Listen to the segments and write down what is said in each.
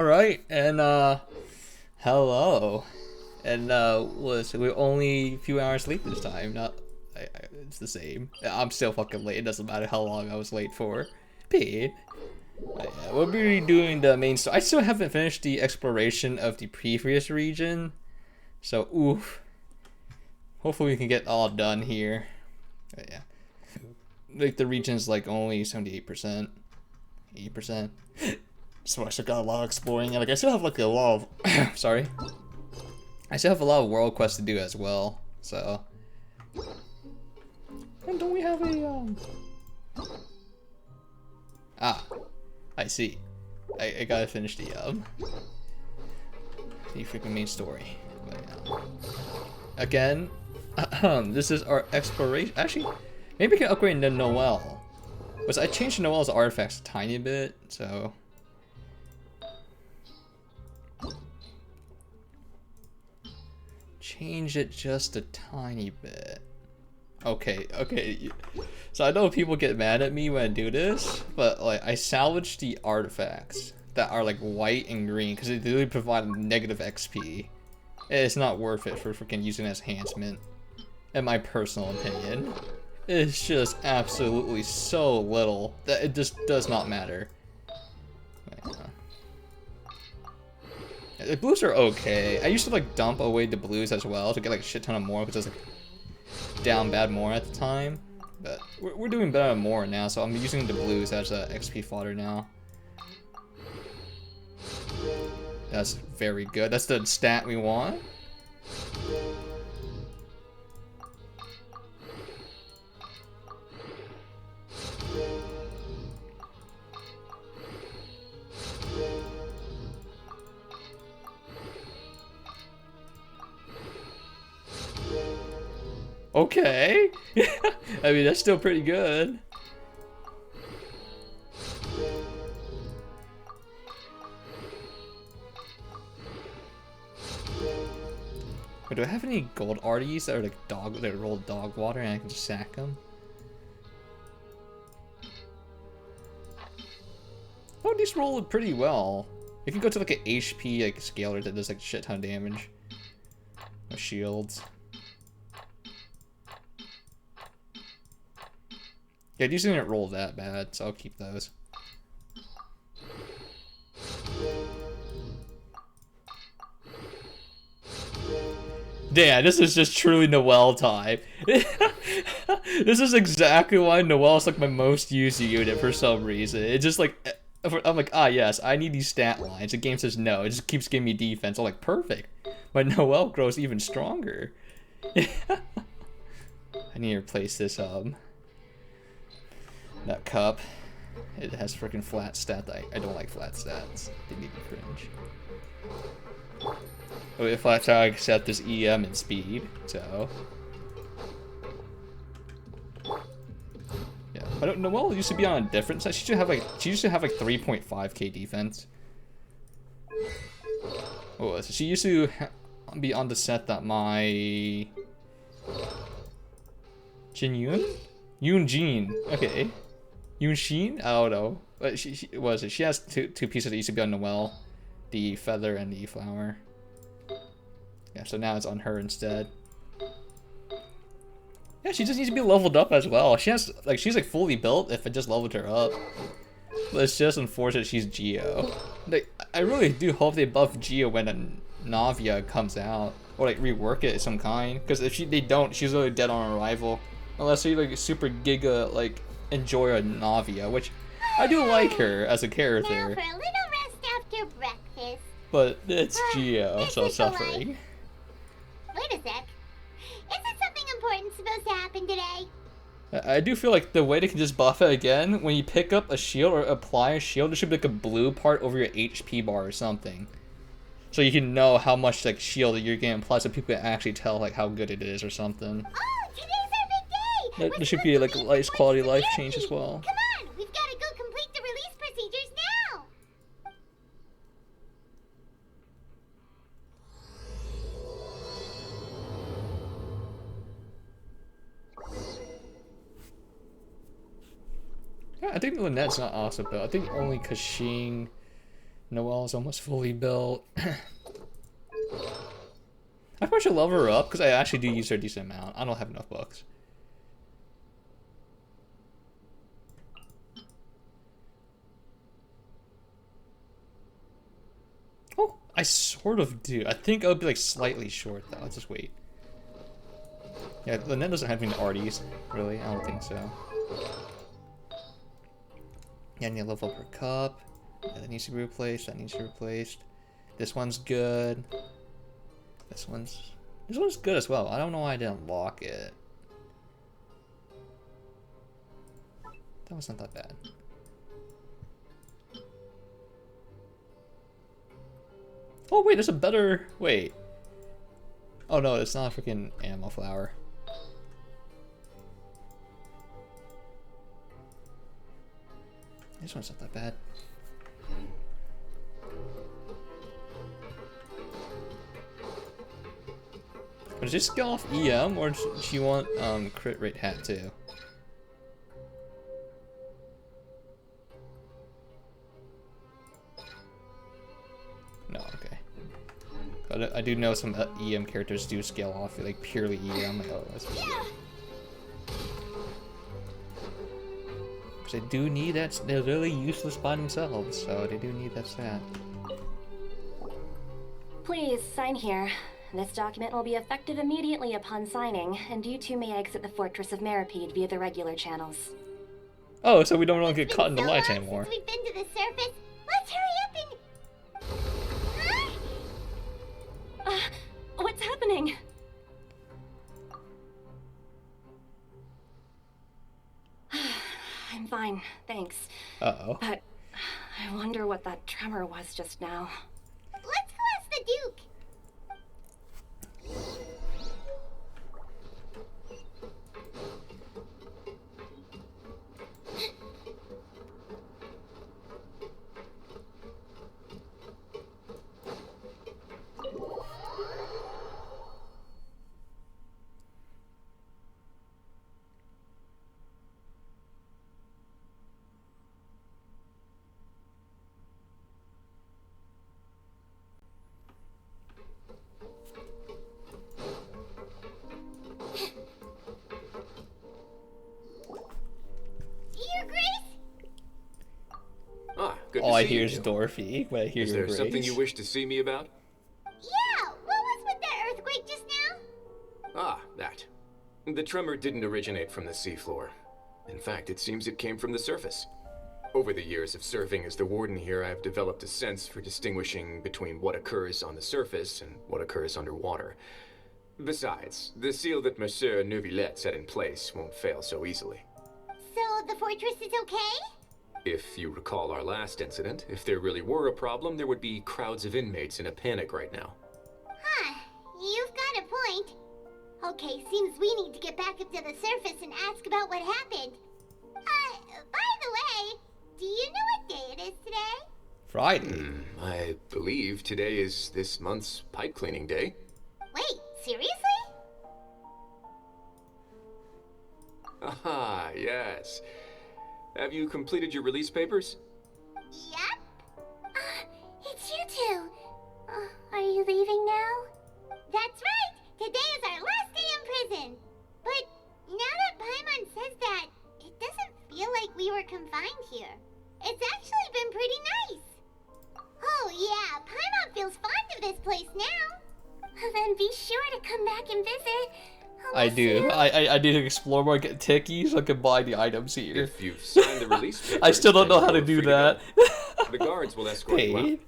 Alright, and hello. And we're only a few hours late this time. Not, it's the same. I'm still fucking late. It doesn't matter how long I was late for. Paid. Yeah, we'll be doing the main story. I still haven't finished the exploration of the previous region, so oof. Hopefully we can get all done here. But yeah, like the region's like only 78%, 80%. So I still got a lot of exploring, and like I still have like a lot of sorry, I still have a lot of world quests to do as well. So, and don't we have a ah, I see. I gotta finish the freaking main story. But, again, this is our exploration. Actually, maybe we can upgrade the Noel. Because I changed Noel's artifacts a tiny bit, so. Change it just a tiny bit. Okay. So I know people get mad at me when I do this, but like I salvaged the artifacts that are like white and green because they really provide negative XP. It's not worth it for freaking using as enhancement, in my personal opinion. It's just absolutely so little that it just does not matter. The blues are okay. I used to like dump away the blues as well to get like a shit ton of more because I was like down bad more at the time. But we're doing better more now, so I'm using the blues as a XP fodder now. That's very good. That's the stat we want. Okay. I mean, that's still pretty good. Wait, do I have any gold arties that are like that roll dog water and I can just sack them? Oh, these roll pretty well. If you go to like an HP like scaler that does like a shit ton of damage. Or shields. Yeah, these didn't roll that bad, so I'll keep those. Damn, this is just truly Noelle time. This is exactly why Noelle's like my most used unit for some reason. It's just like, I'm like, ah yes, I need these stat lines. The game says no, it just keeps giving me defense. I'm like, perfect. But Noelle grows even stronger. I need to replace this, that cup. It has freaking flat stats. I don't like flat stats. They make me cringe. Oh, if I try to accept this EM and speed, so. Yeah, I don't know. Well, used to be on a different side. She used to have like 3.5k defense. Oh, so she used to be on the set that my Jin Yoon Jin. Okay. Yoon Shin? I don't know. But she has two pieces that used to be on Noelle. The feather and the flower. Yeah, so now it's on her instead. Yeah, she just needs to be leveled up as well. She's like fully built if I just leveled her up. But it's just unfortunate she's Geo. Like, I really do hope they buff Geo when a Navia comes out. Or like rework it of some kind. Because if they don't, she's really dead on arrival. Unless they like super giga like enjoy a Navia, which I do like her as a character. Now for a little rest after breakfast. But it's Geo, so suffering. Wait a sec. Isn't something important supposed to happen today? I do feel like the way they can just buff it again, when you pick up a shield or apply a shield, there should be like a blue part over your HP bar or something. So you can know how much like shield that you're getting applied so people can actually tell like how good it is or something. Oh, today's our big day! There should be like a nice quality of life change as well. Come on, we've got to go complete the release procedures now! Yeah, I think Lynette's not awesome though. I think only Kashin Noelle's almost fully built. I probably should level her up because I actually do use her a decent amount. I don't have enough books. Oh, I sort of do. I think I'll be like slightly short though. Let's just wait. Yeah, Lynette doesn't have any arties, really. I don't think so. Yeah, I need to level up her cup. Yeah, that needs to be replaced. That needs to be replaced. This one's good. This one's good as well. I don't know why I didn't lock it. That was not that bad. Oh wait, there's a better... Wait. Oh no, it's not a freaking ammo flower. This one's not that bad. But does this scale off EM, or does she want crit rate hat too? No, okay. But I do know some EM characters do scale off like purely EM. Like, oh, that's really good. Because they do need that. They're really useless by themselves, so they do need that stat. Please sign here. This document will be effective immediately upon signing, and you two may exit the Fortress of Meripede via the regular channels. Oh, so we don't really get caught in the lights anymore. Since we've been to the surface. Let's hurry up and... What's happening? I'm fine, thanks. Uh-oh. But I wonder what that tremor was just now. Let's go ask the Duke. Good All to I see hear you. is Dorothy when I hear Is your there Grace. something you wish to see me about? Yeah, what was with that earthquake just now? Ah, that. The tremor didn't originate from the seafloor. In fact, it seems it came from the surface. Over the years of serving as the warden here, I've developed a sense for distinguishing between what occurs on the surface and what occurs underwater. Besides, the seal that Monsieur Neuvillette set in place won't fail so easily. So the fortress is okay? If you recall our last incident, if there really were a problem, there would be crowds of inmates in a panic right now. Huh, you've got a point. Okay, seems we need to get back up to the surface and ask about what happened. By the way, do you know what day it is today? Friday. I believe today is this month's pipe cleaning day. Wait, seriously? Ah, yes. Have you completed your release papers? Yep. It's you two. Are you leaving now? That's right. Today is our last day in prison. But now that Paimon says that, it doesn't feel like we were confined here. It's actually been pretty nice. Oh yeah, Paimon feels fond of this place now. Then be sure to come back and visit. I do. I need to explore more, get ticky so I can buy the items here. If you've signed the release papers, I still don't know then how to you're do free to that. go. The guards will escort you Hey.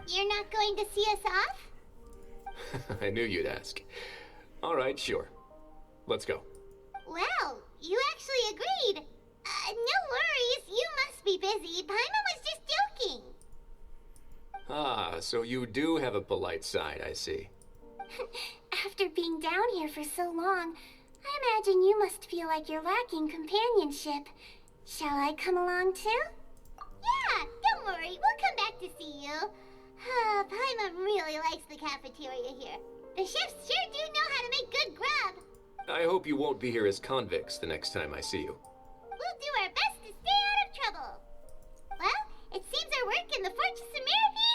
You're not going to see us off? out. I knew you'd ask. All right, sure. Let's go. Well, you actually agreed. No worries, you must be busy. Paimon was just joking. Ah, so you do have a polite side, I see. After being down here for so long, I imagine you must feel like you're lacking companionship. Shall I come along too? Yeah, don't worry, we'll come back to see you. Paimon really likes the cafeteria here. The chefs sure do know how to make good grub. I hope you won't be here as convicts the next time I see you. We'll do our best to stay out of trouble. Well, it seems our work in the Fortress of Meripede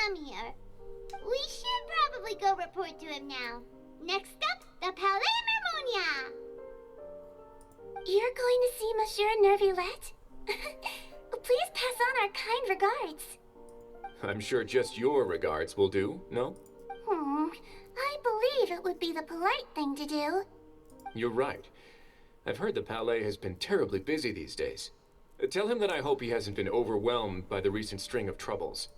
come here. We should probably go report to him now. Next up, the Palais Mermonia! You're going to see Monsieur Nervulette? Please pass on our kind regards. I'm sure just your regards will do, no? I believe it would be the polite thing to do. You're right. I've heard the Palais has been terribly busy these days. Tell him that I hope he hasn't been overwhelmed by the recent string of troubles.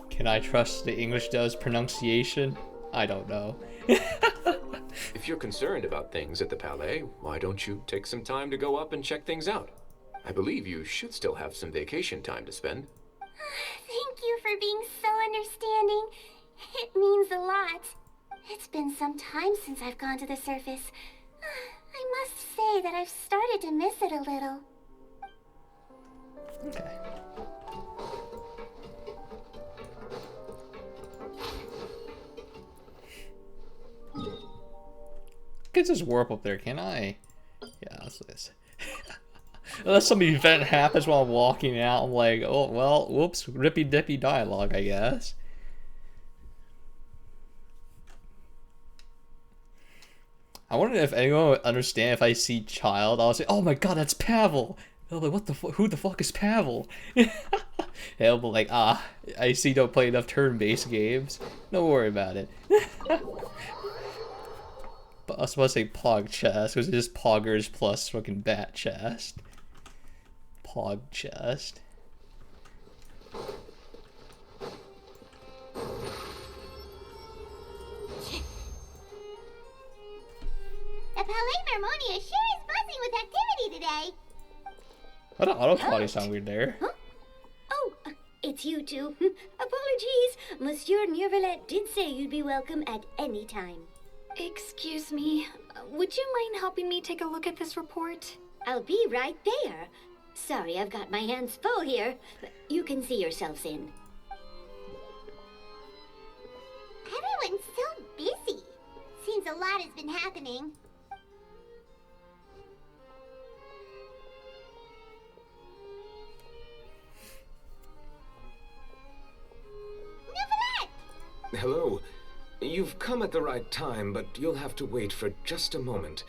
Can I trust the English does pronunciation? I don't know. If you're concerned about things at the Palais, why don't you take some time to go up and check things out? I believe you should still have some vacation time to spend. Thank you for being so understanding. It means a lot. It's been some time since I've gone to the surface. I must say that I've started to miss it a little. Okay. I can just warp up there, can I? Yeah, that's this. Unless some event happens while I'm walking out, I'm like, oh, well, whoops, rippy dippy dialogue, I guess. I wonder if anyone would understand if I see Child. I'll say, oh my god, that's Pavel! They'll be like, what the who the fuck is Pavel? They'll be like, I see you don't play enough turn-based games. Don't worry about it. But I was supposed to say Pog Chest, because it's just Poggers plus fucking Bat Chest. Pog Chest. The Palais Mermonia sure is buzzing with activity today. I don't auto-potty sound weird there. Huh? Oh, it's you two. Apologies. Monsieur Nervulette did say you'd be welcome at any time. Excuse me, would you mind helping me take a look at this report? I'll be right there. Sorry, I've got my hands full here. You can see yourselves in. Everyone's so busy. Seems a lot has been happening. Nervulette! Hello. You've come at the right time, but you'll have to wait for just a moment,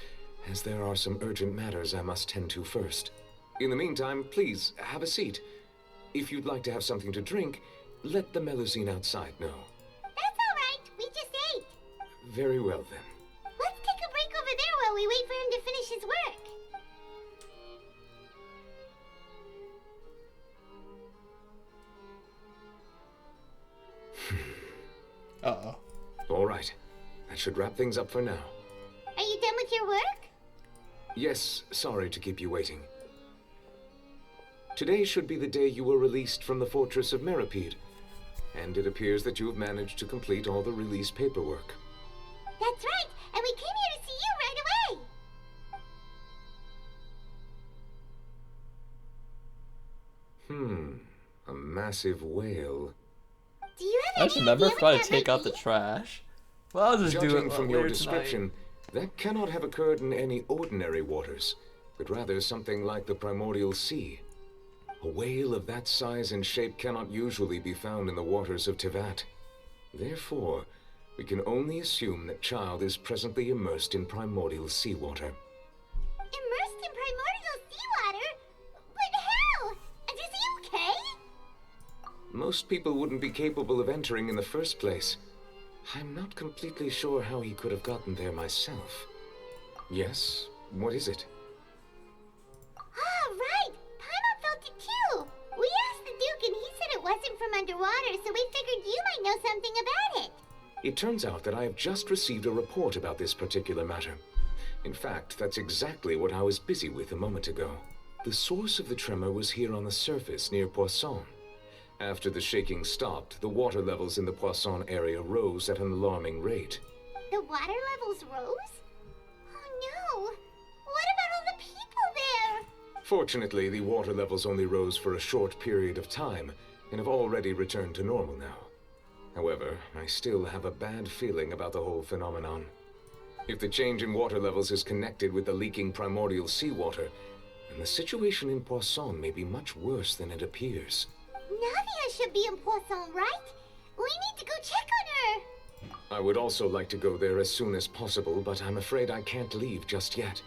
as there are some urgent matters I must tend to first. In the meantime, please, have a seat. If you'd like to have something to drink, let the Melusine outside know. That's all right. We just ate. Very well, then. Let's take a break over there while we wait for him to finish his work. Uh-oh. All right. That should wrap things up for now. Are you done with your work? Yes, sorry to keep you waiting. Today should be the day you were released from the Fortress of Meripede, and it appears that you have managed to complete all the release paperwork. That's right, and we came here to see you right away. A massive whale. Do you I have just any never idea what forgot that to take might out the be? trash. Well, I'll just do Judging it from your later description, that cannot have occurred in any ordinary waters, but rather something like the primordial sea. A whale of that size and shape cannot usually be found in the waters of Tevat. Therefore, we can only assume that Child is presently immersed in primordial seawater. Immersed in primordial seawater? But how? And is he okay? Most people wouldn't be capable of entering in the first place. I'm not completely sure how he could have gotten there myself. Yes, what is it? Ah, right! Paimon felt it too! We asked the Duke and he said it wasn't from underwater, so we figured you might know something about it. It turns out that I have just received a report about this particular matter. In fact, that's exactly what I was busy with a moment ago. The source of the tremor was here on the surface near Poisson. After the shaking stopped, the water levels in the Poisson area rose at an alarming rate. The water levels rose? Oh no! What about all the people there? Fortunately, the water levels only rose for a short period of time and have already returned to normal now. However, I still have a bad feeling about the whole phenomenon. If the change in water levels is connected with the leaking primordial seawater, then the situation in Poisson may be much worse than it appears. Navia should be in Poisson, right? We need to go check on her. I would also like to go there as soon as possible, but I'm afraid I can't leave just yet.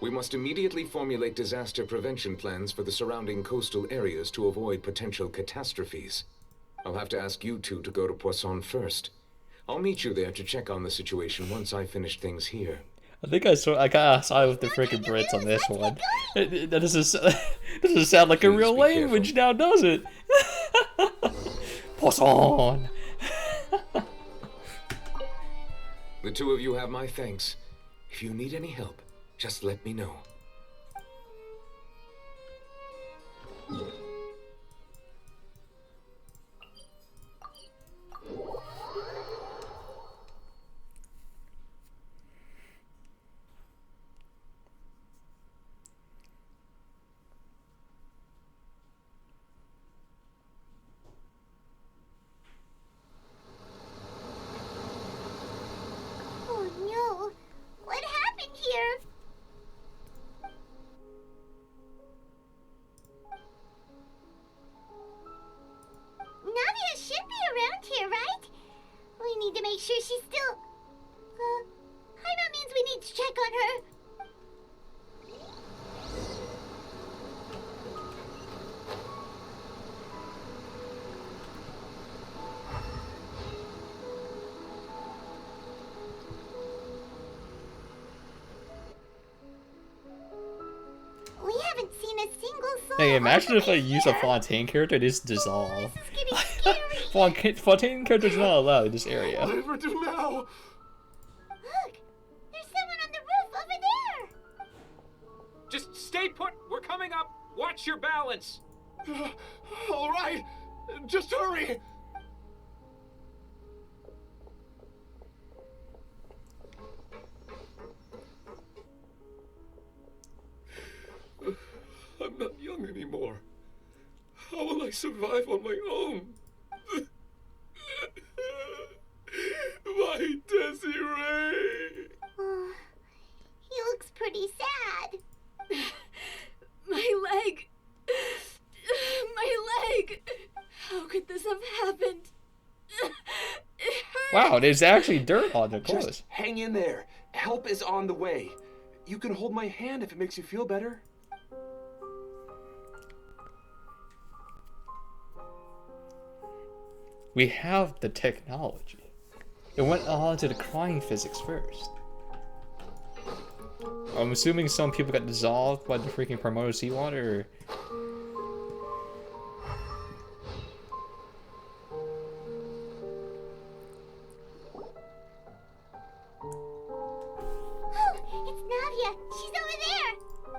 We must immediately formulate disaster prevention plans for the surrounding coastal areas to avoid potential catastrophes. I'll have to ask you two to go to Poisson first. I'll meet you there to check on the situation once I finish things here. I think I kind of side with the freaking Brits on this one. That doesn't sound like a Please real be language careful. now, does it? Poisson! The two of you have my thanks. If you need any help, just let me know. Oh no. What happened here? Navia should be around here, right? We need to make sure she's still... Paimon means we need to check on her. We haven't seen a single soul. Hey, imagine all if the I way use a here. Fontaine character, just dissolve. This is getting scary. Fontaine characters are not allowed in this area. Whatever do now? Look, there's someone on the roof over there. Just stay put. We're coming up. Watch your balance. All right, just hurry. I'm not young anymore. How will I survive on my own? My Desiree! Oh, he looks pretty sad. My leg! My leg! How could this have happened? It hurts. Wow, there's actually dirt on their clothes. Just hang in there. Help is on the way. You can hold my hand if it makes you feel better. We have the technology. It went on to the crying physics first. I'm assuming some people got dissolved by the freaking primordial seawater. Oh, it's Navia. She's over there.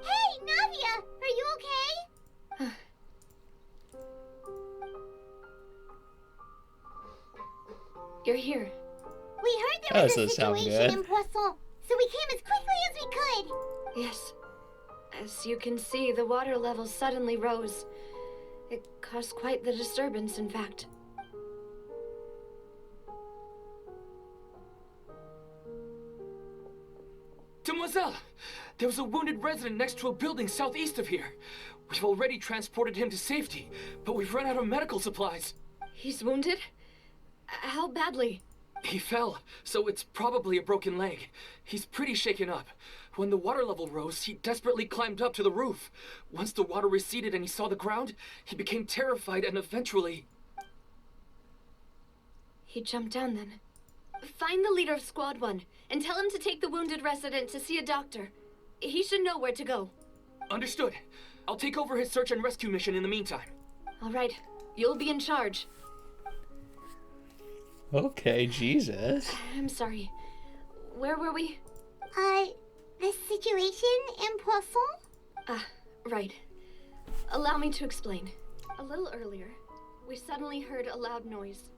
Hey, Navia, are you okay? You're here. We heard That there was a doesn't sound situation good. in Poisson, so we came as quickly as we could. Yes. As you can see, the water level suddenly rose. It caused quite the disturbance, in fact. Demoiselle! There was a wounded resident next to a building southeast of here. We've already transported him to safety, but we've run out of medical supplies. He's wounded? How badly? He fell, so it's probably a broken leg. He's pretty shaken up. When the water level rose, he desperately climbed up to the roof. Once the water receded and he saw the ground, he became terrified and eventually... He jumped down then. Find the leader of Squad 1 and tell him to take the wounded resident to see a doctor. He should know where to go. Understood. I'll take over his search and rescue mission in the meantime. All right, you'll be in charge. Okay, Jesus. I'm sorry. Where were we? The situation in Poisson? Ah, right. Allow me to explain. A little earlier, we suddenly heard a loud noise.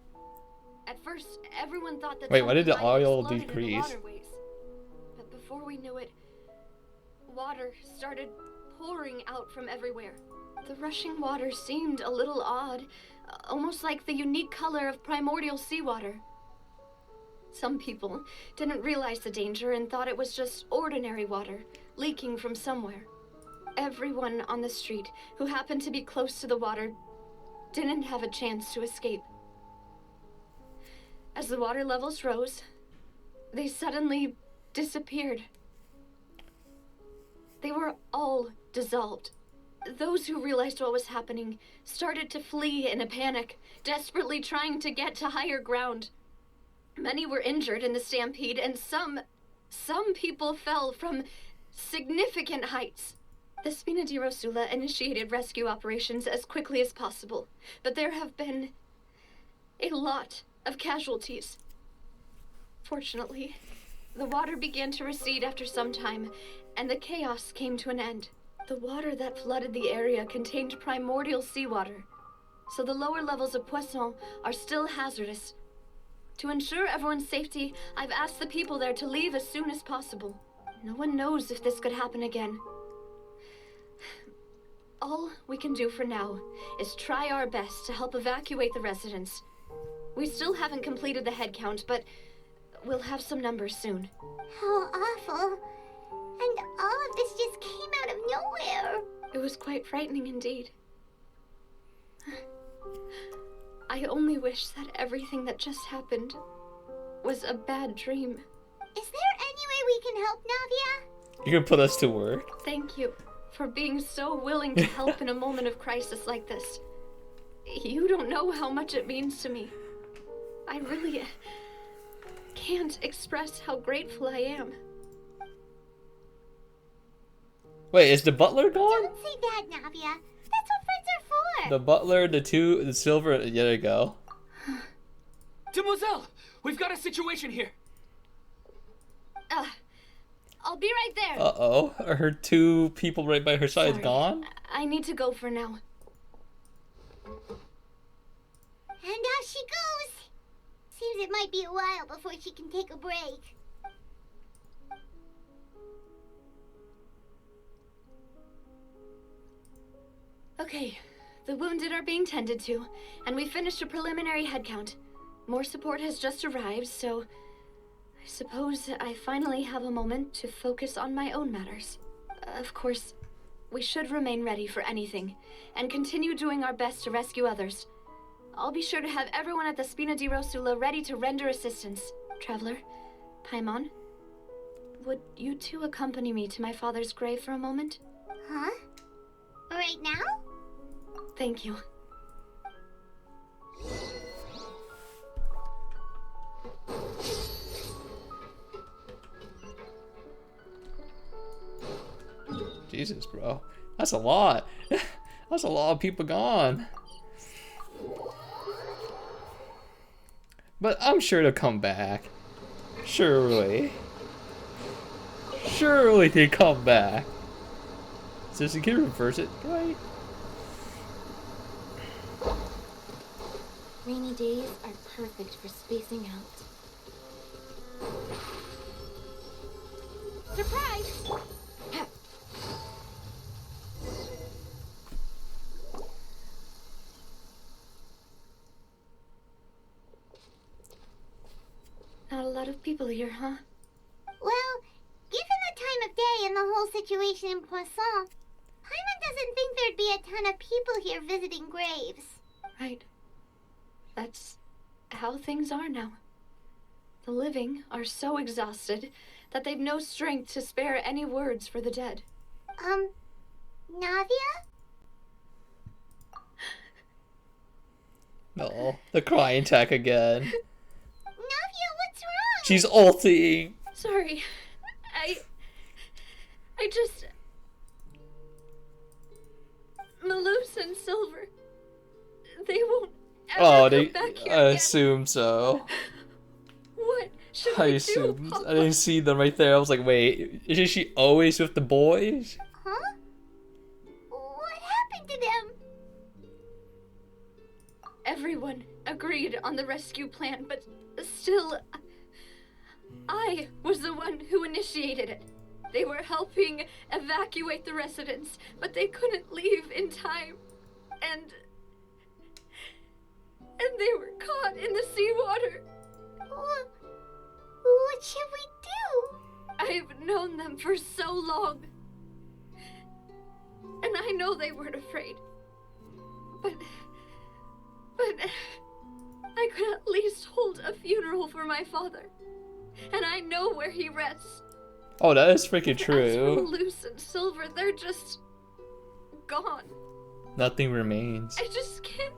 At first, everyone thought that Wait, why did the something might have oil exploded in the decrease? waterways. But before we knew it, water started pouring out from everywhere. The rushing water seemed a little odd, almost like the unique color of primordial seawater. Some people didn't realize the danger and thought it was just ordinary water leaking from somewhere. Everyone on the street who happened to be close to the water didn't have a chance to escape. As the water levels rose, they suddenly disappeared. They were all dissolved. Those who realized what was happening started to flee in a panic, desperately trying to get to higher ground. Many were injured in the stampede, and some people fell from significant heights. The Spina di Rosula initiated rescue operations as quickly as possible, but there have been a lot of casualties. Fortunately, the water began to recede after some time, and the chaos came to an end. The water that flooded the area contained primordial seawater, so the lower levels of Poisson are still hazardous. To ensure everyone's safety, I've asked the people there to leave as soon as possible. No one knows if this could happen again. All we can do for now is try our best to help evacuate the residents. We still haven't completed the head count, but we'll have some numbers soon. How awful. And all of this just came out of nowhere. It was quite frightening indeed. I only wish that everything that just happened was a bad dream. Is there any way we can help, Navia? You can put us to work. Thank you for being so willing to help in a moment of crisis like this. You don't know how much it means to me. I really can't express how grateful I am. Wait, is the butler gone? Don't say that, Navia. That's what friends are for. The butler, the silver. Yeah, there you go. Demoiselle, we've got a situation here. I'll be right there. Uh-oh. Her two people right by her side is gone? I need to go for now. And off she goes. Seems it might be a while before she can take a break. Okay, the wounded are being tended to, and we finished a preliminary head count. More support has just arrived, so I suppose I finally have a moment to focus on my own matters. Of course, we should remain ready for anything, and continue doing our best to rescue others. I'll be sure to have everyone at the Spina di Rosula ready to render assistance. Traveler, Paimon, would you two accompany me to my father's grave for a moment? Huh? Right now? Thank you. Jesus, bro. That's a lot. That's a lot of people gone. But I'm sure they'll come back. Surely. Surely they come back. So you can reverse it, right? Rainy days are perfect for spacing out. Surprise! Not a lot of people here, huh? Well, given the time of day and the whole situation in Poisson, Paimon doesn't think there'd be a ton of people here visiting graves. Right. That's how things are now. The living are so exhausted that they've no strength to spare any words for the dead. Navia? No, the crying attack again. Navia, what's wrong? She's ulting. Sorry. I just... Malus and Silver, they won't ever come back here I again. assume so. What should I we do, assumed. Papa? I didn't see them right there. I was like, wait, isn't she always with the boys? Huh? What happened to them? Everyone agreed on the rescue plan, but still, I was the one who initiated it. They were helping evacuate the residents, but they couldn't leave in time. And they were caught in the seawater. What should we do? I've known them for so long. And I know they weren't afraid. But But I could at least hold a funeral for my father. And I know where he rests. Oh, that is freaking As for true. Malus and Silver, they're just gone. Nothing remains. I just can't.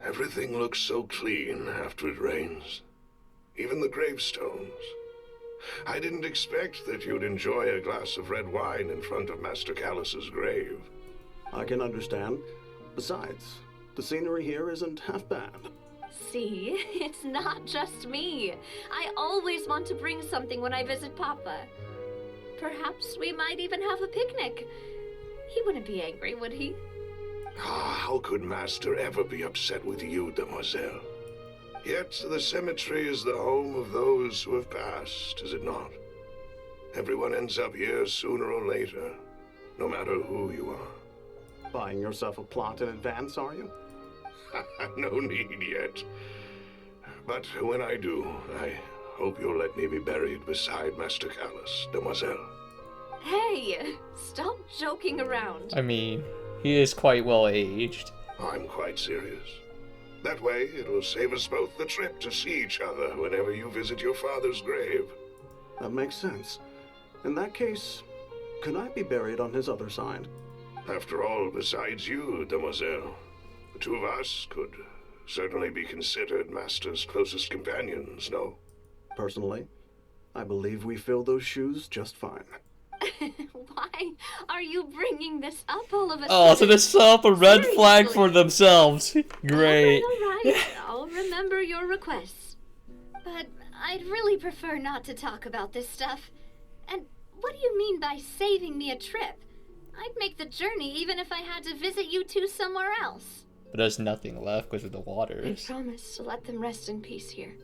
Everything looks so clean after it rains. Even the gravestones. I didn't expect that you'd enjoy a glass of red wine in front of Master Callus's grave. I can understand. Besides, the scenery here isn't half bad. See, it's not just me. I always want to bring something when I visit Papa. Perhaps we might even have a picnic. He wouldn't be angry, would he? How could Master ever be upset with you, Demoiselle? Yet the cemetery is the home of those who have passed, is it not? Everyone ends up here sooner or later, no matter who you are. Buying yourself a plot in advance, are you? No need yet. But when I do, I hope you'll let me be buried beside Master Callus, Demoiselle. Hey, stop joking around. I mean, he is quite well aged. I'm quite serious. That way, it will save us both the trip to see each other whenever you visit your father's grave. That makes sense. In that case, could I be buried on his other side? After all, besides you, Demoiselle, the two of us could certainly be considered Master's closest companions, no? Personally, I believe we fill those shoes just fine. Why are you bringing this up all of a Oh, so sudden? they set up a red flag for Seriously? themselves. Great. All right. I'll remember your requests. But I'd really prefer not to talk about this stuff. And what do you mean by saving me a trip? I'd make the journey even if I had to visit you two somewhere else. But there's nothing left because of the I waters. promised to let them rest in peace here.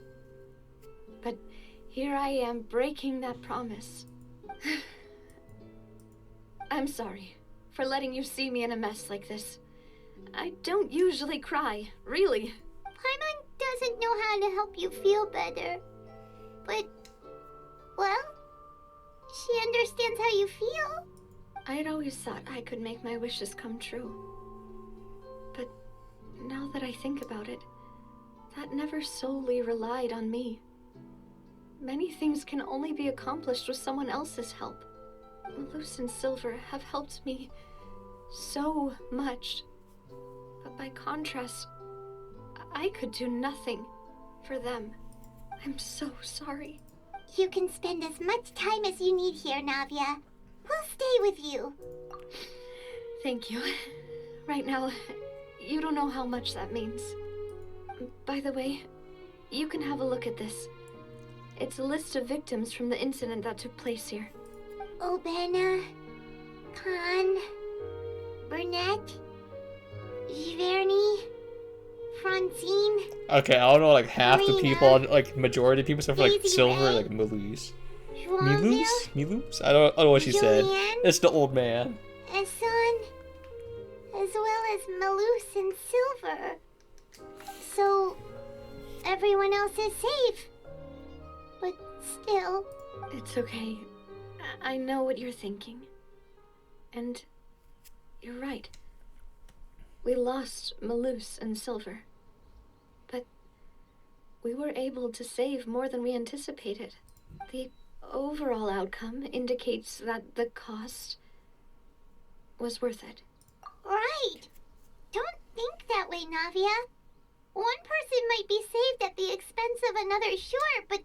But here I am breaking that promise. I'm sorry for letting you see me in a mess like this. I don't usually cry, really. Paimon doesn't know how to help you feel better. But, well, she understands how you feel. I had always thought I could make my wishes come true. But now that I think about it, that never solely relied on me. Many things can only be accomplished with someone else's help. Malus and Silver have helped me so much. But by contrast, I could do nothing for them. I'm so sorry. You can spend as much time as you need here, Navia. We'll stay with you. Thank you. Right now, you don't know how much that means. By the way, you can have a look at this. It's a list of victims from the incident that took place here. Obena, Khan, Burnett, Giverny, Francine. Okay, I don't know, like half the Marina, people, like majority of people, except for like Daisy Silver, Ray, like Milus. Joanville, Milus? I don't know what she said. Julianne, It's the old man. Esson, as well as Malus and Silver. So, everyone else is safe. But still, It's okay. I know what you're thinking. And you're right. We lost Malus and Silver. But we were able to save more than we anticipated. The overall outcome indicates that the cost was worth it. right. Don't think that way, Navia. One person might be saved at the expense of another, sure, but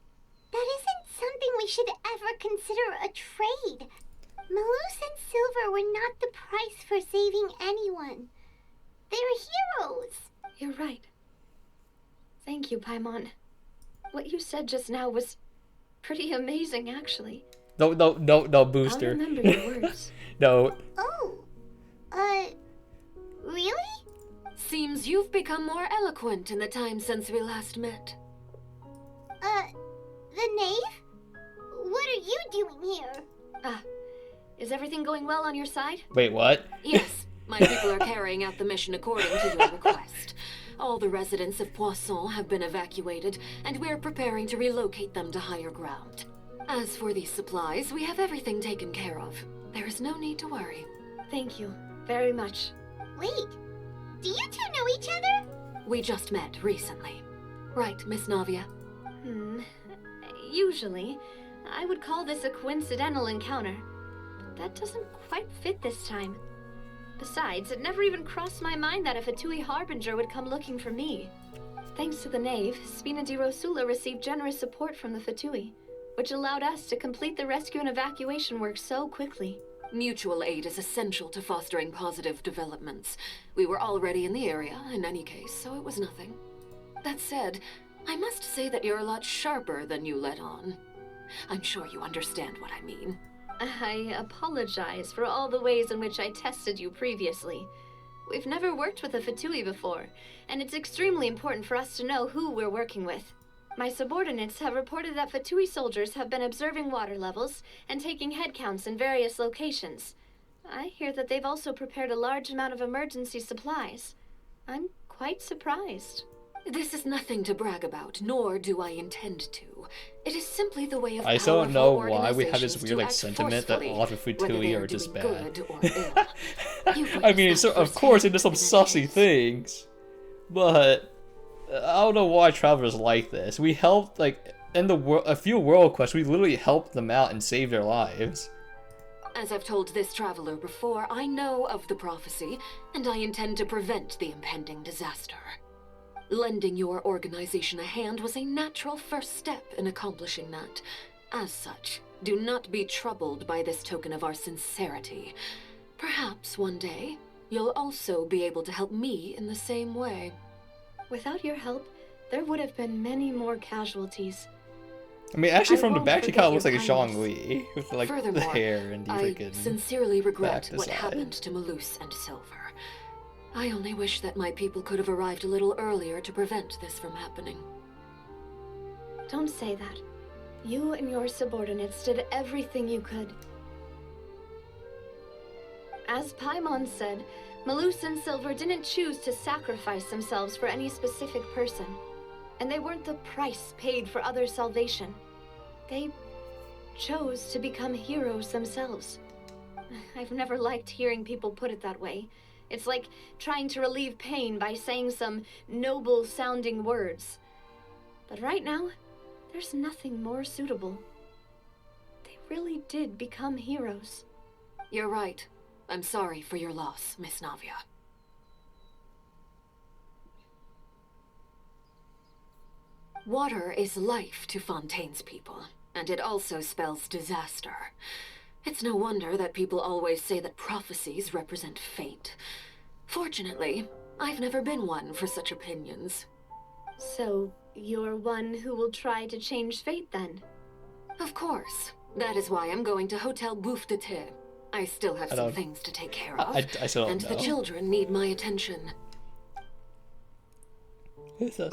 that isn't something we should ever consider a trade. Malus and Silver were not the price for saving anyone. They're heroes. You're right. Thank you, Paimon. What you said just now was pretty amazing, actually. No, Booster. I'll remember your words. No. Oh, really? Seems you've become more eloquent in the time since we last met. The knave? What are you doing here? Is everything going well on your side? Wait, what? Yes, my people are carrying out the mission according to your request. All the residents of Poisson have been evacuated, and we're preparing to relocate them to higher ground. As for these supplies, we have everything taken care of. There is no need to worry. Thank you very much. Wait, do you two know each other? We just met recently. Right, Miss Navia? Usually, I would call this a coincidental encounter. But that doesn't quite fit this time. Besides, it never even crossed my mind that a Fatui Harbinger would come looking for me. Thanks to the Knave, Spina di Rosula received generous support from the Fatui, which allowed us to complete the rescue and evacuation work so quickly. Mutual aid is essential to fostering positive developments. We were already in the area, in any case, so it was nothing. That said, I must say that you're a lot sharper than you let on. I'm sure you understand what I mean. I apologize for all the ways in which I tested you previously. We've never worked with a Fatui before, and it's extremely important for us to know who we're working with. My subordinates have reported that Fatui soldiers have been observing water levels and taking head counts in various locations. I hear that they've also prepared a large amount of emergency supplies. I'm quite surprised. This is nothing to brag about, nor do I intend to. It is simply the way of I still don't know powerful why we have this organizations weird to like act sentiment that forcefully, all of the whether Futui they are just doing bad. good or ill. You've I mean, witnessed so, that of course, it does some firsthand in sussy this. things, but I don't know why travelers like this. We helped, like, in a few world quests, we literally helped them out and saved their lives. As I've told this traveler before, I know of the prophecy, and I intend to prevent the impending disaster. Lending your organization a hand was a natural first step in accomplishing that. As such, do not be troubled by this token of our sincerity. Perhaps one day, you'll also be able to help me in the same way. Without your help, there would have been many more casualties. I mean, actually, I from the won't back, she forget kind of looks like a your kindness. Shang Li with like the Furthermore, hair and the I freaking. sincerely regret back to what side. happened to Malus and Silver. I only wish that my people could have arrived a little earlier to prevent this from happening. Don't say that. You and your subordinates did everything you could. As Paimon said, Malus and Silver didn't choose to sacrifice themselves for any specific person. And they weren't the price paid for others' salvation. They chose to become heroes themselves. I've never liked hearing people put it that way. It's like trying to relieve pain by saying some noble-sounding words. But right now, there's nothing more suitable. They really did become heroes. You're right. I'm sorry for your loss, Miss Navia. Water is life to Fontaine's people, and it also spells disaster. It's no wonder that people always say that prophecies represent fate. Fortunately, I've never been one for such opinions. So, you're one who will try to change fate then? Of course. That is why I'm going to Hotel Bouffe de Thé. I still have some don't- things to take care of. I still don't and know. the children need my attention.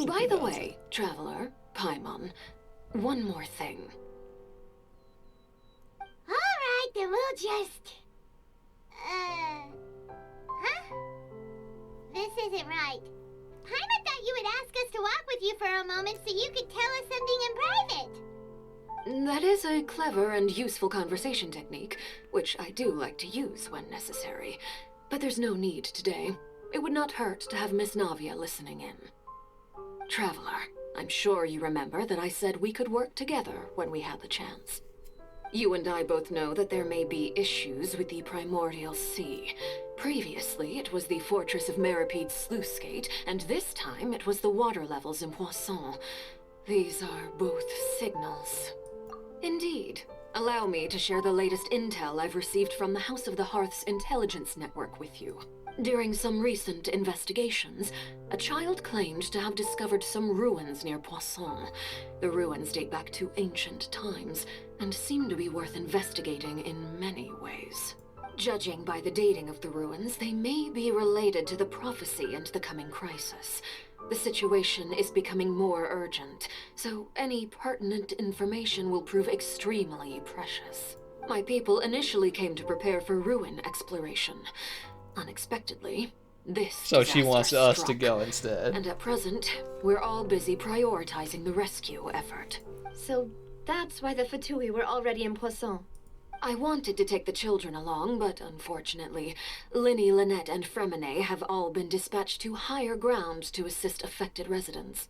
By the way, Traveler, Paimon, one more thing. Alright, then we'll just... Huh? This isn't right. Paimon thought you would ask us to walk with you for a moment so you could tell us something in private. That is a clever and useful conversation technique, which I do like to use when necessary. But there's no need today. It would not hurt to have Miss Navia listening in. Traveler, I'm sure you remember that I said we could work together when we had the chance. You and I both know that there may be issues with the Primordial Sea. Previously, it was the fortress of Maripede's sluice gate, and this time it was the water levels in Poisson. These are both signals. Indeed. Allow me to share the latest intel I've received from the House of the Hearth's intelligence network with you. During some recent investigations, a child claimed to have discovered some ruins near Poisson. The ruins date back to ancient times, and seem to be worth investigating in many ways. Judging by the dating of the ruins, they may be related to the prophecy and the coming crisis. The situation is becoming more urgent, so any pertinent information will prove extremely precious. My people initially came to prepare for ruin exploration. Unexpectedly, this So she disaster wants us to struck. go instead. And at present, we're all busy prioritizing the rescue effort. So, that's why the Fatui were already in Poisson. I wanted to take the children along, but unfortunately, Linny, Lynette, and Fremine have all been dispatched to higher ground to assist affected residents.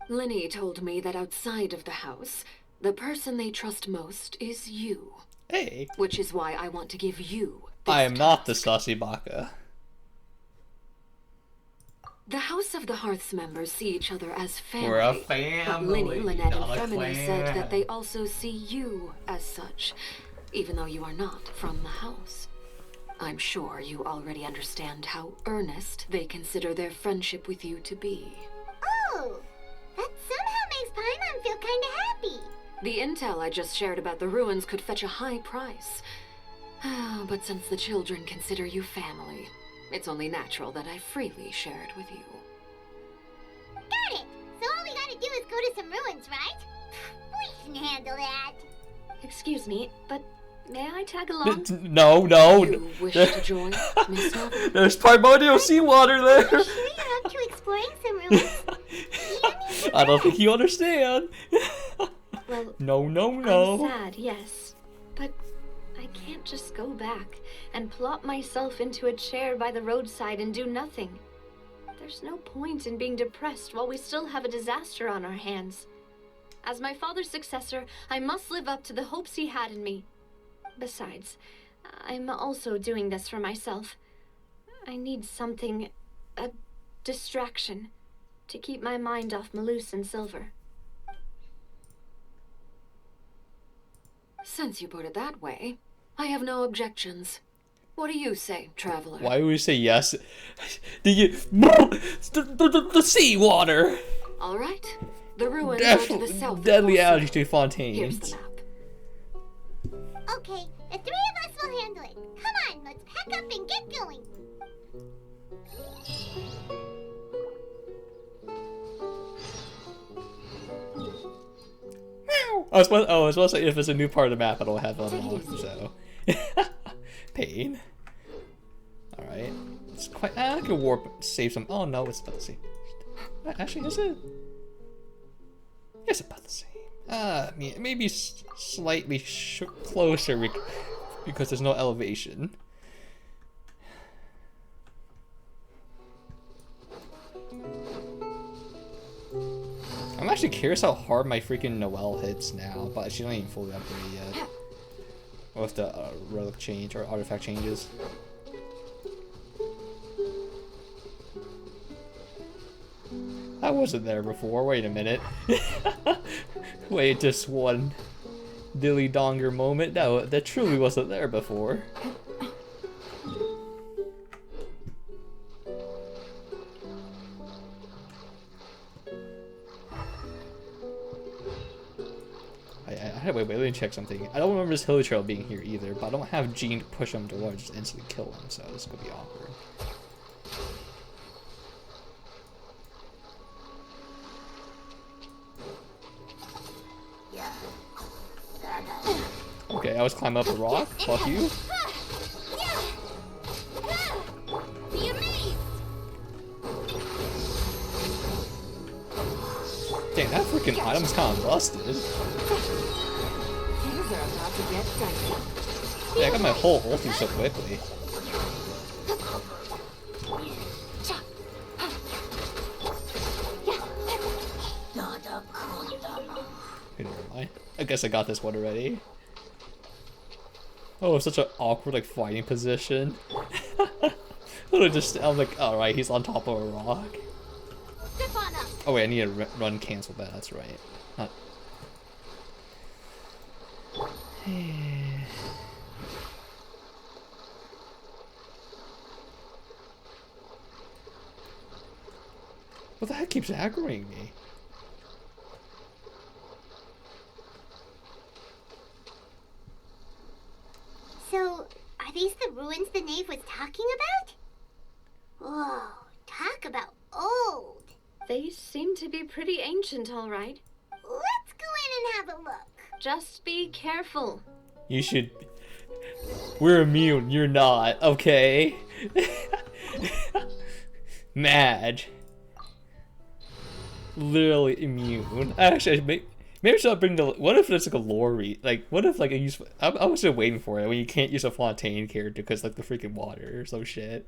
Linny told me that outside of the house, the person they trust most is you. Hey. Which is why I want to give you this I am not the task. saucy baka. The House of the Hearth's members see each other as family. We're a But family, Linny, Lynette, and not a Fremine said clan. that they also see you as such, even though you are not from the house. I'm sure you already understand how earnest they consider their friendship with you to be. Oh, that somehow makes Paimon feel kinda happy. The intel I just shared about the ruins could fetch a high price. But since the children consider you family, it's only natural that I freely share it with you. Got it! So all we gotta do is go to some ruins, right? We can handle that. Excuse me, but may I tag along? No, no. You wish to join, Miss Novel? There's primordial seawater there. Are you sure you're up to exploring some ruins? I don't think you understand. Well, No. I'm sad, yes. But I can't just go back and plop myself into a chair by the roadside and do nothing. There's no point in being depressed while we still have a disaster on our hands. As my father's successor, I must live up to the hopes he had in me. Besides, I'm also doing this for myself. I need something, a distraction, to keep my mind off Malus and Silver. Since you put it that way, I have no objections. What do you say, traveler? Why would we say yes? The seawater. All right. The ruins are to the south. Deadly of allergy to Here's Fontaine. the map. Okay, the three of us will handle it. Come on, let's pack up and get going. I was supposed to say if it's a new part of the map, I don't have it unlocked, so. Pain. Alright. It's quite. I could warp, save some. Oh no, it's about the same. Actually, is it? It's about the same. Maybe slightly closer because there's no elevation. I'm actually curious how hard my freaking Noelle hits now, but she's not even fully upgraded yet. Or if the relic change or artifact changes. I wasn't there before. Wait a minute. Wait, just one dilly donger moment. No, that truly wasn't there before. Wait, let me check something. I don't remember this hill trail being here either, but I don't have Jean to push him to or just instantly kill him, so this could be awkward. Okay, I was climbing up a rock. Fuck you. Dang, that freaking item's kind of busted. Yeah, I got my whole ulti so quickly. Okay, never mind. I guess I got this one already. Oh, such an awkward like fighting position. I'm like, alright, he's on top of a rock. Oh wait, I need to run cancel that, that's right. Not... What the heck keeps aggroing me? So, are these the ruins the knave was talking about? Whoa, talk about old. They seem to be pretty ancient, all right. Let's go in and have a look. Just be careful. You should... We're immune, you're not, okay? Mad. Literally immune. Actually, Maybe I should bring the. What if there's like a lore like? What if like a use? I was just waiting for it when you can't use a Fontaine character because like the freaking water or some shit.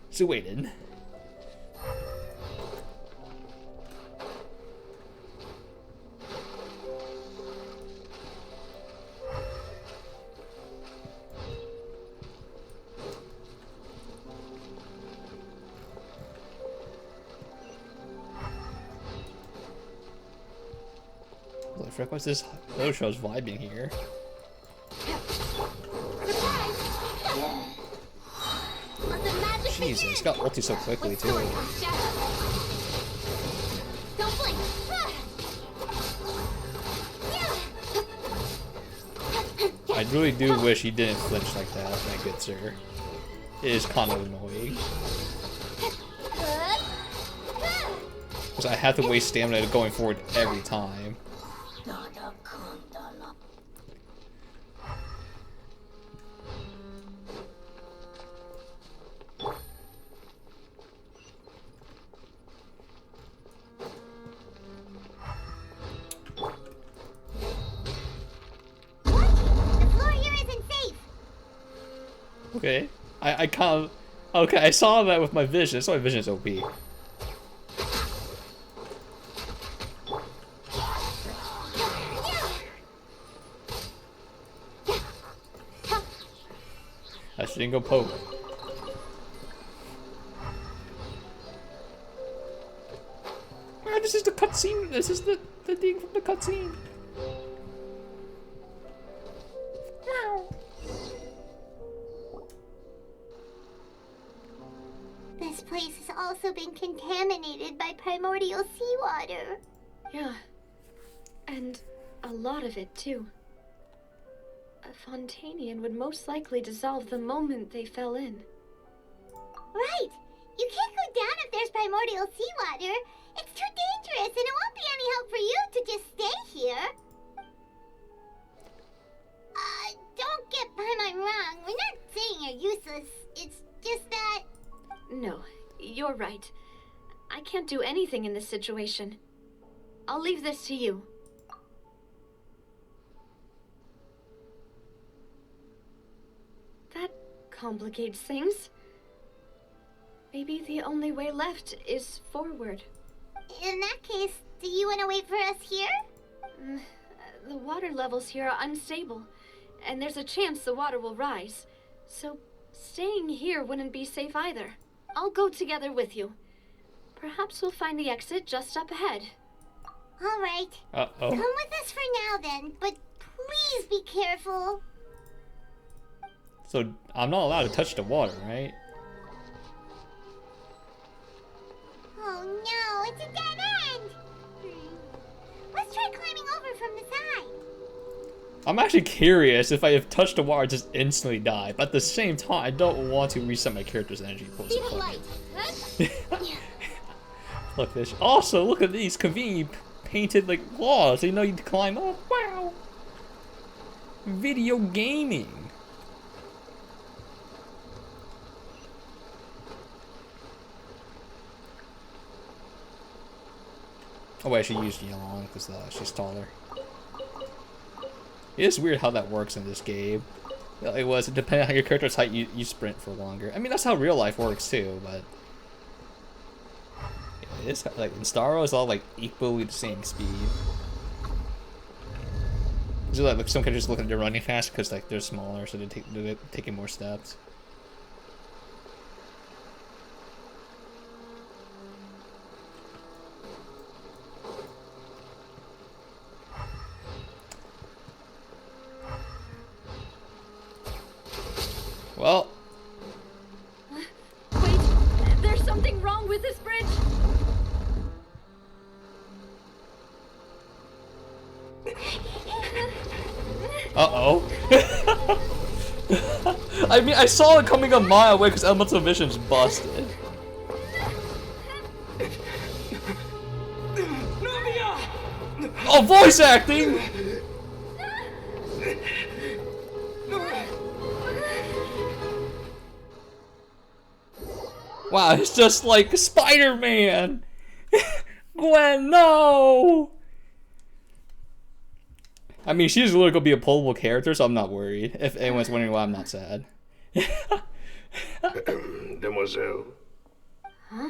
So waiting. What the frick was this? Oh, show's vibing here. Jesus, got ulti so quickly too. I really do wish he didn't flinch like that, my good sir. It is kind of annoying. Because I have to waste stamina going forward every time. Okay, I can't. Okay, I saw that with my vision. So my vision is OP. I shouldn't go poke. Ah, this is the cutscene. This is the thing from the cutscene. This place has also been contaminated by primordial seawater. Yeah. And a lot of it, too. A Fontainian would most likely dissolve the moment they fell in. Right! You can't go down if there's primordial seawater. It's too dangerous, and it won't be any help for you to just stay here. Don't get Paimon wrong. We're not saying you're useless. It's just that... No, you're right. I can't do anything in this situation. I'll leave this to you. That complicates things. Maybe the only way left is forward. In that case, do you want to wait for us here? The water levels here are unstable, and there's a chance the water will rise. So staying here wouldn't be safe either. I'll go together with you. Perhaps we'll find the exit just up ahead. All right. Uh-oh. Come with us for now then, but please be careful. So I'm not allowed to touch the water, right? Oh no, it's a dead end. Let's try climbing over from the side. I'm actually curious if I have touched the water, I just instantly die. But at the same time, I don't want to reset my character's energy pool. Look this. Also, look at these convenient painted like walls. You know you climb up. Wow. Video gaming. Oh wait, I should use Yelong because she's taller. It is weird how that works in this game. It was, depending on your character's height, you sprint for longer. I mean, that's how real life works too, but... Yeah, it's like, in Star Wars, it's all like equally the same speed. It's like some characters look like they're running fast because like they're smaller, so they're taking more steps. Well. Wait, there's something wrong with this bridge. Uh-oh. I mean, I saw it coming a mile away because elemental vision's busted. Oh, voice acting! Wow, it's just like Spider-Man! Gwen, no! I mean, she's literally gonna be a pullable character, so I'm not worried. If anyone's wondering why I'm not sad. Demoiselle. Huh?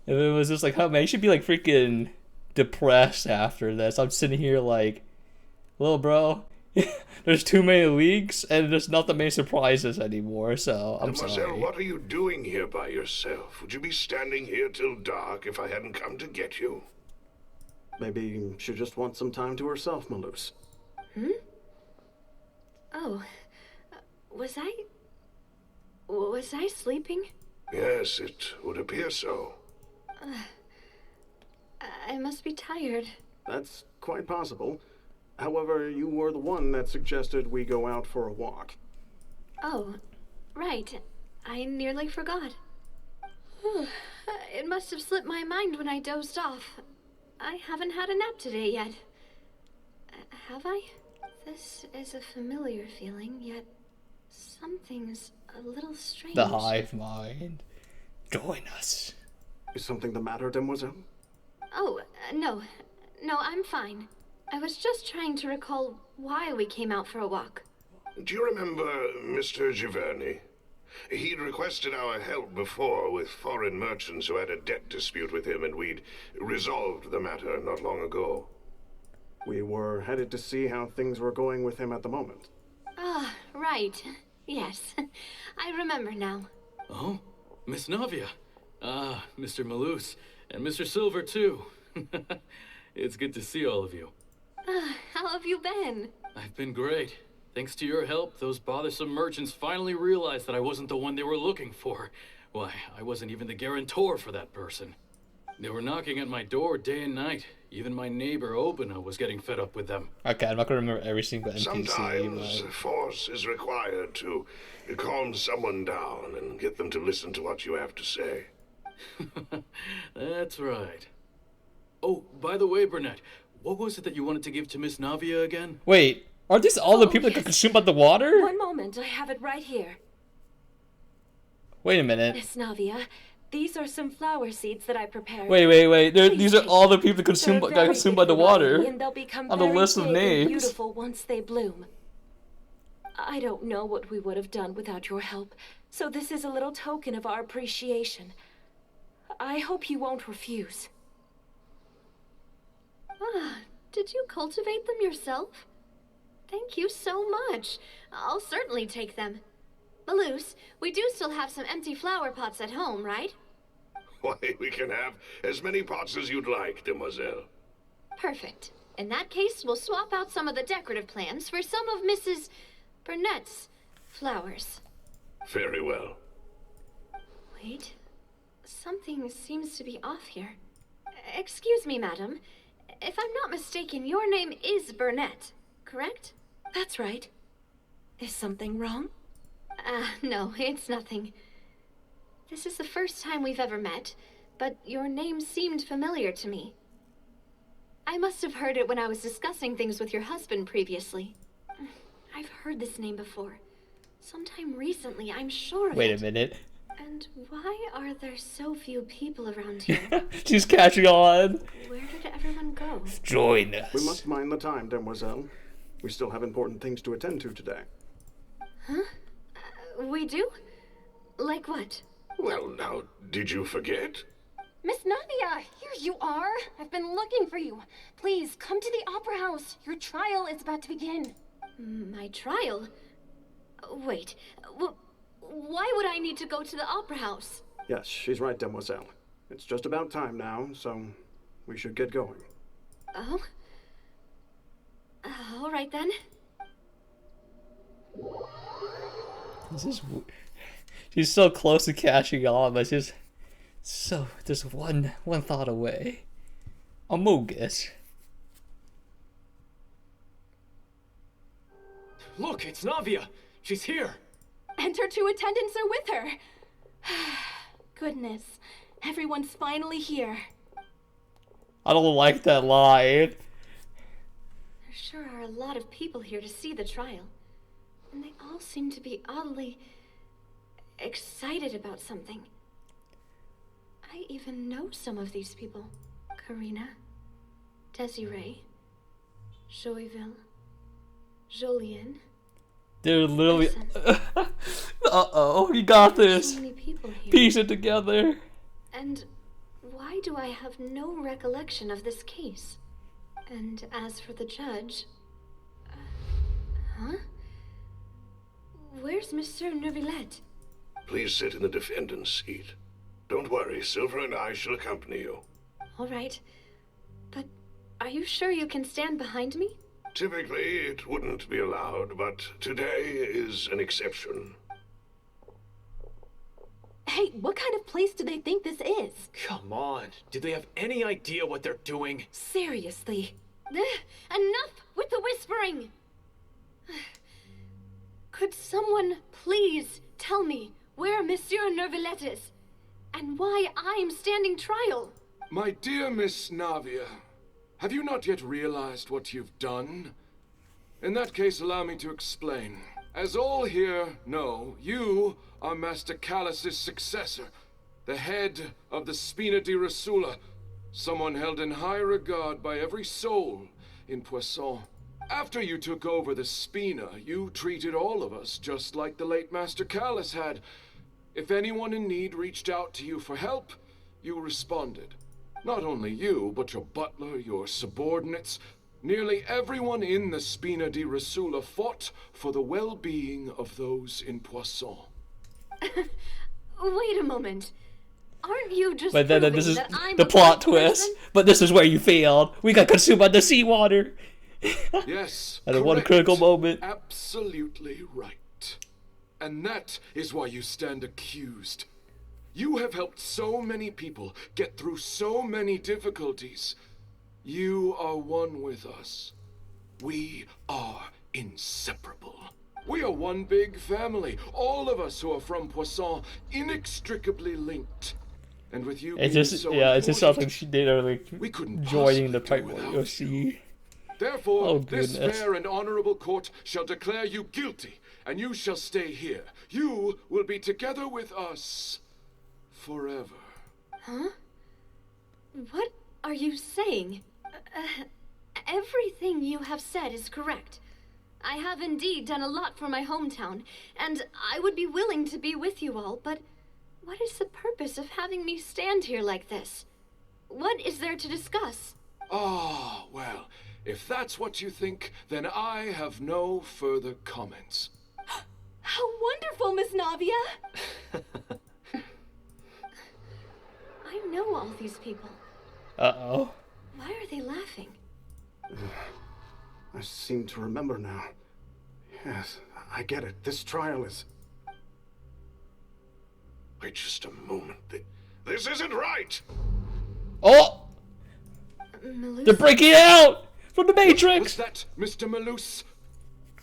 If it was just like, oh man, you should be like freaking depressed after this. I'm sitting here like, little bro, there's too many leagues and there's not that many surprises anymore, so I'm Demoiselle, sorry. what are you doing here by yourself? Would you be standing here till dark if I hadn't come to get you? Maybe she just wants some time to herself, Maloose. Hmm? Oh, was I sleeping? Yes, it would appear so. I must be tired. That's quite possible. However, you were the one that suggested we go out for a walk. Oh, right. I nearly forgot. It must have slipped my mind when I dozed off. I haven't had a nap today yet. Have I? This is a familiar feeling, yet something's a little strange. The hive mind. Join us. Is something the matter, Demoiselle? Oh, no. No, I'm fine. I was just trying to recall why we came out for a walk. Do you remember Mr. Giverny? He'd requested our help before with foreign merchants who had a debt dispute with him, and we'd resolved the matter not long ago. We were headed to see how things were going with him at the moment. Ah, right. Yes. I remember now. Oh, Miss Navia. Ah, Mr. Maloose. And Mr. Silver, too. It's good to see all of you. How have you been? I've been great. Thanks to your help, those bothersome merchants finally realized that I wasn't the one they were looking for. Why, I wasn't even the guarantor for that person. They were knocking at my door day and night. Even my neighbor, Obina, was getting fed up with them. Okay, I'm not gonna remember every single NPC. Sometimes but... force is required to calm someone down and get them to listen to what you have to say. That's right. Oh, by the way, Burnett, what was it that you wanted to give to Miss Navia again? Wait, are these all the people that got consumed by the water? One moment, I have it right here. Wait a minute. Miss Navia, these are some flower seeds that I prepared. Wait. Please These are take all the them. people that They're got very consumed by the good for water. botany, and they'll become On the very list of big and names. beautiful once they bloom. I don't know what we would have done without your help, so this is a little token of our appreciation. I hope you won't refuse. Ah, did you cultivate them yourself? Thank you so much. I'll certainly take them. Maloose, we do still have some empty flower pots at home, right? Why, we can have as many pots as you'd like, Demoiselle. Perfect. In that case, we'll swap out some of the decorative plants for some of Mrs. Burnett's flowers. Very well. Wait. Something seems to be off here. Excuse me, madam. If I'm not mistaken, your name is Burnett, correct? That's right. Is something wrong? No, it's nothing. This is the first time we've ever met, but your name seemed familiar to me. I must have heard it when I was discussing things with your husband previously. I've heard this name before. Sometime recently, I'm sure of it. Wait a minute. And why are there so few people around here? She's catching on. Where did everyone go? Join us. We must mind the time, Demoiselle. We still have important things to attend to today. Huh? We do? Like what? Well, now, did you forget? Miss Navia, here you are. I've been looking for you. Please, come to the Opera House. Your trial is about to begin. My trial? Wait, why would I need to go to the Opera House? Yes, she's right, Demoiselle. It's just about time now, so we should get going. Oh? All right then. She's so close to catching on, but she's just one thought away. Amogus. Look, it's Navia. She's here. And her two attendants are with her. Goodness, everyone's finally here. I don't like that line. There sure are a lot of people here to see the trial. And they all seem to be oddly excited about something. I even know some of these people. Karina, Desiree, Joyville, Jolien. They're literally. Uh-oh, you got this. So many people here. Piece it together. And why do I have no recollection of this case? And as for the judge... huh? Where's Monsieur Neuvillette? Please sit in the defendant's seat. Don't worry, Silver and I shall accompany you. All right. But are you sure you can stand behind me? Typically, it wouldn't be allowed, but today is an exception. Hey, what kind of place do they think this is? Come on. Do they have any idea what they're doing? Seriously. Enough with the whispering! Could someone please tell me where Monsieur Neuvillette is? And why I'm standing trial? My dear Miss Navia, have you not yet realized what you've done? In that case, allow me to explain. As all here know, you are Master Callus's successor, the head of the Spina di Rosula, someone held in high regard by every soul in Poisson. After you took over the Spina, you treated all of us just like the late Master Callus had. If anyone in need reached out to you for help, you responded. Not only you, but your butler, your subordinates, nearly everyone in the Spina di Rosula fought for the well-being of those in Poisson. Wait a moment. Aren't you just But then proving this is that I'm the a plot good twist. person? But this is where you failed. We got consumed by the seawater. Yes, At one correct. critical moment. Absolutely right. And that is why you stand accused. You have helped so many people get through so many difficulties. You are one with us. We are inseparable. We are one big family. All of us who are from Poisson, inextricably linked. And with you It's being just so it's just important, something she did earlier. we couldn't Joining the possibly do Primordial without Sea. Therefore, Oh, this goodness. fair and honorable court shall declare you guilty, and you shall stay here. You will be together with us forever. Huh? What are you saying? Everything you have said is correct. I have indeed done a lot for my hometown, and I would be willing to be with you all, but what is the purpose of having me stand here like this? What is there to discuss? Ah, well, if that's what you think, then I have no further comments. How wonderful, Miss Navia! I know all these people. Uh-oh. Why are they laughing? I seem to remember now. Yes, I get it. This trial is... Wait just a moment. This isn't right! Oh! Melissa? They're breaking out! From the Was Matrix! that, Mr. Malus?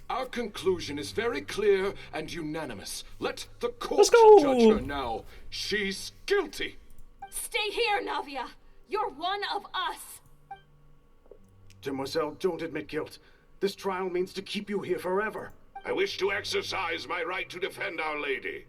Our conclusion is very clear and unanimous. Let the court Let's go! judge her now. She's guilty. Stay here, Navia! You're one of us! Demoiselle, don't admit guilt. This trial means to keep you here forever. I wish to exercise my right to defend Our Lady.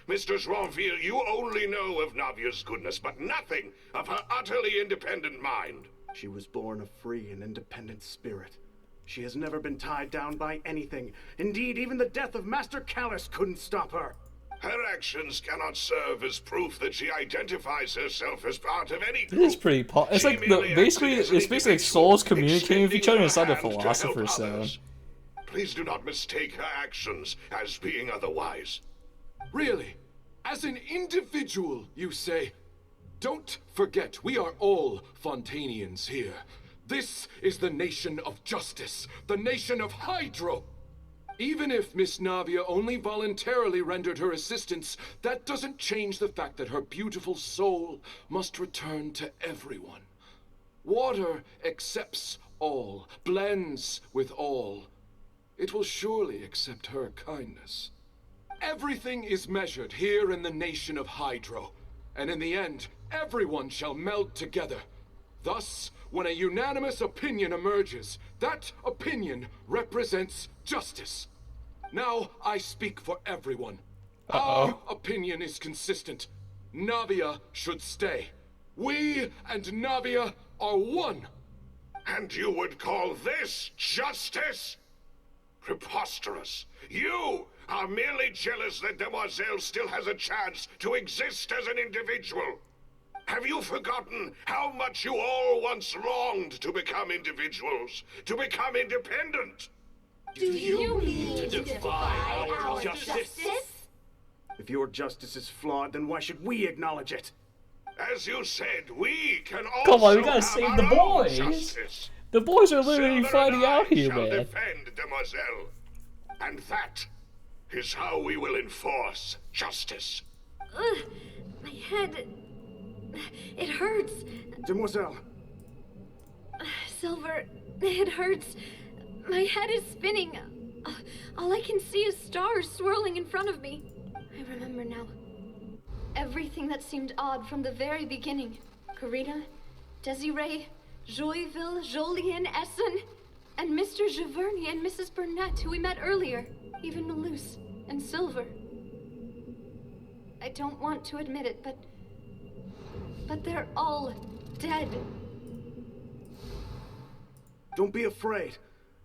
Mr. Joinville, you only know of Navia's goodness, but nothing of her utterly independent mind. She was born a free and independent spirit. She has never been tied down by anything. Indeed, even the death of Master Callus couldn't stop her. Her actions cannot serve as proof that she identifies herself as part of any group. It is pretty it's She like merely basically acted as an it's basically like individual, souls communicating with each other inside the extending her hand to help Philosopher's Stone. others. Please do not mistake her actions as being otherwise. Really? As an individual, you say? Don't forget, we are all Fontainians here. This is the nation of justice, the nation of Hydro. Even if Miss Navia only voluntarily rendered her assistance, that doesn't change the fact that her beautiful soul must return to everyone. Water accepts all, blends with all. It will surely accept her kindness. Everything is measured here in the nation of Hydro, and in the end, everyone shall meld together. Thus, when a unanimous opinion emerges, that opinion represents justice. Now I speak for everyone. Our opinion is consistent. Navia should stay. We and Navia are one. And you would call this justice? Preposterous. You are merely jealous that Demoiselle still has a chance to exist as an individual. Have you forgotten how much you all once longed to become individuals, to become independent? Do you mean to defy our justice? If your justice is flawed, then why should we acknowledge it? As you said, we can also Come on, we gotta have save our the own boys. justice. The boys are literally Silver fighting and I out here, shall man. defend Demoiselle. And that is how we will enforce justice. Ugh, my head. It hurts. Demoiselle. Silver, it hurts. My head is spinning. All I can see is stars swirling in front of me. I remember now. Everything that seemed odd from the very beginning. Karina, Desiree, Joyville, Jolien, Essen, and Mr. Giverny and Mrs. Burnett, who we met earlier. Even Malus and Silver. I don't want to admit it, but they're all dead. Don't be afraid.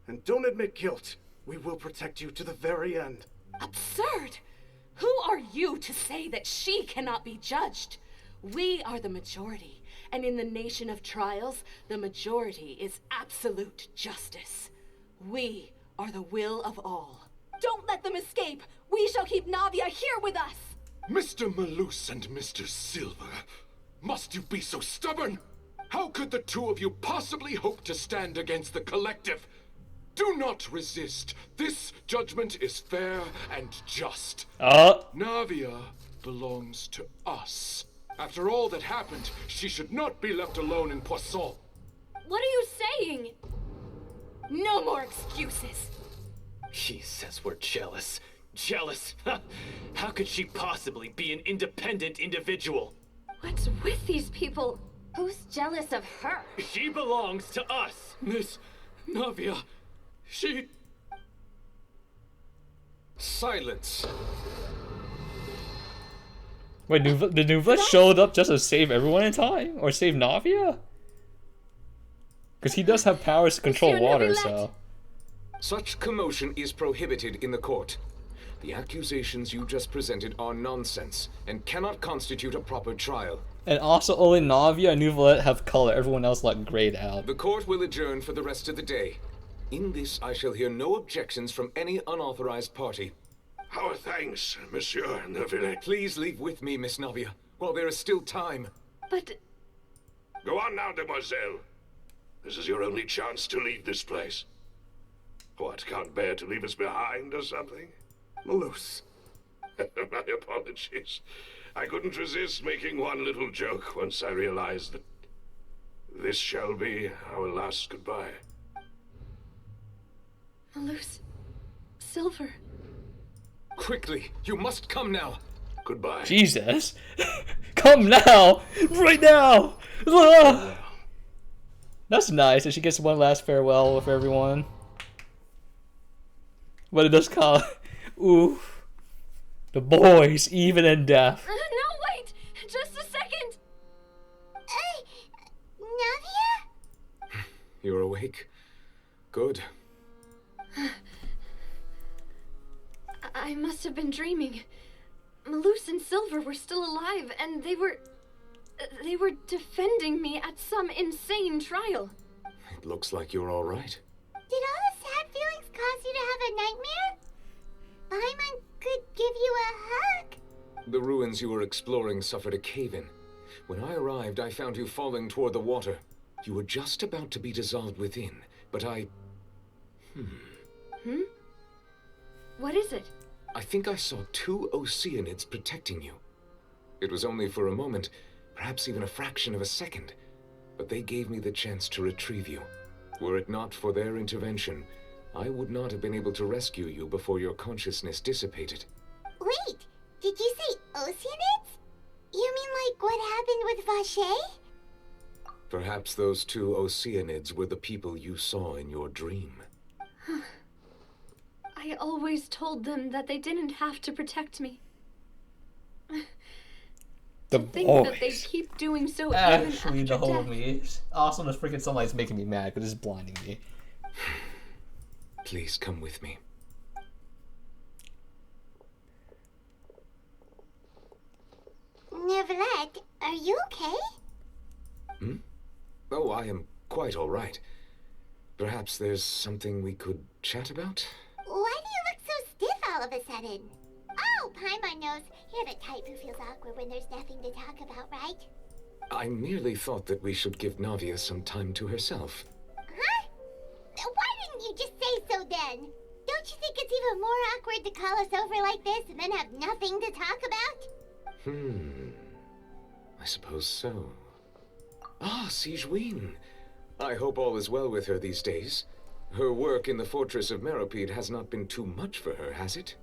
And don't admit guilt. We will protect you to the very end. Absurd! Who are you to say that she cannot be judged? We are the majority, and in the nation of trials, the majority is absolute justice. We are the will of all. Don't let them escape! We shall keep Navia here with us! Mr. Malus and Mr. Silver, must you be so stubborn? How could the two of you possibly hope to stand against the collective? Do not resist. This judgment is fair and just. Navia belongs to us. After all that happened, she should not be left alone in Poisson. What are you saying? No more excuses. She says we're jealous. Jealous? How could she possibly be an independent individual? What's with these people? Who's jealous of her? She belongs to us. Miss Navia, she... Silence. Wait, the Nouvelle showed up just to save everyone in time? Or save Navia? Because he does have powers to control water, so... Such commotion is prohibited in the court. The accusations you just presented are nonsense, and cannot constitute a proper trial. And also, only Navia and Nouvelle have color. Everyone else, like, grayed out. The court will adjourn for the rest of the day. In this, I shall hear no objections from any unauthorized party. Our thanks, Monsieur Neuville. Please leave with me, Miss Navia, while there is still time. But... Go on now, Demoiselle. This is your only chance to leave this place. What, can't bear to leave us behind or something? Malus. My apologies. I couldn't resist making one little joke once I realized that this shall be our last goodbye. Malus. Silver. Quickly, you must come now. Goodbye. Jesus. Come now! Right now! That's nice, and she gets one last farewell with everyone. But it does call... Ooh. The boys, even in death. No, wait! Just a second! Navia? You're awake? Good. I must have been dreaming. Malus and Silver were still alive, and they were defending me at some insane trial. It looks like you're all right. Did all the sad feelings cause you to have a nightmare? Paimon could give you a hug. The ruins you were exploring suffered a cave-in. When I arrived, I found you falling toward the water. You were just about to be dissolved within, but I... What is it? I think I saw 2 Oceanids protecting you. It was only for a moment, perhaps even a fraction of a second, but they gave me the chance to retrieve you. Were it not for their intervention, I would not have been able to rescue you before your consciousness dissipated. Wait, did you say Oceanids? You mean like what happened with Vache? Perhaps those 2 Oceanids were the people you saw in your dream. I always told them that they didn't have to protect me. The To think that they boys. keep doing so Actually, even the after whole death. me. Also, this freaking sunlight's making me mad because it's blinding me. Please come with me. Neverlet, are you okay? Hmm? Oh, I am quite all right. Perhaps there's something we could chat about? Why do you look so stiff all of a sudden? Oh, Paimon knows. You're the type who feels awkward when there's nothing to talk about, right? I merely thought that we should give Navia some time to herself. Huh? Why didn't you just say so then? Don't you think it's even more awkward to call us over like this and then have nothing to talk about? I suppose so. Ah, Sigewinne. I hope all is well with her these days. Her work in the fortress of Meropide has not been too much for her, has it?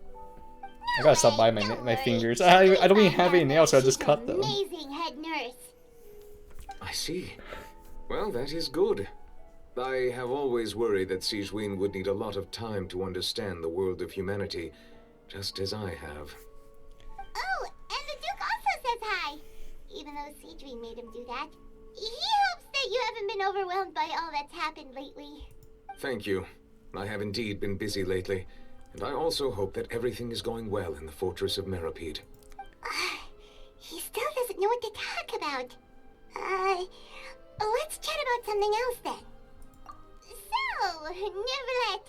I gotta stop by my fingers. I don't even have any nails, so I just cut them. Amazing head nurse. I see. Well, that is good. I have always worried that Sigewinne would need a lot of time to understand the world of humanity, just as I have. Oh, and the Duke also says hi. Even though Sigewinne made him do that. He hopes that you haven't been overwhelmed by all that's happened lately. Thank you. I have indeed been busy lately, and I also hope that everything is going well in the fortress of Meropide. He still doesn't know what to talk about. Let's chat about something else then. So, Neverlet,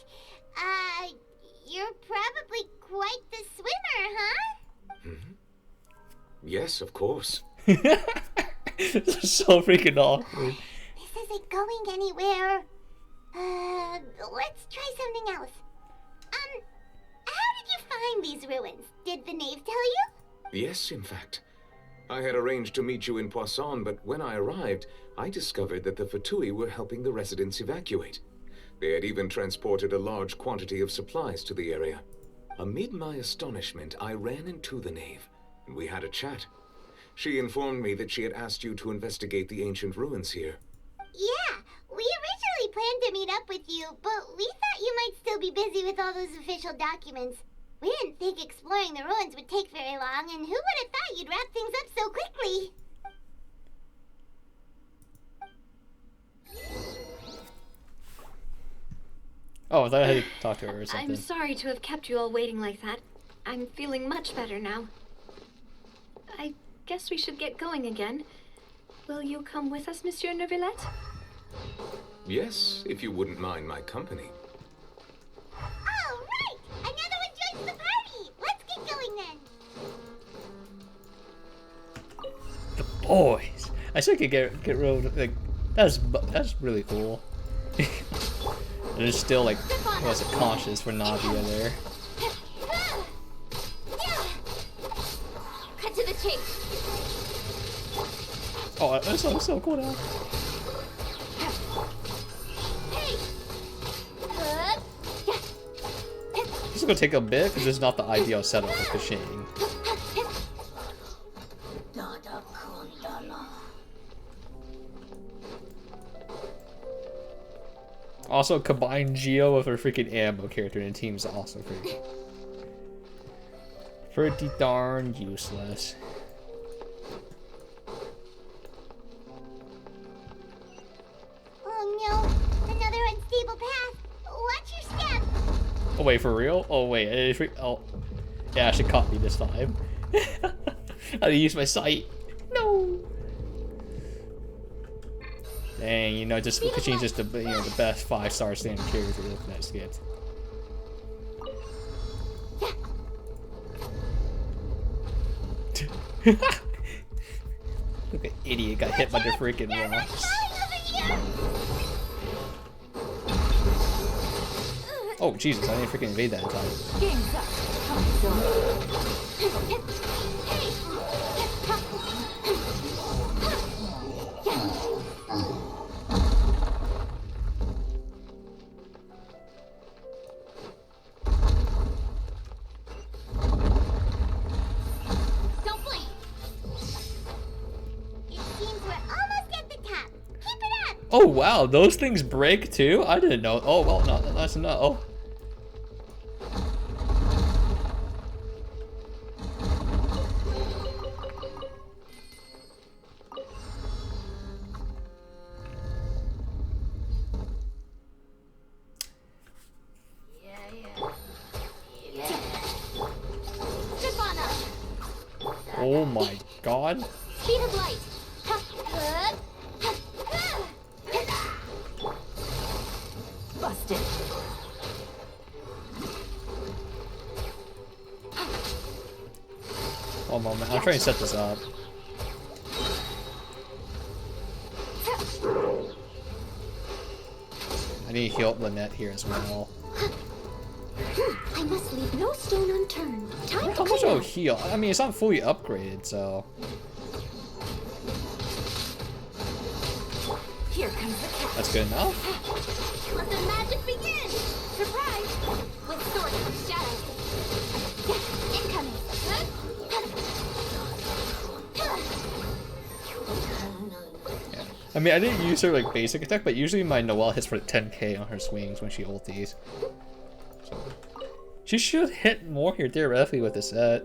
you're probably quite the swimmer, huh? Yes, of course. This is so freaking awkward. This isn't going anywhere. Let's try something else. How did you find these ruins? Did the knave tell you? Yes, in fact. I had arranged to meet you in Poisson, but when I arrived, I discovered that the Fatui were helping the residents evacuate. They had even transported a large quantity of supplies to the area. Amid my astonishment, I ran into the knave, and we had a chat. She informed me that she had asked you to investigate the ancient ruins here. Yeah, we originally planned to meet up with you, but we thought you might still be busy with all those official documents. We didn't think exploring the ruins would take very long, and who would have thought you'd wrap things up so quickly? Oh, I thought I had to talk to her or something. I'm sorry to have kept you all waiting like that. I'm feeling much better now. I guess we should get going again. Will you come with us, Monsieur Neuvillette? Yes, if you wouldn't mind my company. All right! Another one joins the party! Let's get going then! The boys. I still could get rid of like that's really cool. There's still like what's it conscious for Navia there. Cut to the chase! Oh, that's so cool now. This is gonna take a bit because it's not the ideal setup for fishing. Also, combine Geo with her freaking ammo character in the team's also pretty darn useless. Oh no, another unstable path. Watch your step. Oh wait, for real? Oh wait, oh, yeah, she caught me this time. I had to use my sight. No. Dang, you know, just she's just the the best 5-star standard character with that skit. Look at idiot got hit by the freaking rocks. Oh Jesus, I didn't freaking evade that in Don't blink. It seems we're almost at the top. Keep it up. Oh wow, those things break too? I didn't know. Oh well, no, that's not. Oh. Oh my god. Speed of light. Busted. One moment, I'm trying to set this up. I need to heal up Lynette here as well. I must leave no stone unturned. Time How to much clear. will heal? I mean, it's not fully upgraded, so... Here comes the cat. That's good enough. Let the magic begin. Surprise! With sword and shadow. Incoming. I mean, I didn't use her like basic attack, but usually my Noelle hits for 10k on her swings when she ulties. So, she should hit more here theoretically with this set.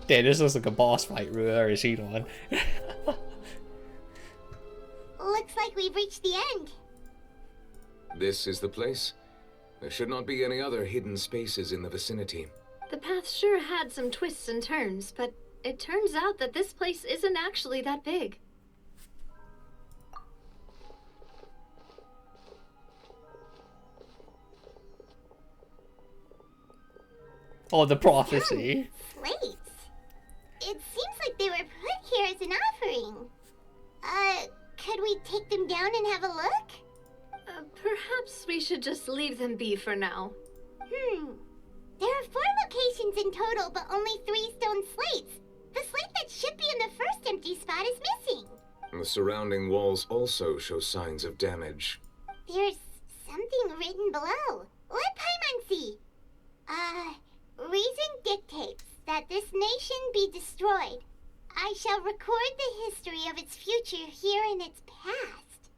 Damn, this looks like a boss fight we've already seen one. Looks like we've reached the end. This is the place. There should not be any other hidden spaces in the vicinity. The path sure had some twists and turns, but it turns out that this place isn't actually that big. Oh, the prophecy. Slates. It seems like they were put here as an offering. Could we take them down and have a look? Perhaps we should just leave them be for now. There are 4 locations in total, but only 3 stone slates. The slate that should be in the first empty spot is missing. The surrounding walls also show signs of damage. There's something written below. Let Paimon see. Reason dictates that this nation be destroyed. I shall record the history of its future here in its past.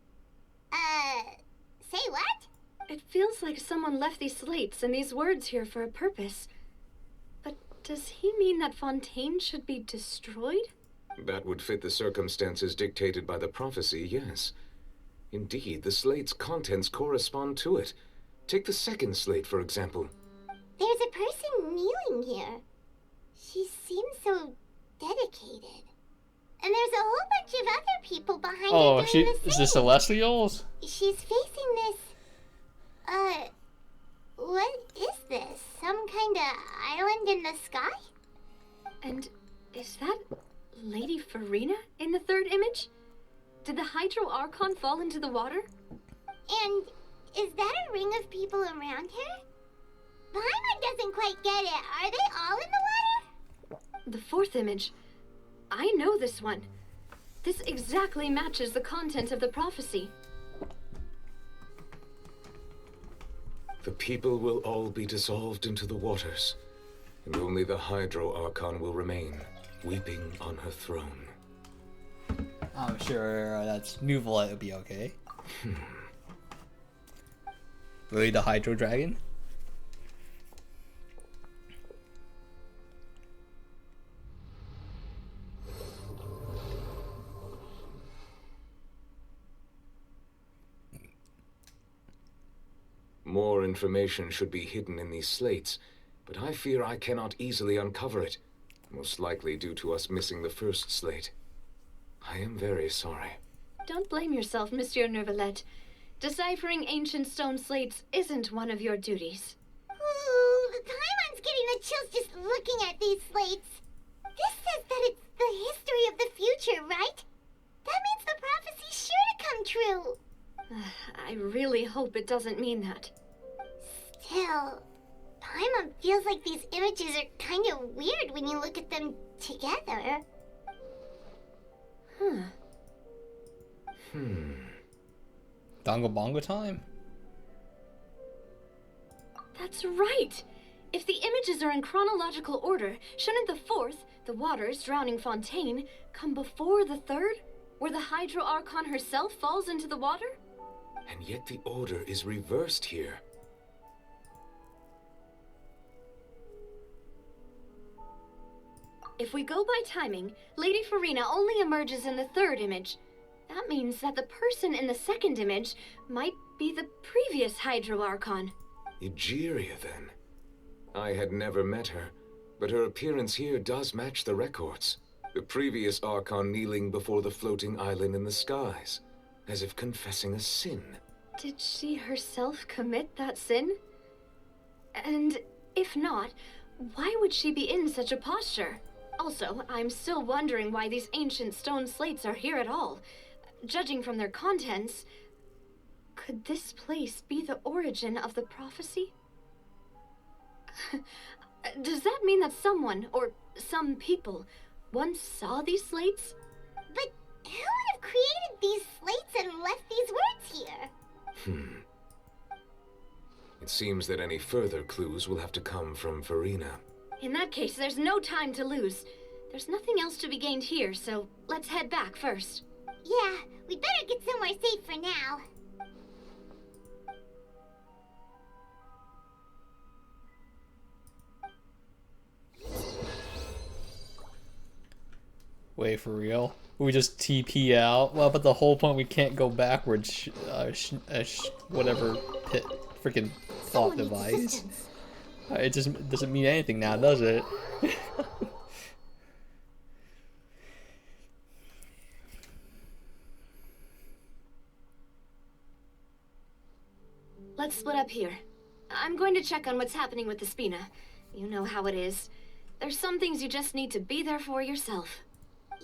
Say what? It feels like someone left these slates and these words here for a purpose. But does he mean that Fontaine should be destroyed? That would fit the circumstances dictated by the prophecy, yes. Indeed, the slate's contents correspond to it. Take the second slate, for example. There's a person kneeling here. She seems so dedicated. And there's a whole bunch of other people behind her doing the same. Is this Celestials? She's facing this... what is this? Some kind of island in the sky? And is that Lady Farina in the third image? Did the Hydro Archon fall into the water? And is that a ring of people around her? Paimon doesn't quite get it. Are they all in the water? The fourth image. I know this one. This exactly matches the content of the prophecy. The people will all be dissolved into the waters, and only the Hydro Archon will remain, weeping on her throne. I'm sure that's Nouveau will be okay. Really, the Hydro Dragon? More information should be hidden in these slates, but I fear I cannot easily uncover it, most likely due to us missing the first slate. I am very sorry. Don't blame yourself, Monsieur Nervalette. Deciphering ancient stone slates isn't one of your duties. Ooh, Paimon's getting the chills just looking at these slates. This says that it's the history of the future, right? That means the prophecy's sure to come true. I really hope it doesn't mean that. Still, Paimon feels like these images are kind of weird when you look at them together. Dongo bongo time? That's right! If the images are in chronological order, shouldn't the fourth, the waters drowning Fontaine, come before the third, where the Hydro Archon herself falls into the water? And yet the order is reversed here. If we go by timing, Lady Farina only emerges in the third image. That means that the person in the second image might be the previous Hydro Archon. Egeria, then. I had never met her, but her appearance here does match the records. The previous Archon kneeling before the floating island in the skies, as if confessing a sin. Did she herself commit that sin? And if not, why would she be in such a posture? Also, I'm still wondering why these ancient stone slates are here at all. Judging from their contents, could this place be the origin of the prophecy? Does that mean that someone, or some people, once saw these slates? But who would have created these slates and left these words here? It seems that any further clues will have to come from Farina. In that case, there's no time to lose. There's nothing else to be gained here, so let's head back first. Yeah, we'd better get somewhere safe for now. Wait, for real? We just TP out? Well, but the whole point we can't go backwards. Whatever pit freaking thought device. It just doesn't mean anything now, does it? Let's split up here. I'm going to check on what's happening with the Spina. You know how it is. There's some things you just need to be there for yourself.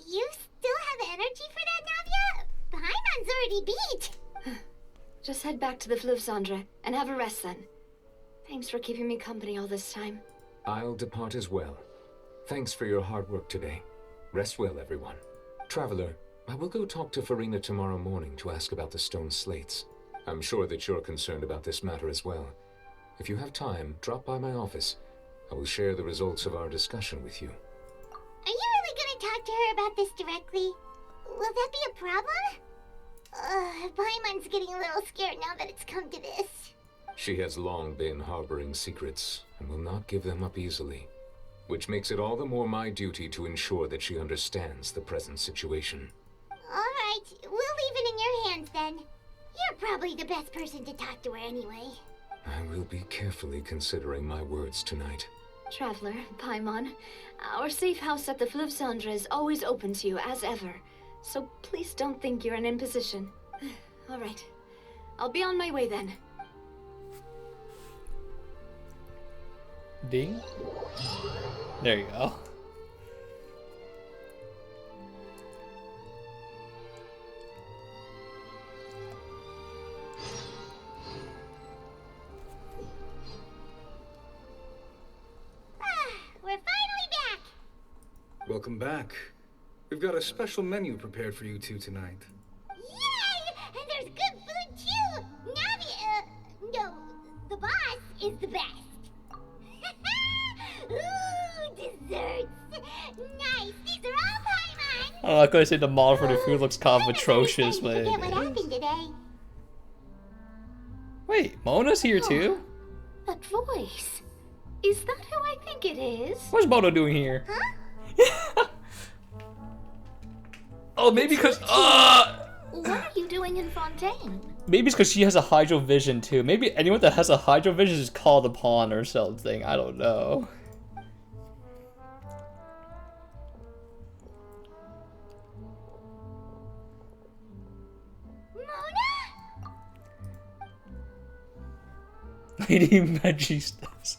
You still have energy for that, Navia? Paimon's already beat. Just head back to the Fleuve Cendre and have a rest then. Thanks for keeping me company all this time. I'll depart as well. Thanks for your hard work today. Rest well, everyone. Traveler, I will go talk to Farina tomorrow morning to ask about the stone slates. I'm sure that you're concerned about this matter as well. If you have time, drop by my office. I will share the results of our discussion with you. Are you really going to talk to her about this directly? Will that be a problem? Paimon's getting a little scared now that it's come to this. She has long been harboring secrets and will not give them up easily, which makes it all the more my duty to ensure that she understands the present situation. Alright, we'll leave it in your hands then. You're probably the best person to talk to her anyway. I will be carefully considering my words tonight. Traveler, Paimon, our safe house at the Fleuve Cendre is always open to you as ever, so please don't think you're an imposition. Alright, I'll be on my way then. Ding. There you go. We're finally back! Welcome back. We've got a special menu prepared for you two tonight. Yay! And there's good food too! Navi, no, the boss is the best. Ooh, desserts! Nice, these are all Paimon! I'm not gonna say the model for the food looks kind of atrocious, but Forget what happened today. wait, Mona's here too? That voice. Is that who I think it is? What's Mona doing here? Huh? Oh, maybe because What are you doing in Fontaine? maybe it's because she has a hydro vision too. Maybe anyone that has a hydro vision is called upon or something. I don't know. Mona? Lady Magistas.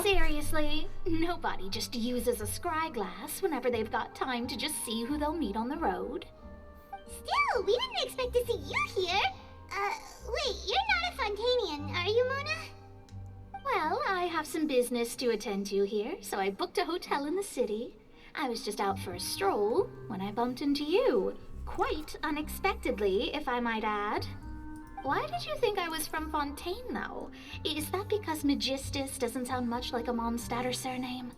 Seriously, nobody just uses a scry glass whenever they've got time to just see who they'll meet on the road. Still, we didn't expect to see you here. Wait, you're not a Fontainian, are you, Mona? Well, I have some business to attend to here, so I booked a hotel in the city. I was just out for a stroll when I bumped into you. Quite unexpectedly, if I might add. Why did you think I was from Fontaine, though? Is that because Magistus doesn't sound much like a Mondstadter surname?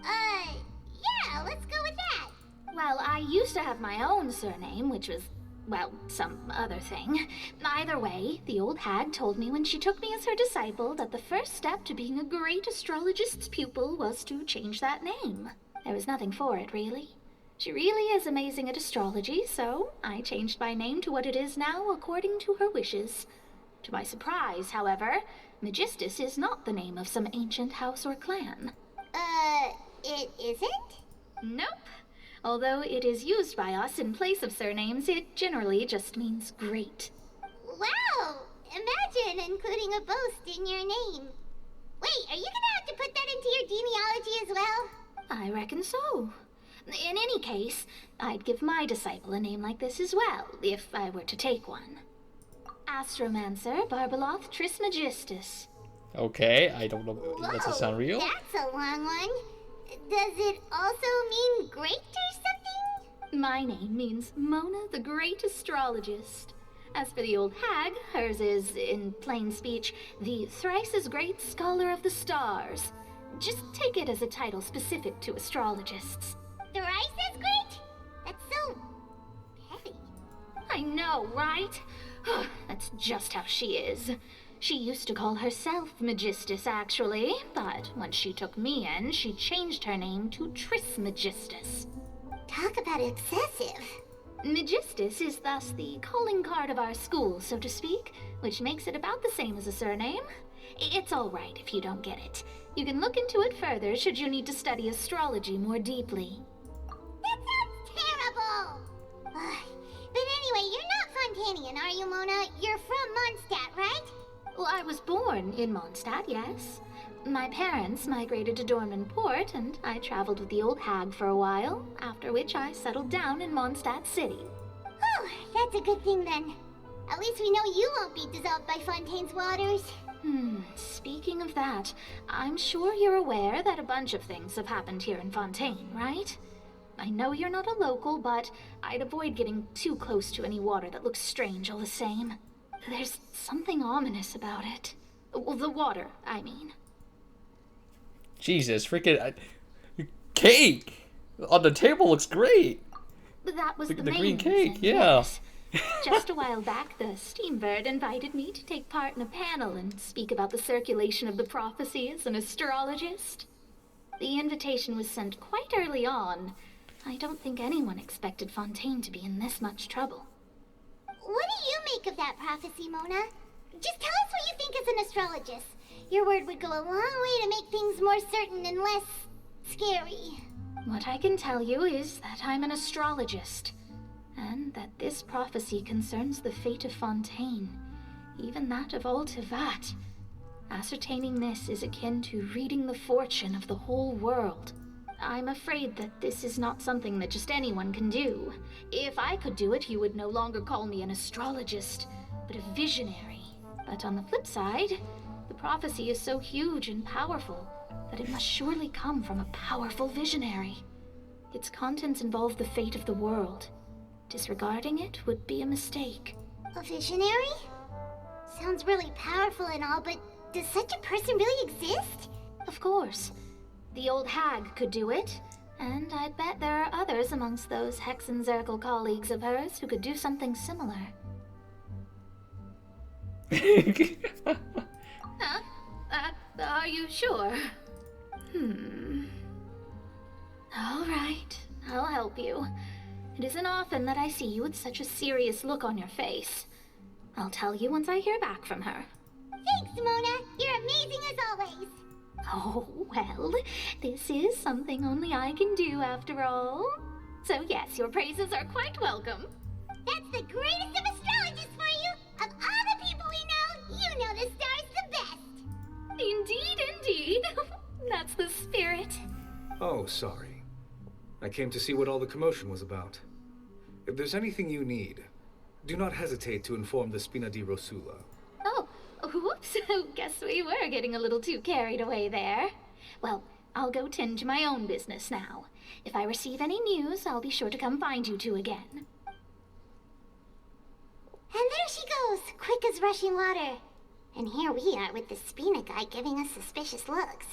Yeah, let's go with that. Well, I used to have my own surname, which was, well, some other thing. Either way, the old hag told me when she took me as her disciple that the first step to being a great astrologist's pupil was to change that name. There was nothing for it, really. She really is amazing at astrology, so I changed my name to what it is now according to her wishes. To my surprise, however, Magistus is not the name of some ancient house or clan. It isn't? Nope. Although it is used by us in place of surnames, it generally just means great. Wow! Imagine including a boast in your name. Wait, are you gonna have to put that into your genealogy as well? I reckon so. In any case, I'd give my disciple a name like this as well, if I were to take one. Astromancer Barbeloth Trismegistus. Okay, I don't know. Does it sound real? That's a long one. Does it also mean great or something? My name means Mona the Great Astrologist. As for the old hag, hers is, in plain speech, the thrice as great Scholar of the Stars. Just take it as a title specific to astrologists. Thrice as great? That's so petty. I know, right? That's just how she is. She used to call herself Magistus, actually, but when she took me in, she changed her name to Trismegistus. Talk about excessive. Magistus is thus the calling card of our school, so to speak, which makes it about the same as a surname. It's all right if you don't get it. You can look into it further should you need to study astrology more deeply. That sounds terrible! But anyway, you're not Fontanian, are you, Mona? You're from Mondstadt, right? Well, I was born in Mondstadt, yes. My parents migrated to Dorman Port, and I traveled with the old hag for a while, after which I settled down in Mondstadt City. Oh, that's a good thing then. At least we know you won't be dissolved by Fontaine's waters. Speaking of that, I'm sure you're aware that a bunch of things have happened here in Fontaine, right? I know you're not a local, but I'd avoid getting too close to any water that looks strange all the same. There's something ominous about it. Well, the water, I mean. Jesus, freaking cake on the table looks great. That was the main green cake, reason, yeah. yes. Just a while back, the Steambird invited me to take part in a panel and speak about the circulation of the prophecy as an astrologist. The invitation was sent quite early on. I don't think anyone expected Fontaine to be in this much trouble. What do you make of that prophecy, Mona? Just tell us what you think as an astrologist. Your word would go a long way to make things more certain and less scary. What I can tell you is that I'm an astrologist, and that this prophecy concerns the fate of Fontaine, even that of all Tevat. Ascertaining this is akin to reading the fortune of the whole world. I'm afraid that this is not something that just anyone can do. If I could do it, you would no longer call me an astrologist, but a visionary. But on the flip side, the prophecy is so huge and powerful that it must surely come from a powerful visionary. Its contents involve the fate of the world. Disregarding it would be a mistake. A visionary? Sounds really powerful and all, but does such a person really exist? Of course. The old hag could do it, and I'd bet there are others amongst those Hexenzirkel colleagues of hers who could do something similar. Huh? Are you sure? All right, I'll help you. It isn't often that I see you with such a serious look on your face. I'll tell you once I hear back from her. Thanks, Mona. You're amazing as always. Oh, well, this is something only I can do after all. So yes, your praises are quite welcome. That's the greatest of astrologists for you! Of all the people we know, you know the star's the best! Indeed, indeed. That's the spirit. Oh, sorry. I came to see what all the commotion was about. If there's anything you need, do not hesitate to inform the Spina di Rosula. Oh, Oops, guess we were getting a little too carried away there. Well, I'll go tend to my own business now. If I receive any news, I'll be sure to come find you two again. And there she goes, quick as rushing water. And here we are with the Spina guy giving us suspicious looks.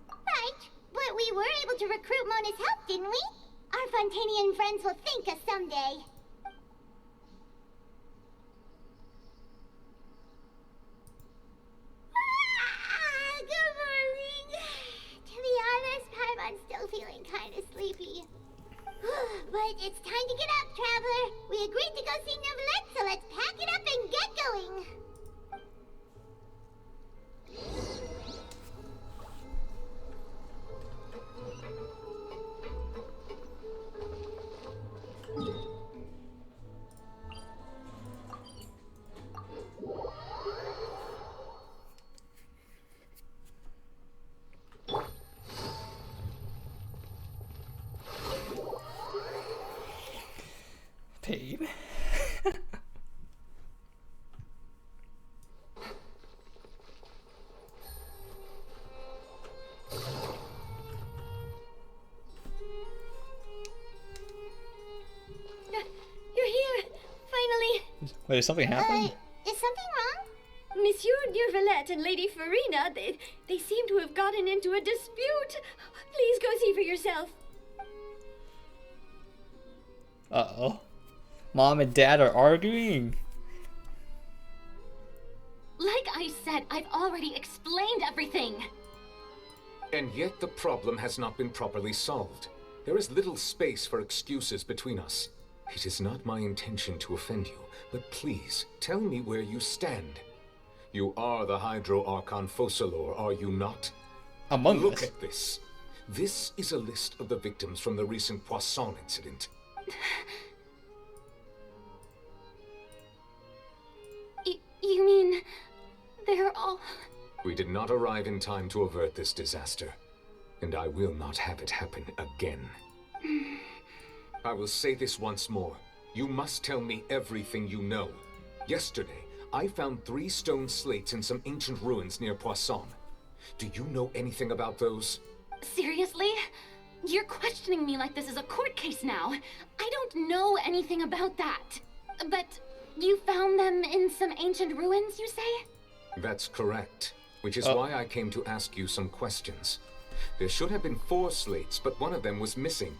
Right, but we were able to recruit Mona's help, didn't we? Our Fontainian friends will thank us someday. Good morning. To be honest, Paimon's still feeling kind of sleepy. But it's time to get up, traveler. We agreed to go see Neuvillette, so let's pack it up and get going. Pain. You're here, finally. Wait, did something happen? Is something wrong? Monsieur Neuvillette and Lady Farina, they seem to have gotten into a dispute. Please go see for yourself. Uh-oh. Mom and Dad are arguing. Like I said, I've already explained everything. And yet the problem has not been properly solved. There is little space for excuses between us. It is not my intention to offend you, but please, tell me where you stand. You are the Hydro Archon Focalor, are you not? Among Look us. at this. This is a list of the victims from the recent Poisson incident. You mean they're all... We did not arrive in time to avert this disaster, and I will not have it happen again. I will say this once more. You must tell me everything you know. Yesterday, I found 3 stone slates in some ancient ruins near Poisson. Do you know anything about those? Seriously? You're questioning me like this is a court case now. I don't know anything about that. But you found them in some ancient ruins, you say? That's correct, which is why I came to ask you some questions. There should have been 4 slates, but one of them was missing.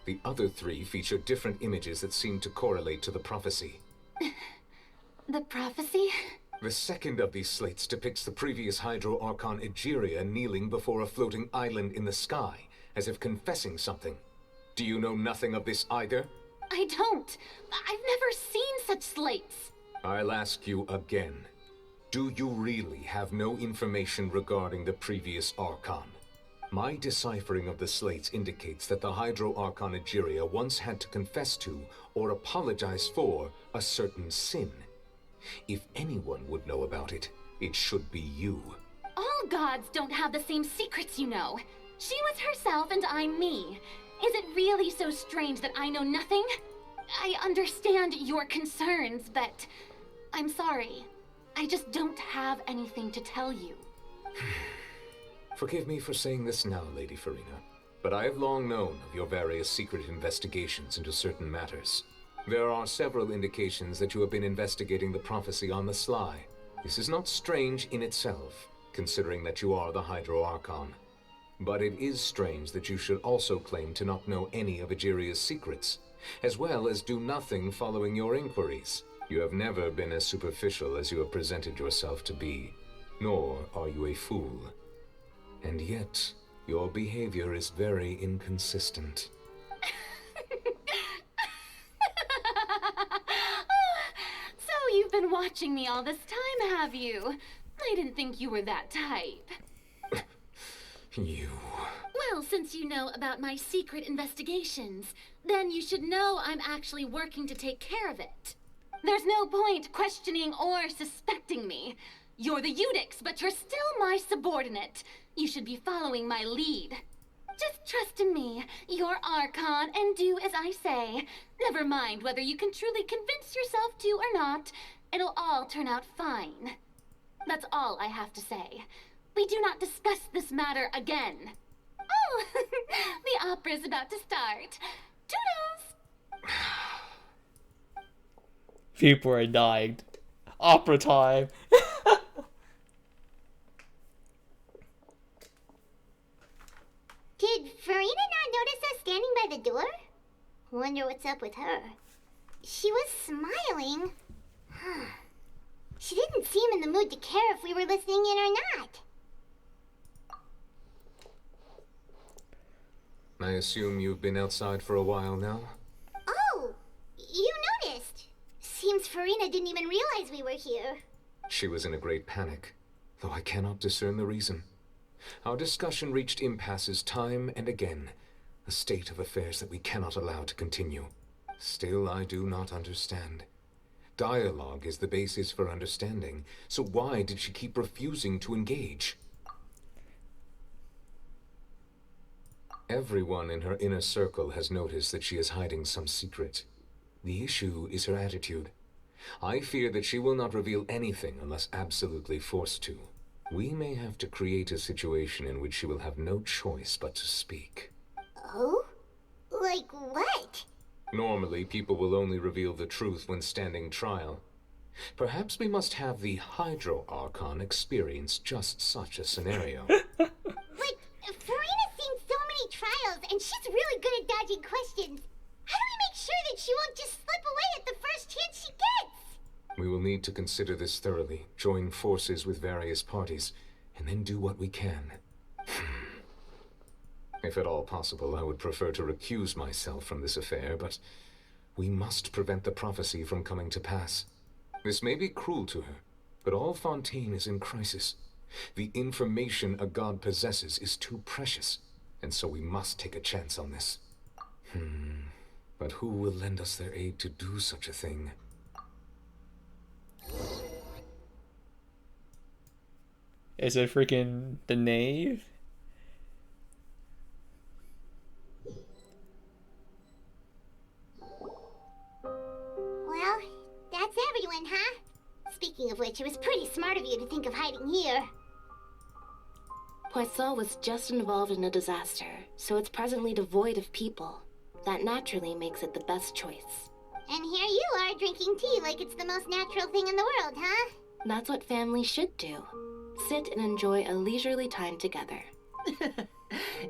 The other 3 feature different images that seem to correlate to the prophecy. The prophecy? The second of these slates depicts the previous Hydro Archon Egeria kneeling before a floating island in the sky, as if confessing something. Do you know nothing of this either? I don't. I've never seen such slates. I'll ask you again. Do you really have no information regarding the previous Archon? My deciphering of the slates indicates that the Hydro Archon Egeria once had to confess to, or apologize for, a certain sin. If anyone would know about it, it should be you. All gods don't have the same secrets, you know. She was herself and I'm me. Is it really so strange that I know nothing? I understand your concerns, but I'm sorry. I just don't have anything to tell you. Forgive me for saying this now, Lady Farina, but I have long known of your various secret investigations into certain matters. There are several indications that you have been investigating the prophecy on the sly. This is not strange in itself, considering that you are the Hydro Archon. But it is strange that you should also claim to not know any of Egeria's secrets, as well as do nothing following your inquiries. You have never been as superficial as you have presented yourself to be, nor are you a fool. And yet, your behavior is very inconsistent. So you've been watching me all this time, have you? I didn't think you were that type. You... Well, since you know about my secret investigations, then you should know I'm actually working to take care of it. There's no point questioning or suspecting me. You're the Eudix, but you're still my subordinate. You should be following my lead. Just trust in me, you're Archon, and do as I say. Never mind whether you can truly convince yourself to or not. It'll all turn out fine. That's all I have to say. We do not discuss this matter again. Oh, the opera is about to start. Toodles! People are dying. Opera time. Did Farina not notice us standing by the door? Wonder what's up with her. She was smiling. She didn't seem in the mood to care if we were listening in or not. I assume you've been outside for a while now? Oh, you noticed. Seems Farina didn't even realize we were here. She was in a great panic, though I cannot discern the reason. Our discussion reached impasses time and again, a state of affairs that we cannot allow to continue. Still, I do not understand. Dialogue is the basis for understanding, so why did she keep refusing to engage? Everyone in her inner circle has noticed that she is hiding some secret. The issue is her attitude. I fear that she will not reveal anything unless absolutely forced to. We may have to create a situation in which she will have no choice but to speak. Oh? Like what? Normally, people will only reveal the truth when standing trial. Perhaps we must have the Hydro Archon experience just such a scenario. Like, Farina's seen so many trials, and she's really good at dodging questions. How do we make sure that she won't just slip away at the first chance she gets? We will need to consider this thoroughly, join forces with various parties, and then do what we can. If at all possible, I would prefer to recuse myself from this affair, but we must prevent the prophecy from coming to pass. This may be cruel to her, but all Fontaine is in crisis. The information a god possesses is too precious, and so we must take a chance on this. But who will lend us their aid to do such a thing? Is it freaking the knave? Well, that's everyone, huh? Speaking of which, it was pretty smart of you to think of hiding here. Poisson was just involved in a disaster, so it's presently devoid of people. That naturally makes it the best choice. And here you are drinking tea like it's the most natural thing in the world, huh? That's what families should do. Sit and enjoy a leisurely time together.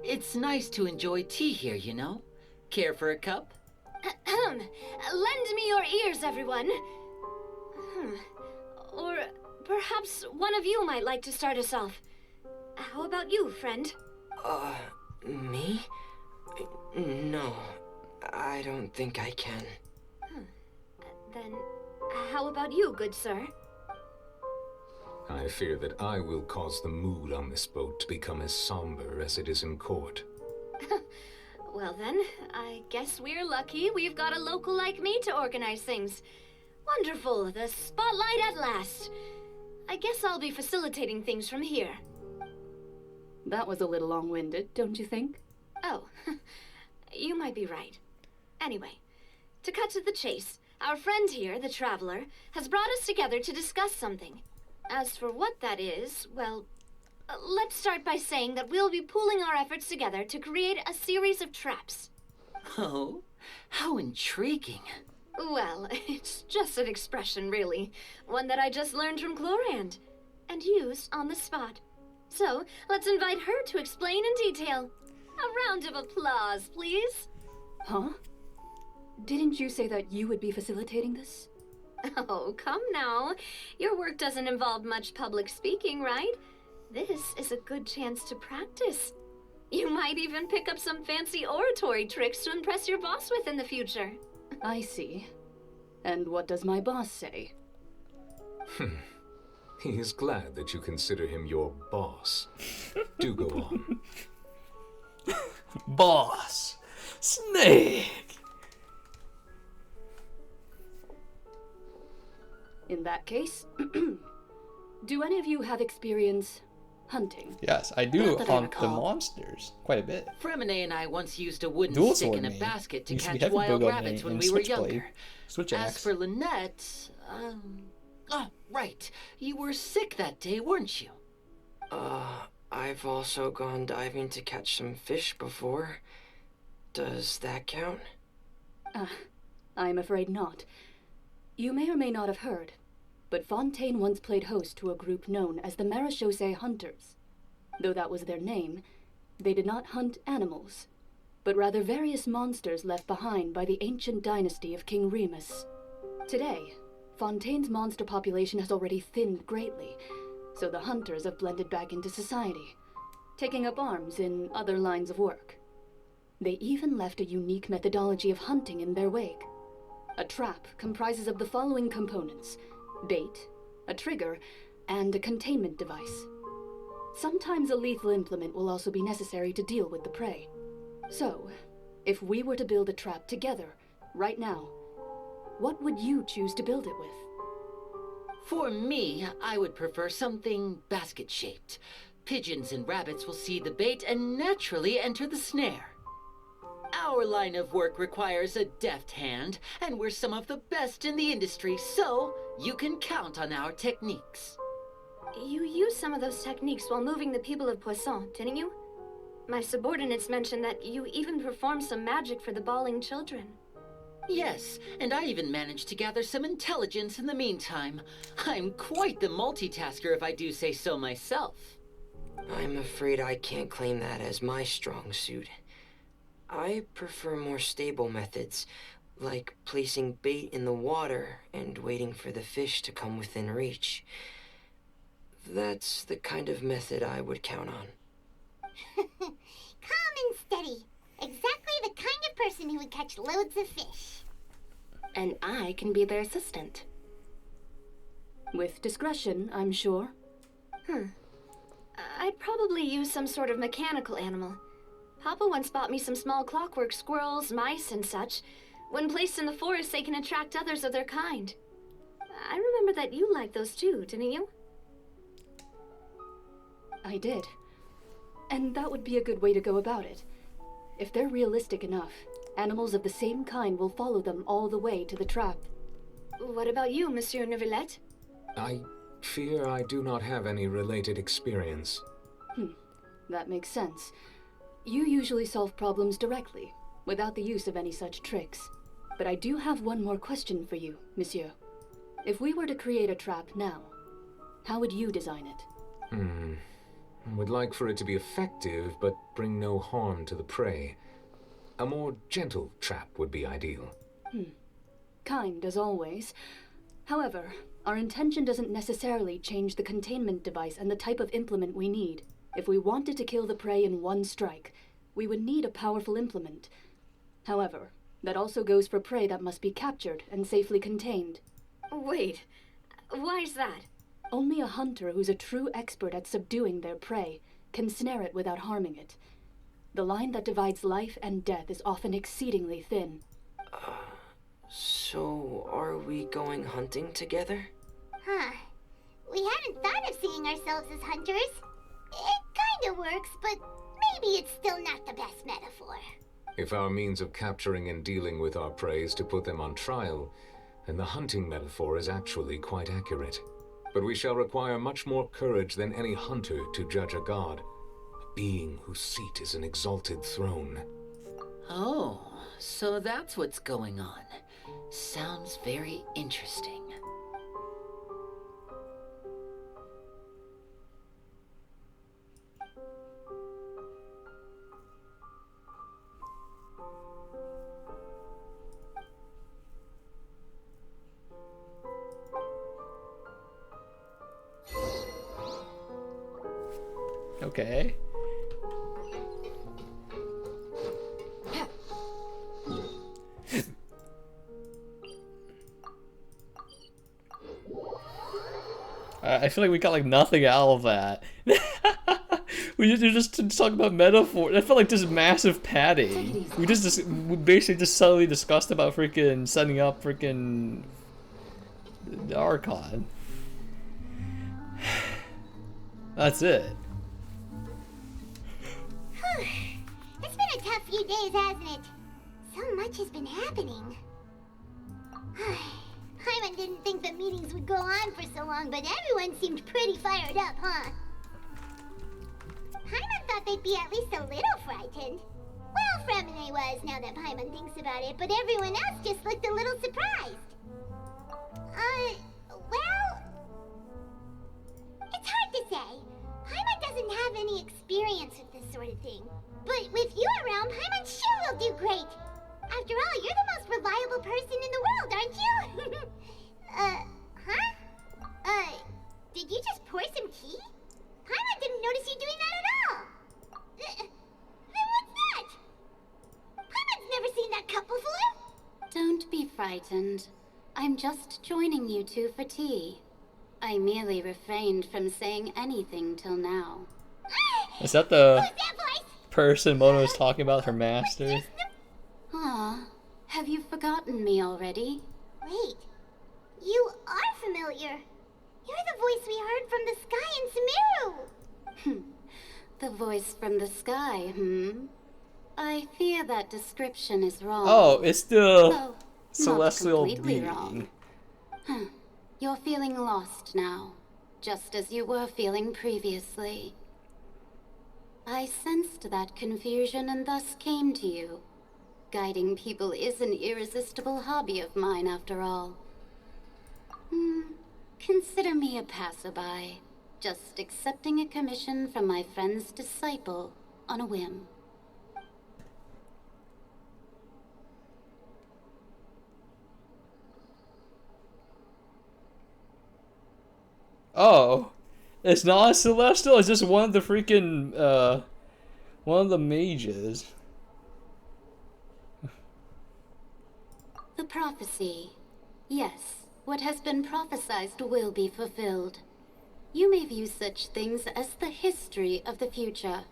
It's nice to enjoy tea here, you know. Care for a cup? Lend me your ears, everyone. Or perhaps one of you might like to start us off. How about you, friend? Me? No, I don't think I can. Then, how about you, good sir? I fear that I will cause the mood on this boat to become as somber as it is in court. Well then, I guess we're lucky we've got a local like me to organize things. Wonderful, the spotlight at last. I guess I'll be facilitating things from here. That was a little long-winded, don't you think? Oh, you might be right. Anyway, to cut to the chase, our friend here, the Traveler, has brought us together to discuss something. As for what that is, well, let's start by saying that we'll be pooling our efforts together to create a series of traps. Oh, how intriguing. Well, it's just an expression, really. One that I just learned from Chlorand, and used on the spot. So, let's invite her to explain in detail. A round of applause, please. Huh? Didn't you say that you would be facilitating this? Oh, come now. Your work doesn't involve much public speaking, right? This is a good chance to practice. You might even pick up some fancy oratory tricks to impress your boss with in the future. I see. And what does my boss say? He is glad that you consider him your boss. Do go on. Boss! Snake! In that case, do any of you have experience hunting? Yes, I do hunt the monsters quite a bit. Fremine and I once used a wooden Dual stick sword in a main. basket to Used to be catch heavy wild bow rabbits when and we were switchblade. younger. Switch As axe. for Lynette, Oh, right. You were sick that day, weren't you? I've also gone diving to catch some fish before. Does that count? I'm afraid not. You may or may not have heard, but Fontaine once played host to a group known as the Marechaussee Hunters. Though that was their name, they did not hunt animals, but rather various monsters left behind by the ancient dynasty of King Remus. Today, Fontaine's monster population has already thinned greatly, so the hunters have blended back into society, taking up arms in other lines of work. They even left a unique methodology of hunting in their wake. A trap comprises of the following components: bait, a trigger, and a containment device. Sometimes a lethal implement will also be necessary to deal with the prey. So, if we were to build a trap together, right now, what would you choose to build it with? For me, I would prefer something basket-shaped. Pigeons and rabbits will see the bait and naturally enter the snare. Our line of work requires a deft hand, and we're some of the best in the industry, so you can count on our techniques. You used some of those techniques while moving the people of Poisson, didn't you? My subordinates mentioned that you even performed some magic for the bawling children. Yes, and I even managed to gather some intelligence in the meantime. I'm quite the multitasker if I do say so myself. I'm afraid I can't claim that as my strong suit. I prefer more stable methods, like placing bait in the water and waiting for the fish to come within reach. That's the kind of method I would count on. Calm and steady. Exactly the kind of person who would catch loads of fish. And I can be their assistant. With discretion, I'm sure. I'd probably use some sort of mechanical animal. Papa once bought me some small clockwork squirrels, mice, and such. When placed in the forest, they can attract others of their kind. I remember that you liked those too, didn't you? I did. And that would be a good way to go about it. If they're realistic enough, animals of the same kind will follow them all the way to the trap. What about you, Monsieur Neuvillette? I fear I do not have any related experience. That makes sense. You usually solve problems directly, without the use of any such tricks. But I do have one more question for you, Monsieur. If we were to create a trap now, how would you design it? Would like for it to be effective, but bring no harm to the prey. A more gentle trap would be ideal. Kind, as always. However, our intention doesn't necessarily change the containment device and the type of implement we need. If we wanted to kill the prey in one strike, we would need a powerful implement. However, that also goes for prey that must be captured and safely contained. Wait, why is that? Only a hunter who's a true expert at subduing their prey can snare it without harming it. The line that divides life and death is often exceedingly thin. So are we going hunting together? We hadn't thought of seeing ourselves as hunters. It kinda works, but maybe it's still not the best metaphor. If our means of capturing and dealing with our prey is to put them on trial, then the hunting metaphor is actually quite accurate. But we shall require much more courage than any hunter to judge a god, a being whose seat is an exalted throne. Oh, so that's what's going on. Sounds very interesting. Okay. I feel like we got like nothing out of that. We just talk about metaphor. I felt like just massive padding. We basically just subtly discussed about freaking setting up freaking the Archon. That's it. It's been a tough few days, hasn't it? So much has been happening. Paimon didn't think the meetings would go on for so long, but everyone seemed pretty fired up, huh? Paimon thought they'd be at least a little frightened. Well, Fremine was, now that Paimon thinks about it, but everyone else just looked a little surprised. Well... It's hard to say. Paimon doesn't have any experience with this sort of thing. But with you around, Paimon sure will do great. After all, you're the most reliable person in the world, aren't you? huh? Did you just pour some tea? Paimon didn't notice you doing that at all. Then what's that? Paimon's never seen that cup before. Don't be frightened. I'm just joining you two for tea. I merely refrained from saying anything till now. Is that the person Mona was talking about, her master? Ah, have you forgotten me already? Wait, you are familiar. You're the voice we heard from the sky in Sumeru. The voice from the sky, I fear that description is wrong. Oh, it's the Though celestial not completely being. wrong. You're feeling lost now, just as you were feeling previously. I sensed that confusion and thus came to you. Guiding people is an irresistible hobby of mine, after all. Consider me a passerby, just accepting a commission from my friend's disciple on a whim. Oh, it's not a celestial. It's just one of the freaking one of the mages. The prophecy. Yes, what has been prophesied will be fulfilled. You may view such things as the history of the future.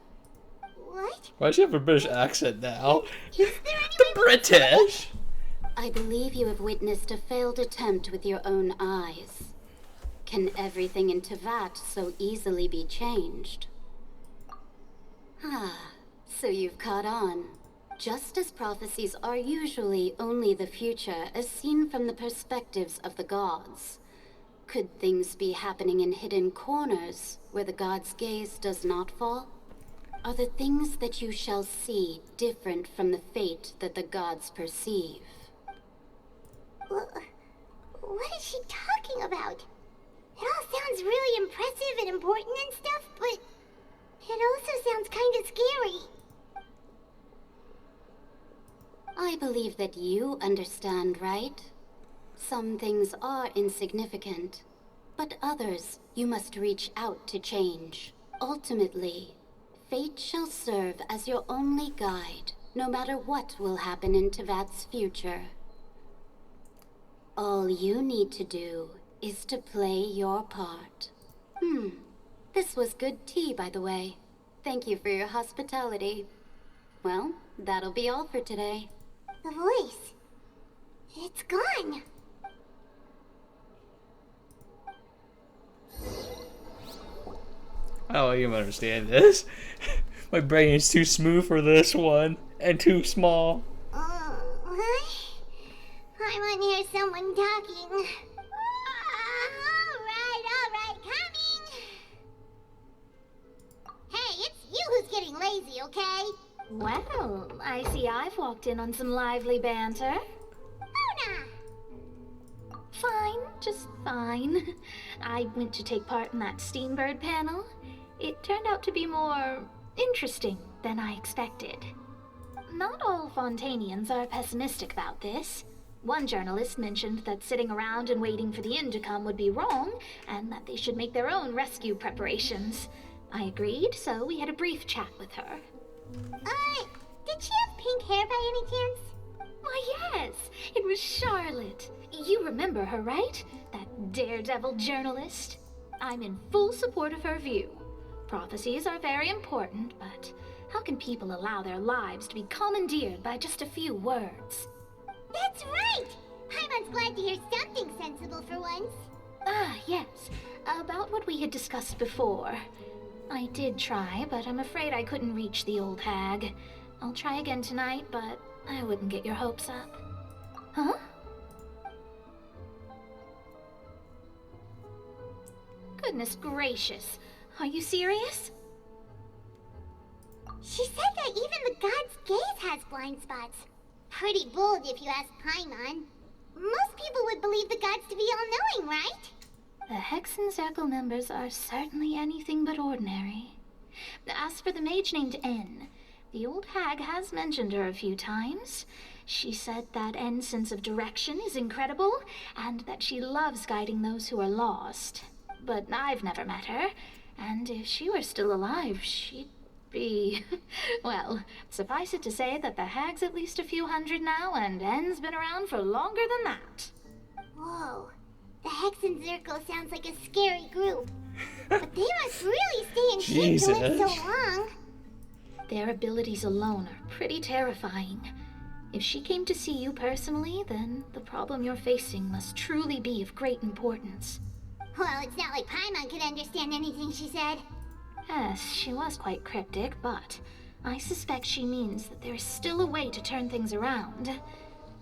What? Why does she have a British accent now? Is there any The British! I believe you have witnessed a failed attempt with your own eyes. Can everything in Tevat so easily be changed? Ah, so you've caught on. Just as prophecies are usually only the future as seen from the perspectives of the gods, could things be happening in hidden corners where the gods' gaze does not fall? Are the things that you shall see different from the fate that the gods perceive? What is she talking about? It all sounds really impressive and important and stuff, but it also sounds kind of scary. I believe that you understand, right? Some things are insignificant, but others you must reach out to change. Ultimately, fate shall serve as your only guide, no matter what will happen in Tevat's future. All you need to do is to play your part. This was good tea, by the way. Thank you for your hospitality. Well, that'll be all for today. The voice. It's gone. I don't even understand this. My brain is too smooth for this one, and too small. What? I want to hear someone talking. Alright, coming! Hey, it's you who's getting lazy, okay? Well, I see I've walked in on some lively banter. Mona! Fine, just fine. I went to take part in that Steambird panel. It turned out to be more interesting than I expected. Not all Fontainians are pessimistic about this. One journalist mentioned that sitting around and waiting for the end to come would be wrong, and that they should make their own rescue preparations. I agreed, so we had a brief chat with her. Did she have pink hair by any chance? Why, yes, it was Charlotte. You remember her, right? That daredevil journalist. I'm in full support of her view. Prophecies are very important, but how can people allow their lives to be commandeered by just a few words? That's right! Paimon's glad to hear something sensible for once. Ah, yes. About what we had discussed before. I did try, but I'm afraid I couldn't reach the old hag. I'll try again tonight, but I wouldn't get your hopes up. Huh? Goodness gracious. Are you serious? She said that even the god's gaze has blind spots. Pretty bold if you ask Paimon. Most people would believe the gods to be all-knowing, right? The Hexen Circle members are certainly anything but ordinary. As for the mage named N, the old hag has mentioned her a few times. She said that N's sense of direction is incredible, and that she loves guiding those who are lost. But I've never met her, and if she were still alive, she'd be... well, suffice it to say that the hag's at least a few hundred now, and N's been around for longer than that. Whoa. The Hexen Circle sounds like a scary group. But they must really stay in shape to live so long. Their abilities alone are pretty terrifying. If she came to see you personally, then the problem you're facing must truly be of great importance. Well, it's not like Paimon could understand anything she said. Yes, she was quite cryptic, but I suspect she means that there is still a way to turn things around.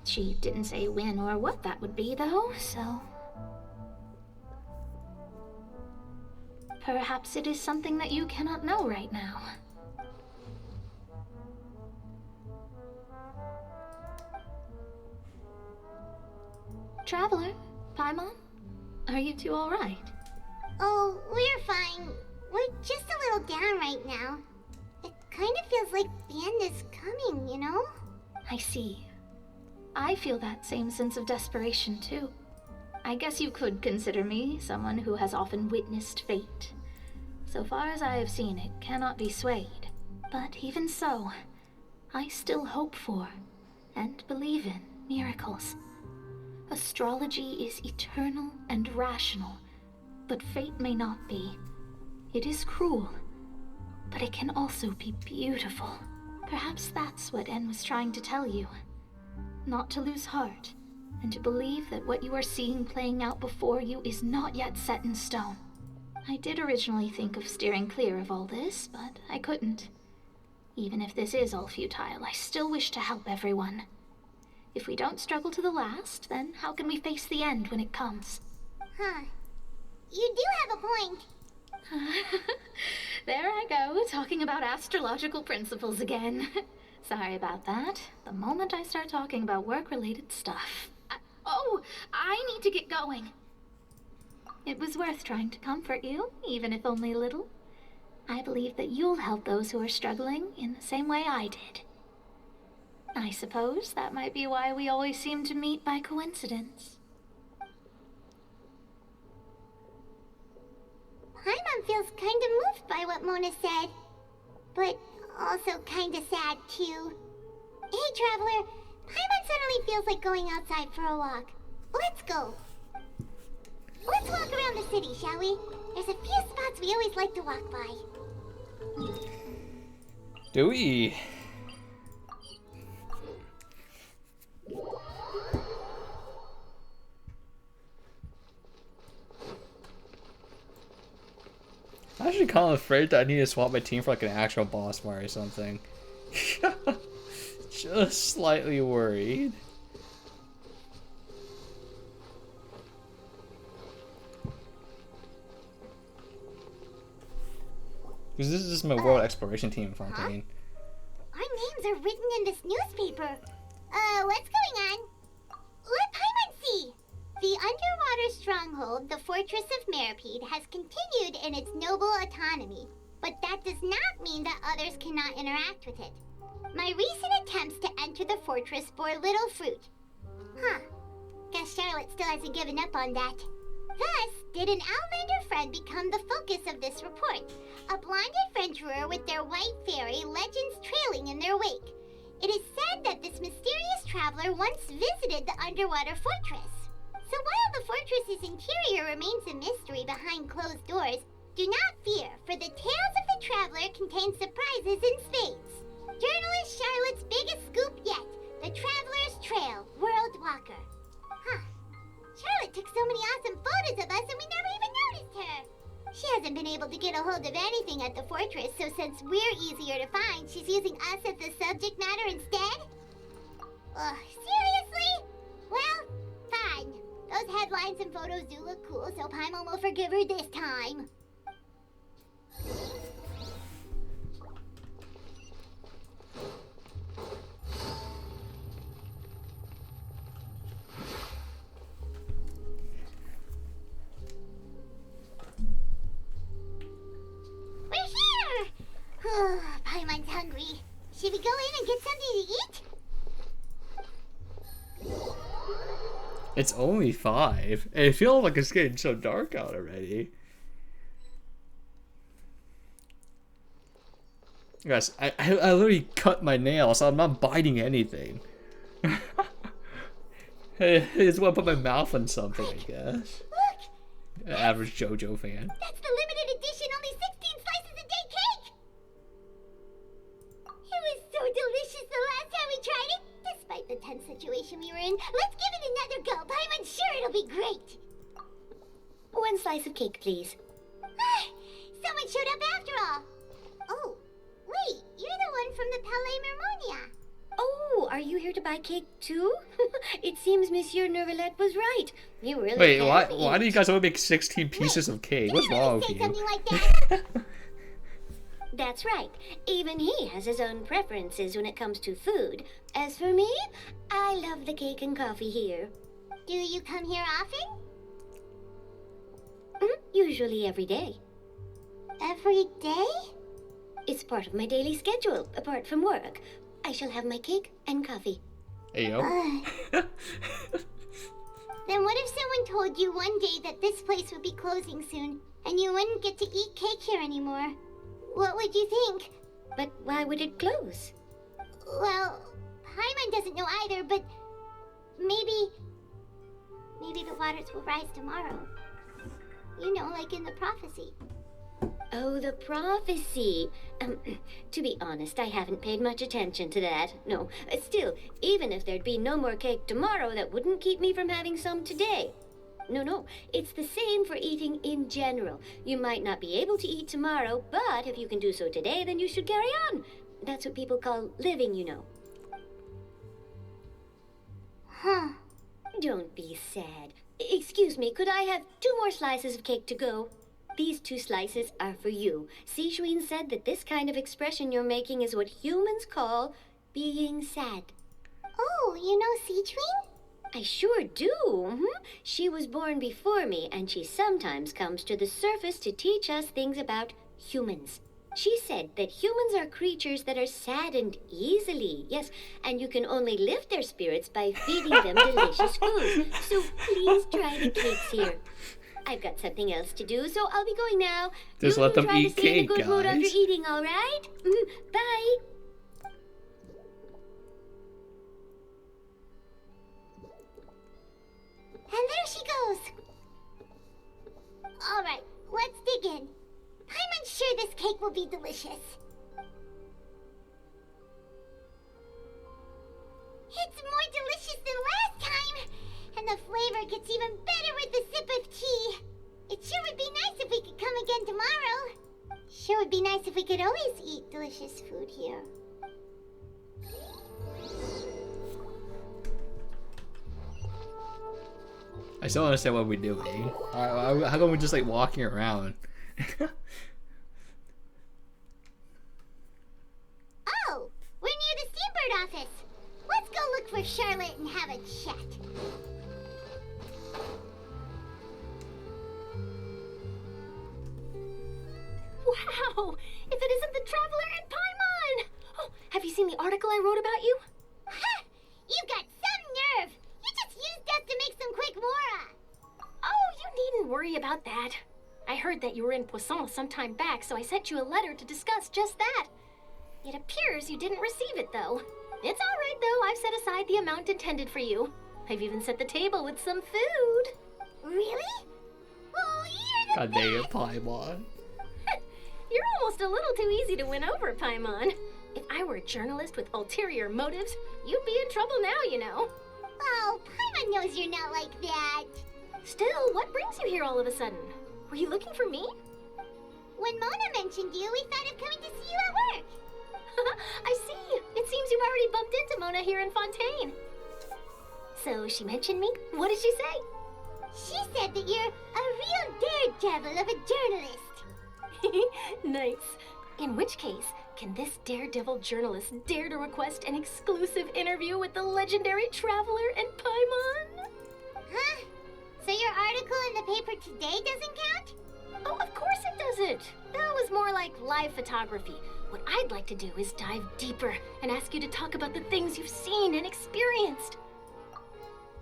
She didn't say when or what that would be, though, so... perhaps it is something that you cannot know right now. Traveler, Paimon, are you two all right? Oh, we're fine. We're just a little down right now. It kind of feels like the end is coming, you know? I see. I feel that same sense of desperation, too. I guess you could consider me someone who has often witnessed fate. So far as I have seen, it cannot be swayed. But even so, I still hope for, and believe in, miracles. Astrology is eternal and rational, but fate may not be. It is cruel, but it can also be beautiful. Perhaps that's what En was trying to tell you. Not to lose heart, and to believe that what you are seeing playing out before you is not yet set in stone. I did originally think of steering clear of all this, but I couldn't. Even if this is all futile, I still wish to help everyone. If we don't struggle to the last, then how can we face the end when it comes? Huh. You do have a point. There I go, talking about astrological principles again. Sorry about that. The moment I start talking about work-related stuff... I need to get going. It was worth trying to comfort you, even if only a little. I believe that you'll help those who are struggling in the same way I did. I suppose that might be why we always seem to meet by coincidence. Paimon feels kind of moved by what Mona said. But also kind of sad, too. Hey, Traveler. Paimon suddenly feels like going outside for a walk. Let's go. Let's walk around the city, shall we? There's a few spots we always like to walk by. Do we? I'm actually kind of afraid that I need to swap my team for like an actual boss fight or something. Just slightly worried. Because this is just my world exploration team, Fontaine. Our names are written in this newspaper. What's going on? Let Paimon see. The underwater stronghold, the Fortress of Meripede, has continued in its noble autonomy. But that does not mean that others cannot interact with it. My recent attempts to enter the fortress bore little fruit. Huh. Guess Charlotte still hasn't given up on that. Thus, did an Outlander friend become the focus of this report? A blonde adventurer with their white fairy legends trailing in their wake. It is said that this mysterious traveler once visited the underwater fortress. So while the fortress's interior remains a mystery behind closed doors, do not fear, for the tales of the traveler contain surprises in spades. Journalist Charlotte's biggest scoop yet, the Traveler's Trail, World Walker. Huh. Charlotte took so many awesome photos of us and we never even noticed her. She hasn't been able to get a hold of anything at the fortress, so since we're easier to find, she's using us as the subject matter instead? Seriously? Well, fine. Those headlines and photos do look cool, so Paimon will forgive her this time. We're here! Paimon's hungry. Should we go in and get something to eat? It's only 5. And it feels like it's getting so dark out already. Guys, I literally cut my nails, so I'm not biting anything. I just want to put my mouth on something, I guess. Look! Average JoJo fan. That's the limited edition, only 16 slices a day cake! It was so delicious the last time we tried it. Despite the tense situation we were in, let's give it another go. I'm sure it'll be great. 1 slice of cake, please. Someone showed up after all. Oh, wait, you're the one from the Palais Mermonia. Oh, are you here to buy cake too? It seems Monsieur Neuvillette was right. You really Wait, can why eat. do you guys only make 16 pieces of cake? What's wrong with you? Something like that? That's right. Even he has his own preferences when it comes to food. As for me, I love the cake and coffee here. Do you come here often? Usually every day. Every day? It's part of my daily schedule, apart from work. I shall have my cake and coffee. Hey, yo. Then what if someone told you one day that this place would be closing soon, and you wouldn't get to eat cake here anymore? What would you think? But why would it close? Well, Paimon doesn't know either, but maybe the waters will rise tomorrow. You know, like in the prophecy. Oh, the prophecy. To be honest, I haven't paid much attention to that. No, still, even if there'd be no more cake tomorrow, that wouldn't keep me from having some today. No, it's the same for eating in general. You might not be able to eat tomorrow, but if you can do so today, then you should carry on. That's what people call living, you know. Huh. Don't be sad. Excuse me, could I have 2 more slices of cake to go? These 2 slices are for you. Sishuin said that this kind of expression you're making is what humans call being sad. Oh, you know Sishuin? I sure do. She was born before me, and she sometimes comes to the surface to teach us things about humans. She said that humans are creatures that are saddened easily. Yes, and you can only lift their spirits by feeding them delicious food. So please try the cakes here. I've got something else to do, so I'll be going now. Just let them eat try to stay in a cake, good mood after guys. eating, all right? Bye. And there she goes. All right, let's dig in. I'm sure this cake will be delicious. It's more delicious than last time, and the flavor gets even better with a sip of tea. It sure would be nice if we could come again tomorrow. Sure would be nice if we could always eat delicious food here. I still don't understand what we're doing. How come we're just like walking around? Oh, we're near the Steambird office. Let's go look for Charlotte and have a chat. Wow! If it isn't the Traveler and Paimon! Oh, have you seen the article I wrote about you? Ha! You got some nerve! You just used us to make some quick mora! Oh, you needn't worry about that. I heard that you were in Poisson some time back, so I sent you a letter to discuss just that. It appears you didn't receive it, though. It's all right, though. I've set aside the amount intended for you. I've even set the table with some food. Really? Oh, you're the God dang it, Paimon. You're almost a little too easy to win over, Paimon. If I were a journalist with ulterior motives, you'd be in trouble now, you know. Oh, Paimon knows you're not like that. Still, what brings you here all of a sudden? Were you looking for me? When Mona mentioned you, we thought of coming to see you at work. I see. It seems you've already bumped into Mona here in Fontaine. So she mentioned me? What did she say? She said that you're a real daredevil of a journalist. Nice. In which case, can this daredevil journalist dare to request an exclusive interview with the legendary traveler and Paimon? Huh? So your article in the paper today doesn't count? Oh, of course it doesn't. That was more like live photography. What I'd like to do is dive deeper and ask you to talk about the things you've seen and experienced.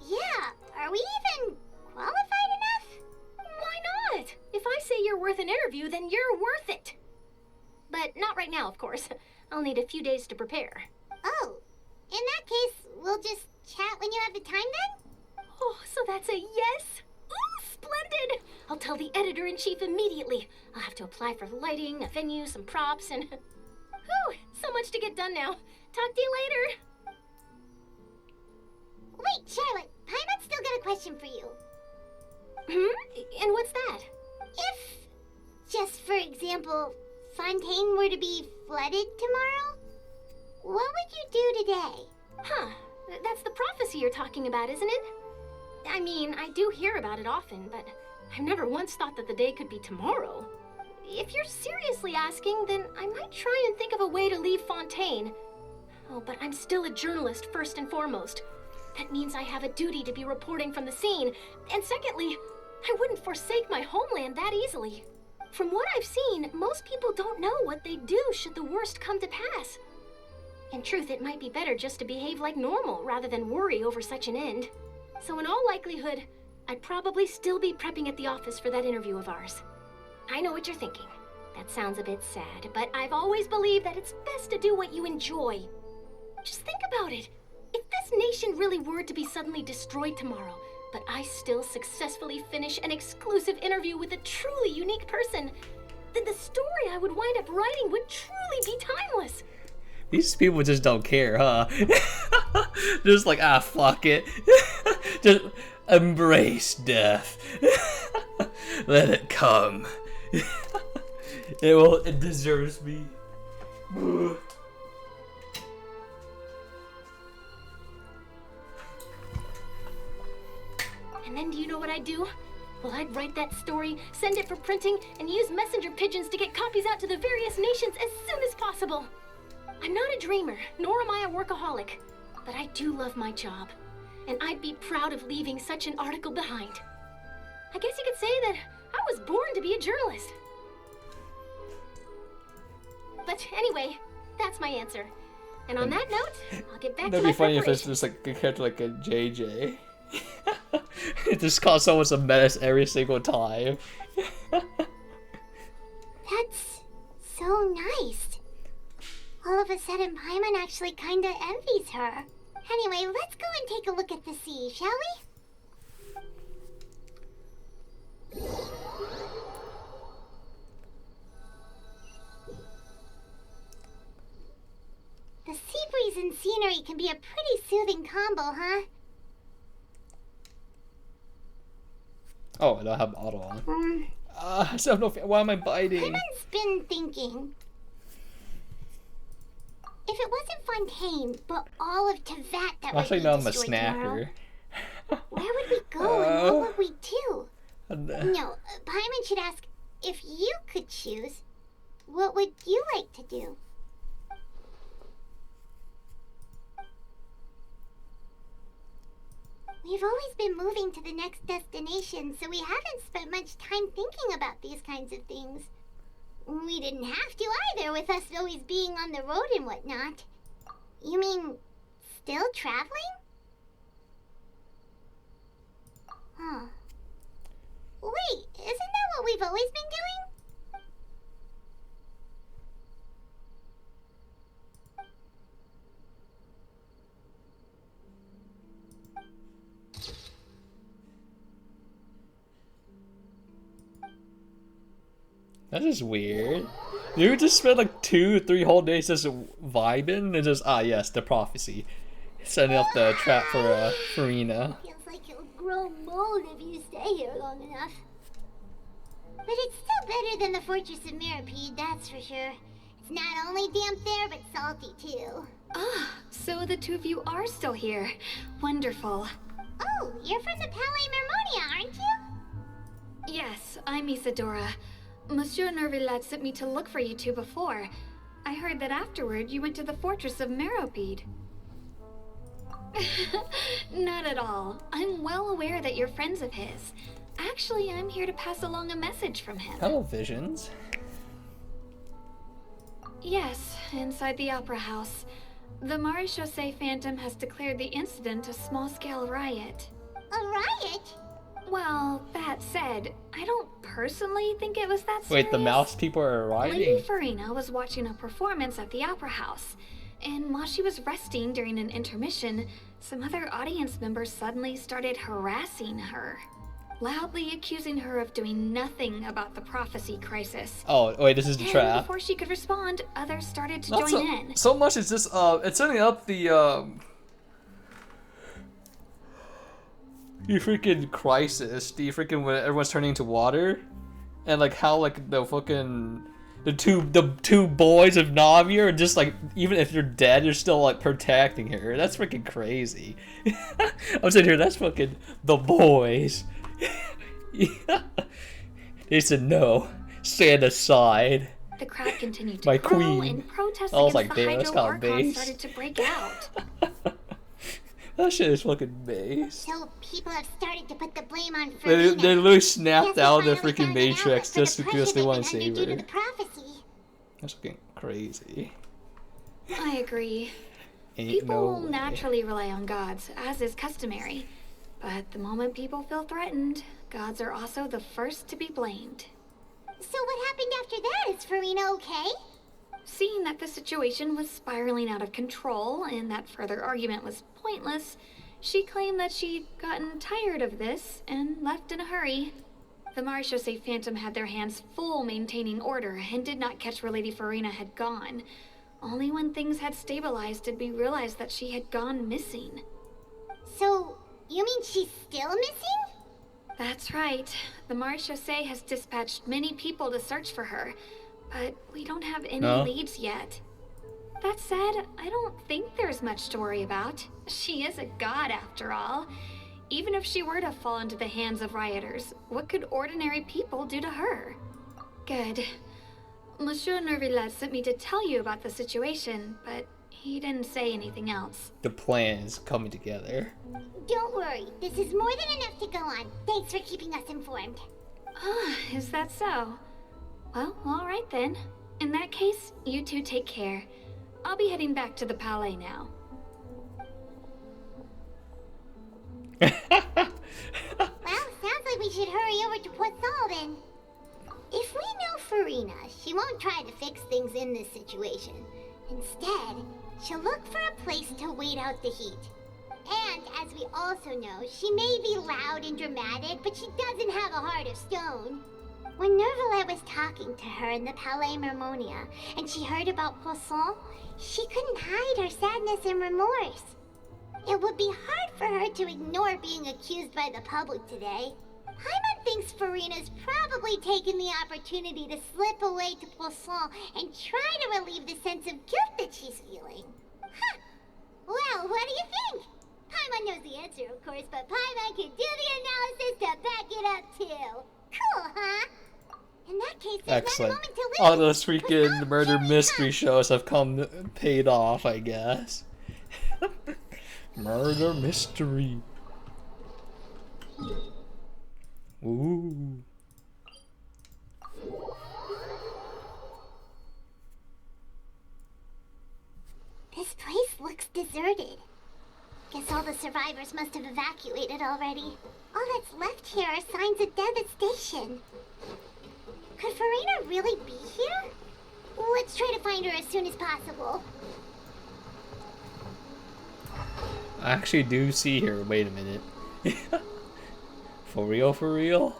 Yeah, are we even qualified enough? Why not? If I say you're worth an interview, then you're worth it. But not right now, of course. I'll need a few days to prepare. Oh, in that case, we'll just chat when you have the time then? Oh, so that's a yes? Ooh, splendid! I'll tell the editor-in-chief immediately. I'll have to apply for lighting, a venue, some props, and... Whew, so much to get done now. Talk to you later. Wait, Charlotte, Paimon's still got a question for you. And what's that? If, just for example, Fontaine were to be flooded tomorrow, what would you do today? Huh, that's the prophecy you're talking about, isn't it? I mean, I do hear about it often, but I've never once thought that the day could be tomorrow. If you're seriously asking, then I might try and think of a way to leave Fontaine. Oh, but I'm still a journalist first and foremost. That means I have a duty to be reporting from the scene. And secondly, I wouldn't forsake my homeland that easily. From what I've seen, most people don't know what they'd do should the worst come to pass. In truth, it might be better just to behave like normal rather than worry over such an end. So in all likelihood, I'd probably still be prepping at the office for that interview of ours. I know what you're thinking. That sounds a bit sad, but I've always believed that it's best to do what you enjoy. Just think about it. If this nation really were to be suddenly destroyed tomorrow, but I still successfully finish an exclusive interview with a truly unique person, then the story I would wind up writing would truly be timeless. These people just don't care, huh? Just like, fuck it. Just embrace death. Let it come. It deserves me. And then do you know what I'd do? Well, I'd write that story, send it for printing, and use messenger pigeons to get copies out to the various nations as soon as possible. I'm not a dreamer, nor am I a workaholic, but I do love my job, and I'd be proud of leaving such an article behind. I guess you could say that I was born to be a journalist. But anyway, that's my answer. And on that note, I'll get back to my That'd be funny if it's preparation. just like a character like a JJ. It just cause someone a menace every single time. That's so nice. All of a sudden, Paimon actually kinda envies her. Anyway, let's go and take a look at the sea, shall we? The sea breeze and scenery can be a pretty soothing combo, huh? Oh, I don't have auto on. I still don't know why am I biting? Paimon's been thinking. If it wasn't Fontaine, but all of Tevat that would Actually, be no, I'm a destroyed tomorrow, snacker. where would we go and what would we do? Uh, No, Paimon should ask, if you could choose, what would you like to do? We've always been moving to the next destination, so we haven't spent much time thinking about these kinds of things. We didn't have to either, with us always being on the road and whatnot. You mean, still traveling? Huh. Wait, isn't that what we've always been doing? That is weird. You just spent like 2-3 whole days just vibing and just yes, the prophecy, setting up the trap for Farina. Feels like you'll grow mold if you stay here long enough. But it's still better than the Fortress of Mirapede, that's for sure. It's not only damp there, but salty too. Ah, so the two of you are still here. Wonderful. Oh, you're from the Palais Sophia, aren't you? Yes, I'm Isadora. Monsieur Nervillet sent me to look for you two before. I heard that afterward you went to the fortress of Meropide. Not at all. I'm well aware that you're friends of his. Actually, I'm here to pass along a message from him. Hello, Visions. Yes, inside the Opera House. The Maréchaussée Phantom has declared the incident a small-scale riot. A riot? Well, that said, I don't personally think it was that serious. Wait, the mouse people are rioting? Lady Farina was watching a performance at the Opera House, and while she was resting during an intermission, some other audience members suddenly started harassing her, loudly accusing her of doing nothing about the prophecy crisis. Oh, wait, this is the And trap. before she could respond, others started to Not join in. so much as this, it's setting up the freaking crisis, the freaking when everyone's turning into water, and like how like the two boys of Navia are just like, even if you're dead, you're still like protecting her. That's freaking crazy. I'm sitting here, that's fucking the boys. They said no, stand aside. The crowd continued to My grow, queen. and protests I was against like, the damn, that's Hydro kinda Archon base. started to break out. That shit is fucking base. So people have started to put the blame on They Farina. literally snapped Guess out we of the finally freaking found an outlet Matrix for the just because pressure they they've want to been save under due to her. the prophecy. That's fucking crazy. I agree. Ain't People no will way. naturally rely on gods, as is customary. But the moment people feel threatened, gods are also the first to be blamed. So what happened after that? Is Farina okay? Seeing that the situation was spiraling out of control and that further argument was pointless, she claimed that she'd gotten tired of this and left in a hurry. The Maréchaussée Phantom had their hands full maintaining order and did not catch where Lady Farina had gone. Only when things had stabilized did we realize that she had gone missing. So, you mean she's still missing? That's right. The Maréchaussée has dispatched many people to search for her, but we don't have any leads yet. That said, I don't think there's much to worry about. She is a god after all. Even if she were to fall into the hands of rioters, what could ordinary people do to her? Good. Monsieur Nervillet sent me to tell you about the situation, but he didn't say anything else. The plan is coming together. Don't worry, this is more than enough to go on. Thanks for keeping us informed. Ah, is that so? Well, all right then. In that case, you two take care. I'll be heading back to the Palais now. Well, sounds like we should hurry over to Poisson then. If we know Farina, she won't try to fix things in this situation. Instead, she'll look for a place to wait out the heat. And, as we also know, she may be loud and dramatic, but she doesn't have a heart of stone. When Nervillet was talking to her in the Palais Mermonia, and she heard about Poisson, she couldn't hide her sadness and remorse. It would be hard for her to ignore being accused by the public today. Paimon thinks Farina's probably taken the opportunity to slip away to Poisson and try to relieve the sense of guilt that she's feeling. Huh. Well, what do you think? Paimon knows the answer, of course, but Paimon can do the analysis to back it up, too. Cool, huh? In that case, there's Excellent. not a moment to lose. All those freaking murder mystery shows have paid off, I guess. Murder mystery. Ooh. This place looks deserted. Guess all the survivors must have evacuated already. All that's left here are signs of devastation. Could Farina really be here? Let's try to find her as soon as possible. I actually do see her. Wait a minute. For real, for real?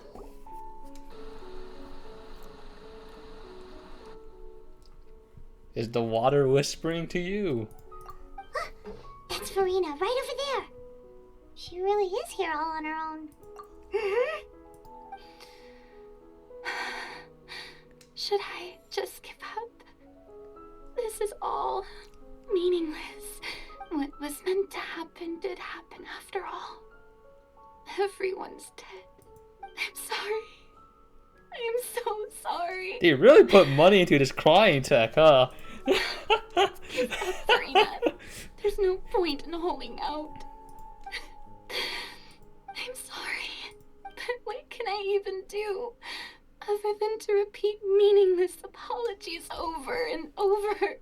Is the water whispering to you? That's Farina, right over there. She really is here all on her own. Should I just give up? This is all meaningless. What was meant to happen did happen after all. Everyone's dead. I'm sorry. I am so sorry. They really put money into this crying tech, huh? Farina, there's no point in holding out. I'm sorry, but what can I even do other than to repeat meaningless apologies over and over?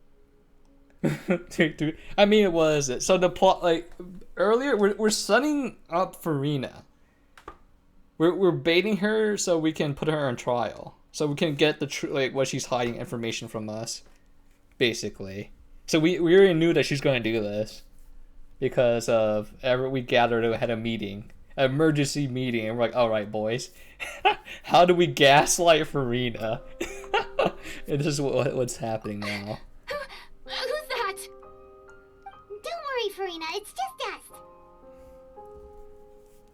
Dude, I mean, it was it. So the plot, like earlier, we're setting up Farina. We're baiting her so we can put her on trial, so we can get the like what she's hiding information from us, basically. So we already knew that she's going to do this because of we gathered had a meeting, an emergency meeting, and we're like, all right, boys, how do we gaslight Farina? And this is what's happening now. Who's that? Don't worry, Farina. It's just us.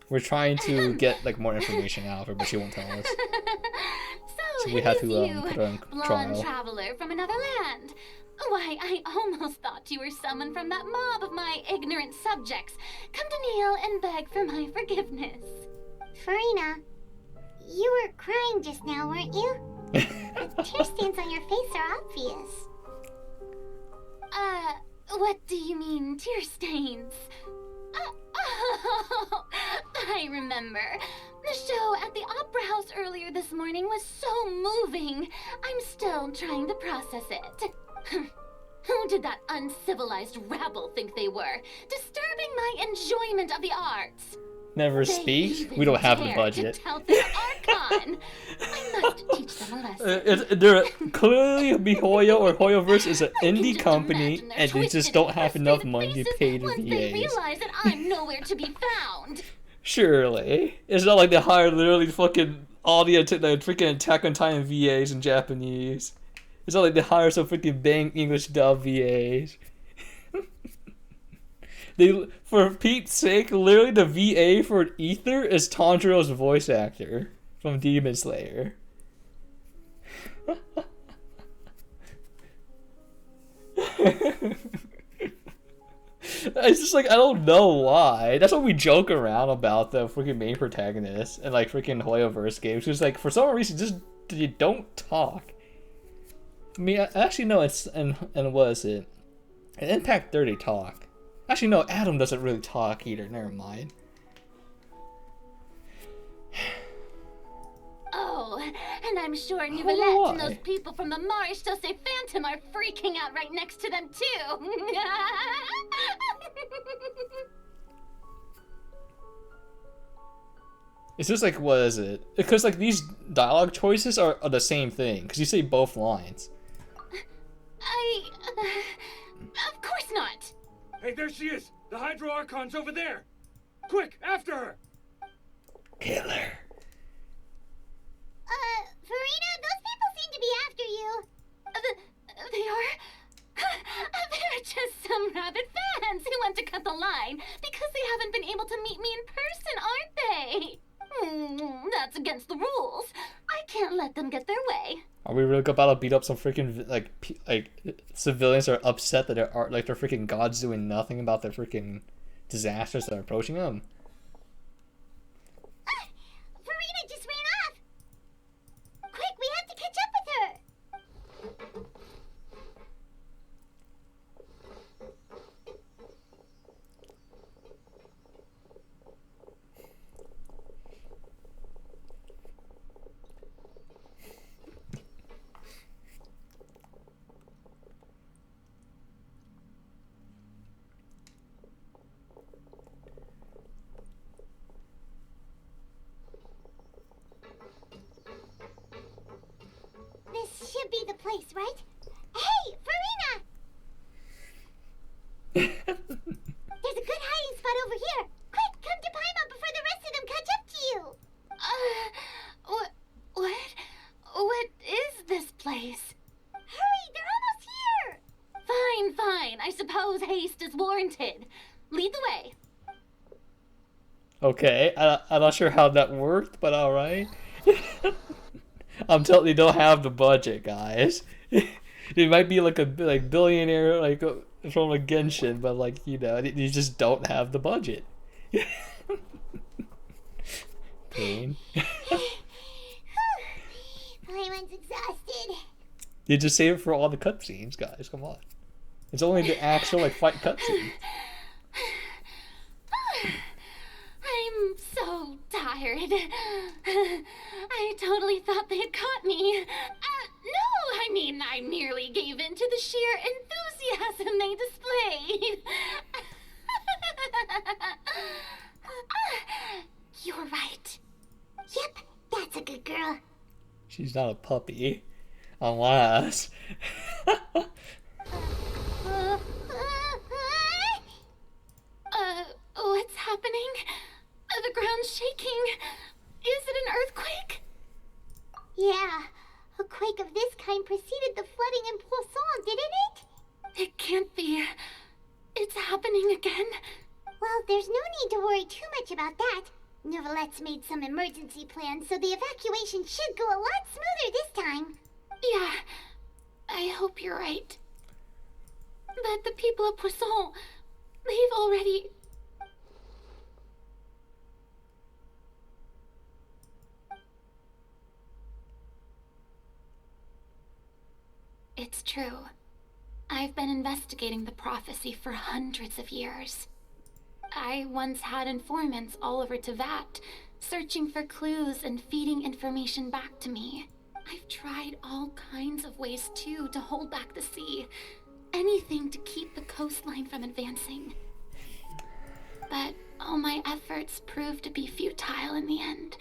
We're trying to get like more information out of her, but she won't tell us. So we have to put her on blonde trial. traveler from another land. Why, I almost thought you were summoned from that mob of my ignorant subjects. Come to kneel and beg for my forgiveness. Farina, you were crying just now, weren't you? The tear stains on your face are obvious. What do you mean, tear stains? Oh, I remember. The show at the Opera House earlier this morning was so moving. I'm still trying to process it. Who did that uncivilized rabble think they were? Disturbing my enjoyment of the arts. Never speak. We don't have the budget. To tell their Archon. I must teach them a lesson. They're clearly MiHoYo or HoYoverse is an indie company, and they just don't have enough money to pay the once they VAs. realize that I'm nowhere to be found. Surely, it's not like they hire literally fucking all the freaking Attack on Titan VAs in Japanese. It's not like they hire some freaking bang English dub VAs. They, for Pete's sake, literally the VA for Ether is Tanjiro's voice actor from Demon Slayer. It's just like, I don't know why. That's what we joke around about the freaking main protagonist and like freaking HoYoverse games. Because like for some reason, just you don't talk. I mean, actually no, it's and what is it? In Impact 30 talk. Actually, no, Adam doesn't really talk either. Never mind. Oh, and I'm sure Nivelette and those people from the Maréchaussée Phantom are freaking out right next to them, too. It's just like, what is it? Because like these dialogue choices are the same thing. Because you say both lines. Of course not. Hey, there she is! The Hydro Archon's over there! Quick, after her! Kill her. Farina, those people seem to be after you. They are? They're just some rabid fans who want to cut the line because they haven't been able to meet me in person, aren't they? That's against the rules. I can't let them get their way. Are we really about to beat up some freaking like civilians that are upset that they're freaking gods doing nothing about their freaking disasters that are approaching them? Farina just ran off. Quick, we have to catch up with her. This should be the place, right? Hey, Farina! There's a good hiding spot over here. Quick, come to Paimon before the rest of them catch up to you. What is this place? Hurry, they're almost here. Fine. I suppose haste is warranted. Lead the way. Okay, I'm not sure how that worked, but alright. I'm telling you, they don't have the budget, guys. They might be like a billionaire like from a Genshin, but like, you know, you just don't have the budget. Pain. Paimon's exhausted. You just save it for all the cutscenes, guys. Come on. It's only the actual like fight cutscenes. I'm so tired. I totally thought they had caught me. No, I mean, I merely gave in to the sheer enthusiasm they displayed. You're right. Yep, that's a good girl. She's not a puppy. Unless... What's happening? The ground's shaking. Is it an earthquake? Yeah, a quake of this kind preceded the flooding in Poisson, didn't it? It can't be. It's happening again. Well, there's no need to worry too much about that. Novelette's made some emergency plans, so the evacuation should go a lot smoother this time. Yeah, I hope you're right. But the people of Poisson, they've already... It's true. I've been investigating the prophecy for hundreds of years. I once had informants all over Tevat, searching for clues and feeding information back to me. I've tried all kinds of ways, too, to hold back the sea. Anything to keep the coastline from advancing. But all my efforts proved to be futile in the end.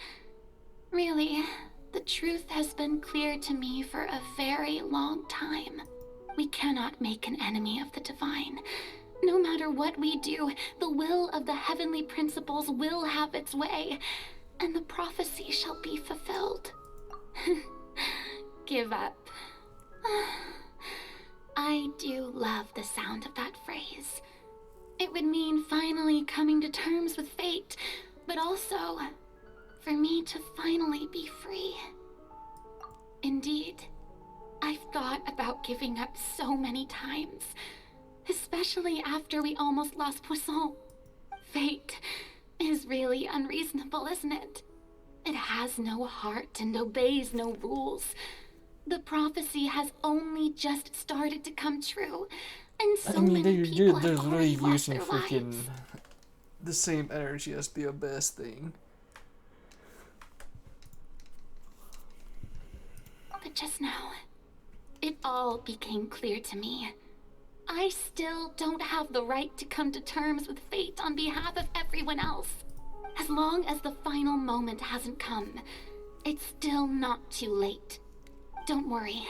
Really, the truth has been clear to me for a very long time. We cannot make an enemy of the divine. No matter what we do, the will of the heavenly principles will have its way, and the prophecy shall be fulfilled. Give up. I do love the sound of that phrase. It would mean finally coming to terms with fate, but also for me to finally be free. Indeed, I've thought about giving up so many times, especially after we almost lost Poisson. Fate is really unreasonable, isn't it? It has no heart and obeys no rules. The prophecy has only just started to come true, and so many people have already lost their lives. The same energy as the Abyss thing. But just now, it all became clear to me. I still don't have the right to come to terms with fate on behalf of everyone else. As long as the final moment hasn't come, it's still not too late. Don't worry.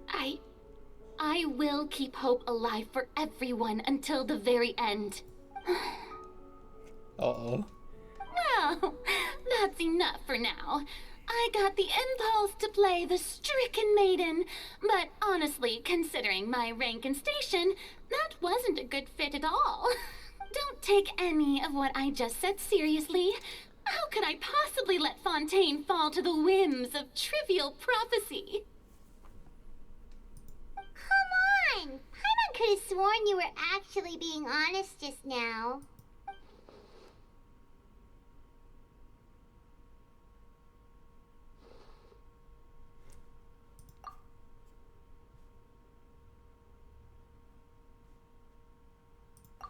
I will keep hope alive for everyone until the very end. Uh-oh. Well, that's enough for now. I got the impulse to play the stricken maiden, but honestly, considering my rank and station, that wasn't a good fit at all. Don't take any of what I just said seriously. How could I possibly let Fontaine fall to the whims of trivial prophecy? Come on! Paimon could have sworn you were actually being honest just now.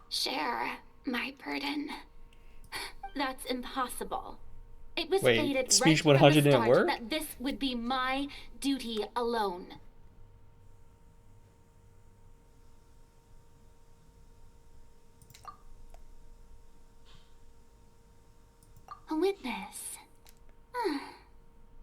Share my burden. That's impossible. It was Wait, fated speech right 100 from the didn't start work? that this would be my duty alone. A witness.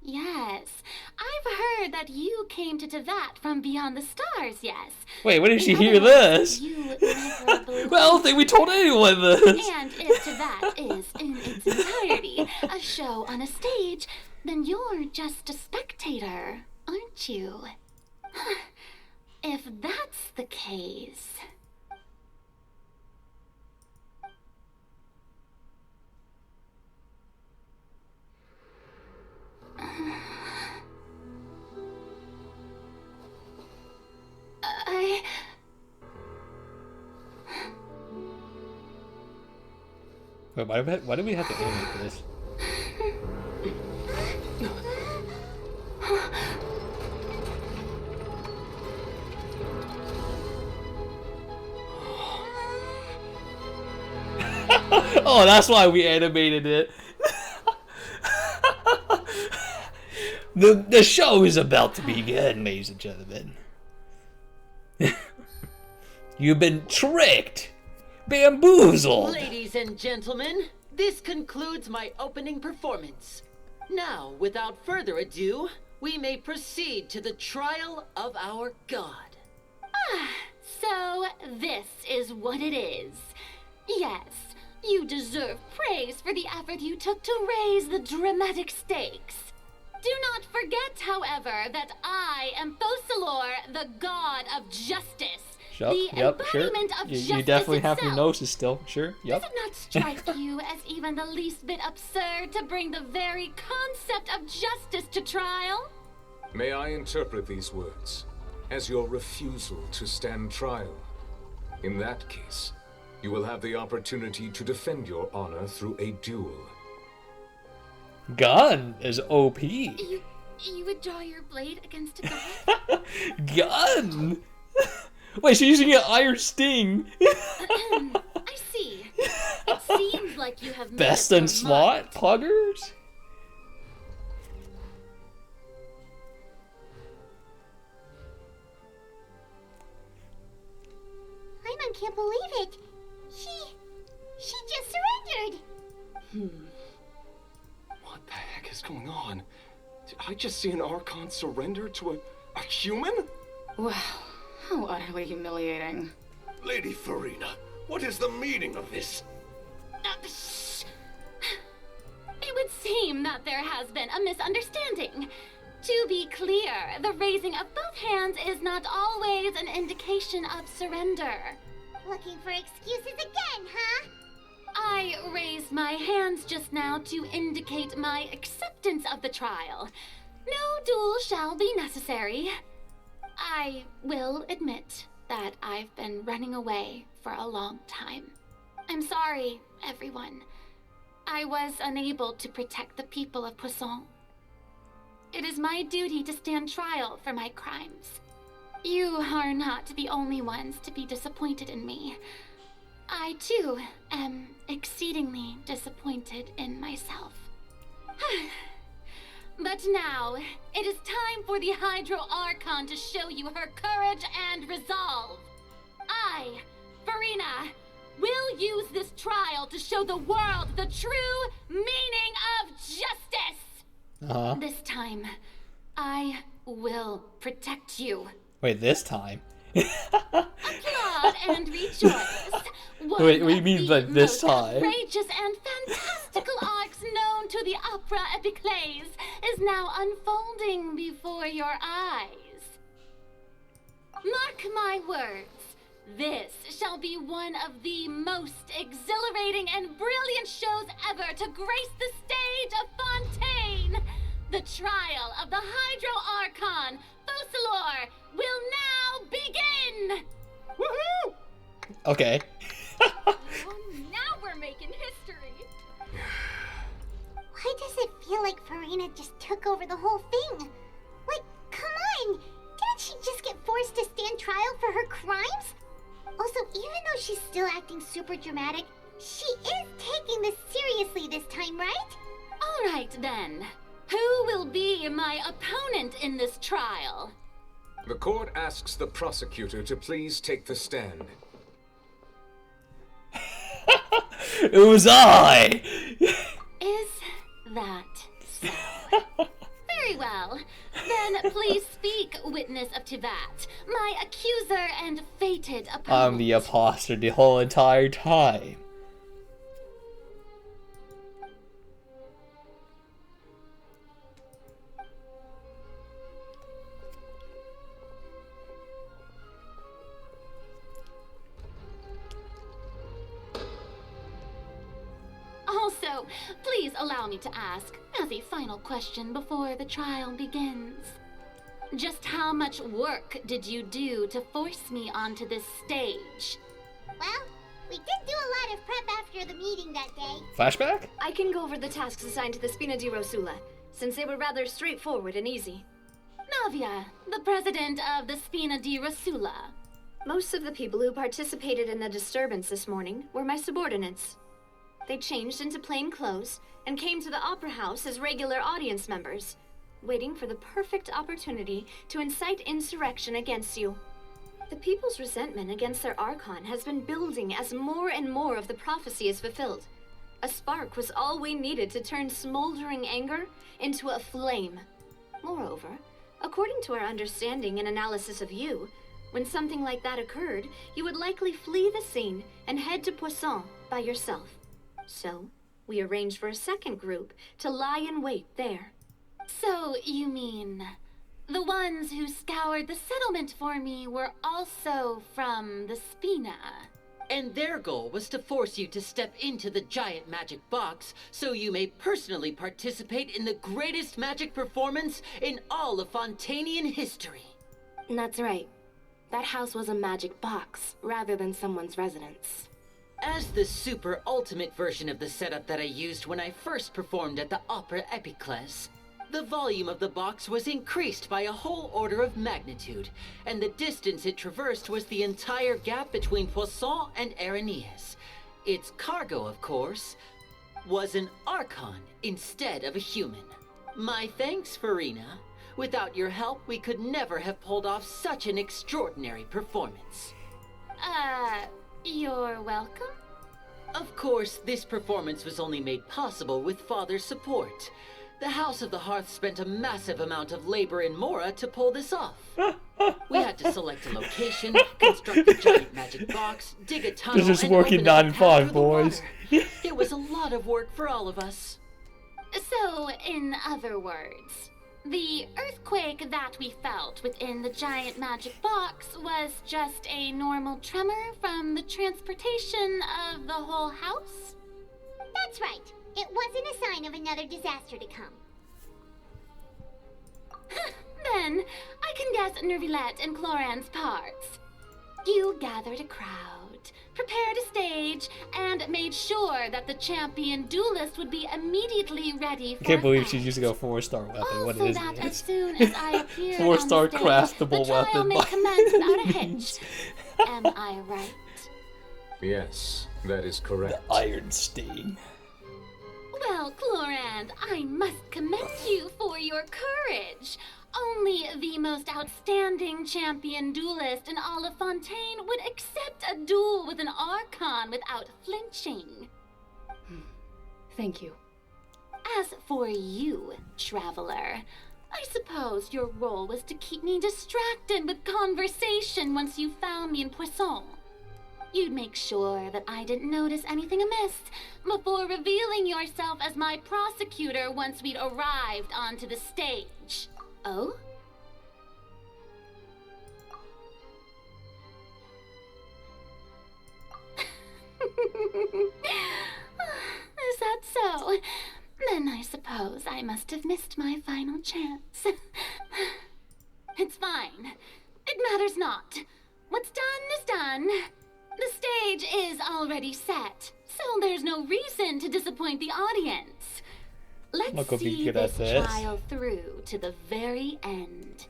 Yes, I've heard that you came to Tevat from beyond the stars, yes. Wait, when did she In hear other words, this? you never believed. Well, I don't think we told anyone this. And if Tevat is, in its entirety, a show on a stage, then you're just a spectator, aren't you? If that's the case... Wait, why do we have to animate this? Oh, that's why we animated it. The show is about to begin, ladies and gentlemen. You've been tricked, bamboozled. Ladies and gentlemen, this concludes my opening performance. Now, without further ado, we may proceed to the trial of our god. So, this is what it is. Yes, you deserve praise for the effort you took to raise the dramatic stakes. Do not forget, however, that I am Focalor, the god of justice. The embodiment of justice You definitely have itself. your noses still. Sure. Yep. Does it not strike you as even the least bit absurd to bring the very concept of justice to trial? May I interpret these words as your refusal to stand trial? In that case, you will have the opportunity to defend your honor through a duel. Gun is OP. You would draw your blade against a god? Gun. Wait, she's using an iron sting. I see. It seems like you have made Best up in your slot puggers. Paimon can't believe it. She just surrendered. What the heck is going on? Did I just see an Archon surrender to a human? Wow, how utterly humiliating. Lady Farina, what is the meaning of this? It would seem that there has been a misunderstanding. To be clear, the raising of both hands is not always an indication of surrender. Looking for excuses again, huh? I raised my hands just now to indicate my acceptance of the trial. No duel shall be necessary. I will admit that I've been running away for a long time. I'm sorry, everyone. I was unable to protect the people of Poisson. It is my duty to stand trial for my crimes. You are not the only ones to be disappointed in me. I, too, am exceedingly disappointed in myself. But now, it is time for the Hydro Archon to show you her courage and resolve. I, Farina, will use this trial to show the world the true meaning of justice. This time, I will protect you. Wait, this time? Applaud and rejoice. One Wait, what do you of mean the by this most time? outrageous and fantastical arcs known to the opera epiclese is now unfolding before your eyes. Mark my words. This shall be one of the most exhilarating and brilliant shows ever to grace the stage of Fontaine. The trial of the Hydro Archon, Focalor, will now begin! Woohoo! Okay. Now we're making history. Why does it feel like Farina just took over the whole thing? Like, come on! Didn't she just get forced to stand trial for her crimes? Also, even though she's still acting super dramatic, she is taking this seriously this time, right? All right, then. Who will be my opponent in this trial? The court asks the prosecutor to please take the stand. It was I! Is that so? Very well. Then please speak, witness of Tivat, my accuser and fated opponent. I'm the imposter the whole entire time. Also, please allow me to ask, as a final question before the trial begins. Just how much work did you do to force me onto this stage? Well, we did do a lot of prep after the meeting that day. Flashback? I can go over the tasks assigned to the Spina di Rosula, since they were rather straightforward and easy. Navia, the president of the Spina di Rosula. Most of the people who participated in the disturbance this morning were my subordinates. They changed into plain clothes and came to the opera house as regular audience members, waiting for the perfect opportunity to incite insurrection against you. The people's resentment against their Archon has been building as more and more of the prophecy is fulfilled. A spark was all we needed to turn smoldering anger into a flame. Moreover, according to our understanding and analysis of you, when something like that occurred, you would likely flee the scene and head to Poisson by yourself. So, we arranged for a second group to lie in wait there. So, you mean the ones who scoured the settlement for me were also from the Spina? And their goal was to force you to step into the giant magic box so you may personally participate in the greatest magic performance in all of Fontainian history. That's right. That house was a magic box, rather than someone's residence. As the super ultimate version of the setup that I used when I first performed at the Opera Epiclese, the volume of the box was increased by a whole order of magnitude, and the distance it traversed was the entire gap between Poisson and Araneas. Its cargo, of course, was an Archon instead of a human. My thanks, Farina. Without your help, we could never have pulled off such an extraordinary performance. You're welcome? Of course, this performance was only made possible with Father's support. The House of the Hearth spent a massive amount of labor in Mora to pull this off. We had to select a location, construct a giant magic box, dig a tunnel, This is and working open up a 9 to path 5, through the boys. water. It was a lot of work for all of us. So, in other words, the earthquake that we felt within the giant magic box was just a normal tremor from the transportation of the whole house? That's right. It wasn't a sign of another disaster to come. Then, I can guess Nervilette and Cloran's parts. You gathered a crowd, prepared a stage, and made sure that the champion duelist would be immediately ready for I can't believe fight. she's using a 4-star weapon. What So is that as this? soon as I appear 4-star on the stage, craftable the trial weapon. may commence without a hitch. Am I right? Yes, that is correct. The Iron Sting. Well, Clorand, I must commend you for your courage. Only the most outstanding champion duelist in all of Fontaine would accept a duel with an Archon without flinching. Thank you. As for you, Traveler, I suppose your role was to keep me distracted with conversation once you found me in Poisson. You'd make sure that I didn't notice anything amiss before revealing yourself as my prosecutor once we'd arrived onto the stage. Oh? Is that so? Then I suppose I must have missed my final chance. It's fine. It matters not. What's done is done. The stage is already set, so there's no reason to disappoint the audience. not Let's gonna be see good at this this. trial through to the very end.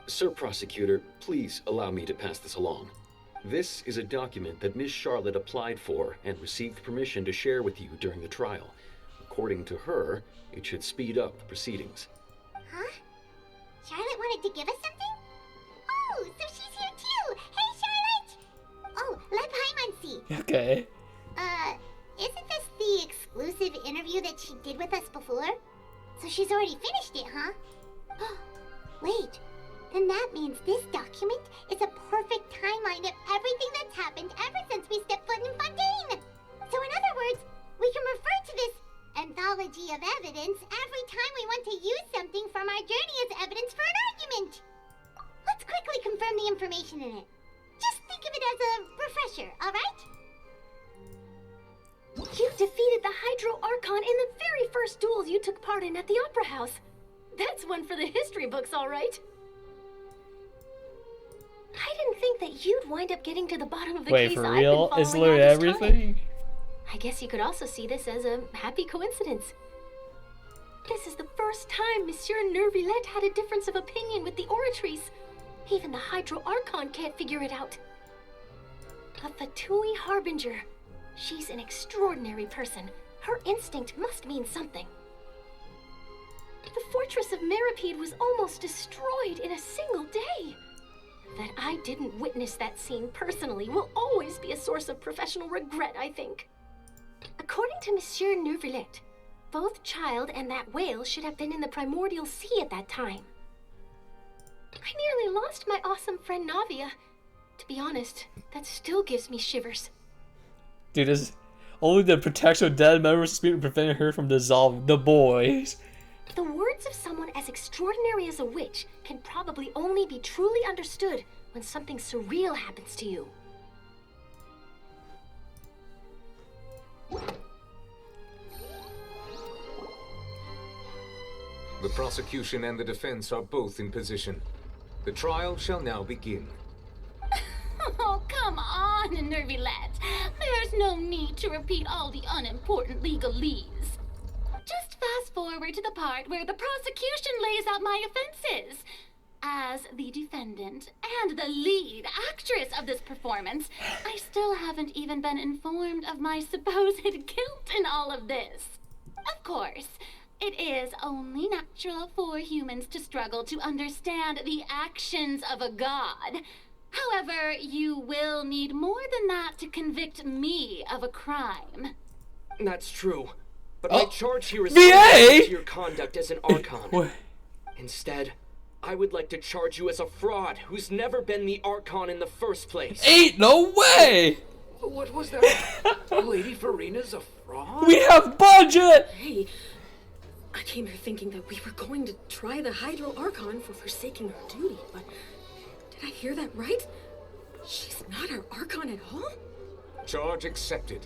Sir Prosecutor, please allow me to pass this along. This is a document that Miss Charlotte applied for and received permission to share with you during the trial. According to her, it should speed up the proceedings. Huh? Charlotte wanted to give us something? Oh, so she's here too! Hey, Charlotte! Oh, let Paimon see. Okay. Isn't this the exclusive interview that she did with us before? So she's already finished it, huh? Wait, then that means this document is a perfect timeline of everything that's happened ever since we stepped foot in Fontaine! So in other words, we can refer to this anthology of evidence every time we want to use something from our journey as evidence for an argument! Let's quickly confirm the information in it. Just think of it as a refresher, alright? You defeated the Hydro Archon in the very first duels you took part in at the Opera House. That's one for the history books, all right. I didn't think that you'd wind up getting to the bottom of the Wait, case for I've real? been Is following all literally this time. everything? I guess you could also see this as a happy coincidence. This is the first time Monsieur Nervillette had a difference of opinion with the Oratrice. Even the Hydro Archon can't figure it out. A Fatui Harbinger. She's an extraordinary person. Her instinct must mean something. The fortress of Meripede was almost destroyed in a single day. That I didn't witness that scene personally will always be a source of professional regret, I think. According to Monsieur Nervillette, both Child and that whale should have been in the primordial sea at that time. I nearly lost my awesome friend Navia. To be honest, that still gives me shivers. Dude, this only the protection of dead members of spirit prevented her from dissolving the boys. The words of someone as extraordinary as a witch can probably only be truly understood when something surreal happens to you. The prosecution and the defense are both in position. The trial shall now begin. Oh, come on, Nervillette. There's no need to repeat all the unimportant legalese. Just fast forward to the part where the prosecution lays out my offenses. As the defendant and the lead actress of this performance, I still haven't even been informed of my supposed guilt in all of this. Of course, it is only natural for humans to struggle to understand the actions of a god. However, you will need more than that to convict me of a crime. That's true. But my charge here is VA? unrelated to your conduct as an Archon. Instead, I would like to charge you as a fraud who's never been the Archon in the first place. Ain't no way! What was that? Lady Farina's a fraud? We have budget! Hey, I came here thinking that we were going to try the Hydro Archon for forsaking her duty, but did I hear that right? She's not our Archon at all? Charge accepted.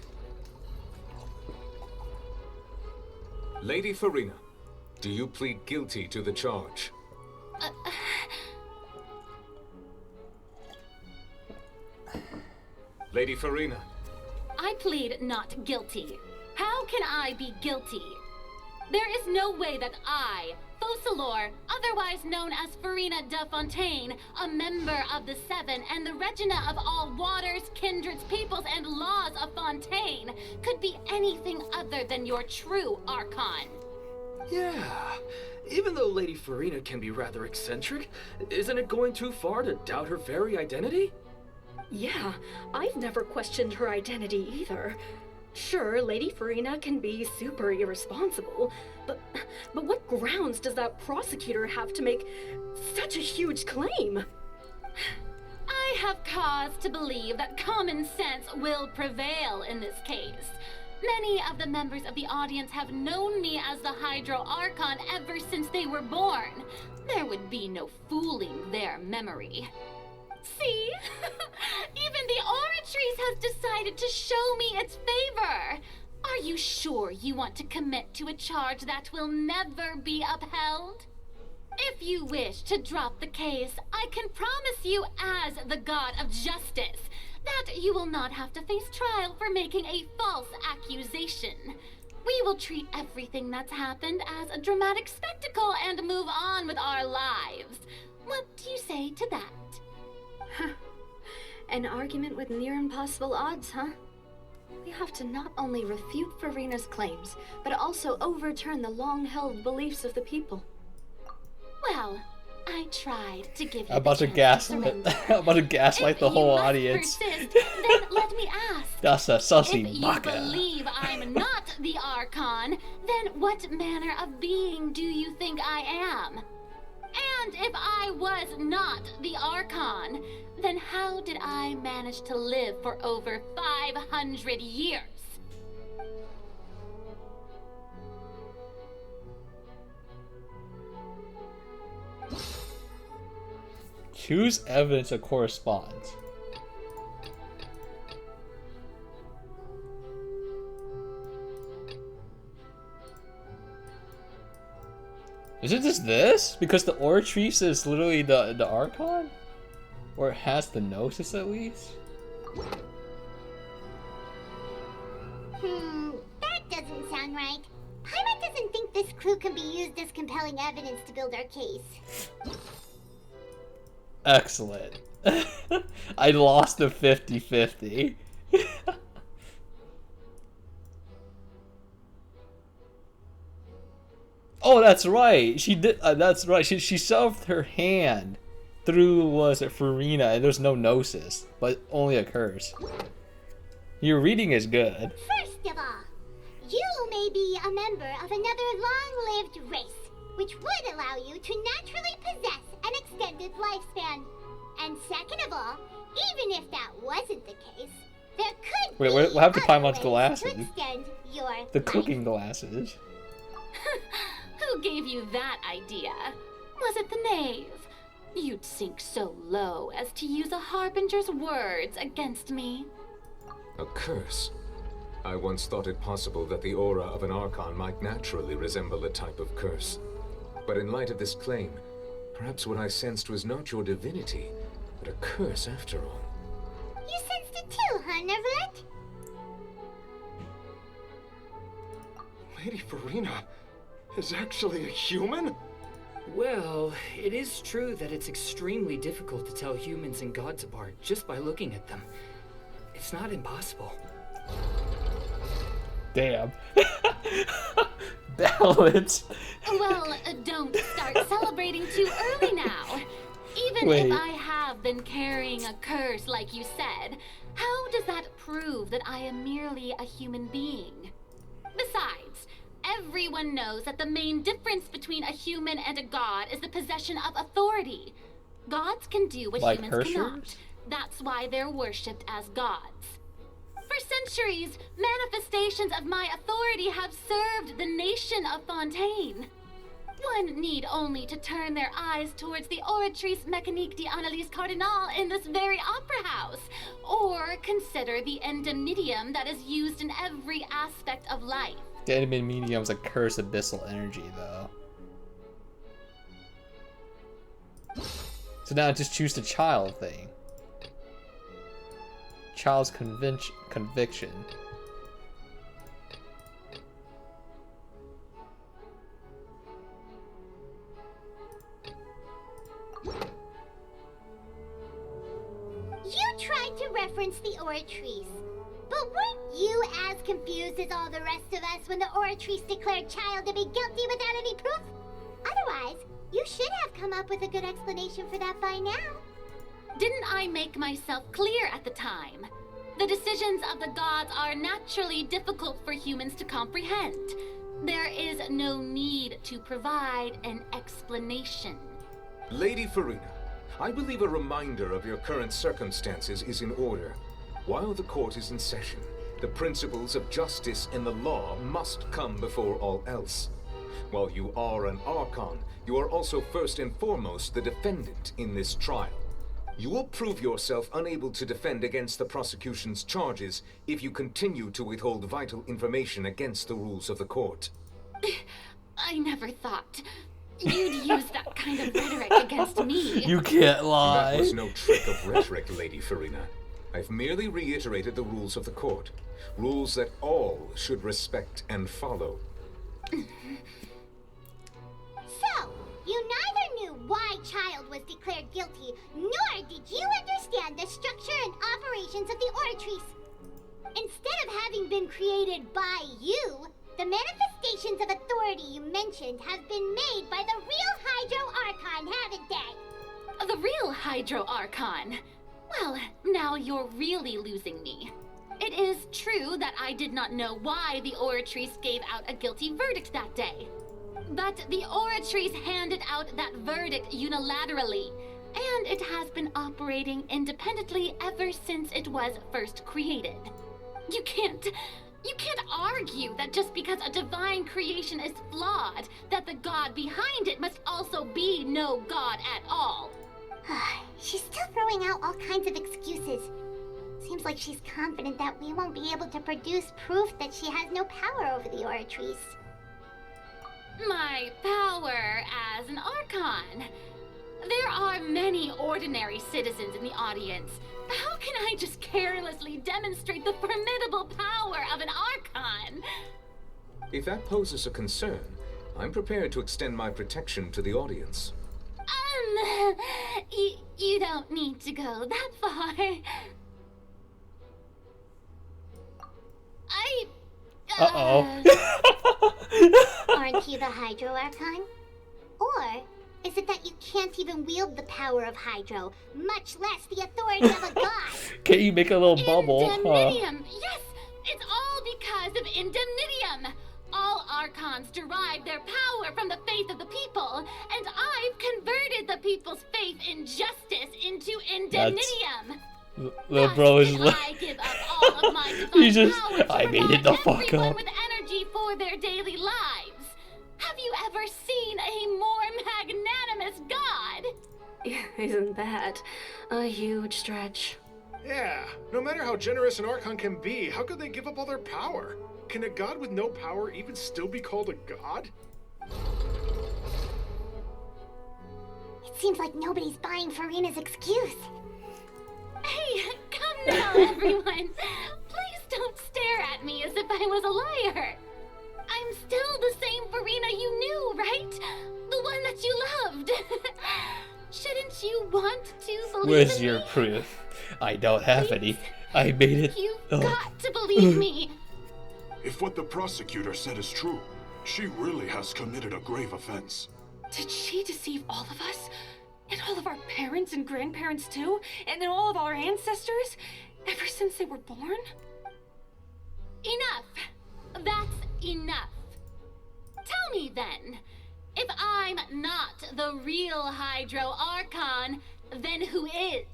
Lady Farina, do you plead guilty to the charge? Lady Farina. I plead not guilty. How can I be guilty? There is no way that I, Focalor, otherwise known as Farina de Fontaine, a member of the Seven and the Regina of all waters, kindreds, peoples, and laws of Fontaine, could be anything other than your true Archon. Yeah. Even though Lady Farina can be rather eccentric, isn't it going too far to doubt her very identity? Yeah, I've never questioned her identity either. Sure, Lady Farina can be super irresponsible, but what grounds does that prosecutor have to make such a huge claim? I have cause to believe that common sense will prevail in this case. Many of the members of the audience have known me as the Hydro Archon ever since they were born. There would be no fooling their memory. See? Even the Oratrice has decided to show me its favor. Are you sure you want to commit to a charge that will never be upheld? If you wish to drop the case, I can promise you as the God of Justice that you will not have to face trial for making a false accusation. We will treat everything that's happened as a dramatic spectacle and move on with our lives. What do you say to that? An argument with near impossible odds, huh? We have to not only refute Farina's claims, but also overturn the long-held beliefs of the people. Well, I tried to give you I'm about to gaslight. I'm about to gaslight the whole audience. Persist, then let me ask. That's a sussy If you baka. believe I'm not the Archon, then what manner of being do you think I am? And if I was not the Archon, then how did I manage to live for over 500 years? Choose evidence that corresponds. Is it just this? Because the Oratrice is literally the Archon? Or it has the Gnosis at least? That doesn't sound right. Paimon doesn't think this clue can be used as compelling evidence to build our case. Excellent. I lost a 50-50. Oh, that's right. She did. That's right. She shoved her hand through, was it Farina, and there's no gnosis, but only a curse. Your reading is good. First of all, you may be a member of another long-lived race, which would allow you to naturally possess an extended lifespan. And second of all, even if that wasn't the case, there could Wait, be what happened to other Paimon's ways glasses? to extend your The life. cooking glasses. Who gave you that idea? Was it the knave? You'd sink so low as to use a harbinger's words against me. A curse? I once thought it possible that the aura of an Archon might naturally resemble a type of curse. But in light of this claim, perhaps what I sensed was not your divinity, but a curse after all. You sensed it too, huh, Neverlet? Lady Farina is actually a human? Well, it is true that it's extremely difficult to tell humans and gods apart just by looking at them. It's not impossible. Damn. Balance. Well, don't start celebrating too early now. Even Wait. if I have been carrying a curse like you said, how does that prove that I am merely a human being? Besides, everyone knows that the main difference between a human and a god is the possession of authority. Gods can do what Like humans Hershers? cannot. That's why they're worshipped as gods. For centuries, manifestations of my authority have served the nation of Fontaine. One need only to turn their eyes towards the Oratrice Mécanique d'Analyse Cardinal in this very opera house, or consider the endemitium that is used in every aspect of life. The enemy medium is a curse abyssal energy, though. So now just choose the child thing. Child's conviction. You tried to reference the Oratrice, but weren't you as confused as all the rest of us when the Oratrice declared Child to be guilty without any proof? Otherwise, you should have come up with a good explanation for that by now. Didn't I make myself clear at the time? The decisions of the gods are naturally difficult for humans to comprehend. There is no need to provide an explanation. Lady Farina, I believe a reminder of your current circumstances is in order. While the court is in session, the principles of justice and the law must come before all else. While you are an Archon, you are also first and foremost the defendant in this trial. You will prove yourself unable to defend against the prosecution's charges if you continue to withhold vital information against the rules of the court. I never thought you'd use that kind of rhetoric against me. You can't lie. That was no trick of rhetoric, Lady Farina. I've merely reiterated the rules of the court. Rules that all should respect and follow. So, you neither knew why Child was declared guilty, nor did you understand the structure and operations of the Oratrice. Instead of having been created by you, the manifestations of authority you mentioned have been made by the real Hydro Archon, haven't they? The real Hydro Archon? Well, now you're really losing me. It is true that I did not know why the Oratrice gave out a guilty verdict that day. But the Oratrice handed out that verdict unilaterally, and it has been operating independently ever since it was first created. You can't argue that just because a divine creation is flawed, that the god behind it must also be no god at all. She's still throwing out all kinds of excuses. Seems like she's confident that we won't be able to produce proof that she has no power over the Oratrice. My power as an Archon. There are many ordinary citizens in the audience. How can I just carelessly demonstrate the formidable power of an Archon? If that poses a concern, I'm prepared to extend my protection to the audience. You don't need to go that far. Aren't you the Hydro Archon? Or is it that you can't even wield the power of Hydro, much less the authority of a god? Can you make a little bubble? Indemnitium! Yes! It's all because of Indemnitium! All Archons derive their power from the faith of the people, and I've converted the people's faith in justice into Indemnitium! Little bro is like, I give up all of my divine he just, power to I made it the fuck everyone up. with energy for their daily lives. Have you ever seen a more magnanimous god? Isn't that a huge stretch? Yeah, no matter how generous an Archon can be, how could they give up all their power? Can a god with no power even still be called a god? It seems like nobody's buying Farina's excuse. Hey, come now, everyone. Please don't stare at me as if I was a liar. I'm still the same Farina you knew, right? The one that you loved. Shouldn't you want to believe Where's in your me? proof? I don't have any. I made it. You've got to believe me. If what the prosecutor said is true, she really has committed a grave offense. Did she deceive all of us? And all of our parents and grandparents too? And then all of our ancestors? Ever since they were born? Enough. That's enough. Tell me then, if I'm not the real Hydro Archon, then who is?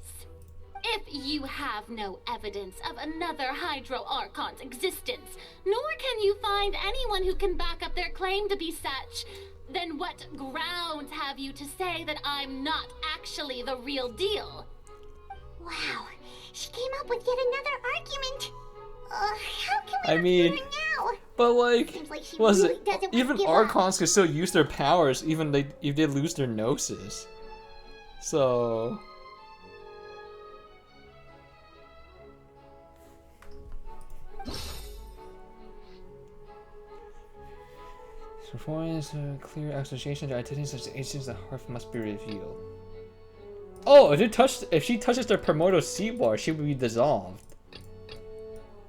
If you have no evidence of another Hydro Archon's existence, nor can you find anyone who can back up their claim to be such, then what grounds have you to say that I'm not actually the real deal? Wow, she came up with yet another argument. How can we I mean, her now? but like, Seems like she was really it doesn't want even to give Archons can still use their powers even if they lose their gnosis. So performance clear accusation that identities such as agents the heart must be revealed. Oh, if she touches their primordial seawater, she would be dissolved.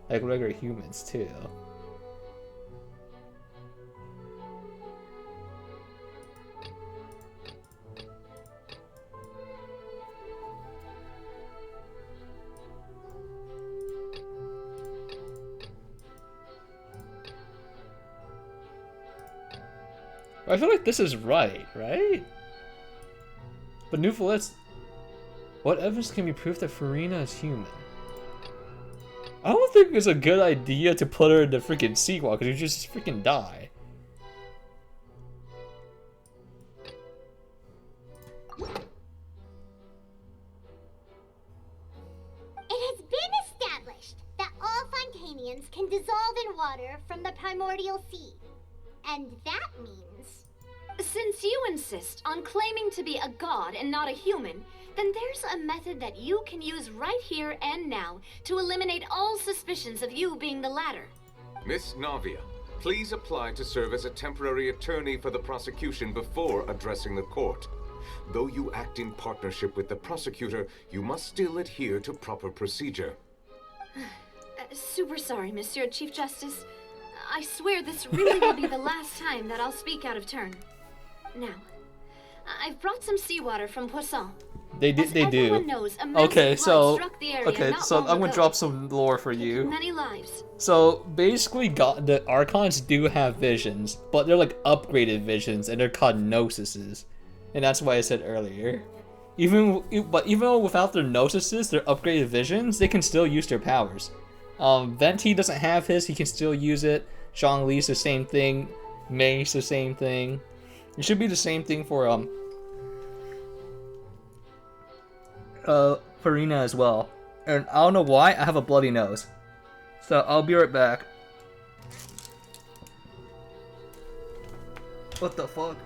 Like regular humans too. I feel like this is right? But New Flet's... What evidence can be proof that Farina is human? I don't think it's a good idea to put her in the freaking seawall because you just freaking die. It has been established that all Fontainians can dissolve in water from the primordial sea. And that means... Since you insist on claiming to be a god and not a human, then there's a method that you can use right here and now to eliminate all suspicions of you being the latter. Miss Navia, please apply to serve as a temporary attorney for the prosecution before addressing the court. Though you act in partnership with the prosecutor, you must still adhere to proper procedure. Super sorry, Monsieur Chief Justice. I swear this really will be the last time that I'll speak out of turn. Now, I've brought some seawater from Poisson. They do. Knows, a massive Okay, so flood struck the area not so long I'm gonna ago, drop some lore for taking you. many lives. So basically, the Archons do have visions, but they're like upgraded visions, and they're called gnosises, and that's why I said earlier. Even without their gnosises, their upgraded visions, they can still use their powers. Venti doesn't have his; he can still use it. Zhongli's the same thing. Mei's the same thing. It should be the same thing for Farina as well. And I don't know why, I have a bloody nose. So I'll be right back. What the fuck?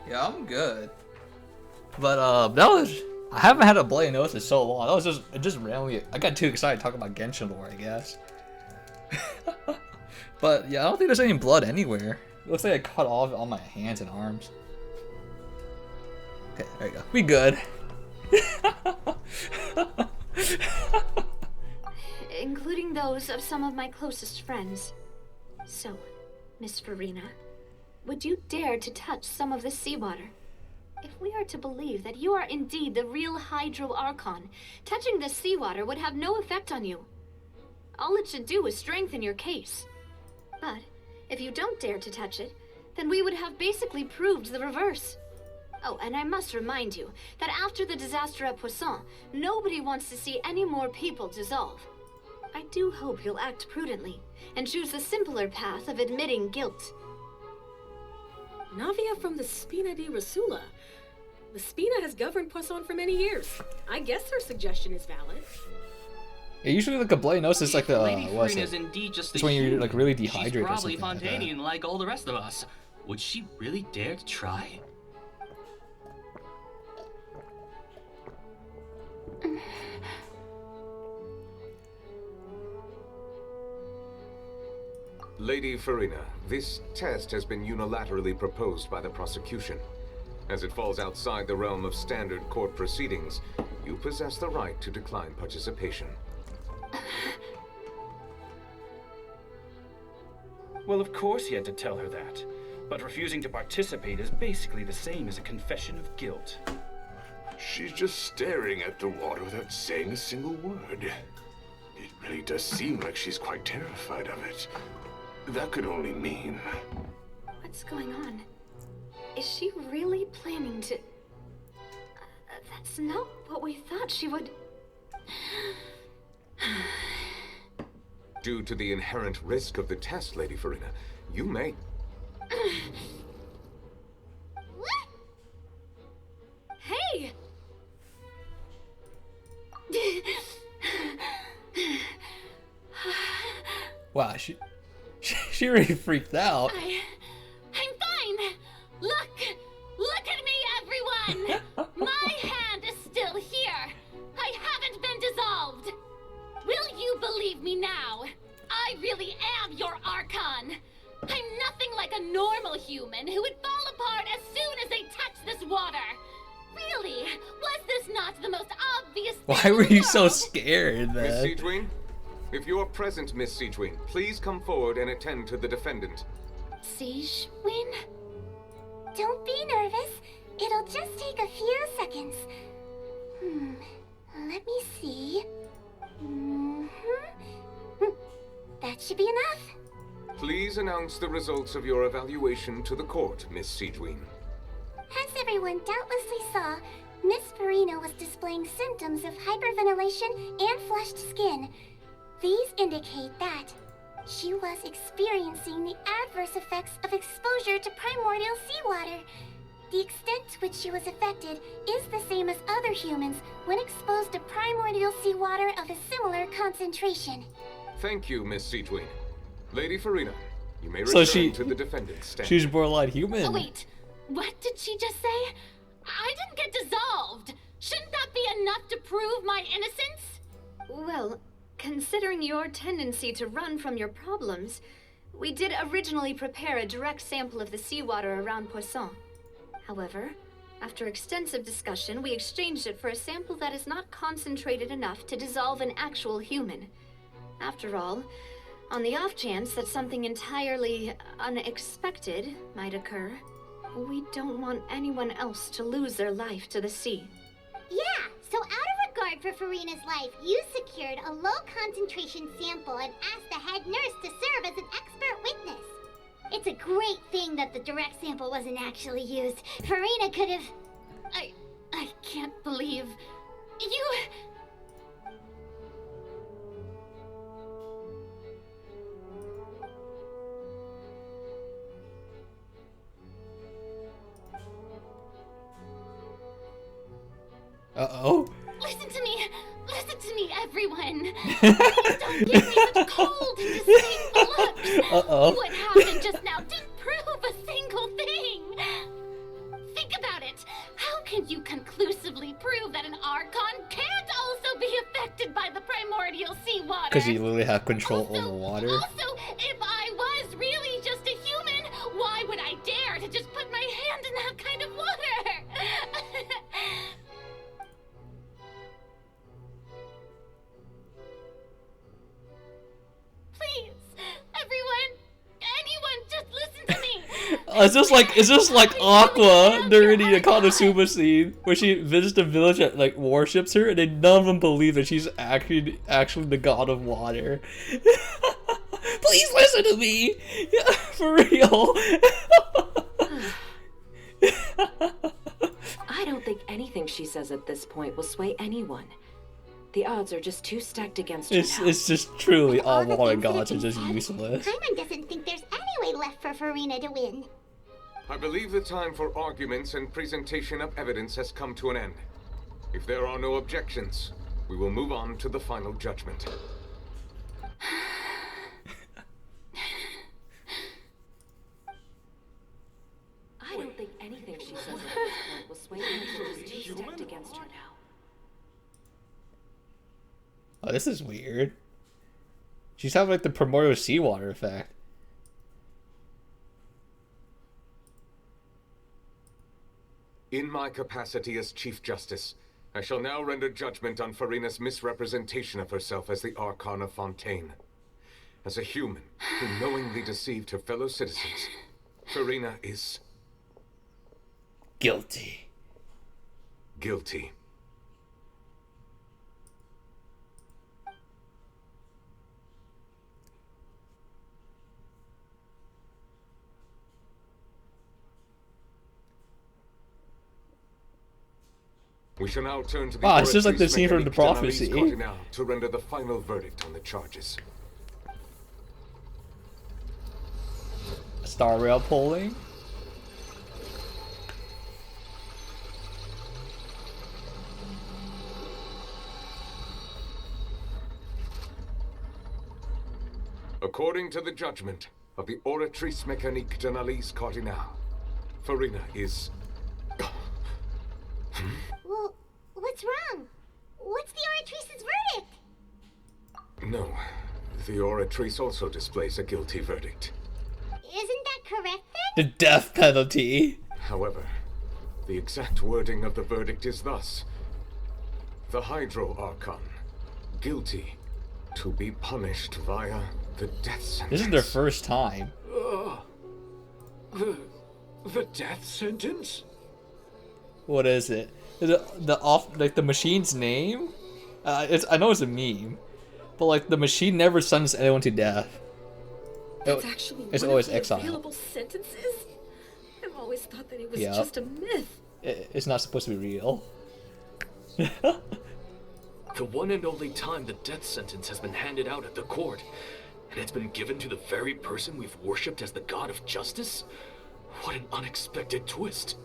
Yeah, I'm good. But that was I haven't had a bloody nose in so long. That was just randomly. I got too excited talking about Genshin lore, I guess. But yeah, I don't think there's any blood anywhere. It looks like I cut off all my hands and arms. Okay, there you go. We good. Including those of some of my closest friends. So, Miss Farina, would you dare to touch some of the seawater? If we are to believe that you are indeed the real Hydro Archon, touching the seawater would have no effect on you. All it should do is strengthen your case. But if you don't dare to touch it, then we would have basically proved the reverse. Oh, and I must remind you that after the disaster at Poisson, nobody wants to see any more people dissolve. I do hope you'll act prudently and choose the simpler path of admitting guilt. Navia from the Spina di Rasula. The Spina has governed Poisson for many years. I guess her suggestion is valid. Yeah, usually like a bloody nose is like the what's is it? indeed just It's a when you're human. like really She's dehydrated or probably something like that. Fontainian like all the rest of us. Would she really dare to try? Lady Farina, this test has been unilaterally proposed by the prosecution. As it falls outside the realm of standard court proceedings, you possess the right to decline participation. Well, of course he had to tell her that. But refusing to participate is basically the same as a confession of guilt. She's just staring at the water without saying a single word. It really does seem like she's quite terrified of it. That could only mean... What's going on? Is she really planning to... that's not what we thought she would... Due to the inherent risk of the test, Lady Farina, you may... Hey! Wow, she really freaked out. I'm fine! Look at me, everyone! My hand is still here! I haven't been dissolved! Will you believe me now? I really am your Archon! I'm nothing like a normal human who would fall apart as soon as they touch this water! Really? Was this not the most obvious thing Why in were the you so world? scared Miss then? Seedwing, if you are present, Miss Seedwing, please come forward and attend to the defendant. Siege Win? Don't be nervous. It'll just take a few seconds. Let me see. That should be enough. Please announce the results of your evaluation to the court, Miss Seedwing. As everyone doubtlessly saw, Miss Farina was displaying symptoms of hyperventilation and flushed skin. These indicate that she was experiencing the adverse effects of exposure to primordial seawater. The extent to which she was affected is the same as other humans when exposed to primordial seawater of a similar concentration. Thank you, Miss Seedwing. Lady Farina, you may So return to the defendant's stand. She's borderline human. Oh, wait. What did she just say? I didn't get dissolved. Shouldn't that be enough to prove my innocence? Well, considering your tendency to run from your problems, we did originally prepare a direct sample of the seawater around Poisson. However, after extensive discussion, we exchanged it for a sample that is not concentrated enough to dissolve an actual human. After all, on the off chance that something entirely unexpected might occur, we don't want anyone else to lose their life to the sea. Yeah, so out of regard for Farina's life, you secured a low-concentration sample and asked the head nurse to serve as an expert witness. It's a great thing that the direct sample wasn't actually used. Farina could have... I can't believe you... Uh-oh. Listen to me, everyone. Please don't give me such cold and disdainful looks. Uh-oh. What happened just now didn't prove a single thing. have control over water. Also, if I was really just a human, why would I dare to just put my hand in that kind of water? Please, everyone, anyone, just listen to me. It's just like Aqua during the Konosuba scene where she visits the village that like worships her, and they none of them believe that she's actually the god of water. Please listen to me, for real. I don't think anything she says at this point will sway anyone. The odds are just too stacked against her now. It's just truly all water gods are just useless. Paimon doesn't think there's any way left for Farina to win. I believe the time for arguments and presentation of evidence has come to an end. If there are no objections, we will move on to the final judgment. I don't think anything she says at this point will sway anyone. She's too stacked against her now. Oh, this is weird. She's having like the primordial seawater effect. In my capacity as Chief Justice, I shall now render judgment on Farina's misrepresentation of herself as the Archon of Fontaine. As a human who knowingly deceived her fellow citizens, Farina is... guilty. Guilty. We shall now turn to the it's just like the scene from the prophecy. To render the final verdict on the charges. Star rail pulling. According to the judgment of the Oratrice Mécanique d'Analyse Cardinale, Farina is... Well, what's wrong? What's the Oratrice's verdict? No, the Oratrice also displays a guilty verdict. Isn't that correct The death penalty. However, the exact wording of the verdict is thus. The Hydro Archon, guilty, to be punished via the death sentence. This is their first time. The death sentence? What is it? Is it the machine's name? I know it's a meme, but like the machine never sentences anyone to death. That's actually it's one always of the exile. available sentences? I've always thought that it was Yeah. just a myth. It's not supposed to be real. The one and only time the death sentence has been handed out at the court, and it's been given to the very person we've worshipped as the god of justice? What an unexpected twist.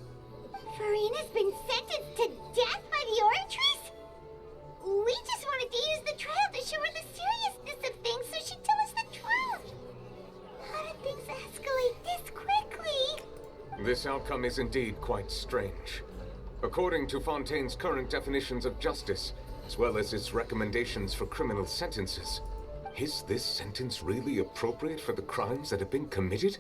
Farina's been sentenced to death by the Oratrice? We just wanted to use the trial to show her the seriousness of things so she'd tell us the truth. How did things escalate this quickly? This outcome is indeed quite strange. According to Fontaine's current definitions of justice, as well as its recommendations for criminal sentences, is this sentence really appropriate for the crimes that have been committed?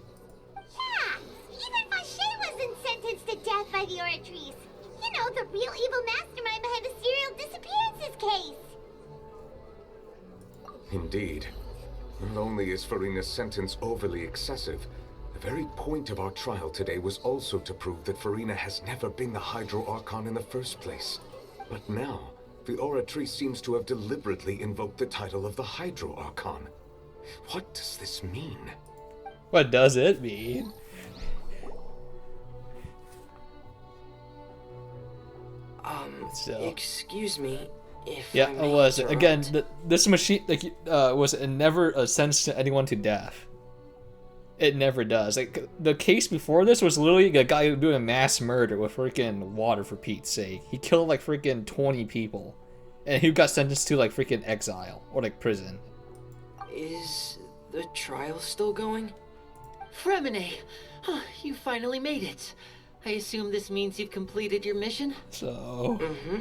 Yeah, even Fauché wasn't sentenced to death by the Oratrice. You know, the real evil mastermind behind the serial disappearances case. Indeed. Not only is Farina's sentence overly excessive, the very point of our trial today was also to prove that Farina has never been the Hydro Archon in the first place. But now, the Oratrice seems to have deliberately invoked the title of the Hydro Archon. What does this mean? What does it mean? Excuse me if Yeah, I it may was. interrupt. Again, this machine was never a sentence to anyone to death. It never does. Like the case before this was literally a guy doing a mass murder with freaking water, for Pete's sake. He killed like freaking 20 people, and he got sentenced to like freaking exile or like prison. Is the trial still going? Fremine! You finally made it. I assume this means you've completed your mission? So... Mm-hmm.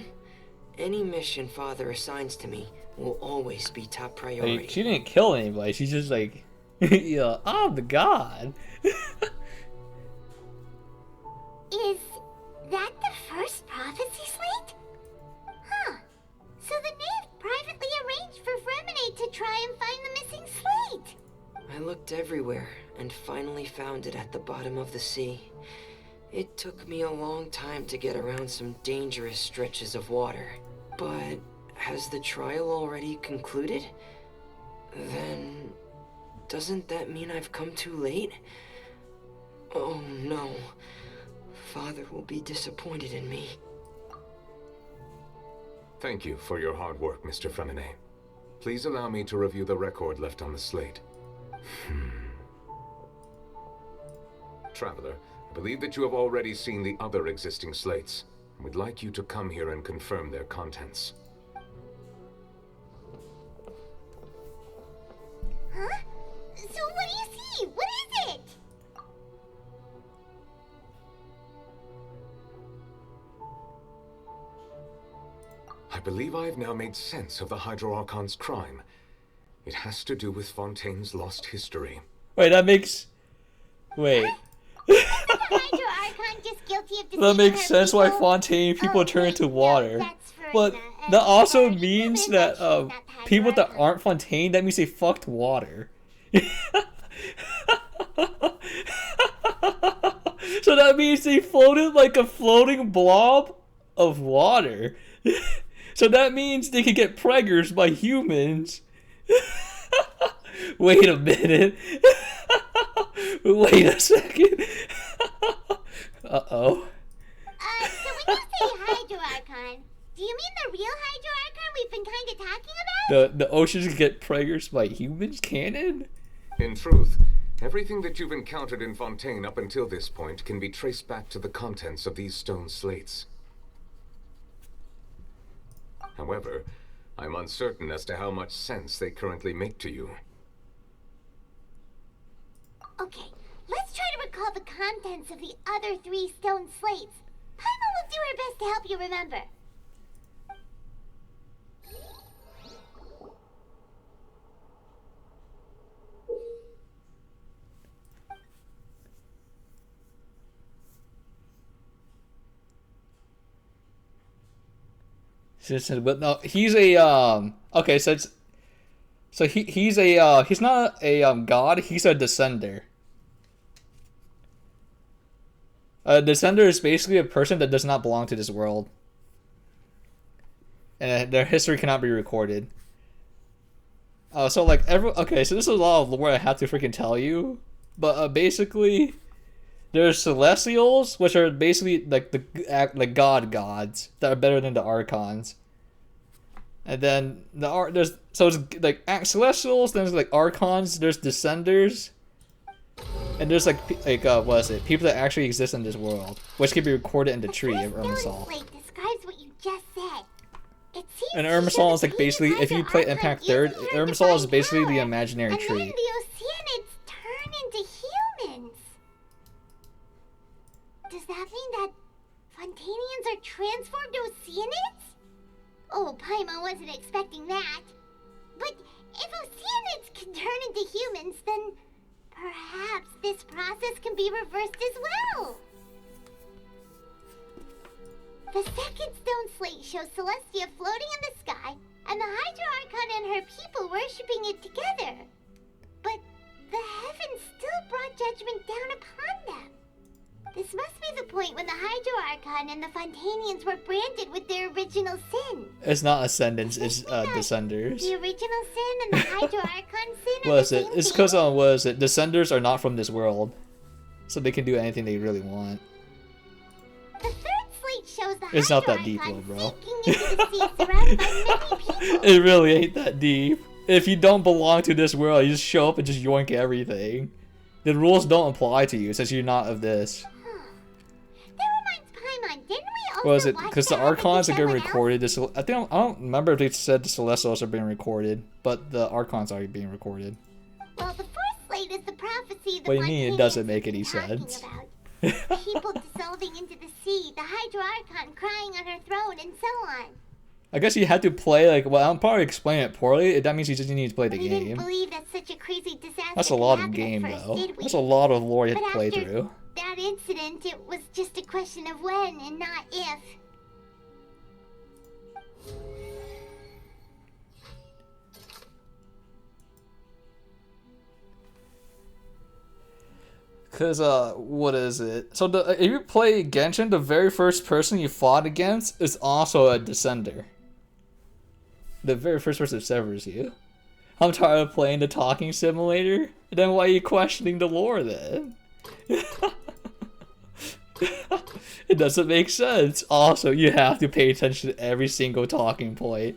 Any mission Father assigns to me will always be top priority. Like, she didn't kill anybody. She's just like, yeah, I'm the god. Is that the first prophecy slate? Huh. So the knave privately arranged for Fremenade to try and find the missing slate. I looked everywhere and finally found it at the bottom of the sea. It took me a long time to get around some dangerous stretches of water. But has the trial already concluded? Then doesn't that mean I've come too late? Oh no. Father will be disappointed in me. Thank you for your hard work, Mr. Fremenade. Please allow me to review the record left on the slate. Traveler, I believe that you have already seen the other existing slates. We'd like you to come here and confirm their contents. Huh? So what do you see? What is it? I believe I have now made sense of the Hydro Archon's crime. It has to do with Fontaine's lost history. Wait, that makes... Wait. Hydro Archon just guilty of That makes her sense why people? Fontaine people turn into water. That's for But that also means that people that aren't Fontaine, that means they fucked water. So that means they floated like a floating blob of water. So that means they could get preggers by humans. Wait a minute. Wait a second. Uh-oh. So when you say Hydro Archon, do you mean the real Hydro Archon we've been kind of talking about? The oceans can get preggers by humans? Canon? In truth, everything that you've encountered in Fontaine up until this point can be traced back to the contents of these stone slates. However, I'm uncertain as to how much sense they currently make to you. Okay, let's try to recall the contents of the other 3 stone slates. Paimon will do her best to help you remember. But no, he's a okay, so it's he's a he's not a god, he's a descender. A descender is basically a person that does not belong to this world. And their history cannot be recorded. So like okay, so this is a lot of lore I have to freaking tell you. But basically there's Celestials, which are basically like the gods that are better than the Archons. And then there's like Celestials, then there's like Archons, there's Descenders, and there's like what is it? People that actually exist in this world, which can be recorded in the tree of Irmisol. Describes what you just said. It seems And Irmisol is like basically, if you play Impact 3rd, Irmisol is basically the imaginary and tree. then the Oceanids turn into humans. Does that mean that Fontainians are transformed to Oceanids? Oh, Paimon wasn't expecting that. But if Oceanids can turn into humans, then perhaps this process can be reversed as well. The second stone slate shows Celestia floating in the sky, and the Hydro Archon and her people worshipping it together. But the heavens still brought judgment down upon them. This must be the point when the Hydro Archon and the Fontainians were branded with their original sin. It's not Ascendants, it's Descenders. The original sin and the Hydro Archon sin What are is the it? same It's thing? because what is it? Descenders are not from this world, so they can do anything they really want. The third slate shows the It's not Hydro that deep, Archon bro. sinking into the sea surrounded by many people. It really ain't that deep. If you don't belong to this world, you just show up and just yoink everything. The rules don't apply to you since you're not of this. Paimon, didn't we also What is it? watch Because the that happen to Archons are getting someone else? recorded. I don't remember if they said the Celestials are being recorded, but the Archons are being recorded. Well, the fourth slate is the prophecy the What do you mean it Fontainians doesn't make any talking sense? about. People dissolving into the sea, the Hydro Archon crying on her throne, and so on. I guess you had to play, like, well, I'm probably explaining it poorly. That means you just need to play the We didn't game. believe that such a crazy disaster That's a could lot of happen game, at first, though. did we? That's a lot of lore you have But to play after through. that incident, it was just a question of when and not if. Cause what is it? So if you play Genshin, the very first person you fought against is also a Descender. The very first person that severs you. I'm tired of playing the talking simulator. Then why are you questioning the lore then? It doesn't make sense. Also, you have to pay attention to every single talking point.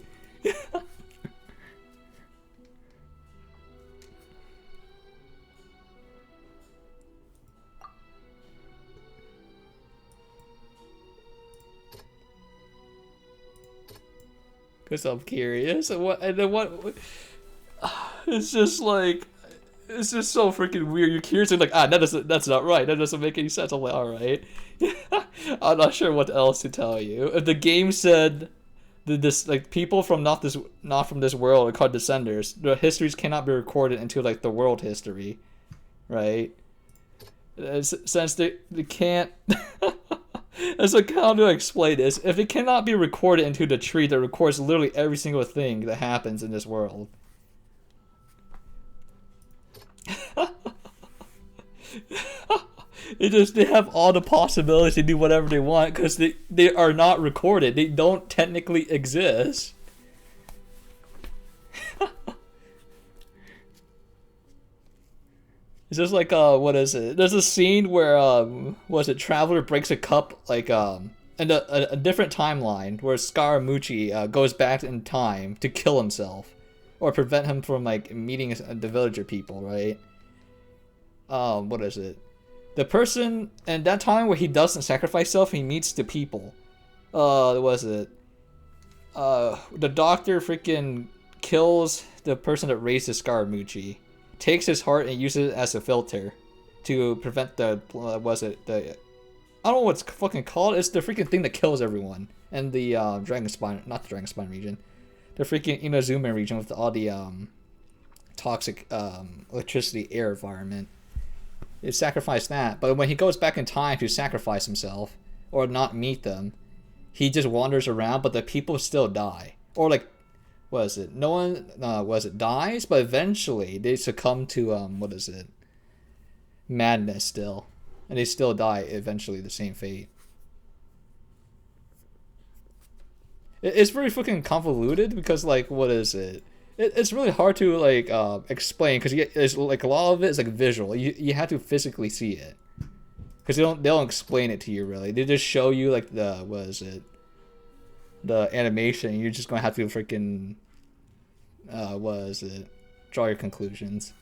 Because I'm curious. And then what? It's just like, it's just so freaking weird. You're curious and like, that's not right. That doesn't make any sense. I'm like, all right. I'm not sure what else to tell you. If the game said this like people from not from this world are called Descenders, the histories cannot be recorded into like the world history, right? Since they can't. It's like, how do I explain this? If it cannot be recorded into the tree that records literally every single thing that happens in this world. They have all the possibilities to do whatever they want because they are not recorded. They don't technically exist. It's just like what is it? There's a scene where Traveler breaks a cup like in a different timeline where Scaramucci goes back in time to kill himself or prevent him from like meeting the villager people, right? What is it? The person in that time where he doesn't sacrifice himself, he meets the people. What was it? The doctor freaking kills the person that raised the Scaramucci. Takes his heart and uses it as a filter to prevent the I don't know what it's fucking called. It's the freaking thing that kills everyone in the Dragon Spine, not the Dragon Spine region, the freaking Inazuma region with all the toxic electricity air environment. It sacrificed that, but when he goes back in time to sacrifice himself or not meet them, he just wanders around, but the people still die. Or like, no one dies, but eventually they succumb to madness still, and they still die eventually the same fate. It's very fucking convoluted because like it's really hard to like explain because it's like a lot of it is like visual. You have to physically see it because they don't explain it to you really. They just show you like the animation. You're just gonna have to freaking draw your conclusions.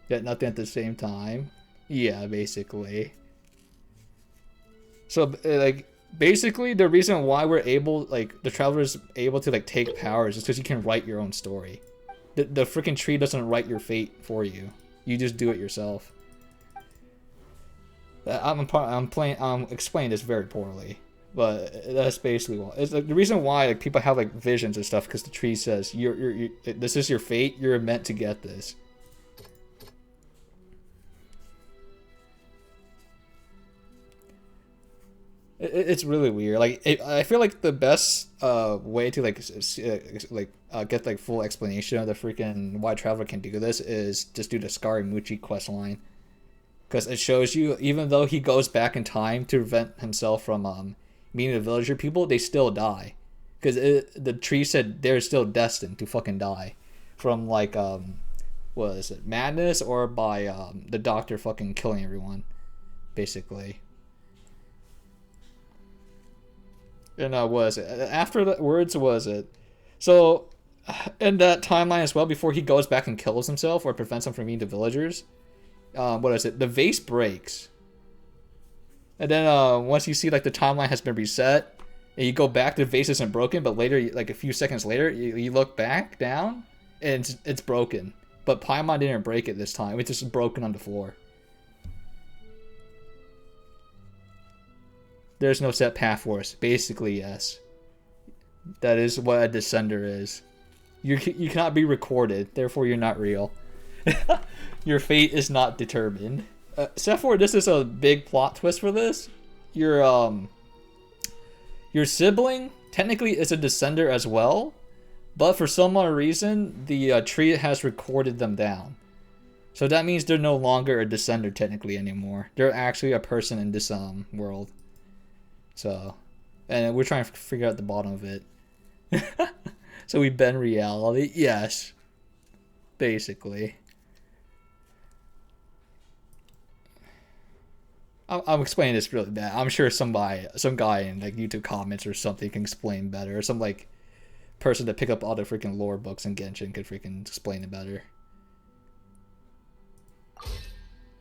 Yet nothing at the same time. Yeah, basically. So like basically the reason why we're able, like the Traveler's able to like take powers is because you can write your own story. The freaking tree doesn't write your fate for you. You just do it yourself. I'm explaining this very poorly. But that's basically why. It's like the reason why like people have like visions and stuff because the tree says you're this is your fate. You're meant to get this. It's really weird. Like I feel like the best way to get like full explanation of the freaking why Traveler can do this is just do the Scaramucci quest line, because it shows you even though he goes back in time to prevent himself from meeting the villager people, they still die. Because the tree said they're still destined to fucking die. From like, madness or by the doctor fucking killing everyone. Basically. And after the words so in that timeline as well, before he goes back and kills himself or prevents him from meeting the villagers, the vase breaks. And then once you see like the timeline has been reset and you go back, the vase isn't broken, but later, like a few seconds later, you look back down and it's broken. But Paimon didn't break it this time. It's just broken on the floor. There's no set path for us. Basically, yes. That is what a descender is. You cannot be recorded, therefore you're not real. Your fate is not determined. Except for this is a big plot twist for this. Your sibling technically is a descender as well, but for some odd reason the tree has recorded them down. So that means they're no longer a descender technically anymore. They're actually a person in this world. So, and we're trying to figure out the bottom of it. So we bend reality, yes, basically. I'm explaining this really bad. I'm sure some guy in like YouTube comments or something can explain better. Or some like person that pick up all the freaking lore books in Genshin could freaking explain it better.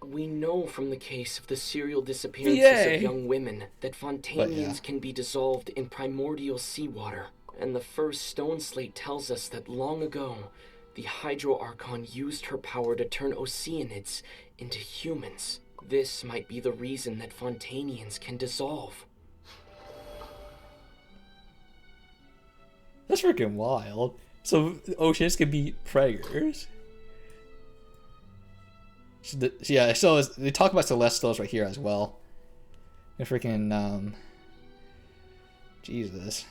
We know from the case of the serial disappearances of young women that Fontainians can be dissolved in primordial seawater. And the first stone slate tells us that long ago, the Hydro Archon used her power to turn Oceanids into humans. This might be the reason that Fontainians can dissolve. That's freaking wild. So oceans can be predators. Yeah, so they talk about Celestials right here as well. And freaking Jesus.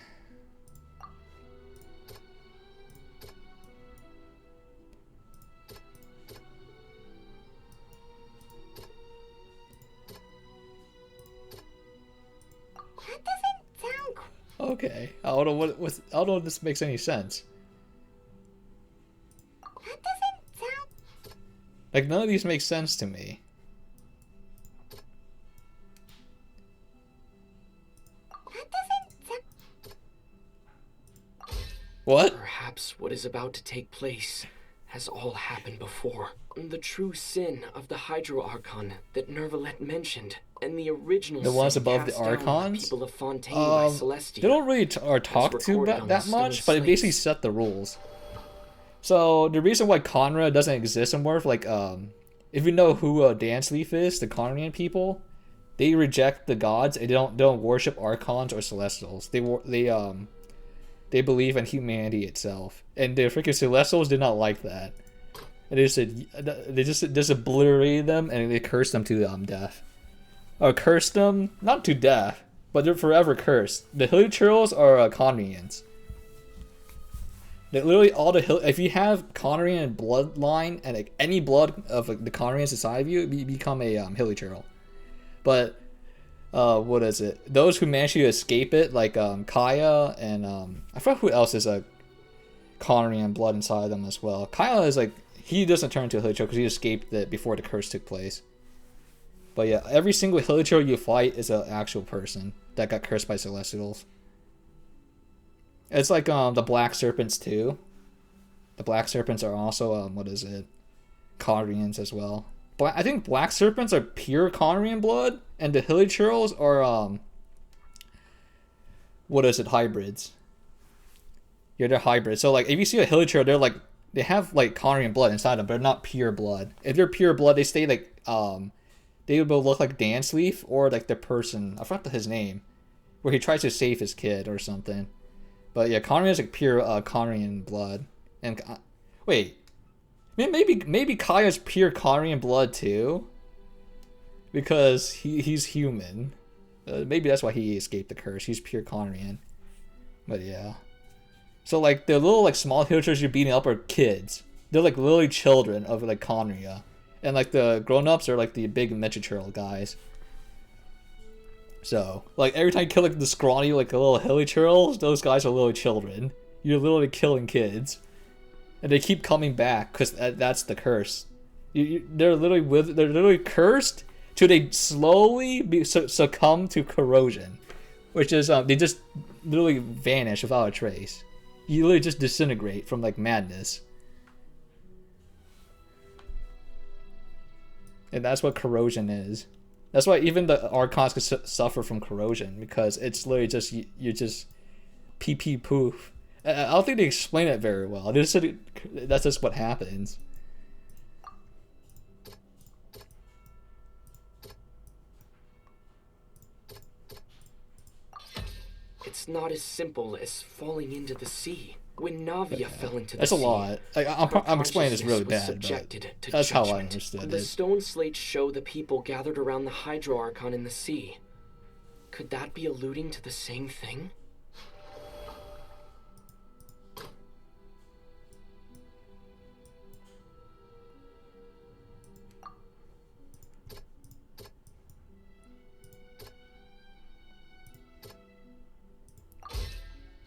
Okay, I don't know I don't know if this makes any sense. That doesn't sound... Like, none of these make sense to me. That doesn't sound... What? Perhaps what is about to take place has all happened before. The true sin of the Hydro Archon that Nervalet mentioned, and the original the ones sin above the cast down on Archons? people of Fontaine by Celestia. They don't really talk to that much, but it basically set the rules. So the reason why Conra doesn't exist anymore, like if you know who Danceleaf is, the Conrian people, they reject the gods and they don't worship Archons or Celestials. They believe in humanity itself, and the freaking Celestials did not like that. And they just obliterated them and they cursed them to death. Or cursed them, not to death, but they're forever cursed. The Hilichurls are Conrians. They literally all if you have Conrian bloodline and like, any blood of the Conrians inside of you, you become a Hilichurl. But what is it? Those who manage to escape it, like Kaya and I forgot who else is a Conrian blood inside them as well. Kaya is like, he doesn't turn into a Hilichurl because he escaped it before the curse took place. But yeah, every single Hilichurl you fight is an actual person that got cursed by Celestials. It's like the Black Serpents too. The Black Serpents are also what is it? Conrians as well. I think Black Serpents are pure Conrian blood, and the Hilichurls are what is it? Hybrids. Yeah, they're hybrids. So like, if you see a Hilichurl, they're like they have like Conrian blood inside them, but they're not pure blood. If they're pure blood, they stay like they will look like Danceleaf or like the person, I forgot his name, where he tries to save his kid or something. But yeah, Conrian is like pure Conrian blood. And wait, maybe Kaya's pure Conrian blood too, because he's human. Maybe that's why he escaped the curse. He's pure Conrian. But yeah. So like the little like small Hilichurls you're beating up are kids. They're like literally children of like Conria. And like the grown-ups are like the big Mechichurl guys. So like every time you kill like the scrawny like the little Hilichurls, those guys are little children. You're literally killing kids. And they keep coming back because that's the curse. They're literally cursed till they slowly succumb to corrosion, which is they just literally vanish without a trace. You literally just disintegrate from like madness. And that's what corrosion is. That's why even the Archons could suffer from corrosion, because it's literally just you're just pee poof. I don't think they explain it very well. That's just what happens. It's it's not as simple as falling into the sea. When Navia fell into the That's sea, a lot. I'm explaining this really bad, subjected but to that's how I judgment. understood The it. stone slates show the people gathered around the Hydro Archon in the sea. Could that be alluding to the same thing?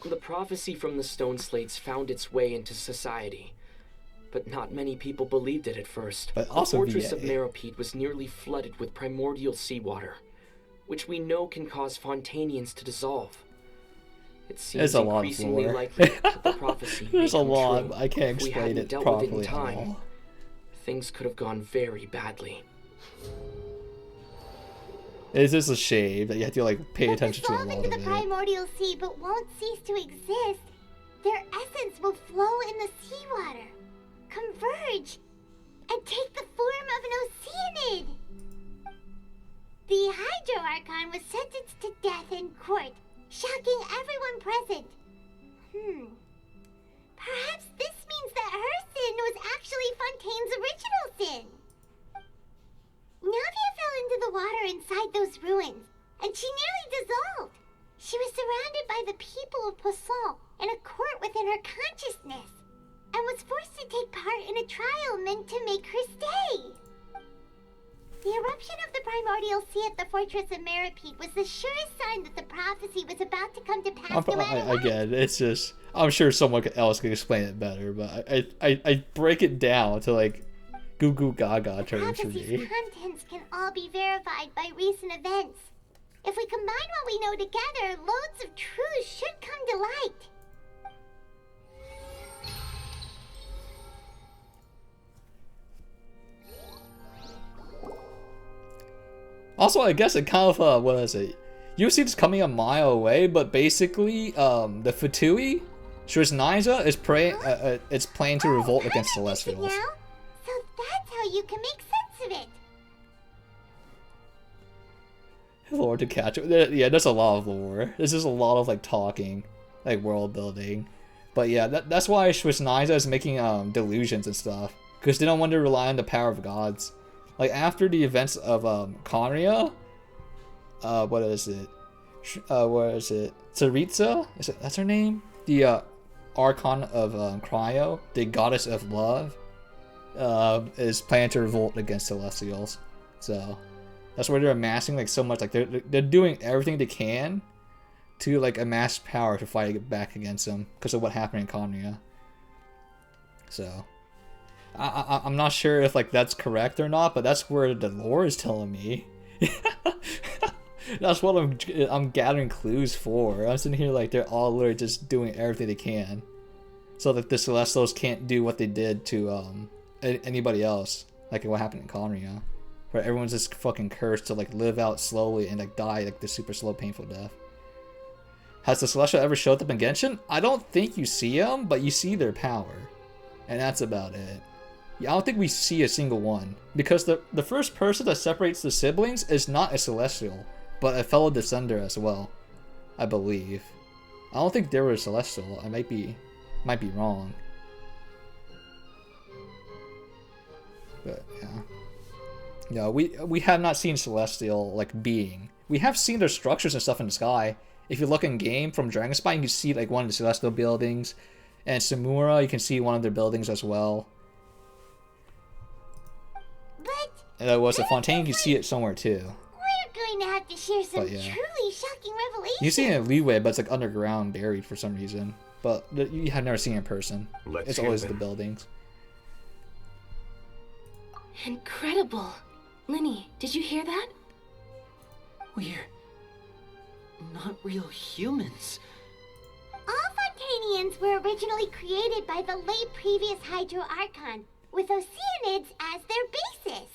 The prophecy from the stone slates found its way into society, but not many people believed it at first. But the also fortress VA. of Meropide was nearly flooded with primordial seawater, which we know can cause Fontainians to dissolve. It seems There's a lot of increasingly lore. likely that the prophecy There's may a come lot. true. I can't If we explain hadn't it dealt with it in properly at time, all. things could have gone very badly. It's just a shame that you have to like pay attention to a Dissolve lot into of the it. primordial sea but won't cease to exist. Their essence will flow in the seawater, converge, and take the form of an oceanid. The Hydro Archon was sentenced to death in court, shocking everyone present. Perhaps this means that her sin was actually Fontaine's original sin. Navia fell into the water inside those ruins, and she nearly dissolved. She was surrounded by the people of Poisson in a court within her consciousness, and was forced to take part in a trial meant to make her stay. The eruption of the primordial sea at the fortress of Meropide was the surest sign that the prophecy was about to come to pass no matter what. Again, it's just I'm sure someone else could explain it better, but I break it down to like goo goo gaga terms for Prophecy's me. contents can all be verified by recent events. If we combine what we know together, loads of truths should come to light. Also, I guess it kind of what is it? You see this coming a mile away, but basically, the Fatui, Shrisniza is it's planning to revolt against Celestials. Now, so that's how you can make sense of it. Lore to catch up. Yeah, there's a lot of lore. There's just a lot of like talking, like world building. But yeah, that's why Shrisniza is making delusions and stuff, because they don't want to rely on the power of gods. Like after the events of Conria, what is it? Tsaritsa? That's her name? The Archon of Cryo, the goddess of love, is planning to revolt against Celestials. So that's why they're amassing like so much. Like they're doing everything they can to like amass power to fight back against them because of what happened in Conria. So I'm not sure if like that's correct or not, but that's where the lore is telling me. That's what I'm gathering clues for. I'm sitting here like they're all literally just doing everything they can, so that the Celestials can't do what they did to anybody else, like what happened in Conria, where everyone's just fucking cursed to like live out slowly and like die like the super slow, painful death. Has the Celestial ever showed up in Genshin? I don't think you see them, but you see their power, and that's about it. I don't think we see a single one, because the first person that separates the siblings is not a Celestial, but a fellow Descender as well, I believe. I don't think they were a Celestial. I might be wrong. But yeah. No, we have not seen Celestial like being. We have seen their structures and stuff in the sky. If you look in game from Dragonspine, you can see like one of the Celestial buildings, and Samura, you can see one of their buildings as well. And that was a Fontaine, you see it somewhere too. We're going to have to share some Yeah. truly shocking revelations. You see it in Leeway, but it's like underground, buried for some reason. But you have never seen it in person. Let's It's hear always them. the buildings. Incredible. Linny, did you hear that? We're not real humans. All Fontainians were originally created by the late previous Hydro Archon, with Oceanids as their basis.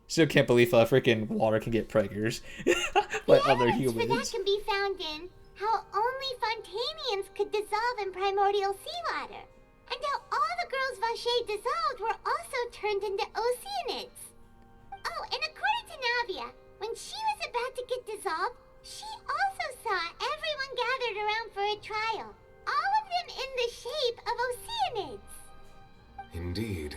Still can't believe freaking water can get preggers like other Evidence for that humans. can be found in how only Fontainians could dissolve in primordial seawater, and how all the girls Vacher dissolved were also turned into Oceanids. Oh, and according to Navia, when she was about to get dissolved, she also saw everyone gathered around for a trial. All of them in the shape of Oceanids. Indeed.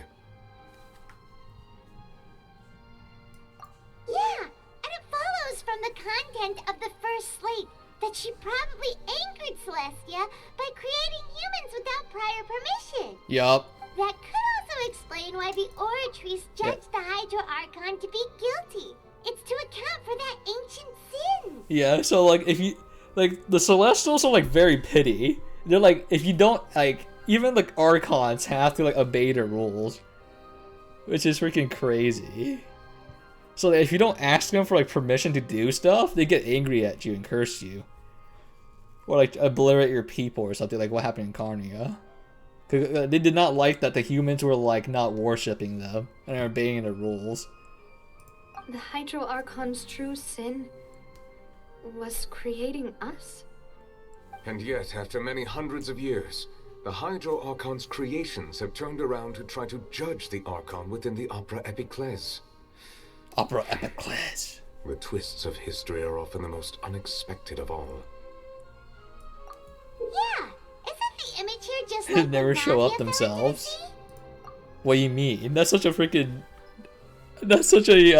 Yeah, and it follows from the content of the first slate that she probably anchored Celestia by creating humans without prior permission. Yup. That could also explain why the Oratrice judged the Hydro Archon to be guilty. It's to account for that ancient sin. Yeah, so like if you like the Celestials are like very pity. They're like if you don't like even like Archons have to like obey their rules. Which is freaking crazy. So if you don't ask them for like permission to do stuff, they get angry at you and curse you. Or like obliterate your people or something like what happened in Carnia. Cause they did not like that the humans were like not worshipping them and obeying the rules. The Hydro Archon's true sin was creating us? And yet, after many hundreds of years, the Hydro Archon's creations have turned around to try to judge the Archon within the Opera Epiclese. Opera Epiclese. The twists of history are often the most unexpected of all. Yeah, isn't the image here just They like never the show up Navia themselves. What do you mean? That's such a freaking... That's such a,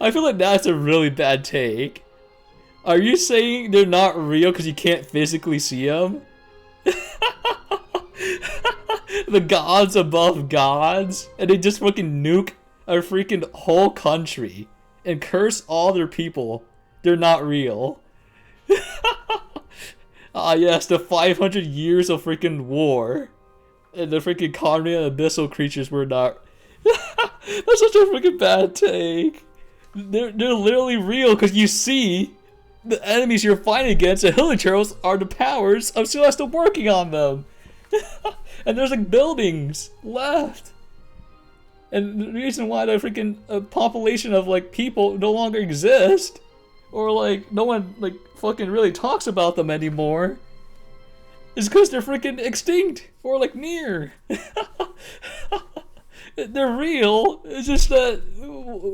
I feel like that's a really bad take. Are you saying they're not real because you can't physically see them? The gods above gods? And they just fucking nuke a freaking whole country and curse all their people. They're not real. Ah yes, the 500 years of freaking war. And the freaking Carnia abyssal creatures were not... That's such a freaking bad take. They're literally real because you see the enemies you're fighting against, the Hilichurls, are the powers of Celestial working on them. And there's like buildings left. And the reason why the freaking population of like people no longer exist, or like no one like fucking really talks about them anymore, is because they're freaking extinct or like near. They're real. It's just that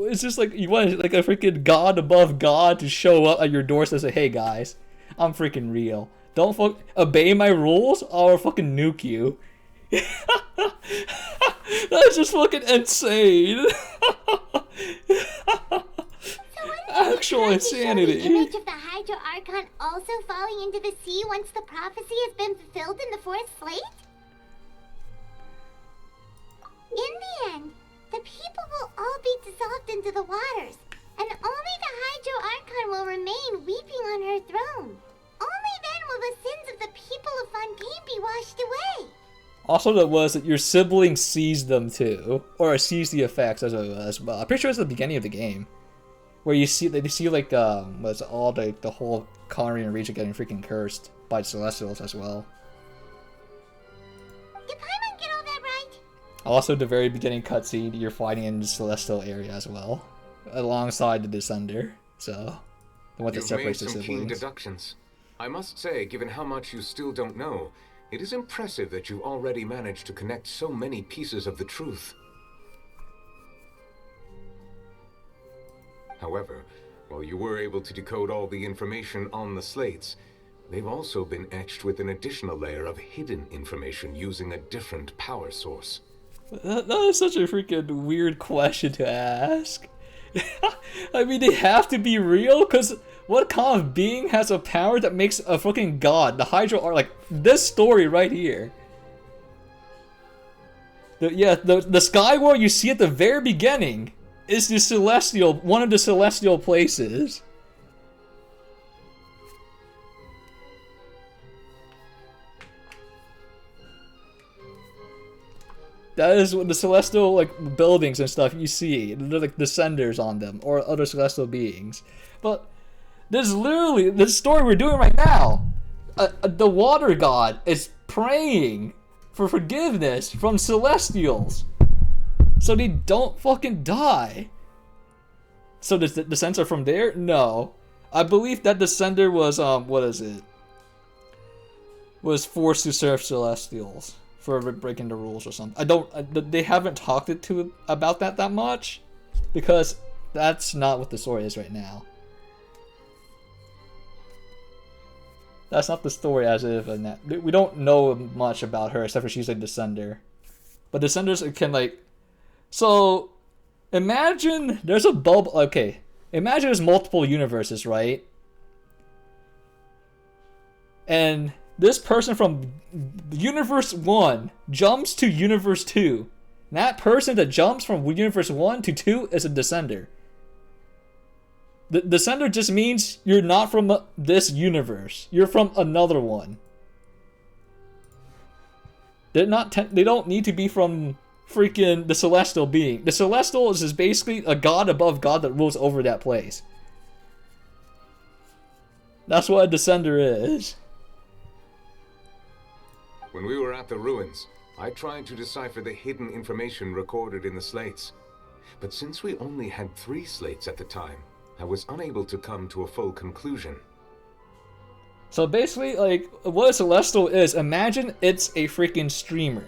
it's just like you want like a freaking god above god to show up at your doorstep and say, "Hey guys, I'm freaking real. Don't obey my rules, or I'll fucking nuke you." That's just fucking insane. Actual insanity. The image of the Hydro Archon also falling into the sea once the prophecy has been fulfilled in the fourth slate? In the end, the people will all be dissolved into the waters, and only the Hydro Archon will remain weeping on her throne. Only then will the sins of the people of Fontaine be washed away. Also, that was that your sibling sees them too, or sees the effects as well. I'm pretty sure it's the beginning of the game, where you see they see like what's all the whole Carnian region getting freaking cursed by Celestials as well. Did Paimon get all that right? Also, the very beginning cutscene, you're fighting in the Celestial area as well, alongside the Descender. So, the one that separates the You've made some keen siblings. deductions. I must say, given how much you still don't know, it is impressive that you already managed to connect so many pieces of the truth. However, while you were able to decode all the information on the slates, they've also been etched with an additional layer of hidden information using a different power source. That is such a freaking weird question to ask. I mean, they have to be real, because what kind of being has a power that makes a fucking god? The Hydro are like this story right here. The Sky World you see at the very beginning is the Celestial, one of the Celestial places. That is what the Celestial like buildings and stuff you see. They're like descenders on them or other Celestial beings. But there's literally the story we're doing right now. The Water God is praying for forgiveness from Celestials, so they don't fucking die. So the descents are from there? No, I believe that Descender was was forced to serve Celestials for breaking the rules or something. They haven't talked about that much, because that's not what the story is right now. That's not the story as if in that. We don't know much about her except for she's a descender. But descenders can like... So, imagine there's a bubble... Okay, imagine there's multiple universes, right? And this person from Universe 1 jumps to Universe 2. And that person that jumps from Universe 1 to 2 is a descender. The descender just means you're not from this universe. You're from another one. They're not. They don't need to be from freaking the celestial being. The celestial is just basically a god above God that rules over that place. That's what a descender is. When we were at the ruins, I tried to decipher the hidden information recorded in the slates. But since we only had 3 slates at the time, I was unable to come to a full conclusion. So basically, like, what a celestial is, imagine it's a freaking streamer.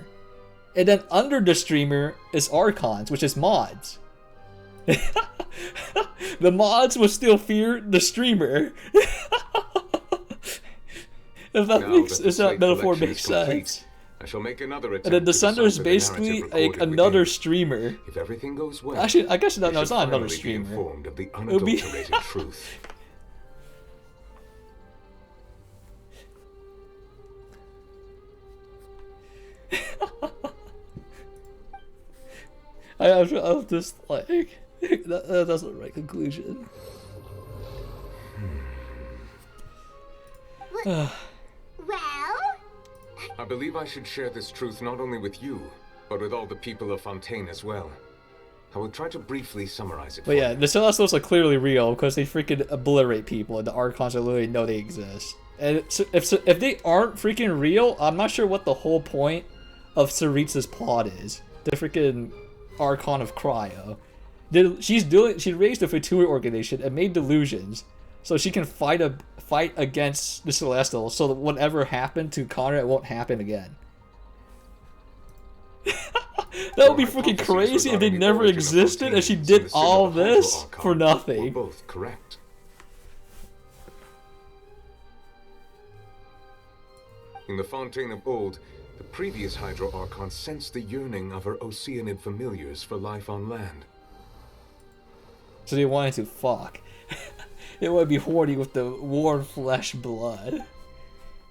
And then under the streamer is Archons, which is mods. The mods will still fear the streamer. If that metaphor makes sense. I shall make another attempt. And then Descender is basically like another streamer. If everything goes well, actually, I guess no, it's not another streamer. Of the unadulterated truth. I'm just like that's the right conclusion. Well? I believe I should share this truth not only with you, but with all the people of Fontaine as well. I will try to briefly summarize it. But yeah, the Celestials are clearly real because they freaking obliterate people, and the Archons literally know they exist. And if they aren't freaking real, I'm not sure what the whole point of Saritsa's plot is. The freaking Archon of Cryo. She raised a Fatui organization and made delusions, so she can fight against the Celestials, so that whatever happened to Conrad won't happen again. That would be freaking crazy if they never existed and she did all this for nothing. Both correct. In the Fontaine of old, the previous Hydro Archon sensed the yearning of her Oceanid familiars for life on land. So they wanted to fuck. It would be horny with the warm flesh blood.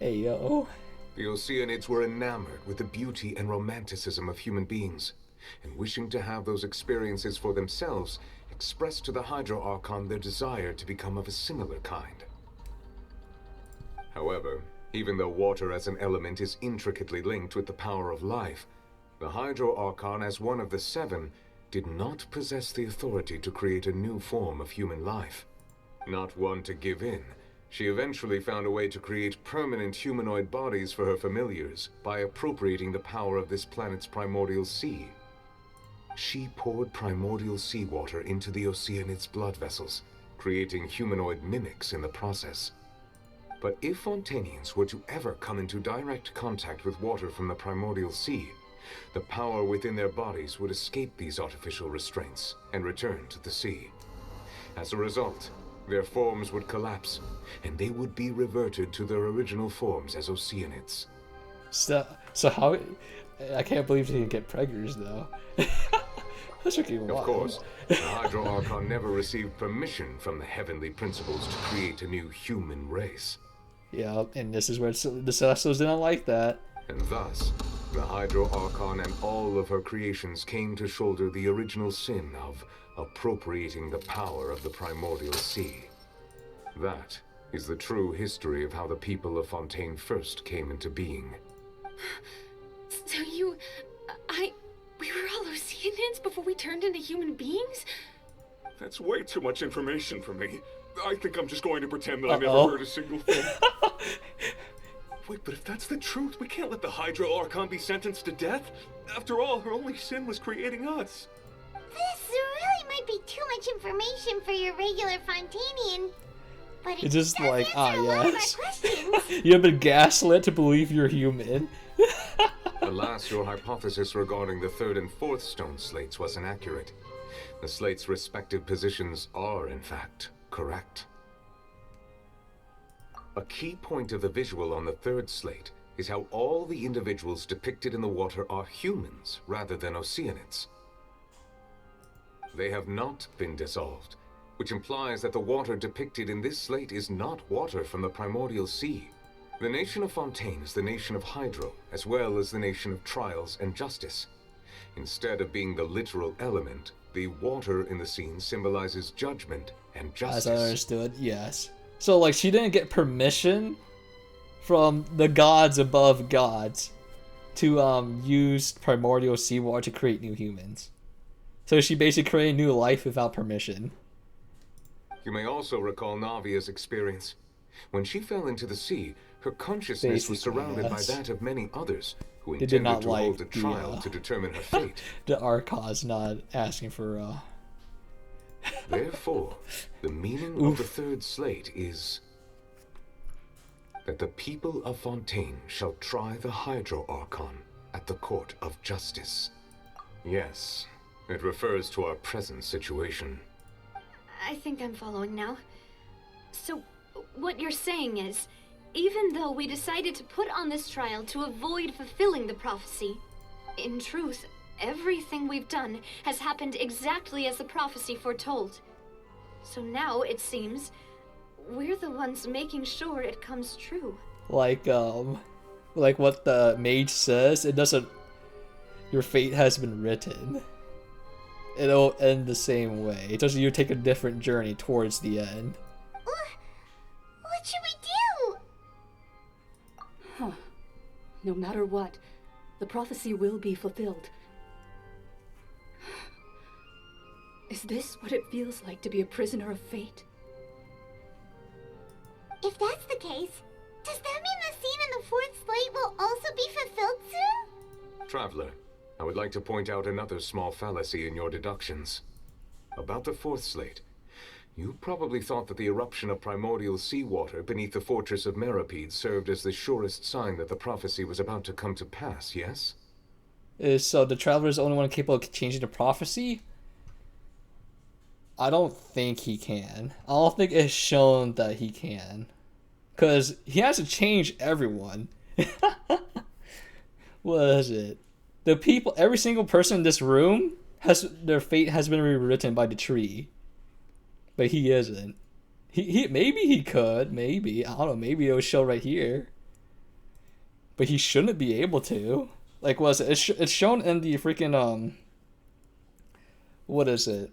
Hey yo. The Oceanids were enamored with the beauty and romanticism of human beings, and wishing to have those experiences for themselves, expressed to the Hydro Archon their desire to become of a similar kind. However, even though water as an element is intricately linked with the power of life, the Hydro Archon, as one of the 7, did not possess the authority to create a new form of human life. Not one to give in, she eventually found a way to create permanent humanoid bodies for her familiars by appropriating the power of this planet's primordial sea. She poured primordial seawater into the Oceanids' blood vessels, creating humanoid mimics in the process. But if Fontainians were to ever come into direct contact with water from the primordial sea, the power within their bodies would escape these artificial restraints and return to the sea. As a result, their forms would collapse, and they would be reverted to their original forms as Oceanids. So how... I can't believe she didn't get preggers, though. That's freaking wild. Of course, the Hydro Archon never received permission from the heavenly principles to create a new human race. Yeah, and this is where the Celestials didn't like that. And thus, the Hydro Archon and all of her creations came to shoulder the original sin of appropriating the power of the primordial sea. That is the true history of how the people of Fontaine first came into being. So we were all Oceanids before we turned into human beings? That's way too much information for me. I think I'm just going to pretend that I never heard a single thing. Wait, but if that's the truth, we can't let the Hydro Archon be sentenced to death. After all, her only sin was creating us. This really might be too much information for your regular Fontainian. But It's just like, yes. questions. You have been gaslit to believe you're human. Alas, your hypothesis regarding the 3rd and 4th stone slates was inaccurate. The slates' respective positions are, in fact, correct. A key point of the visual on the third slate is how all the individuals depicted in the water are humans rather than Oceanids. They have not been dissolved, which implies that the water depicted in this slate is not water from the primordial sea. The nation of Fontaine is the nation of Hydro, as well as the nation of Trials and Justice. Instead of being the literal element, the water in the scene symbolizes judgment and justice. As I understood, yes. So, like, she didn't get permission from the gods above gods to use primordial seawater to create new humans. So she basically created new life without permission. You may also recall Navia's experience. When she fell into the sea, her consciousness was surrounded by that of many others who intended to hold a trial to determine her fate. The Archon's not asking for Therefore, the meaning of the third slate is that the people of Fontaine shall try the Hydro Archon at the court of justice. Yes, it refers to our present situation. I think I'm following now. So, what you're saying is, even though we decided to put on this trial to avoid fulfilling the prophecy, in truth, everything we've done has happened exactly as the prophecy foretold. So now, it seems, we're the ones making sure it comes true. like what the mage says, it doesn't. Your fate has been written. It'll end the same way. It's just you take a different journey towards the end. What should we do? Huh. No matter what, the prophecy will be fulfilled. Is this what it feels like to be a prisoner of fate? If that's the case, does that mean the scene in the fourth slate will also be fulfilled soon? Traveler, I would like to point out another small fallacy in your deductions. About the fourth slate, you probably thought that the eruption of primordial seawater beneath the fortress of Meripede served as the surest sign that the prophecy was about to come to pass, yes? So the Traveler is the only one capable of changing the prophecy? I don't think he can. I don't think it's shown that he can. Because he has to change everyone. What is it? The people, every single person in this room, their fate has been rewritten by the tree. But he isn't. Maybe he could. Maybe. I don't know. Maybe it'll show right here. But he shouldn't be able to. Like, what is it? It's shown in the freaking, what is it?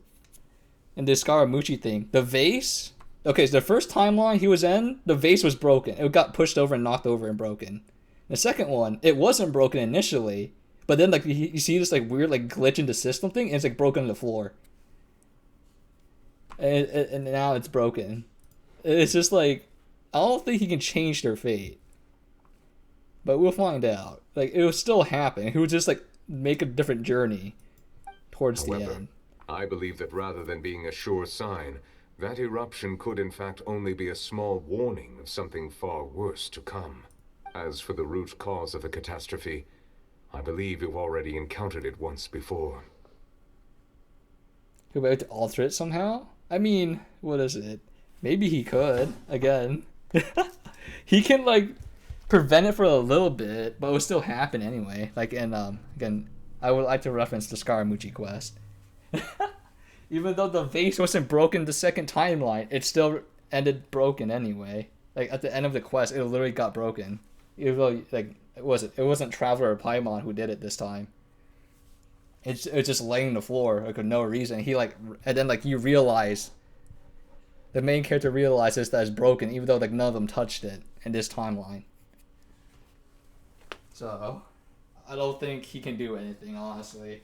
In the Scaramucci thing. The vase? Okay, so the first timeline he was in, the vase was broken. It got pushed over and knocked over and broken. The second one, it wasn't broken initially. But then, like, you see this, like, weird, like, glitch in the system thing, and it's, like, broken on the floor. And now it's broken. It's just, like, I don't think he can change their fate. But we'll find out. Like, it will still happen. He would just, like, make a different journey towards the end. I believe that rather than being a sure sign, that eruption could in fact only be a small warning of something far worse to come. As for the root cause of the catastrophe, I believe you've already encountered it once before. He'll be able to alter it somehow? I mean, what is it? Maybe he could, again. He can, like, prevent it for a little bit, but it will still happen anyway. Like, in, again, I would like to reference the Scaramucci quest. Even though the vase wasn't broken the second timeline, it still ended broken anyway. Like, at the end of the quest, it literally got broken. Even though, like, it wasn't Traveler or Paimon who did it this time. It's just laying on the floor, like, for no reason. He, like, and then, like, you realize, the main character realizes that it's broken, even though, like, none of them touched it in this timeline. So, I don't think he can do anything, honestly.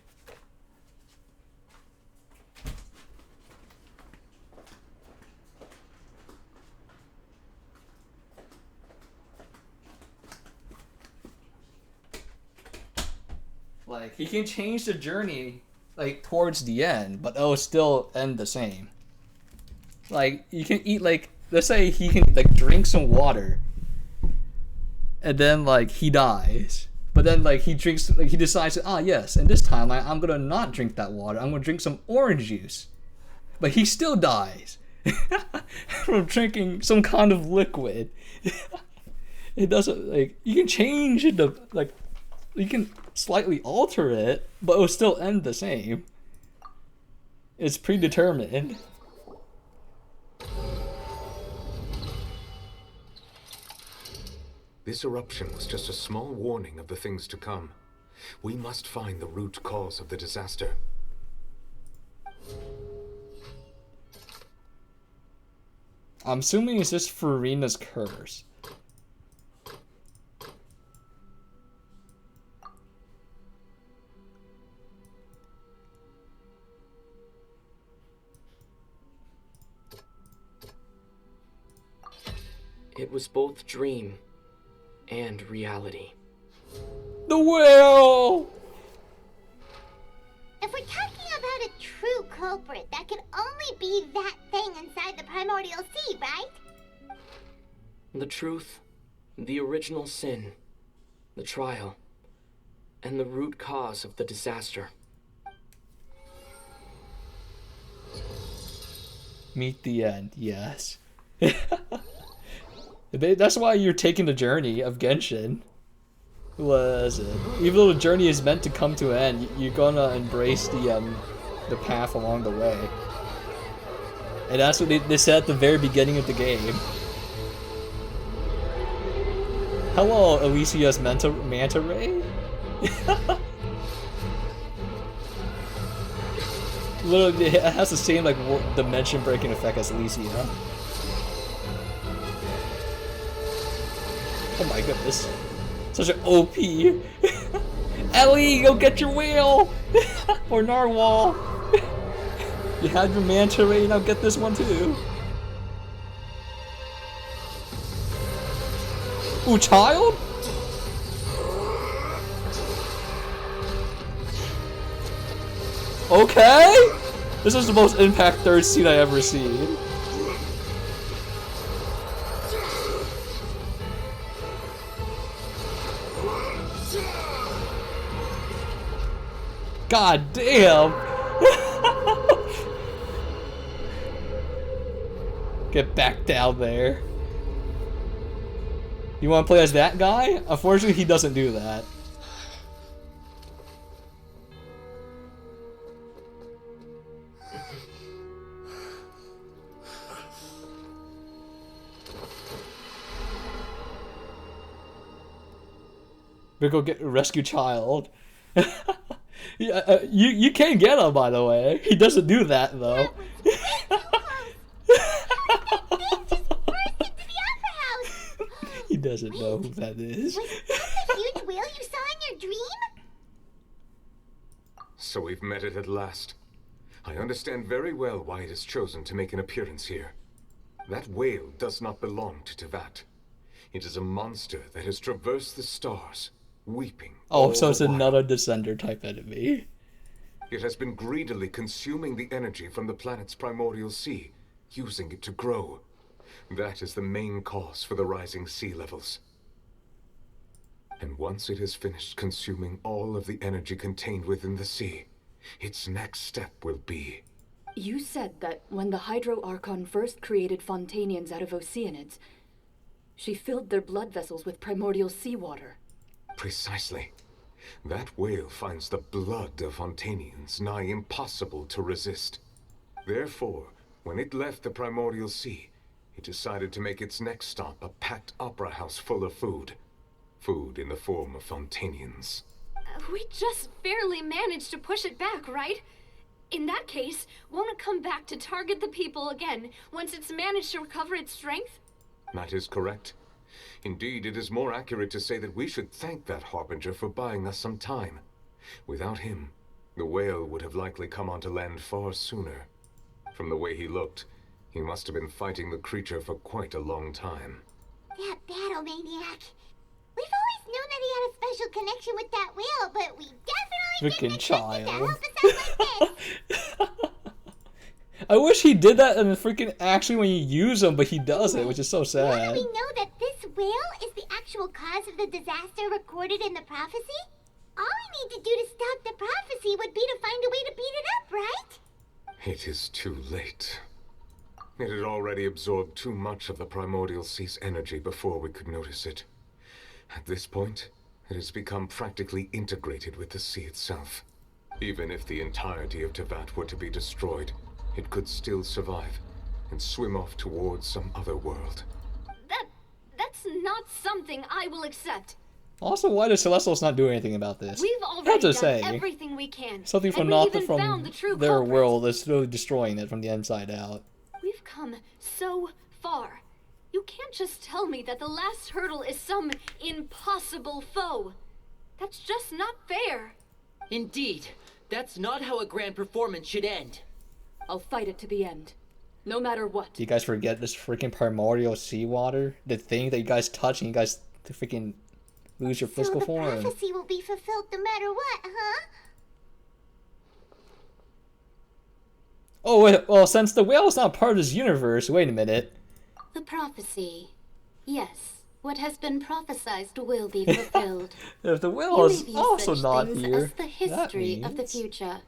Like, he can change the journey, like, towards the end, but it'll still end the same. Like, you can eat, like, let's say he can, like, drink some water, and then, like, he dies. But then, like, he drinks, like, he decides, yes, in this timeline, I'm gonna not drink that water. I'm gonna drink some orange juice. But he still dies. from drinking some kind of liquid. It doesn't, like, you can change it to, like, you can slightly alter it, but it will still end the same. It's predetermined. This eruption was just a small warning of the things to come. We must find the root cause of the disaster. I'm assuming it's just Farina's curse. It was both dream and reality. The whale! If we're talking about a true culprit, that could only be that thing inside the primordial sea, right? The truth, the original sin, the trial, and the root cause of the disaster. Meet the end, yes. That's why you're taking the journey of Genshin. Was it? Even though the journey is meant to come to an end, you're gonna embrace the path along the way. And that's what they said at the very beginning of the game. Hello, Alicia's manta ray? Literally, it has the same like dimension breaking effect as Alicia. Oh my goodness. Such an OP. Ellie, go get your whale! Or narwhal. You had your manta ray, now get this one too. Ooh, child? Okay? This is the most impact third scene I ever seen. God damn! Get back down there. You want to play as that guy? Unfortunately, he doesn't do that. Better go get rescue child. Yeah, you can't get him, by the way. He doesn't do that though. He doesn't know who that is. Was that the huge whale you saw in your dream? So we've met it at last. I understand very well why it has chosen to make an appearance here. That whale does not belong to Tevat. It is a monster that has traversed the stars, weeping. Oh, so it's another Descender type enemy. It has been greedily consuming the energy from the planet's primordial sea, using it to grow. That is the main cause for the rising sea levels. And once it has finished consuming all of the energy contained within the sea, its next step will be... You said that when the Hydro Archon first created Fontainians out of Oceanids, she filled their blood vessels with primordial seawater. Precisely. That whale finds the blood of Fontainians nigh impossible to resist. Therefore, when it left the primordial sea, it decided to make its next stop a packed opera house full of food. Food in the form of Fontainians. We just barely managed to push it back, right? In that case, won't it come back to target the people again once it's managed to recover its strength? That is correct. Indeed, it is more accurate to say that we should thank that Harbinger for buying us some time. Without him, the whale would have likely come onto land far sooner. From the way he looked, he must have been fighting the creature for quite a long time. That battle maniac. We've always known that he had a special connection with that whale, but we definitely didn't expect it to help us out like this. I wish he did that in the freaking actually when you use him, but he doesn't, which is so Now sad. that we know that this whale is the actual cause of the disaster recorded in the prophecy, all we need to do to stop the prophecy would be to find a way to beat it up, right? It is too late. It had already absorbed too much of the primordial sea's energy before we could notice it. At this point, it has become practically integrated with the sea itself. Even if the entirety of Tevat were to be destroyed, it could still survive and swim off towards some other world. That's not something I will accept. Also, why does Celestials not do anything about this? We've already Have to done say, everything we can. something from and not we even found the true their culprit. world is slowly destroying it from the inside out. We've come so far. You can't just tell me that the last hurdle is some impossible foe. That's just not fair. Indeed. That's not how a grand performance should end. I'll fight it to the end. No matter what. Do you guys forget this freaking primordial seawater? The thing that you guys touch and you guys freaking lose your physical form. So the prophecy will be fulfilled no matter what, huh? Oh, wait, well, since the whale is not part of this universe, wait a minute. The prophecy. Yes. What has been prophesized will be fulfilled. If the whale You is may view also such not things here, as the history of the future.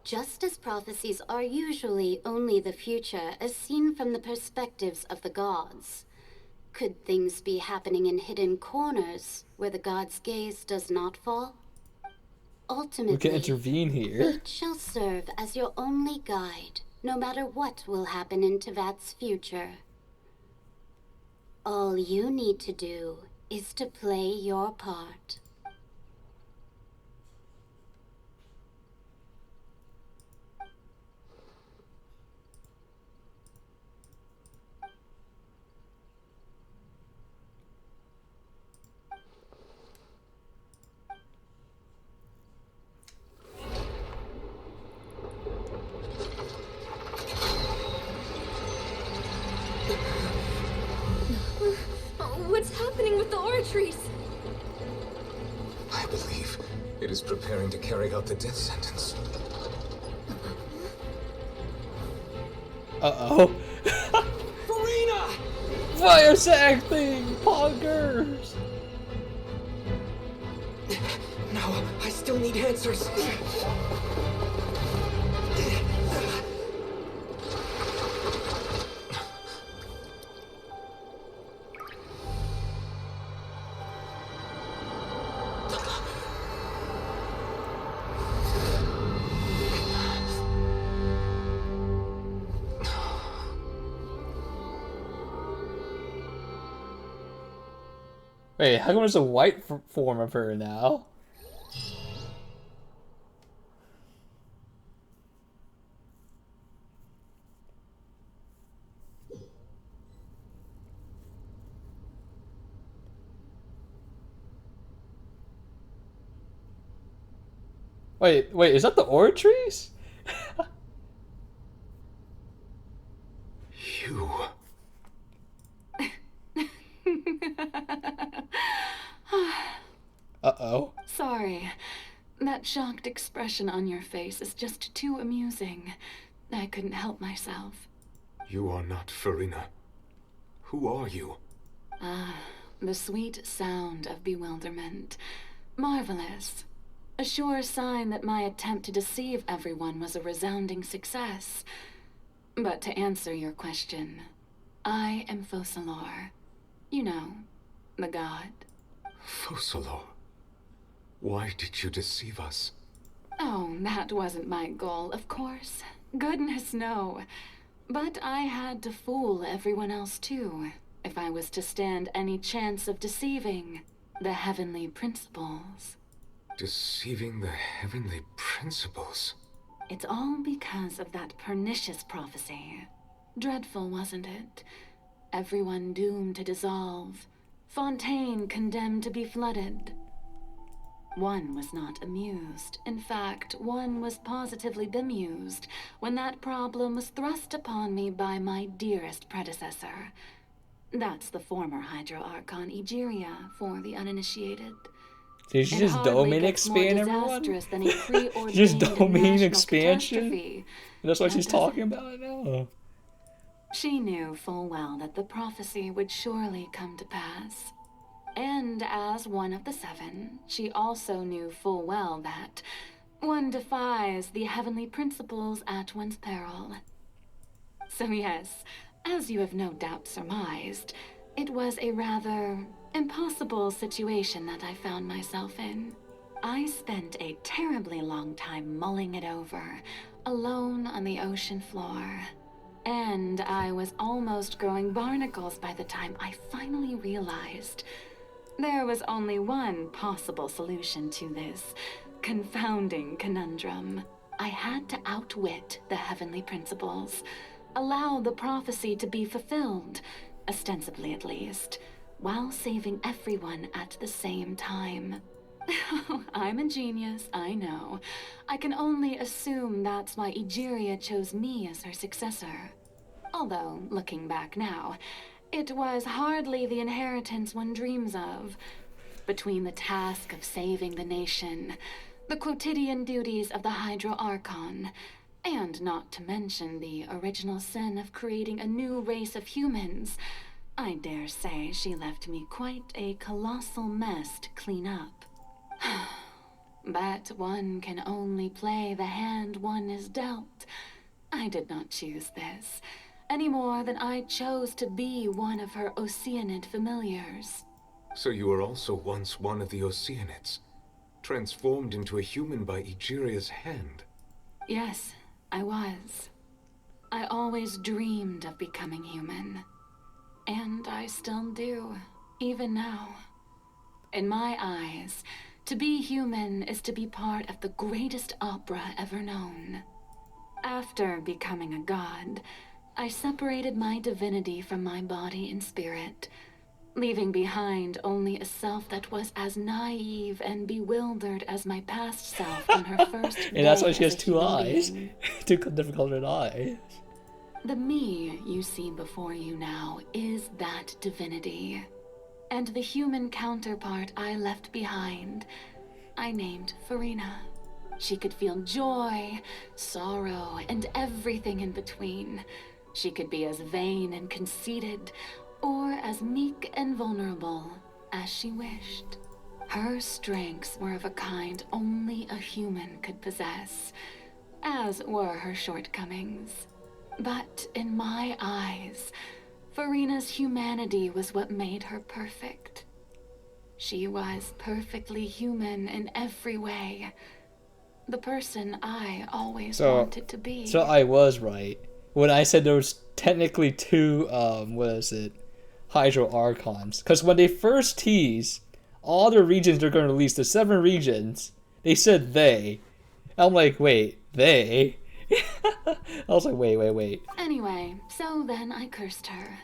Just as prophecies are usually only the future as seen from the perspectives of the gods, could things be happening in hidden corners where the gods' gaze does not fall? Ultimately, we can intervene here. fate shall serve as your only guide, no matter what will happen in Tevat's future. All you need to do is to play your part. What's happening with the oratories? I believe it is preparing to carry out the death sentence. Uh-oh. Farina! Fire sack thing! Poggers! No, I still need answers. Wait, how come there's a white form of her now? Wait, is that the oratories? You... Uh-oh. Sorry. That shocked expression on your face is just too amusing. I couldn't help myself. You are not Farina. Who are you? Ah, the sweet sound of bewilderment. Marvelous. A sure sign that my attempt to deceive everyone was a resounding success. But to answer your question, I am Focalor. You know, the god. Focalor? Why did you deceive us? Oh, that wasn't my goal, of course. Goodness, no. But I had to fool everyone else, too, if I was to stand any chance of deceiving the heavenly principles. Deceiving the heavenly principles? It's all because of that pernicious prophecy. Dreadful, wasn't it? Everyone doomed to dissolve. Fontaine condemned to be flooded. One was not amused. In fact, one was positively bemused when that problem was thrust upon me by my dearest predecessor. That's the former Hydro Archon Egeria for the uninitiated. Did she just domain expand everyone? Just domain expansion? That's what she's talking about now. She knew full well that the prophecy would surely come to pass. And as one of the 7, she also knew full well that one defies the heavenly principles at one's peril. So yes, as you have no doubt surmised, it was a rather impossible situation that I found myself in. I spent a terribly long time mulling it over, alone on the ocean floor. And I was almost growing barnacles by the time I finally realized there was only one possible solution to this confounding conundrum. I had to outwit the heavenly principles, allow the prophecy to be fulfilled, ostensibly at least, while saving everyone at the same time. I'm a genius, I know. I can only assume that's why Egeria chose me as her successor. Although, looking back now, it was hardly the inheritance one dreams of. Between the task of saving the nation, the quotidian duties of the Hydro Archon, and not to mention the original sin of creating a new race of humans, I dare say she left me quite a colossal mess to clean up. But one can only play the hand one is dealt. I did not choose this, any more than I chose to be one of her Oceanid familiars. So you were also once one of the Oceanids, transformed into a human by Egeria's hand? Yes, I was. I always dreamed of becoming human. And I still do, even now. In my eyes, to be human is to be part of the greatest opera ever known. After becoming a god, I separated my divinity from my body and spirit, leaving behind only a self that was as naive and bewildered as my past self on her first day. And that's why she has as a 2 human eyes. being. 2 different colored eyes. The me you see before you now is that divinity. And the human counterpart I left behind, I named Farina. She could feel joy, sorrow, and everything in between. She could be as vain and conceited, or as meek and vulnerable as she wished. Her strengths were of a kind only a human could possess, as were her shortcomings. But in my eyes, Farina's humanity was what made her perfect. She was perfectly human in every way. The person I always wanted to be. So I was right when I said there was technically 2, Hydro Archons. Because when they first teased all the regions they're going to release, the 7 regions, they said they. I'm like, wait, they? I was like, wait. Anyway, so then I cursed her.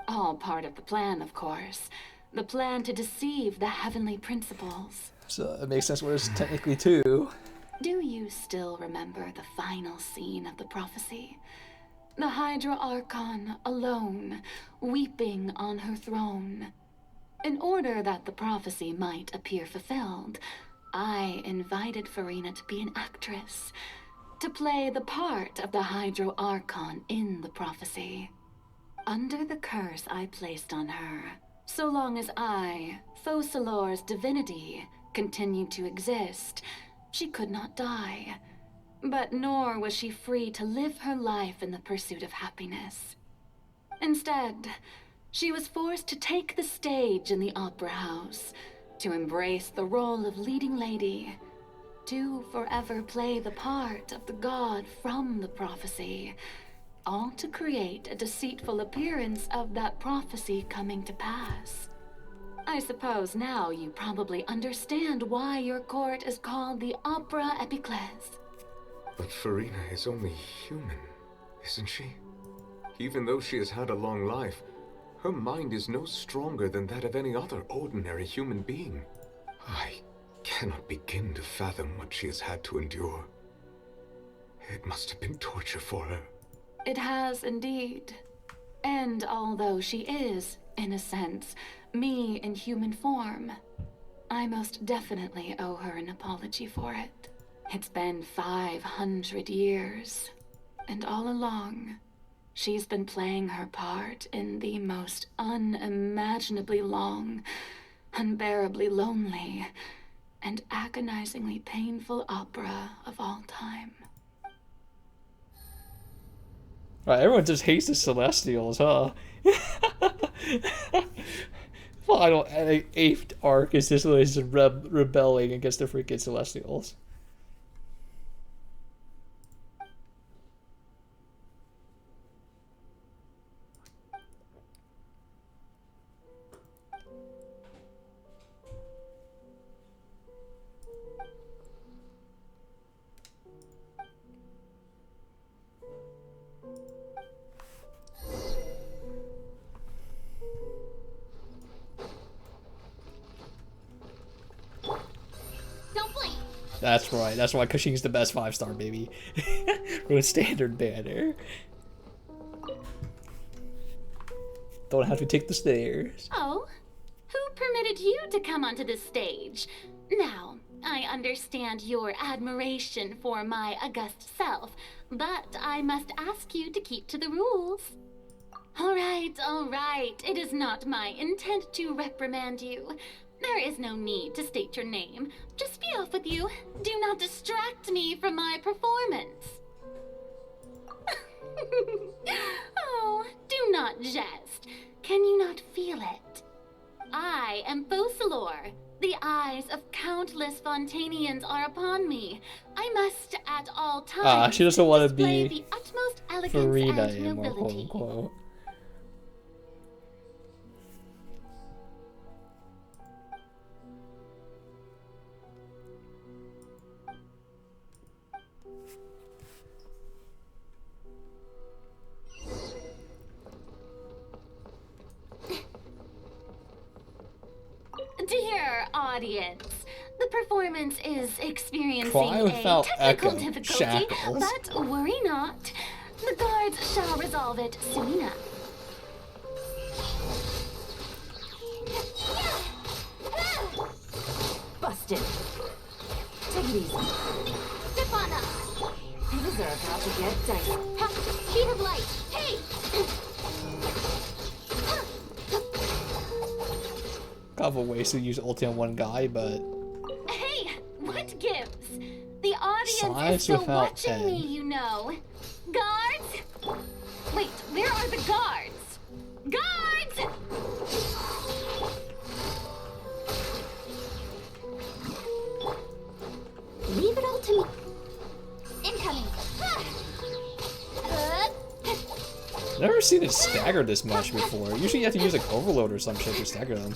All part of the plan, of course. The plan to deceive the heavenly principles. So it makes sense where it's technically 2. Do you still remember the final scene of the prophecy? The Hydra Archon alone, weeping on her throne. In order that the prophecy might appear fulfilled, I invited Farina to be an actress, to play the part of the Hydro Archon in the prophecy. Under the curse I placed on her, so long as I, Focalor's divinity, continued to exist, she could not die. But nor was she free to live her life in the pursuit of happiness. Instead, she was forced to take the stage in the opera house, to embrace the role of leading lady, to forever play the part of the god from the prophecy, all to create a deceitful appearance of that prophecy coming to pass. I suppose now you probably understand why your court is called the Opera Epiclese. But Farina is only human, isn't she? Even though she has had a long life, her mind is no stronger than that of any other ordinary human being. I cannot begin to fathom what she has had to endure. It must have been torture for her. It has indeed. And although she is, in a sense, me in human form, I most definitely owe her an apology for it. It's been 500 years, and all along, she's been playing her part in the most unimaginably long unbearably lonely, and agonizingly painful opera of all time. Right, everyone just hates the Celestials, huh? Final 8th arc is just rebelling against the freaking Celestials. That's right. That's why Cushing's the best 5-star, baby. With standard banner. Don't have to take the stairs. Oh, who permitted you to come onto this stage? Now, I understand your admiration for my august self, but I must ask you to keep to the rules. All right. It is not my intent to reprimand you. There is no need to state your name. Just be off with you. Do not distract me from my performance. Oh, do not jest. Can you not feel it? I am Focalor. The eyes of countless Fontainians are upon me. I must at all times she doesn't want to display be the utmost elegance Farina and anymore, quote nobility. unquote. Dear audience, the performance is experiencing Try a without technical echo. difficulty, Shackles. but worry not. The guards shall resolve it soon enough. Busted. Take it easy. Stefana! Things are about to get dicey. Ha! Sheet of light! Hey! Kind of a waste to use ulti on one guy, but Hey, what gives? The audience Size is still without watching me, end. you know. Guards? Wait, where are the guards? Guards! Leave it all to me. Incoming. never seen it stagger this much before. Usually you have to use like overload or some shit to stagger them.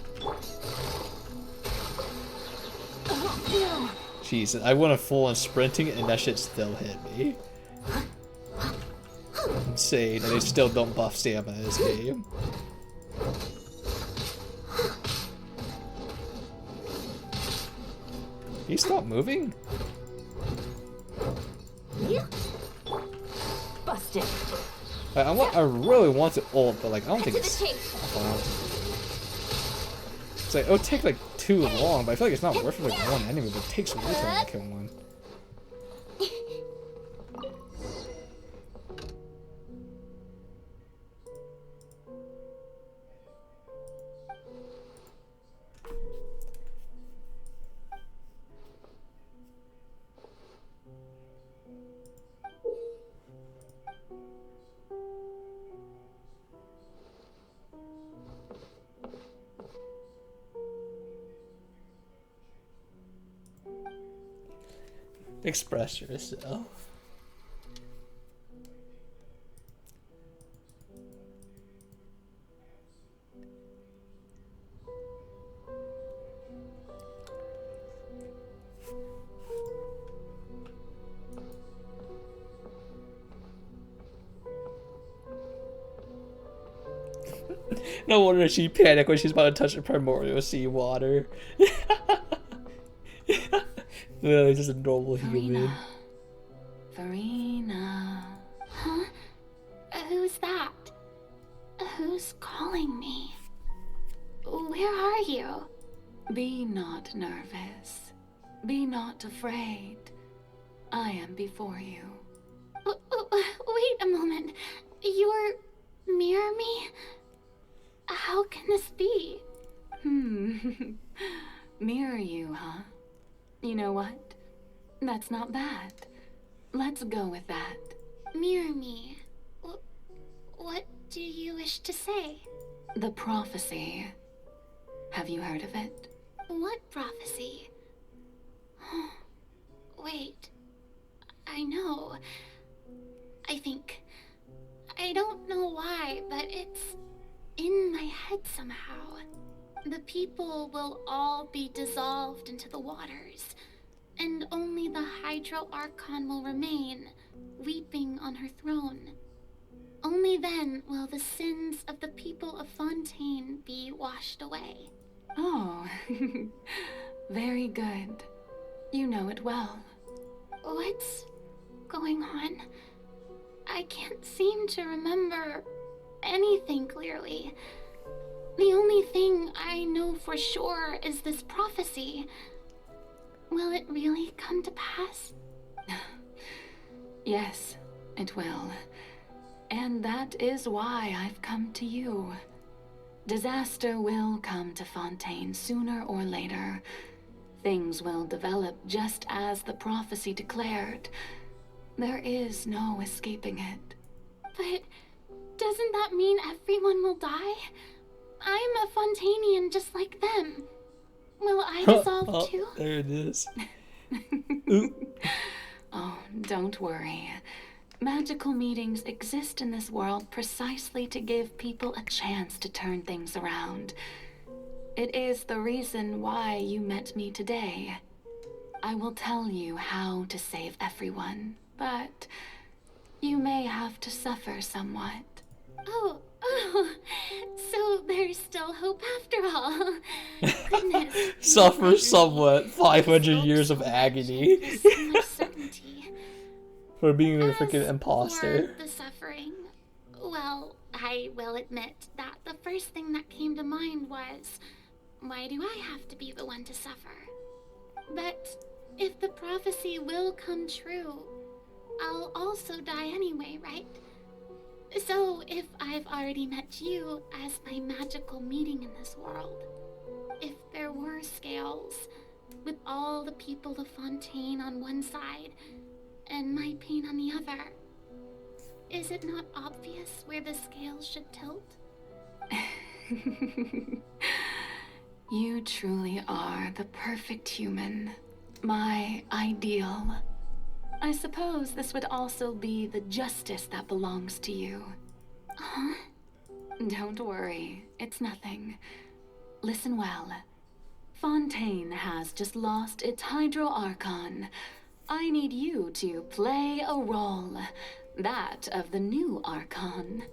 Jeez, I went a full on sprinting and that shit still hit me. Insane, and they still don't buff stamina in this game. Can you stop moving? Busted. I really want to ult, but like I don't think it's. It's like it'll take like too long, but I feel like it's not worth it for like one enemy, but it takes way too long to kill one. Express yourself. No wonder she panicked when she's about to touch the primordial sea water. Literally just a normal human. Farina. Huh? Who's that? Who's calling me? Where are you? Be not nervous. Be not afraid. I am before you. Wait a moment. You're near me? How can this be? Mirror you, huh? You know what? That's not bad. Let's go with that. Mirror me. What do you wish to say? The prophecy. Have you heard of it? What prophecy? Wait. I know. I think. I don't know why, but it's in my head somehow. The people will all be dissolved into the waters, and only the Hydro Archon will remain, weeping on her throne. Only then will the sins of the people of Fontaine be washed away. Oh, very good. You know it well. What's going on? I can't seem to remember anything clearly. The only thing I know for sure is this prophecy. Will it really come to pass? Yes, it will. And that is why I've come to you. Disaster will come to Fontaine sooner or later. Things will develop just as the prophecy declared. There is no escaping it. But doesn't that mean everyone will die? I'm a Fontainian just like them. Will I dissolve too? There it is. Oh, don't worry. Magical meetings exist in this world precisely to give people a chance to turn things around. It is the reason why you met me today. I will tell you how to save everyone, but you may have to suffer somewhat. Oh, so there's still hope after all. Goodness. Suffer somewhat. 500 years of agony. There's so much certainty. For being a freaking imposter. For the suffering, well, I will admit that the first thing that came to mind was, why do I have to be the one to suffer? But if the prophecy will come true, I'll also die anyway, right? So if I've already met you as my magical meeting in this world, if there were scales, with all the people of Fontaine on one side, and my pain on the other, is it not obvious where the scales should tilt? You truly are the perfect human. My ideal. I suppose this would also be the justice that belongs to you. Huh? Don't worry, it's nothing. Listen well. Fontaine has just lost its Hydro Archon. I need you to play a role. That of the new Archon.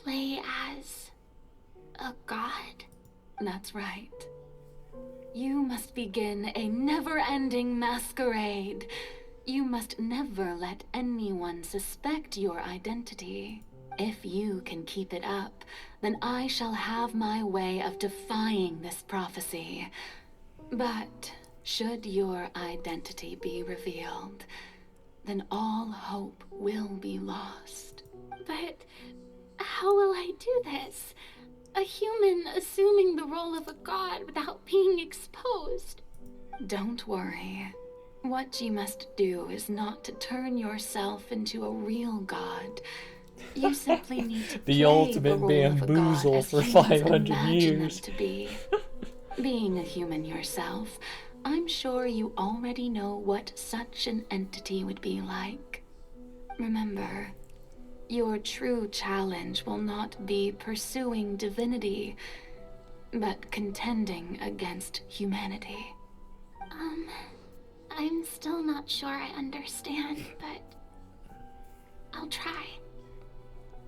Play as a god? That's right. You must begin a never-ending masquerade. You must never let anyone suspect your identity. If you can keep it up, then I shall have my way of defying this prophecy. But should your identity be revealed, then all hope will be lost. But how will I do this? A human assuming the role of a god without being exposed. Don't worry. What you must do is not to turn yourself into a real god. You simply need to The play ultimate the role of a god bamboozle as for humans 500 imagine years. them to be. Being a human yourself, I'm sure you already know what such an entity would be like. Remember, your true challenge will not be pursuing divinity, but contending against humanity. I'm still not sure I understand, but I'll try.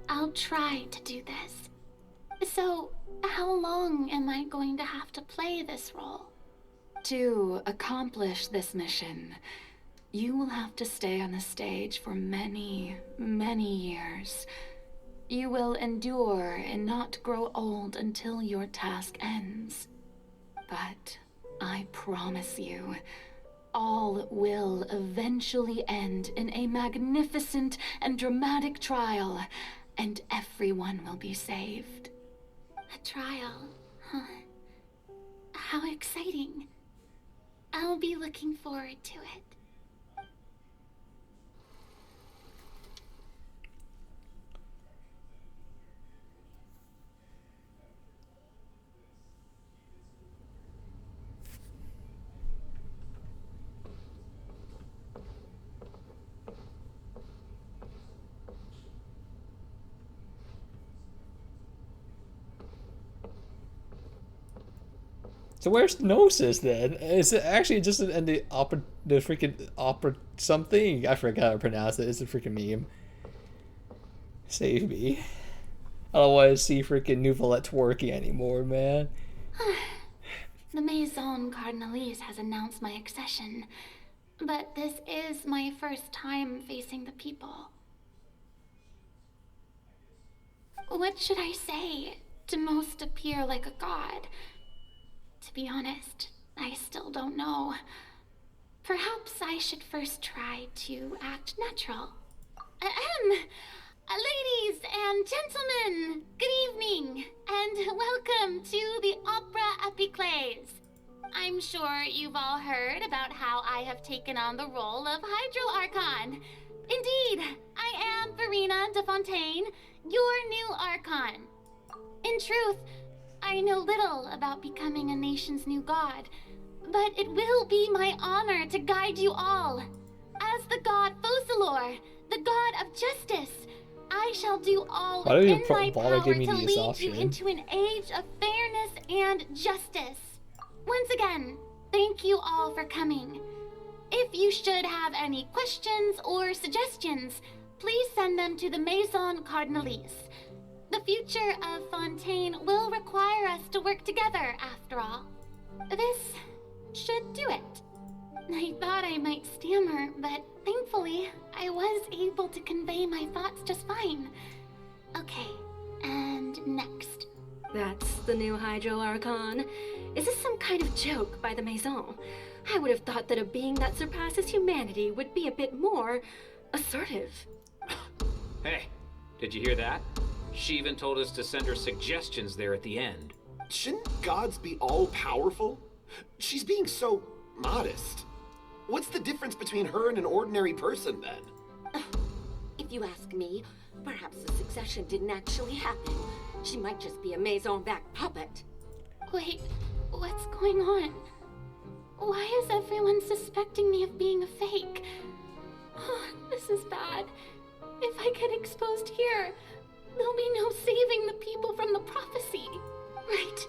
I'll try to do this. So, how long am I going to have to play this role? To accomplish this mission, you will have to stay on the stage for many, many years. You will endure and not grow old until your task ends. But I promise you, all will eventually end in a magnificent and dramatic trial, and everyone will be saved. A trial, huh? how exciting. I'll be looking forward to it. So where's Gnosis then? Is it actually just in the freaking opera something? I forgot how to pronounce it. It's a freaking meme. Save me. I don't want to see freaking Nouvelle twerking anymore, man. The Maison Cardinalise has announced my accession, but this is my first time facing the people. What should I say to most appear like a god? To be honest, I still don't know. Perhaps I should first try to act natural. Ladies and gentlemen, good evening, and welcome to the Opera Epiclese. I'm sure you've all heard about how I have taken on the role of Hydro Archon. Indeed, I am Verena de Fontaine, your new Archon. In truth, I know little about becoming a nation's new god, but it will be my honor to guide you all. As the god Focalor, the god of justice, I shall do all in my power to lead you into an age of fairness and justice. Once again, thank you all for coming. If you should have any questions or suggestions, please send them to the Maison Cardinalise. The future of Fontaine will require us to work together, after all. This should do it. I thought I might stammer, but thankfully, I was able to convey my thoughts just fine. Okay, and next. That's the new Hydro Archon. Is this some kind of joke by the Maison? I would have thought that a being that surpasses humanity would be a bit more assertive. Hey, did you hear that? She even told us to send her suggestions there at the end. Shouldn't gods be all-powerful? She's being so modest. What's the difference between her and an ordinary person, then? If you ask me, perhaps the succession didn't actually happen. She might just be a Maison-backed puppet. Wait, what's going on? Why is everyone suspecting me of being a fake? Oh, this is bad. If I get exposed here, there'll be no saving the people from the prophecy. Right.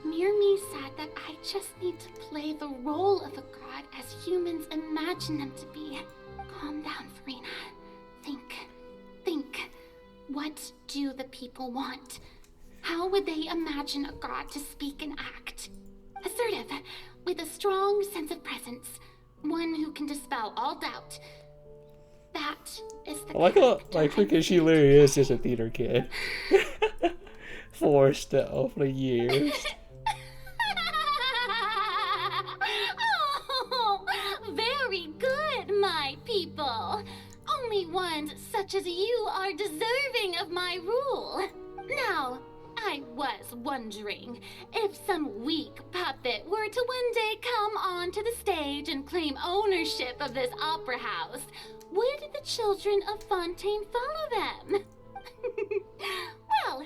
Mirmi said that I just need to play the role of a god as humans imagine them to be. Calm down, Verena. Think. What do the people want? How would they imagine a god to speak and act? Assertive, with a strong sense of presence. One who can dispel all doubt. That is the I like how, like, freaking she literally is just a theater kid. Forced though, for years. Oh, very good, my people. Only ones such as you are deserving of my rule. Now, I was wondering if some weak puppet were to one day come onto the stage and claim ownership of this opera house, would the children of Fontaine follow them? Well,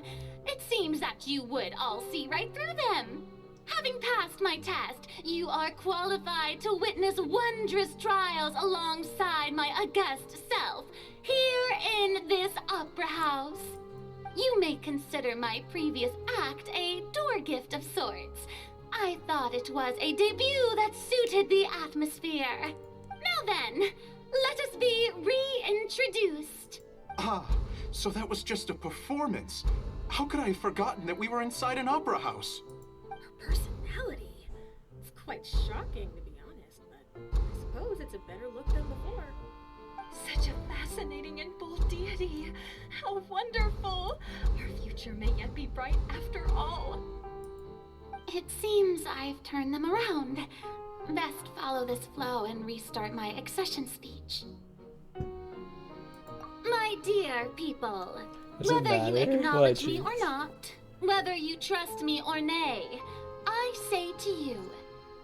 it seems that you would all see right through them. Having passed my test, you are qualified to witness wondrous trials alongside my august self, here in this opera house. You may consider my previous act a door gift of sorts. I thought it was a debut that suited the atmosphere. Now then, let us be reintroduced. Ah, so that was just a performance. How could I have forgotten that we were inside an opera house? Her personality. It's quite shocking, to be honest, but I suppose it's a better look than before. Such a fascinating and bold deity. How wonderful. Our future may yet be bright after all. It seems I've turned them around. Best follow this flow and restart my accession speech. My dear people, whether you acknowledge me or not, whether you trust me or nay, I say to you,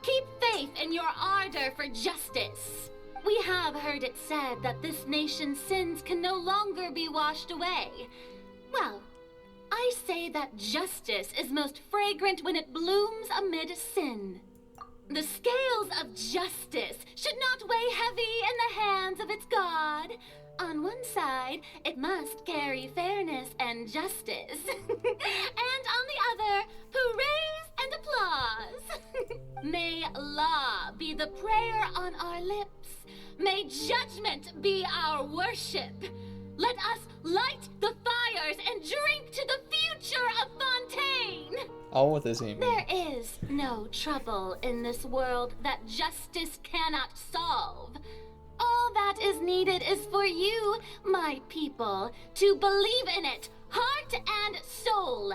keep faith in your ardor for justice. We have heard it said that this nation's sins can no longer be washed away. Well, I say that justice is most fragrant when it blooms amid sin. The scales of justice should not weigh heavy in the hands of its God. On one side, it must carry fairness and justice. And on the other, praise and applause. May law be the prayer on our lips. May judgment be our worship. Let us light the fires and drink to the future of Fontaine. All with this Amy. There is no trouble in this world that justice cannot solve. All that is needed is for you, my people, to believe in it, heart and soul.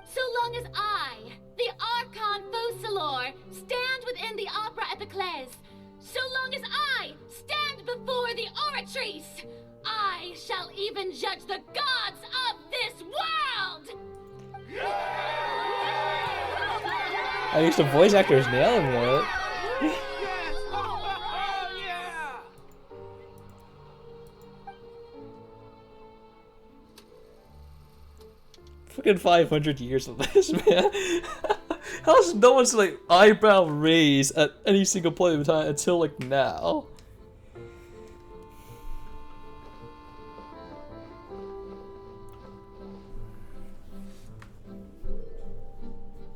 So long as I, the Archon Focalor, stand within the Opera Epiclese, so long as I stand before the Oratrice, I shall even judge the gods of this world! At least the voice actor is nailing it. Fucking 500 years of this, man. How's no one's like eyebrow raised at any single point of time until like now?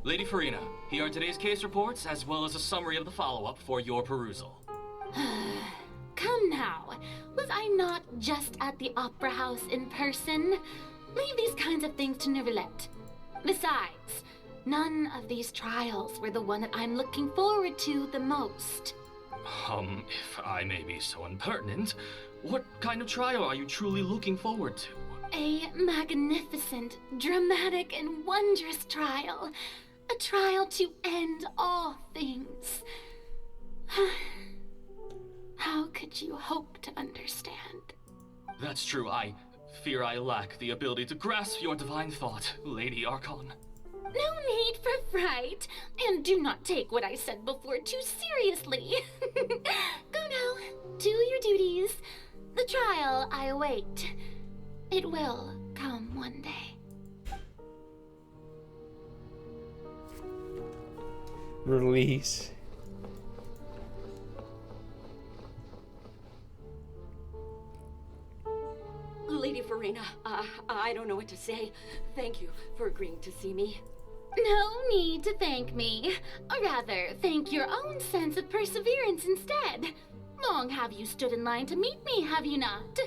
Lady Farina, here are today's case reports, as well as a summary of the follow-up for your perusal. Come now, was I not just at the Opera House in person? Leave these kinds of things to Neuvillette. Besides, none of these trials were the one that I'm looking forward to the most. If I may be so impertinent, what kind of trial are you truly looking forward to? A magnificent, dramatic, and wondrous trial. A trial to end all things. How could you hope to understand? That's true, I fear I lack the ability to grasp your divine thought, Lady Archon. No need for fright, and do not take what I said before too seriously. Go now, do your duties. The trial I await. It will come one day. Release. Lady Farina, I don't know what to say. Thank you for agreeing to see me. No need to thank me. Or rather, thank your own sense of perseverance instead. Long have you stood in line to meet me, have you not?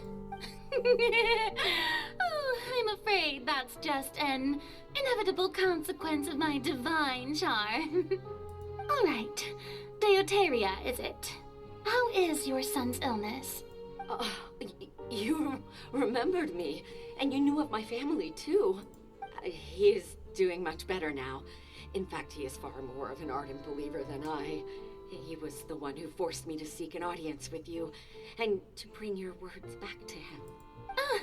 Oh, I'm afraid that's just an inevitable consequence of my divine charm. All right, Deoteria, is it? How is your son's illness? You remembered me, and you knew of my family, too. He is doing much better now. In fact, he is far more of an ardent believer than I. He was the one who forced me to seek an audience with you, and to bring your words back to him. Oh,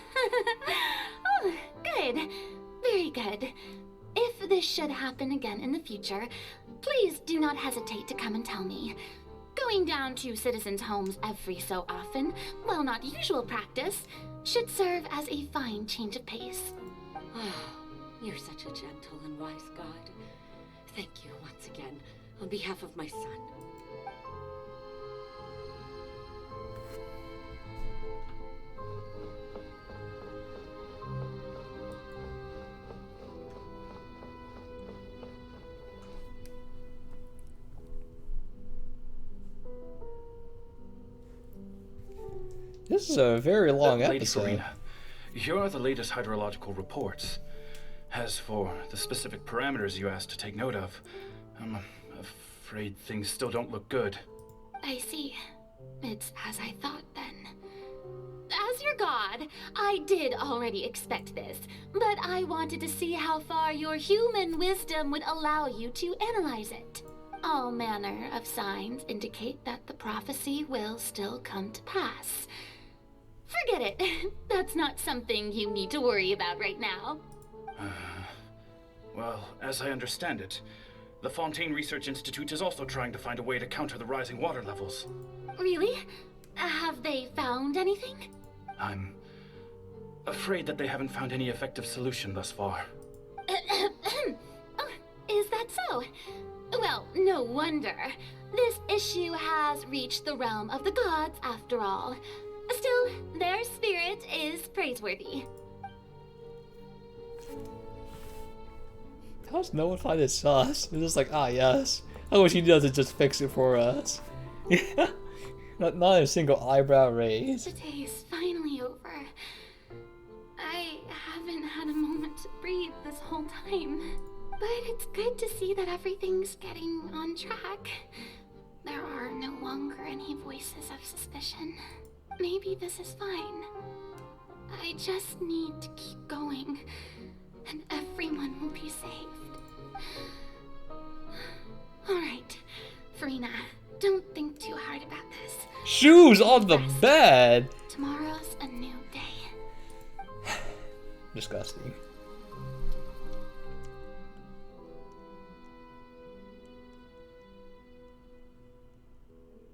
good. Very good. If this should happen again in the future, please do not hesitate to come and tell me. Going down to citizens' homes every so often, while not usual practice, should serve as a fine change of pace. Oh, you're such a gentle and wise God. Thank you once again, on behalf of my son. This is a very long Lady episode. Farina, here are the latest hydrological reports. As for the specific parameters you asked to take note of, I'm afraid things still don't look good. I see. It's as I thought then. As your god, I did already expect this, but I wanted to see how far your human wisdom would allow you to analyze it. All manner of signs indicate that the prophecy will still come to pass. Forget it. That's not something you need to worry about right now. Well, as I understand it, The Fontaine Research Institute is also trying to find a way to counter the rising water levels. Really? Have they found anything? I'm afraid that they haven't found any effective solution thus far. Oh, is that so? Well, no wonder. This issue has reached the realm of the gods, after all. Still, their spirit is praiseworthy. How does no one find it sus? It's just like, ah, yes. I wish he doesn't just fix it for us. not a single eyebrow raise. The day is finally over. I haven't had a moment to breathe this whole time. But it's good to see that everything's getting on track. There are no longer any voices of suspicion. Maybe this is fine. I just need to keep going, and everyone will be saved. Alright, Farina, don't think too hard about this. Shoes on the bed! Tomorrow's a new day. Disgusting.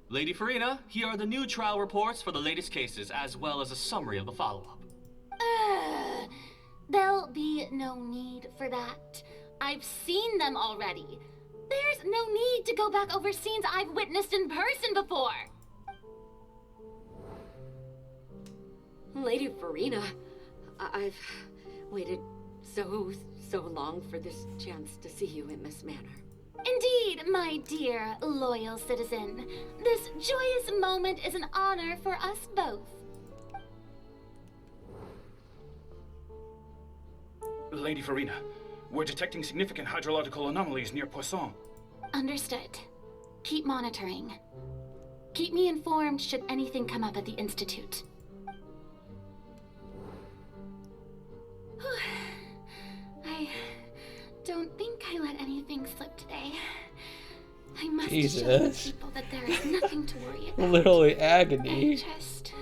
Lady Farina, here are the new trial reports for the latest cases, as well as a summary of the follow-up. There'll be no need for that. I've seen them already. There's no need to go back over scenes I've witnessed in person before. Lady Farina, I've waited so long for this chance to see you in this manner. Indeed, my dear, loyal citizen. This joyous moment is an honor for us both. Lady Farina, we're detecting significant hydrological anomalies near Poisson. Understood. Keep monitoring. Keep me informed should anything come up at the Institute. I don't think I let anything slip today. I must show the people that there is nothing to worry about. Literally agony. I just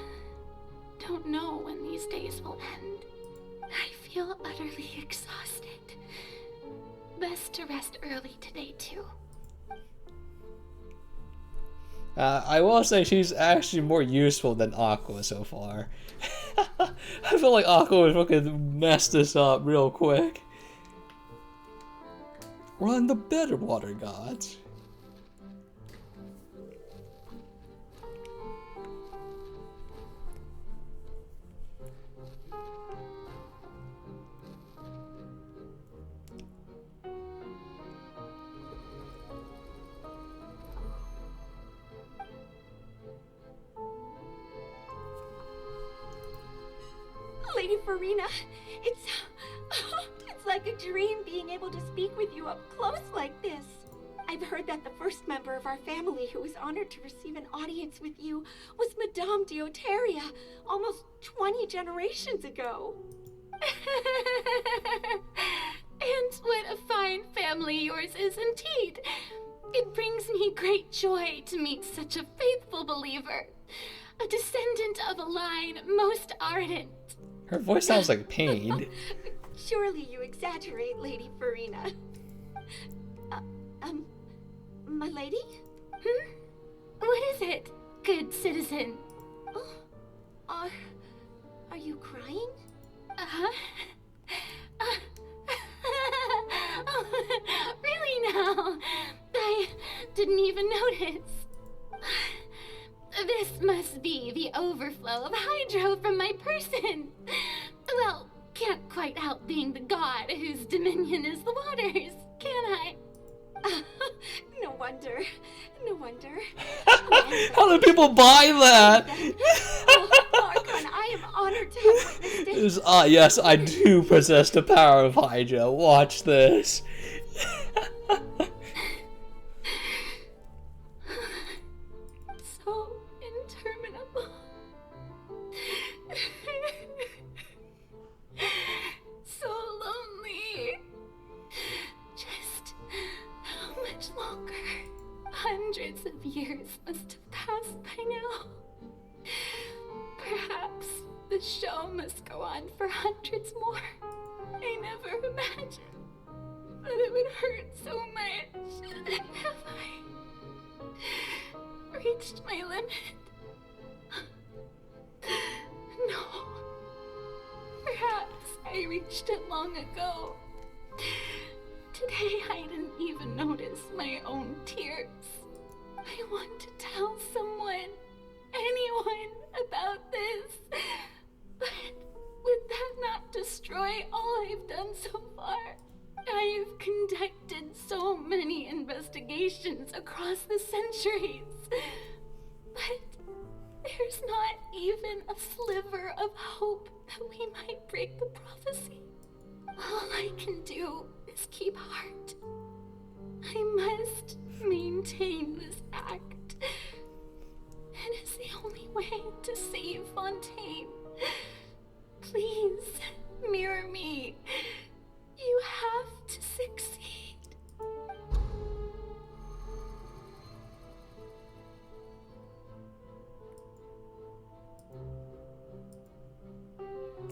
don't know when these days will end. I feel utterly exhausted. Best to rest early today, too. I will say she's actually more useful than Aqua so far. I feel like Aqua would fucking mess this up real quick. Run the better water gods. Lady Farina, it's like a dream being able to speak with you up close like this. I've heard that the first member of our family who was honored to receive an audience with you was Madame Dioteria, almost 20 generations ago. And what a fine family yours is indeed. It brings me great joy to meet such a faithful believer, a descendant of a line most ardent. Her voice sounds like pain. Surely you exaggerate, Lady Farina. My lady? What is it, good citizen? Oh, are you crying? Really now? I didn't even notice. This must be the overflow of hydro from my person. Well, can't quite help being the god whose dominion is the waters, can I? No wonder. No wonder. How do people buy that? Archon, I am honored to have witnessed it. Yes, I do possess the power of Hydra. Watch this. So interminable. So lonely. Just how much longer? Hundreds of years must have passed by now. Perhaps the show must go on for hundreds more. I never imagined that it would hurt so much. Have I reached my limit? No. Perhaps I reached it long ago. Today I didn't even notice my own tears. I want to tell someone, anyone, about this. But would that not destroy all I've done so far? I've conducted so many investigations across the centuries. But there's not even a sliver of hope that we might break the prophecy. All I can do is keep heart. I must maintain this act. It is the only way to save Fontaine. Please, mirror me. You have to succeed.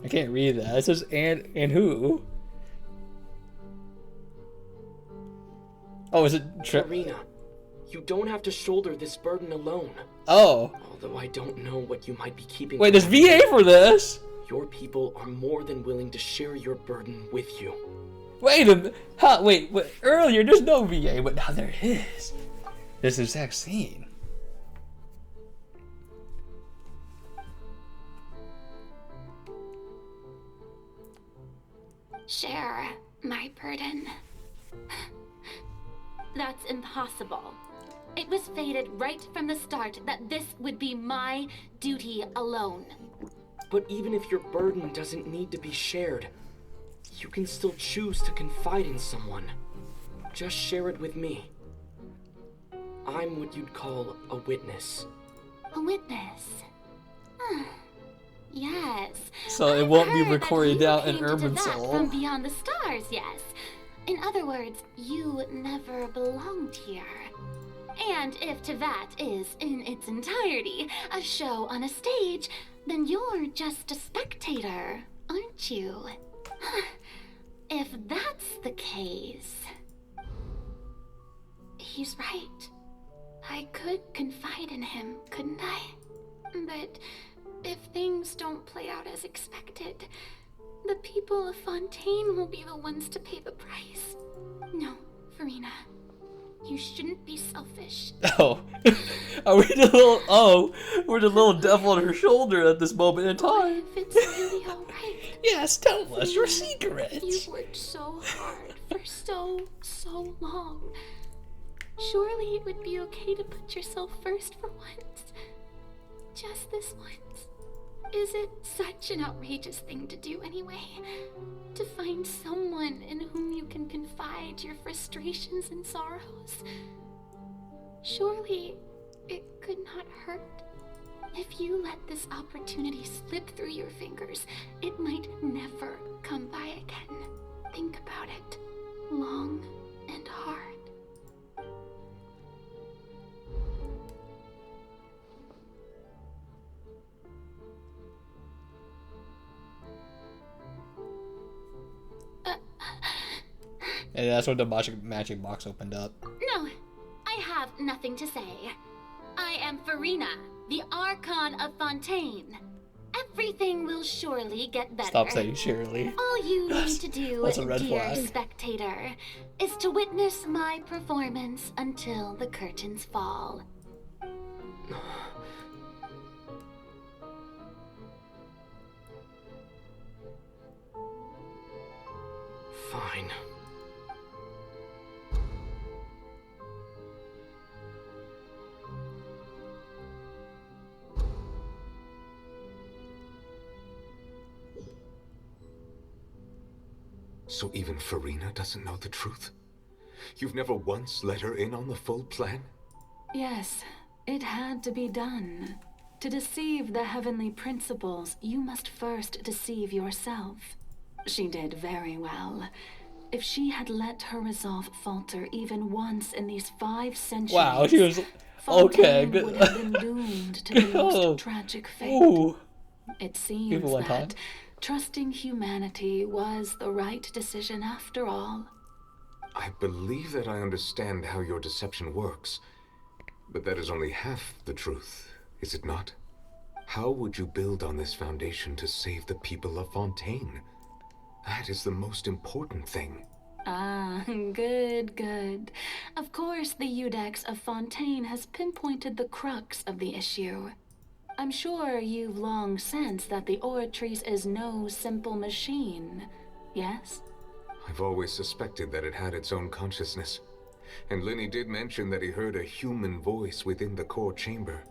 I can't read that. It says and who? Oh, is it Farina, you don't have to shoulder this burden alone. Oh. Although I don't know what you might be keeping. Wait, there's VA for this? Your people are more than willing to share your burden with you. Wait a minute. Huh, wait, earlier there's no VA, but now there is. This exact scene. Share my burden. That's impossible. It was fated right from the start that this would be my duty alone. But even if your burden doesn't need to be shared, you can still choose to confide in someone. Just share it with me. I'm what you'd call a witness. A witness? Yes. So it won't be I've heard recorded that down in you came to Urban Teyvat Soul. From beyond the stars, yes. In other words, you never belonged here. And if Teyvat is, in its entirety, a show on a stage, then you're just a spectator, aren't you? If that's the case... He's right. I could confide in him, couldn't I? But if things don't play out as expected, the people of Fontaine will be the ones to pay the price. No, Farina. You shouldn't be selfish. Oh. Are we the little we're the little devil on her shoulder at this moment in time. If it's really alright. Yes, tell us your secrets. You've worked so hard for so long. Surely it would be okay to put yourself first for once. Just this once. Is it such an outrageous thing to do anyway? To find someone in whom you can confide your frustrations and sorrows? Surely it could not hurt. If you let this opportunity slip through your fingers, it might never come by again. Think about it long and hard. And that's when the magic box opened up. No, I have nothing to say. I am Farina, the Archon of Fontaine. Everything will surely get better. Stop saying surely. All you need to do, That's a red dear flag. spectator, is to witness my performance until the curtains fall. Fine. So even Farina doesn't know the truth? You've never once let her in on the full plan? Yes, it had to be done. To deceive the heavenly principles, you must first deceive yourself. She did very well. If she had let her resolve falter even once in these 5 centuries... Wow, she was... Okay, good. would have been doomed to the most tragic fate. Ooh. It seems People went on. that trusting humanity was the right decision after all. I I believe that I understand how your deception works, but that is only half the truth, is it not? How would you build on this foundation to save the people of Fontaine? That is the most important thing. Ah, good, good. Of course, the Iudex of Fontaine has pinpointed the crux of the issue. I'm sure you've long sensed that the Oratrice is no simple machine, yes? I've always suspected that it had its own consciousness. And Lenny did mention that he heard a human voice within the core chamber.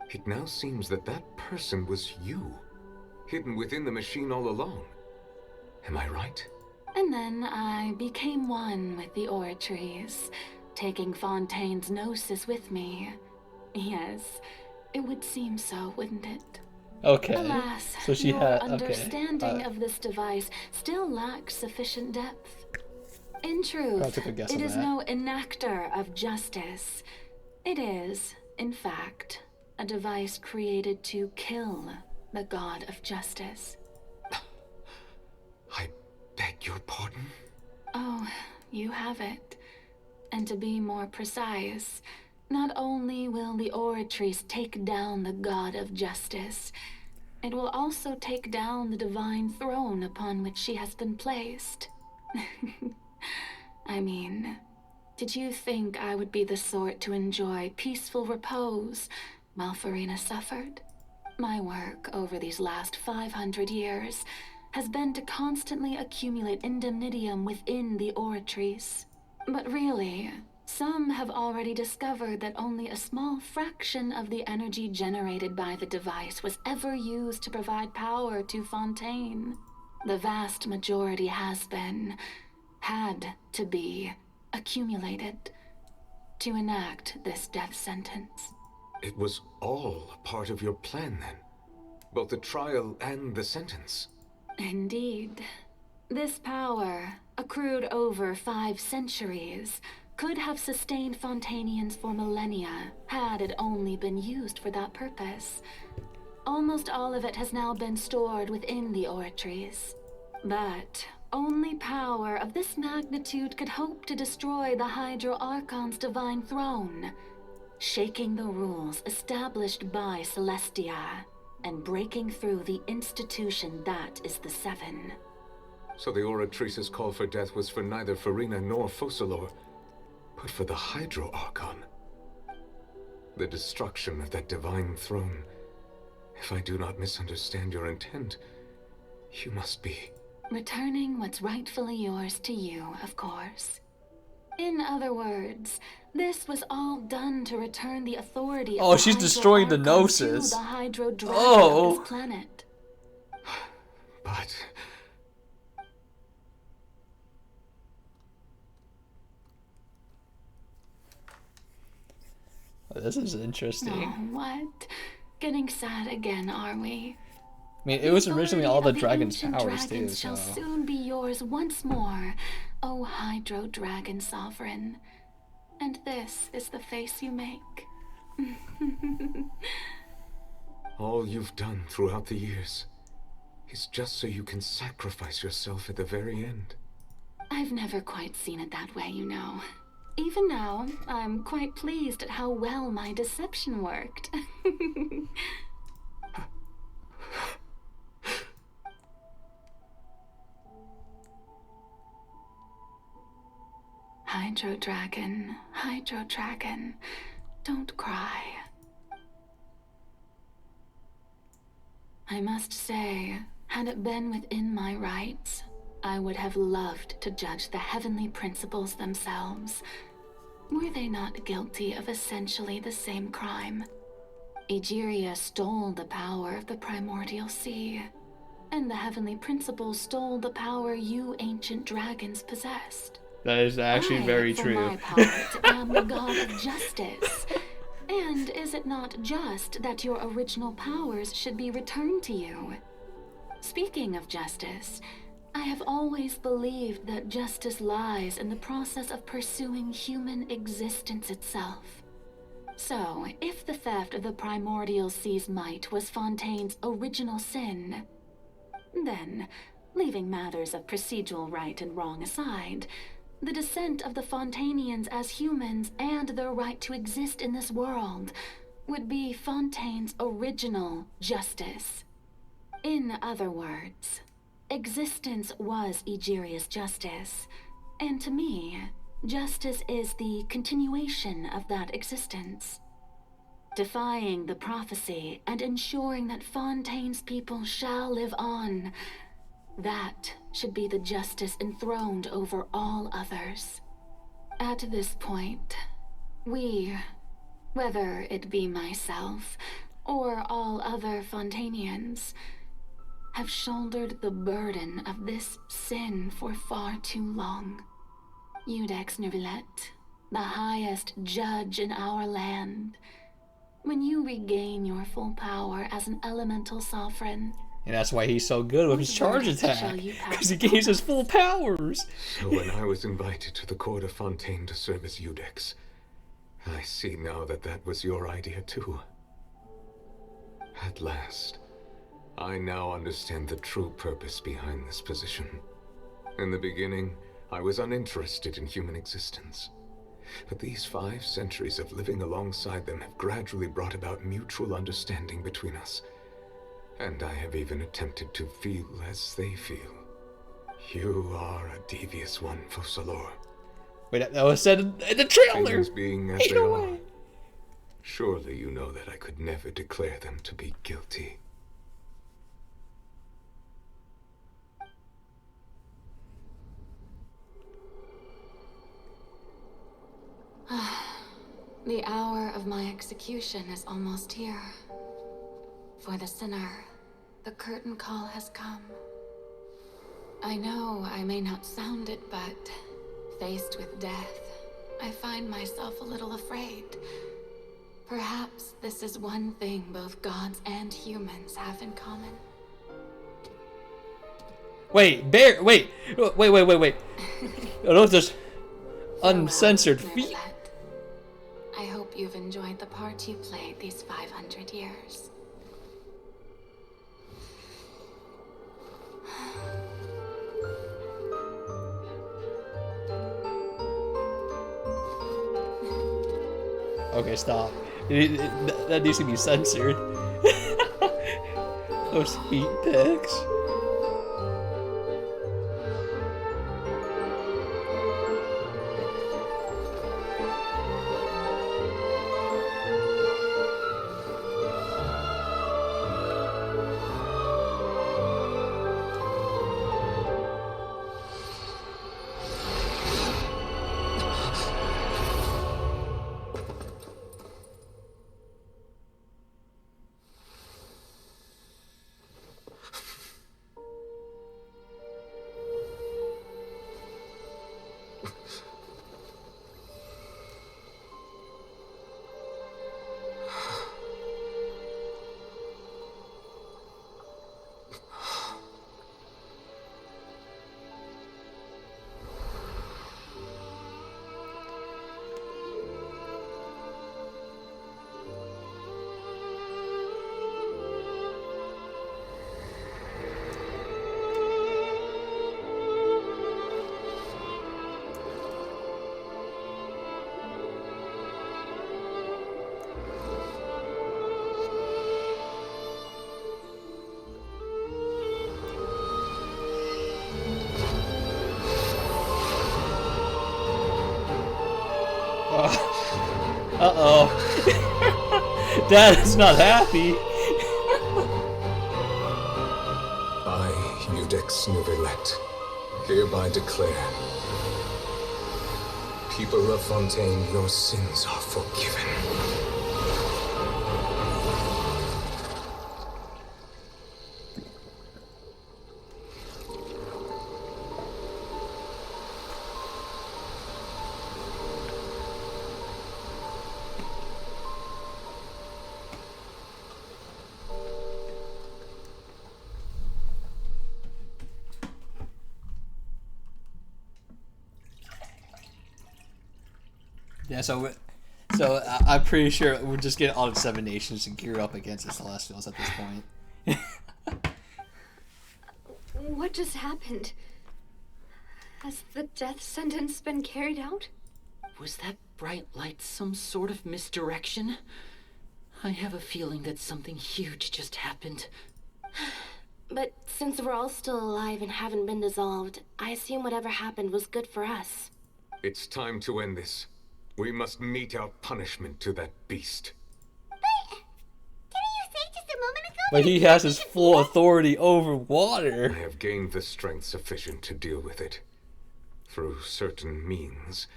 It now seems that that person was you, hidden within the machine all along. Am I right? And then I became one with the Oratrice, taking Fontaine's gnosis with me. Yes, it would seem so, wouldn't it? Okay. Alas, So she your had understanding of this device still lacks sufficient depth. In truth, took a guess it on is that. no enactor of justice. It is, in fact, a device created to kill the god of justice. I beg your pardon? Oh, you have it. And to be more precise, not only will the Oratrice take down the god of justice, it will also take down the divine throne upon which she has been placed. I mean, did you think I would be the sort to enjoy peaceful repose while Farina suffered? My work over these last 500 years has been to constantly accumulate indemnitium within the Oratrice. But really, some have already discovered that only a small fraction of the energy generated by the device was ever used to provide power to Fontaine. The vast majority had to be accumulated to enact this death sentence. It was all part of your plan then? Both the trial and the sentence? Indeed. This power, accrued over 5 centuries, could have sustained Fontainians for millennia had it only been used for that purpose. Almost all of it has now been stored within the Oratrice. But only power of this magnitude could hope to destroy the Hydro Archon's divine throne, shaking the rules established by Celestia and breaking through the institution that is the Seven. So the Oratrice's call for death was for neither Farina nor Focalor, but for the Hydro Archon. The destruction of that divine throne. If I do not misunderstand your intent, you must be... Returning what's rightfully yours to you, of course. In other words, this was all done to return the authority of the she's Hydro destroying the Archon Gnosis. to the Hydro Dragon of this planet. But... This is interesting. Oh, what? Getting sad again, are we? I mean, it was originally all the dragon's ancient powers dragons too, so... shall soon be yours once more, O Hydro Dragon Sovereign. And this is the face you make. All you've done throughout the years is just so you can sacrifice yourself at the very end. I've never quite seen it that way, you know. Even now, I'm quite pleased at how well my deception worked. Hydro Dragon, don't cry. I must say, had it been within my rights, I would have loved to judge the heavenly principles themselves. Were they not guilty of essentially the same crime? Egeria stole the power of the primordial sea, and the heavenly principles stole the power you ancient dragons possessed. That is actually very for true. My part, am the god of justice. And is it not just that your original powers should be returned to you? Speaking of justice, I have always believed that justice lies in the process of pursuing human existence itself. So, if the theft of the primordial sea's might was Fontaine's original sin, then, leaving matters of procedural right and wrong aside, the descent of the Fontainians as humans and their right to exist in this world would be Fontaine's original justice. In other words, existence was Egeria's justice, and to me, justice is the continuation of that existence. Defying the prophecy and ensuring that Fontaine's people shall live on, that should be the justice enthroned over all others. At this point, we, whether it be myself or all other Fontainians, have shouldered the burden of this sin for far too long. Iudex Neuvillette, the highest judge in our land, when you regain your full power as an elemental sovereign, and that's why he's so good with his charge attack, because he gains his full powers. So when I was invited to the court of Fontaine to serve as Iudex, I see now that that was your idea too. At last, I now understand the true purpose behind this position. In the beginning, I was uninterested in human existence. But these 5 centuries of living alongside them have gradually brought about mutual understanding between us. And I have even attempted to feel as they feel. You are a devious one, Focalors. Wait, that was said in the trailer! Things being as they are, surely you know that I could never declare them to be guilty. The hour of my execution is almost here. For the sinner, the curtain call has come. I know I may not sound it, but faced with death, I find myself a little afraid. Perhaps this is one thing both gods and humans have in common. Wait, Bear, wait. Those just uncensored feet. I hope you've enjoyed the part you played these 500 years. Okay, stop. That needs to be censored. Those feet pics. Uh-oh. Dad is not happy. I, Iudex Neuvillette, hereby declare, people of Fontaine, your sins are forgiven. Yeah, so I'm pretty sure we're just getting all the 7 nations to gear up against the Celestials at this point. What just happened? Has the death sentence been carried out? Was that bright light some sort of misdirection? I have a feeling that something huge just happened. But since we're all still alive and haven't been dissolved, I assume whatever happened was good for us. It's time to end this. We must mete out punishment to that beast. But he has his full authority over water. I have gained the strength sufficient to deal with it. Through certain means,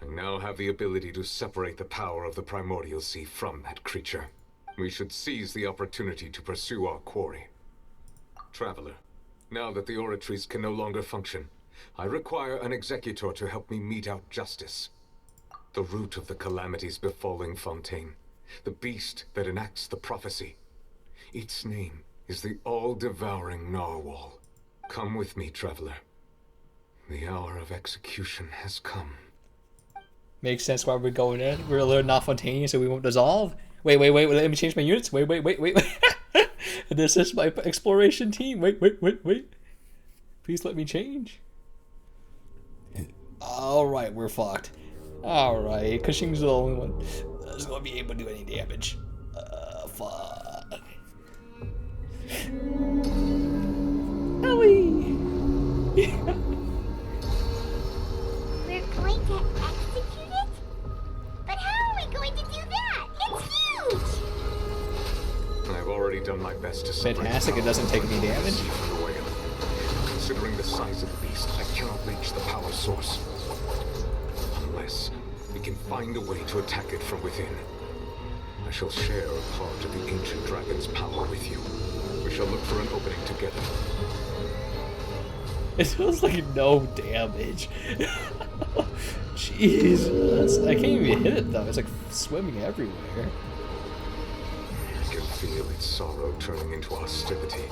I now have the ability to separate the power of the primordial sea from that creature. We should seize the opportunity to pursue our quarry. Traveler, now that the oratories can no longer function, I require an executor to help me mete out justice. The root of the calamities befalling Fontaine, the beast that enacts the prophecy. Its name is the all-devouring narwhal. Come with me, traveler. The hour of execution has come. Makes sense why we're going in. We're learning not Fontaine, so we won't dissolve. Wait, let me change my units. Wait. This is my exploration team. Wait. Please let me change. Alright, we're fucked. Alright, Cushing's the only one that's gonna be able to do any damage. Fuck. Ellie! We're going to execute it? But how are we going to do that? It's huge! I've already done my best to separate Fantastic, it doesn't take any damage. from the whale. Considering the size of the beast, I cannot reach the power source. Unless we can find a way to attack it from within. I shall share a part of the ancient dragon's power with you. We shall look for an opening together. It feels like no damage. Jesus. I can't even hit it though. It's like swimming everywhere. I can feel its sorrow turning into hostility.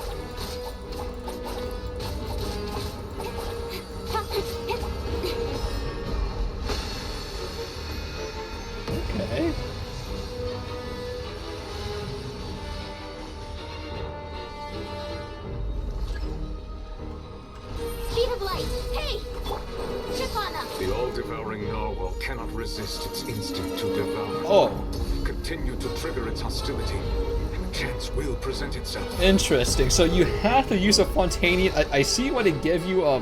Okay. Speed of light! Hey! Chip on them! The all-devouring narwhal cannot resist its instinct to devour. Oh. Continue to trigger its hostility, and a chance will present itself. Interesting. So you have to use a Fontaine. I see why they give you a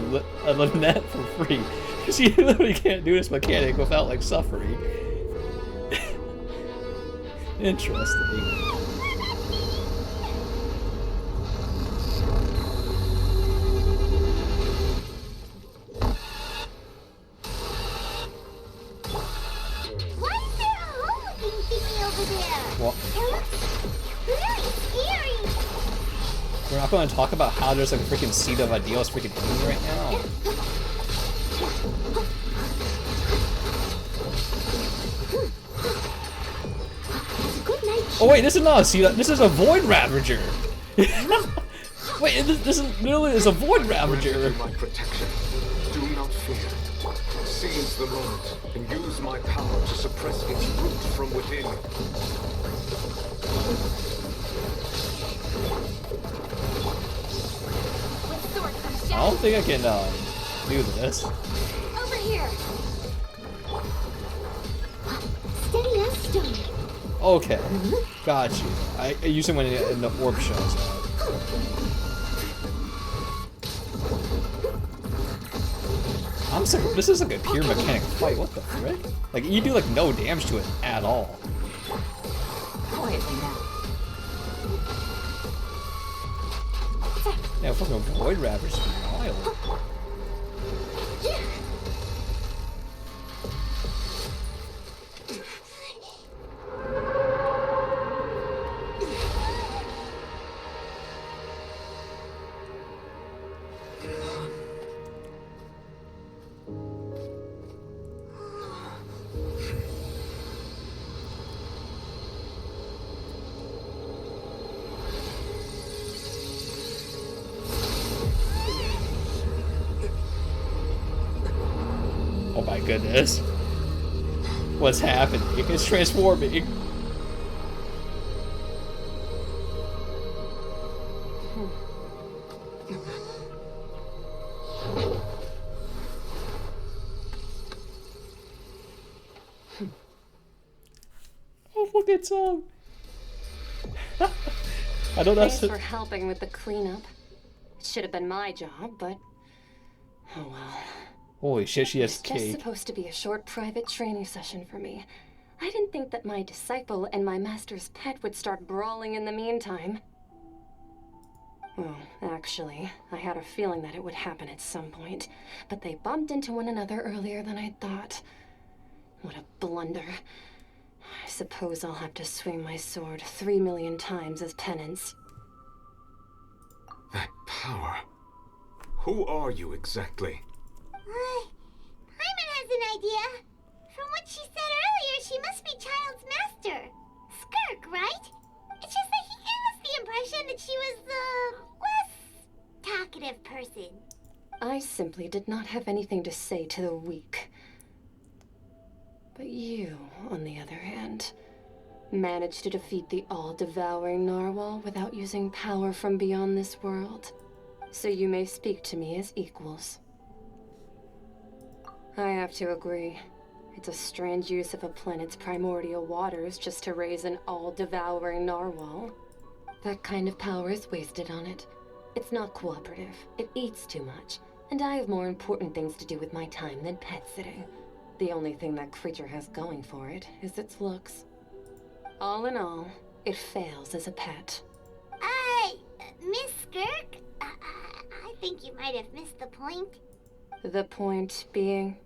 Lynette for free. Because you literally can't do this mechanic without like suffering. Interesting. Well, we're not going to talk about how there's like a freaking seed of ideals freaking enemy right now. Oh wait, this is not a seed. This is a void ravager. Wait, this is literally a void ravager. My protection. Do not fear. Seize the moment and use my power to suppress its root from within. I don't think I can do this. Over here! Steady as stone. Okay, got you. I use it when the orb shows up. I'm sick. This is like a pure mechanic fight. What the frick? Like you do like no damage to it at all. Quietly now. Yeah, fucking void ravagers is wild. Oh my goodness. What's happening? It's transforming. Oh, fucking song. I know that's. Thanks for helping with the cleanup. It should have been my job, but oh well. Holy shit, she has It's just cake. supposed to be a short private training session for me. I didn't think that my disciple and my master's pet would start brawling in the meantime. Well, actually, I had a feeling that it would happen at some point, but they bumped into one another earlier than I thought. What a blunder. I suppose I'll have to swing my sword 3 million times as penance. That power. Who are you exactly? Paimon has an idea. From what she said earlier, she must be Child's master. Skirk, right? It's just that he gave us the impression that she was the less talkative person. I simply did not have anything to say to the weak. But you, on the other hand, managed to defeat the all-devouring narwhal without using power from beyond this world. So you may speak to me as equals. I have to agree. It's a strange use of a planet's primordial waters just to raise an all-devouring narwhal. That kind of power is wasted on it. It's not cooperative. It eats too much. And I have more important things to do with my time than pet sitting. The only thing that creature has going for it is its looks. All in all, it fails as a pet. Miss Skirk? I think you might have missed the point. The point being?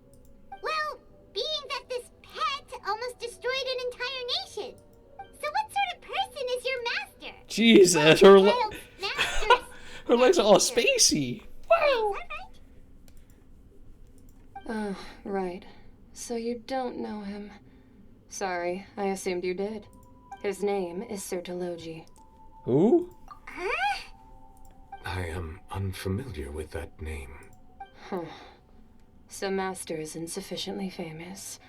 Well, being that this pet almost destroyed an entire nation. So what sort of person is your master? Jesus, her legs are all spacey. Wow. Oh, right. So you don't know him. Sorry, I assumed you did. His name is Sertologi. Who? I am unfamiliar with that name. Huh. So Master isn't sufficiently famous.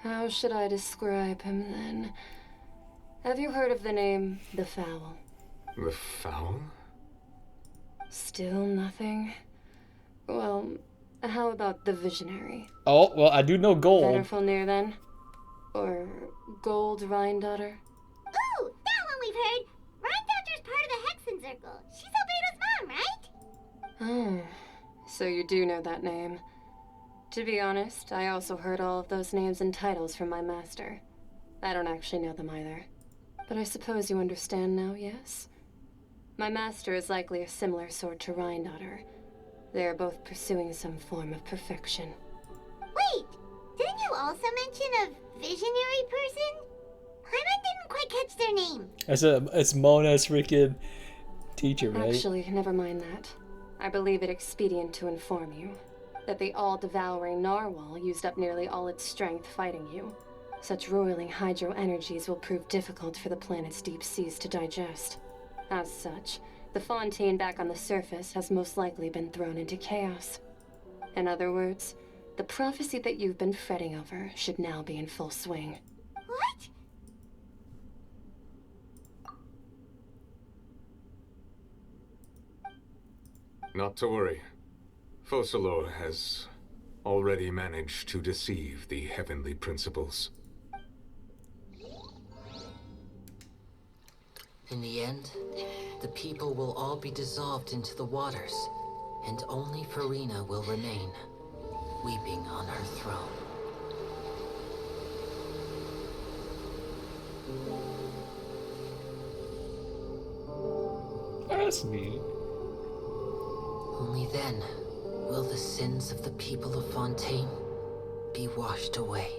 How should I describe him then? Have you heard of the name The Fowl? The Fowl? Still nothing? Well, how about the Visionary? Oh, well, I do know Gold. Vennerfulnir then? Or Gold Rhindaughter? Ooh, that one we've heard. Rhindaughter's part of the Hexen Circle. She's Albedo's mom, right? Oh, so you do know that name. To be honest, I also heard all of those names and titles from my master. I don't actually know them either. But I suppose you understand now, yes? My master is likely a similar sort to Rhindaughter. They are both pursuing some form of perfection. Wait, didn't you also mention a visionary person? Paimon didn't quite catch their name. It's Mona's freaking teacher, right? Actually, never mind that. I believe it expedient to inform you that the all-devouring narwhal used up nearly all its strength fighting you. Such roiling hydro energies will prove difficult for the planet's deep seas to digest. As such, the Fontaine back on the surface has most likely been thrown into chaos. In other words, the prophecy that you've been fretting over should now be in full swing. What? Not to worry. Focalor has already managed to deceive the heavenly principles. In the end, the people will all be dissolved into the waters, and only Farina will remain, weeping on her throne. That's neat. Only then will the sins of the people of Fontaine be washed away.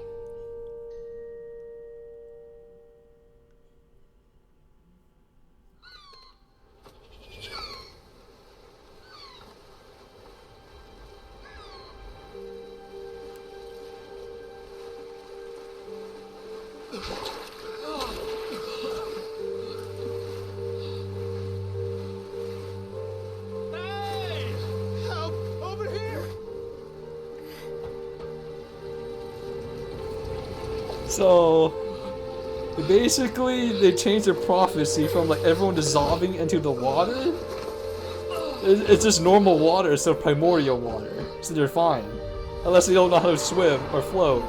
So basically, they changed their prophecy from like everyone dissolving into the water. It's just normal water, so primordial water, so they're fine. Unless they don't know how to swim or float.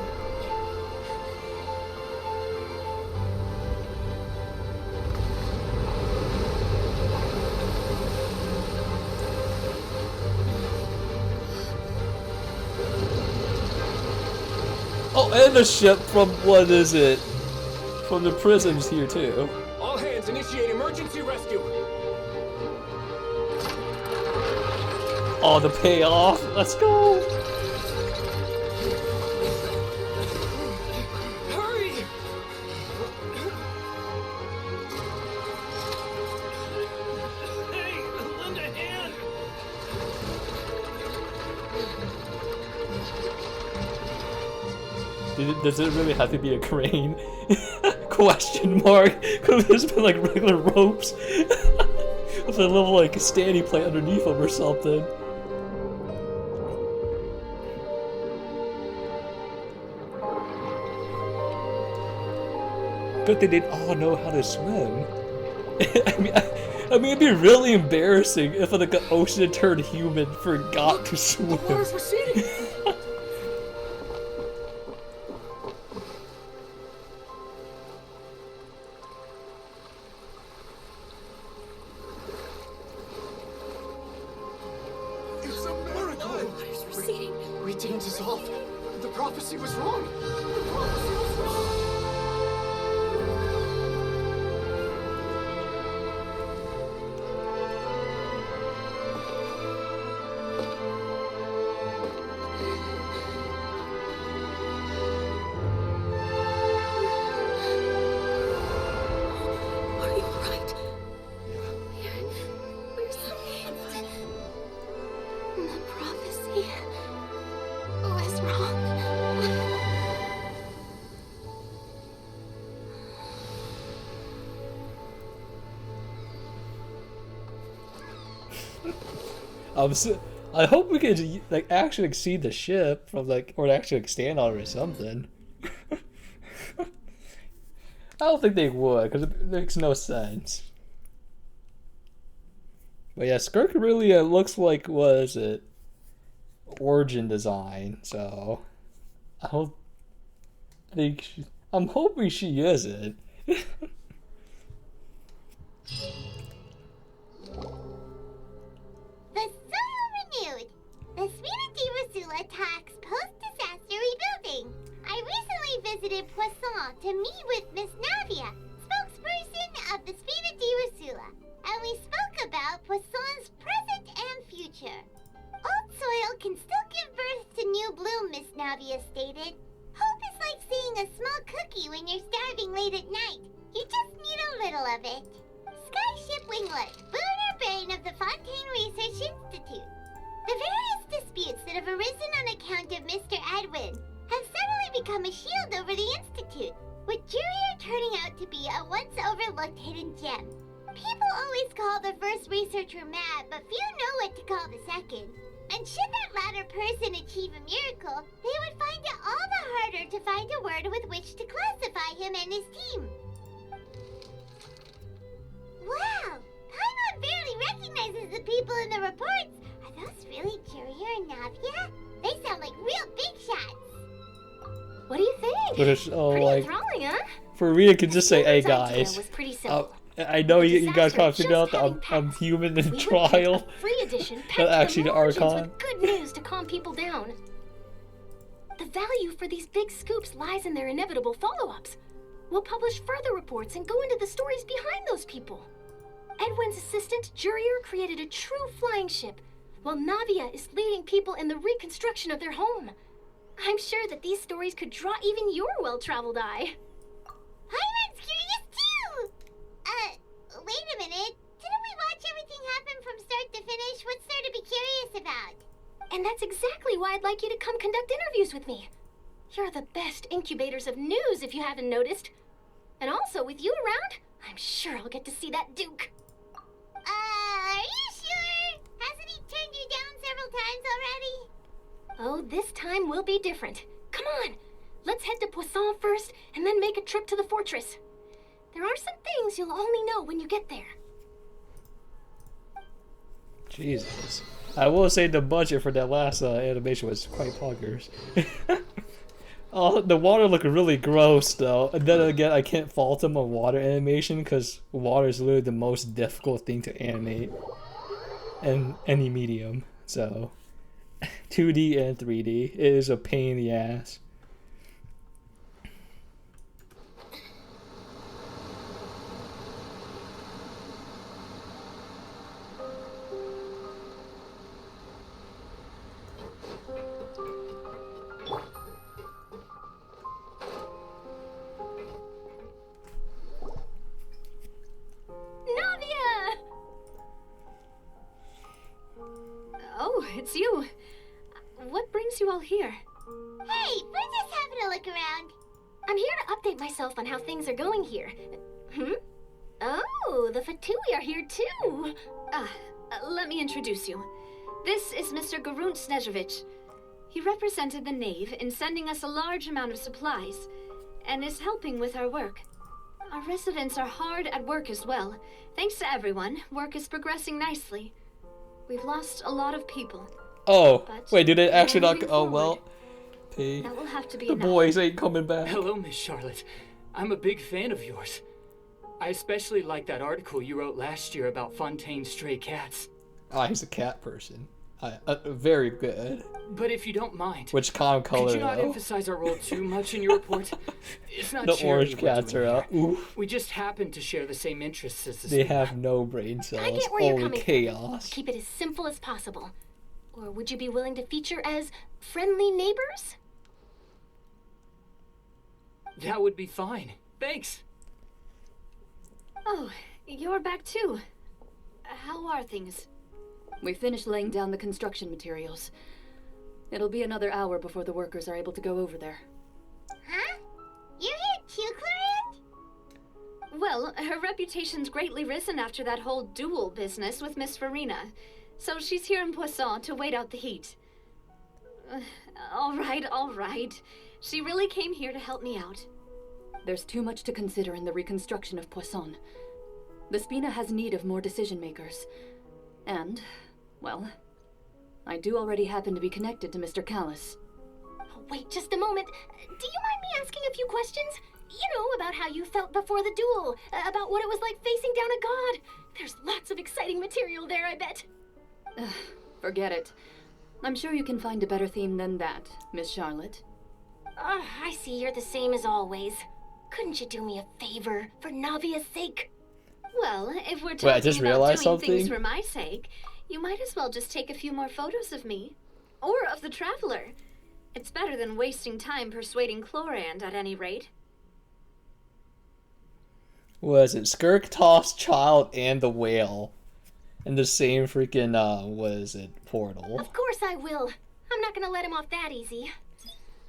Oh, and a ship from, what is it? From the prisons here, too. All hands, initiate emergency rescue! Oh, the payoff! Let's go! Hurry! Hey, lend a hand! Does it really have to be a crane? Question mark. Could have just been like regular ropes with a little like standing plate underneath them or something. Good thing they all know how to swim. I mean, it'd be really embarrassing if like an ocean-turned human forgot to swim. The water's receding! It's a miracle! It's receding. We didn't dissolve. The prophecy was wrong. The prophecy was wrong. Are you alright? We're saved. The prophecy was wrong. I hope we can like actually see the ship from like, or actually stand on it or something. I don't think they would, because it makes no sense. But yeah, Skirk really looks like, what is it? Origin design, so I don't think I'm hoping she isn't. The soil renewed. The Spina Rasula talks post-disaster rebuilding. I recently visited Poisson to meet with Miss Navia, spokesperson of the Spina Rasula, and we spoke about Poisson's present and future. Old soil can still give birth to new bloom, Miss Navia stated. Hope is like seeing a small cookie when you're starving late at night. You just need a little of it. Skyship Winglet, lunar brain of the Fontaine Research Institute. The various disputes that have arisen on account of Mr. Edwin have suddenly become a shield over the Institute, with Jurier turning out to be a once overlooked hidden gem. People always call the first researcher mad, but few know what to call the second. And should that latter person achieve a miracle, they would find it all the harder to find a word with which to classify him and his team. Wow! Paimon barely recognizes the people in the reports. Are those really Jurier and Navia? They sound like real big shots. What do you think? But it's, Pretty like, enthralling, huh? for Rhea could just say, "Hey Idea guys, was pretty simple. I know you guys can't disaster figure out just that I'm human in We would trial." print a free edition But packed actually, the the margins Archon. with good news to calm people down. The value for these big scoops lies in their inevitable follow-ups. We'll publish further reports and go into the stories behind those people. Edwin's assistant, Jurier, created a true flying ship, while Navia is leading people in the reconstruction of their home. I'm sure that these stories could draw even your well-traveled eye. Paimon's curious too! Wait a minute. Didn't we watch everything happen from start to finish? What's there to be curious about? And that's exactly why I'd like you to come conduct interviews with me. You're the best incubators of news, if you haven't noticed. And also, with you around, I'm sure I'll get to see that Duke. Are you sure? Hasn't he turned you down several times already? Oh, this time will be different. Come on, let's head to Poisson first, and then make a trip to the fortress. There are some things you'll only know when you get there. Jesus. I will say the budget for that last animation was quite poggers. Oh, the water looked really gross though. And then again, I can't fault them on water animation because water is literally the most difficult thing to animate in any medium. So, 2D and 3D, it is a pain in the ass. Oh, it's you. What brings you all here? Hey, we're just having a look around. I'm here to update myself on how things are going here. Oh, the Fatui are here too. Let me introduce you. This is Mr. Garunt Snezhevich. He represented the Knave in sending us a large amount of supplies, and is helping with our work. Our residents are hard at work as well. Thanks to everyone, work is progressing nicely. We've lost a lot of people. Oh, wait, did it actually not? Oh, well. That will have to be the enough. boys ain't coming back. Hello, Miss Charlotte. I'm a big fan of yours. I especially like that article you wrote last year about Fontaine's stray cats. Ah, he's a cat person. Very good. But if you don't mind, Which color could you not though? emphasize our role too much in your report? It's not The charity orange we're cats doing are out. here. Oof. We just happen to share the same interests as the They Spina. have no brain I cells, get where you're only coming chaos. from. Keep it as simple as possible. Or would you be willing to feature as friendly neighbors? That would be fine. Thanks. Oh, you're back too. How are things? We finished laying down the construction materials. It'll be another hour before the workers are able to go over there. Huh? You're here too, Clarence? Well, her reputation's greatly risen after that whole duel business with Miss Farina. So she's here in Poisson to wait out the heat. All right. She really came here to help me out. There's too much to consider in the reconstruction of Poisson. The Spina has need of more decision makers. And, well, I do already happen to be connected to Mr. Callis. Oh, wait just a moment. Do you mind me asking a few questions? You know, about how you felt before the duel, about what it was like facing down a god. There's lots of exciting material there, I bet. Forget it. I'm sure you can find a better theme than that, Miss Charlotte. I see you're the same as always. Couldn't you do me a favor, for Navia's sake? Well, if we're Wait, I talking just about realized doing things something. for my sake, you might as well just take a few more photos of me. Or of the Traveler. It's better than wasting time persuading Chlorand at any rate. Was it Skirk, Toss, Child, and the Whale? In the same freaking, portal? Of course I will. I'm not gonna let him off that easy.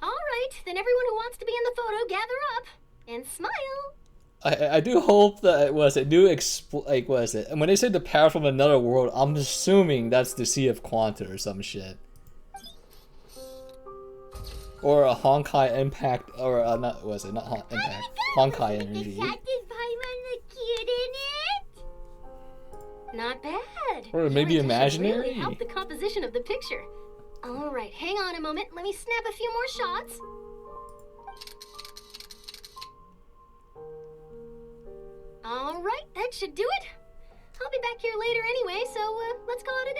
All right, then everyone who wants to be in the photo, gather up. And smile. I do hope that it was And when they say the power from another world, I'm assuming that's the Sea of Quanta or some shit. Or a Honkai Impact, or not Impact, Honkai Energy. Captain Paimon look cute in it? Not bad. Or maybe Your addition imaginary? Really helped the composition of the picture. All right, hang on a moment. Let me snap a few more shots. All right, that should do it. I'll be back here later anyway, so let's call it a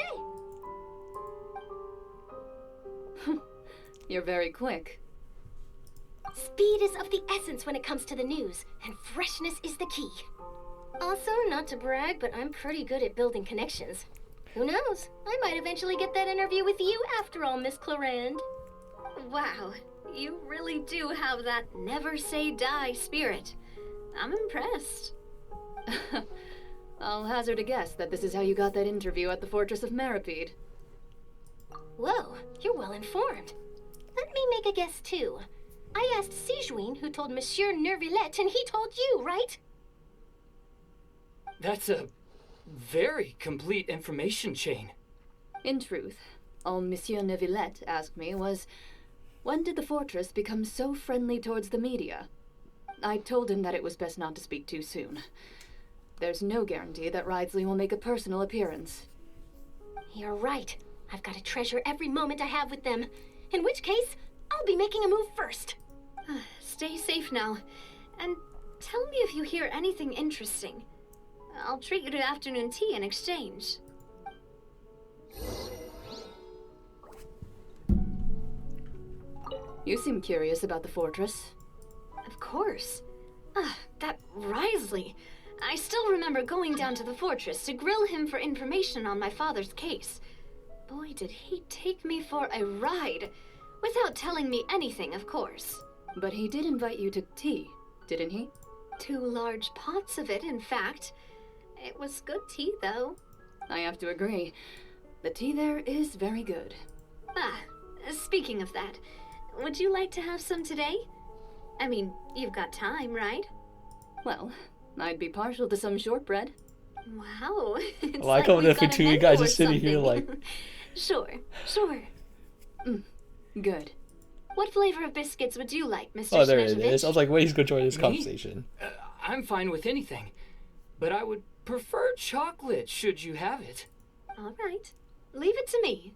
day. You're very quick. Speed is of the essence when it comes to the news, and freshness is the key. Also, not to brag, but I'm pretty good at building connections. Who knows? I might eventually get that interview with you after all, Miss Chlorand. Wow, you really do have that never say die spirit. I'm impressed. I'll hazard a guess that this is how you got that interview at the Fortress of Maripede. Whoa, you're well informed. Let me make a guess too. I asked Sijuin who told Monsieur Nervillette, and he told you, right? That's a very complete information chain. In truth, all Monsieur Neuvillette asked me was, when did the fortress become so friendly towards the media? I told him that it was best not to speak too soon. There's no guarantee that Ridesley will make a personal appearance. You're right. I've got to treasure every moment I have with them. In which case, I'll be making a move first. Stay safe now. And tell me if you hear anything interesting. I'll treat you to afternoon tea in exchange. You seem curious about the fortress. Of course. That Risley. I still remember going down to the fortress to grill him for information on my father's case. Boy, did he take me for a ride. Without telling me anything, of course. But he did invite you to tea, didn't he? 2 large pots of it, in fact. It was good tea, though. I have to agree. The tea there is very good. Speaking of that, would you like to have some today? I mean, you've got time, right? Well, I'd be partial to some shortbread. Wow. It's I like how we've the got a two menu guys or just sitting here something. like... Sure. Good. What flavor of biscuits would you like, Mr. Oh, there it Snezhevich? is. I was like, wait, he's going to join this Me? conversation. I'm fine with anything. But I would prefer chocolate, should you have it. All right. Leave it to me.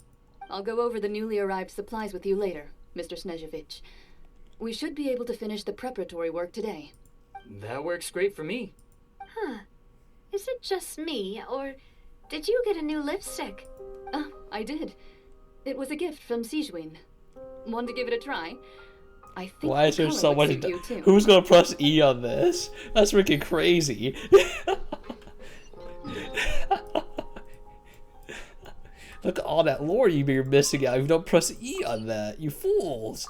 I'll go over the newly arrived supplies with you later, Mr. Snezhevich. We should be able to finish the preparatory work today. That works great for me. Huh. Is it just me, or did you get a new lipstick? I did. It was a gift from Sijuin. Want to give it a try? I think Why is there color so would much... suit you too. Who's going to press E on this? That's freaking crazy. Look at all that lore you're missing out if you don't press E on that, you fools.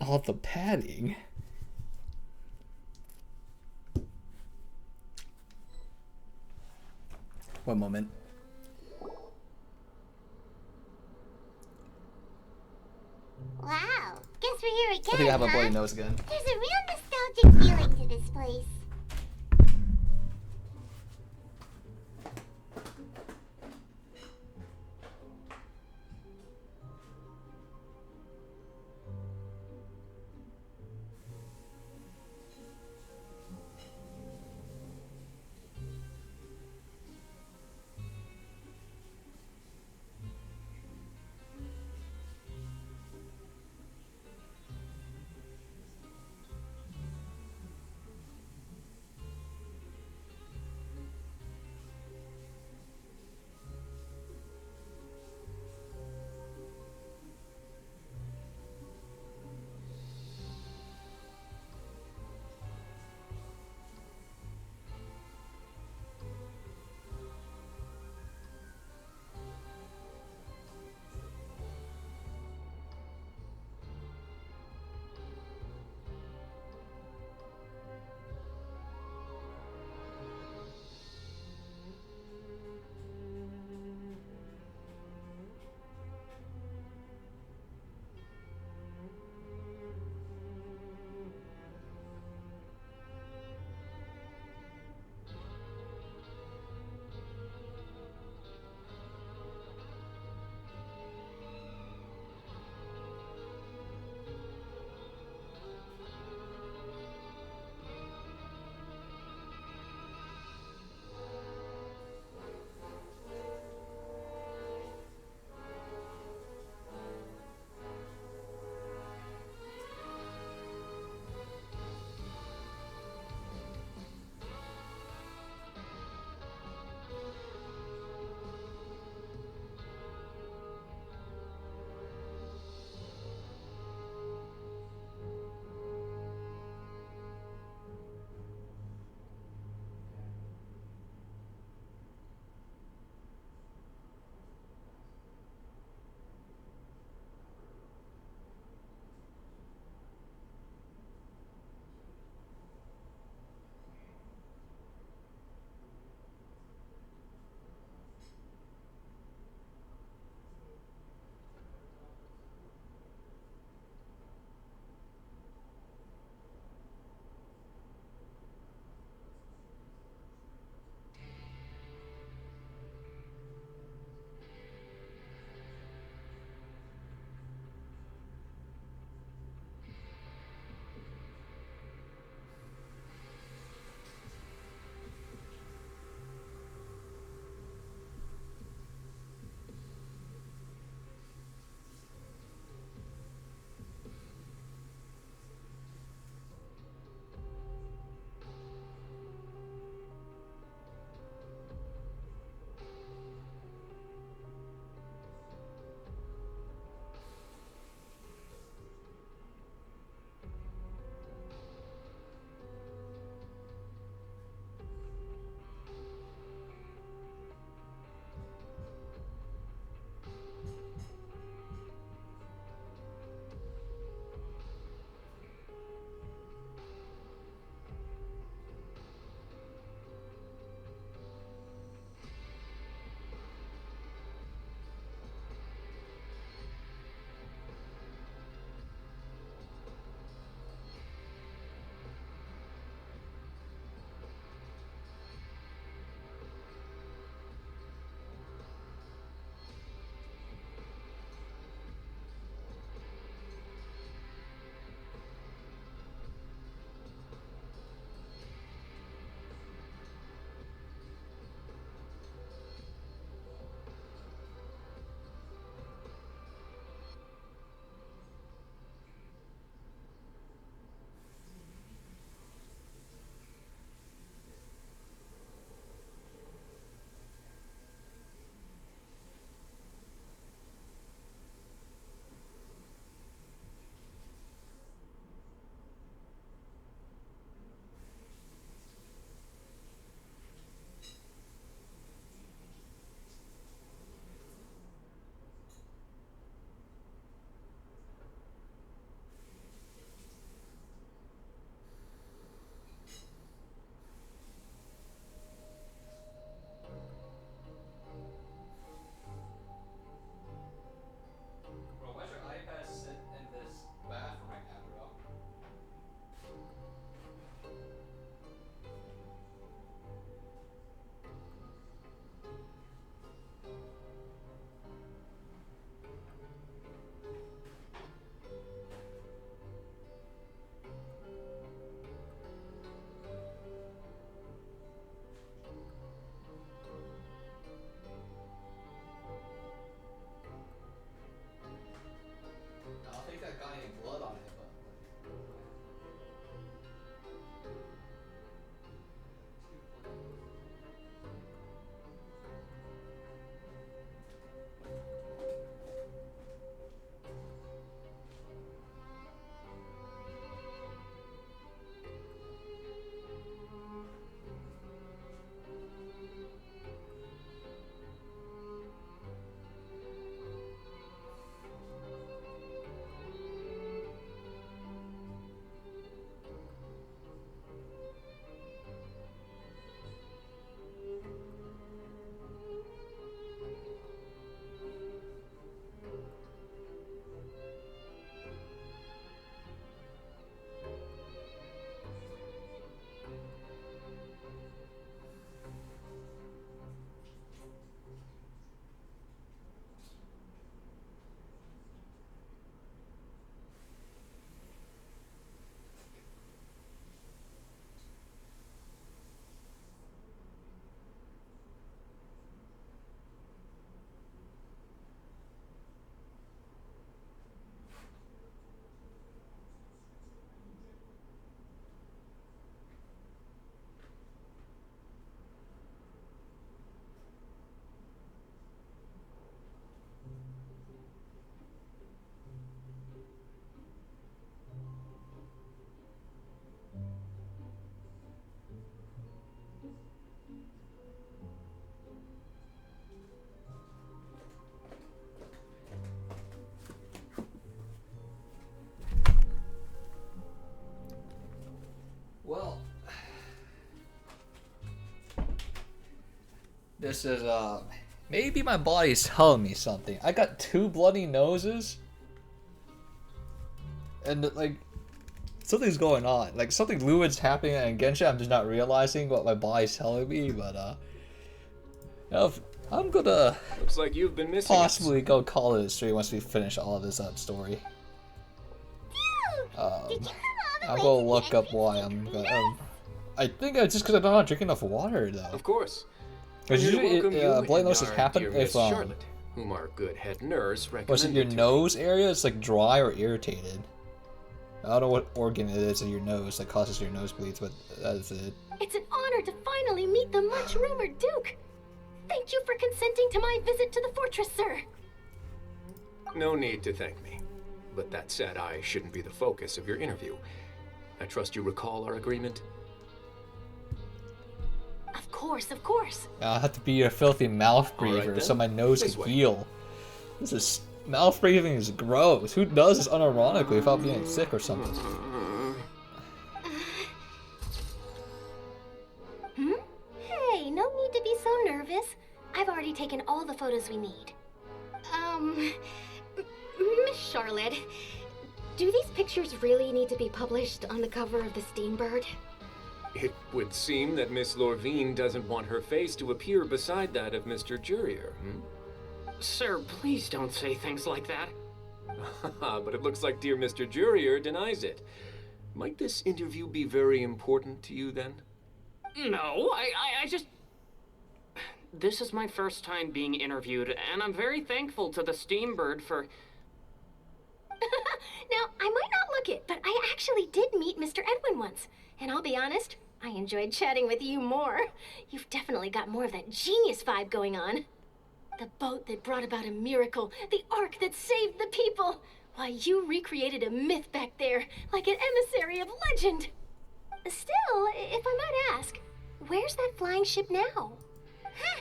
All the padding. One moment. Wow, guess we're here again, I think I have a huh? bloody nose again. There's a real nostalgic feeling to this place. This is maybe my body's telling me something. I got 2 bloody noses, and like something's going on. Like something fluid's happening in Genshin. I'm just not realizing what my body's telling me. But I'm gonna Looks like you've been missing possibly go call it a stream once we finish all of this up story. I'll go look up why I'm gonna. I think it's just because I'm not drinking enough water though. Of course. Because usually, blood noses happen if Charlotte, whom our good head nurse recommended. was it your nose area? It's like dry or irritated. I don't know what organ it is in your nose that causes your nosebleeds, but that's it. It's an honor to finally meet the much-rumored Duke. Thank you for consenting to my visit to the fortress, sir. No need to thank me. But that said, I shouldn't be the focus of your interview. I trust you recall our agreement? Of course, of course. I'll have to be a filthy mouth breather then. so my nose This can way. heal. This is mouth breathing is gross. Who does this unironically without being sick or something? Hey, no need to be so nervous. I've already taken all the photos we need. Miss Charlotte, do these pictures really need to be published on the cover of the Steambird? It would seem that Miss Lorvine doesn't want her face to appear beside that of Mr. Jurier, Sir, please don't say things like that. But it looks like dear Mr. Jurier denies it. Might this interview be very important to you then? No, I just... This is my first time being interviewed, and I'm very thankful to the Steambird for... Now, I might not look it, but I actually did meet Mr. Edwin once. And I'll be honest, I enjoyed chatting with you more. You've definitely got more of that genius vibe going on. The boat that brought about a miracle, the ark that saved the people. Why, you recreated a myth back there, like an emissary of legend. Still, if I might ask, where's that flying ship now? Huh.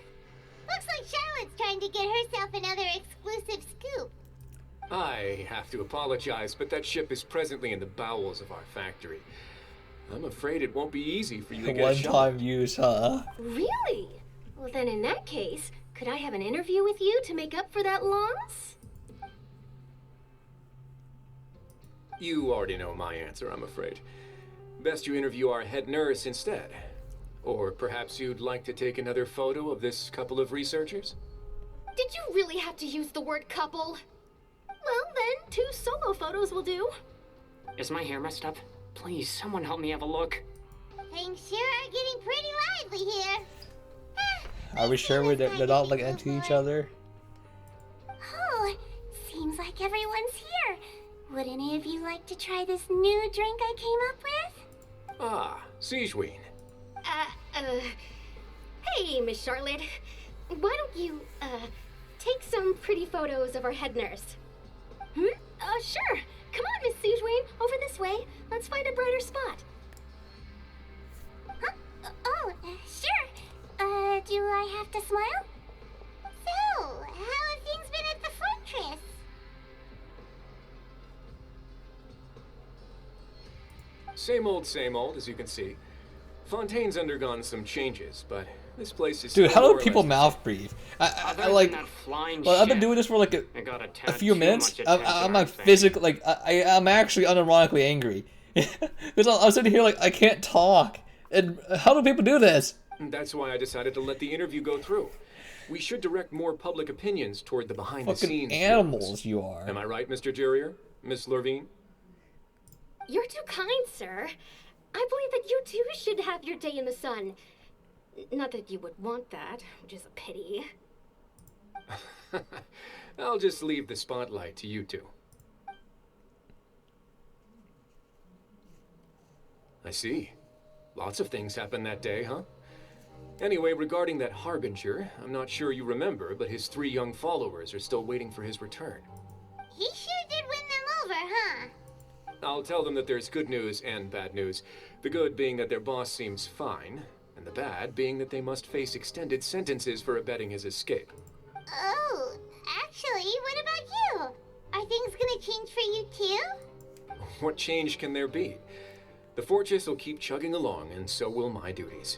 Looks like Charlotte's trying to get herself another exclusive scoop. I have to apologize, but that ship is presently in the bowels of our factory. I'm afraid it won't be easy for you to get a shot. One-time use, huh? Really? Well, then in that case, could I have an interview with you to make up for that loss? You already know my answer, I'm afraid. Best you interview our head nurse instead. Or perhaps you'd like to take another photo of this couple of researchers? Did you really have to use the word couple? Well, then, 2 solo photos will do. Is my hair messed up? Please, someone help me have a look. Things sure are getting pretty lively here. Are we sure they're not like into each other? Oh, seems like everyone's here. Would any of you like to try this new drink I came up with? Ah, Sigeween. Hey, Miss Charlotte. Why don't you, take some pretty photos of our head nurse? Sure. Come on, Miss Sigeween. Over this way. Let's find a brighter spot. Huh? Sure. Do I have to smile? So, how have things been at the fortress? Same old, as you can see. Fontaine's undergone some changes, but this place is Dude, still how more do or people less mouth breathe? I like. Well, I've been doing this for like a few minutes. I'm like physically, like I'm actually unironically angry because I'm sitting here like I can't talk. And how do people do this? That's why I decided to let the interview go through. We should direct more public opinions toward the behind-the-scenes. Fucking animals, you are. Am I right, Mr. Jurier? Miss Lorvine? You're too kind, sir. I believe that you too should have your day in the sun. Not that you would want that, which is a pity. I'll just leave the spotlight to you two. I see. Lots of things happened that day, huh? Anyway, regarding that Harbinger, I'm not sure you remember, but his 3 young followers are still waiting for his return. He sure did win them over, huh? I'll tell them that there's good news and bad news. The good being that their boss seems fine, and the bad being that they must face extended sentences for abetting his escape. Oh, actually, what about you? Are things gonna change for you too? What change can there be? The fortress will keep chugging along, and so will my duties.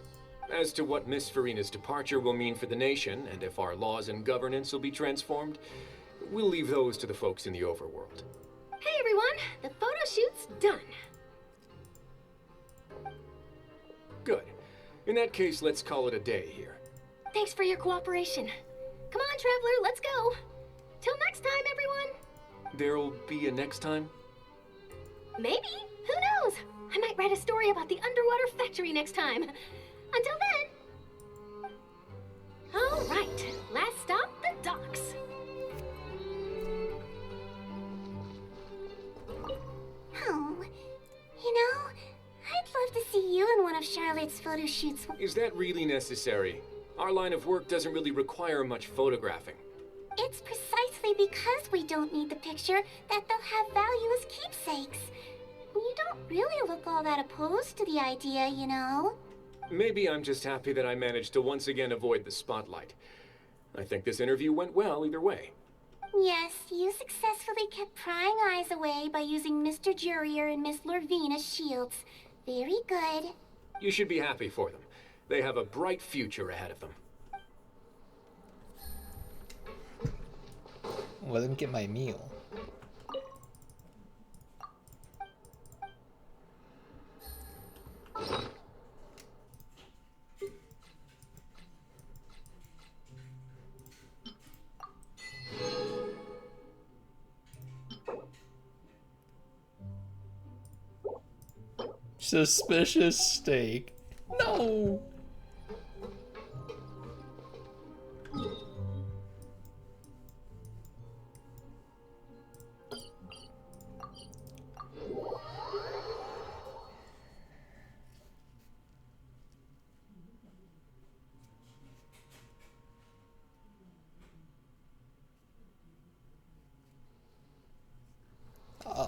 As to what Miss Farina's departure will mean for the nation, and if our laws and governance will be transformed, we'll leave those to the folks in the overworld. Hey everyone, the photo shoot's done. Good. In that case, let's call it a day here. Thanks for your cooperation. Come on, Traveler, let's go. Till next time, everyone. There'll be a next time? Maybe. Who knows? I might write a story about the underwater factory next time. Until then. All right, last stop, the docks. Oh, you know, I'd love to see you in one of Charlotte's photo shoots. Is that really necessary? Our line of work doesn't really require much photographing. It's precisely because we don't need the picture that they'll have value as keepsakes. You don't really look all that opposed to the idea, you know. Maybe I'm just happy that I managed to once again avoid the spotlight. I think this interview went well either way. Yes, you successfully kept prying eyes away by using Mr. Jurier and Miss Lorvine as shields. Very good. You should be happy for them. They have a bright future ahead of them. Well, let me get my meal. Suspicious steak. No!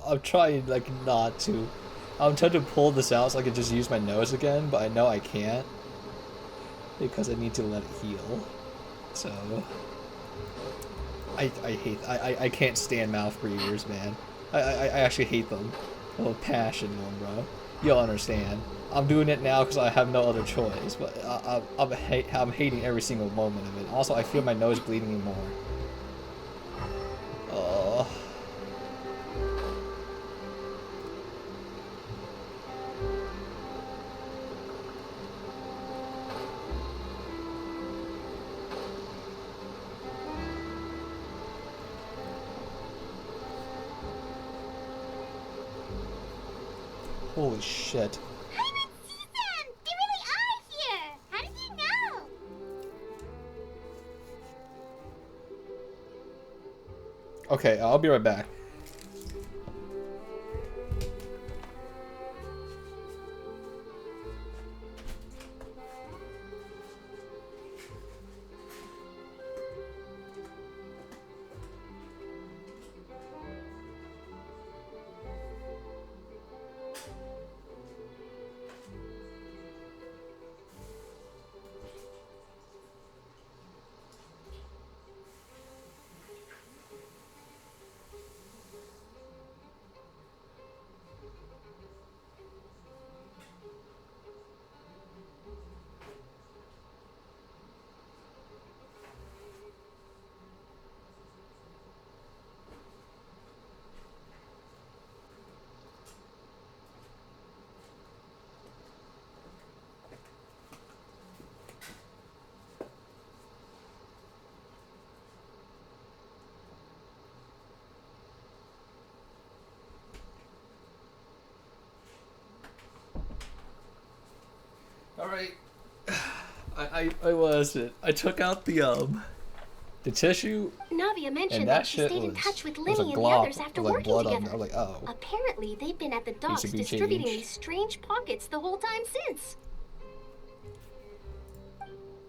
I'm trying, like, not to. I'm trying to pull this out so I can just use my nose again, but I know I can't. Because I need to let it heal. So... I can't stand mouth breathers, man. I actually hate them. Oh, passion, bro. You'll understand. I'm doing it now because I have no other choice, but I'm hating every single moment of it. Also, I feel my nose bleeding more. Oh... Holy shit. I didn't see them! They really are here! How did you know? Okay, I'll be right back. Alright. I was it. I took out the tissue. Navia mentioned that that she shit stayed in was- touch with it was a Linny and the glob others after of, like, working blood on together. it. I was like, oh. Apparently, they've been at the docks Basically distributing changed. these strange pockets the whole time since.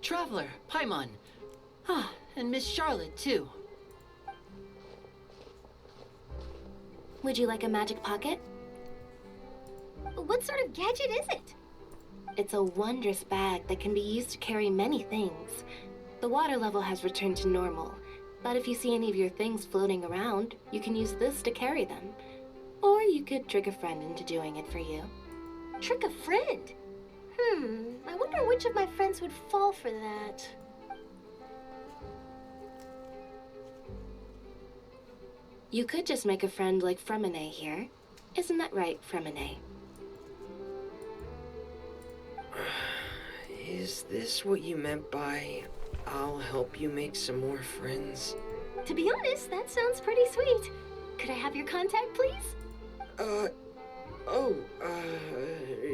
Traveler, Paimon. Ah, and Miss Charlotte, too. Would you like a magic pocket? What sort of gadget is it? It's a wondrous bag that can be used to carry many things. The water level has returned to normal, but if you see any of your things floating around, you can use this to carry them. Or you could trick a friend into doing it for you. Trick a friend? I wonder which of my friends would fall for that. You could just make a friend like Fremine here. Isn't that right, Fremine? Is this what you meant by, I'll help you make some more friends? To be honest, that sounds pretty sweet. Could I have your contact, please?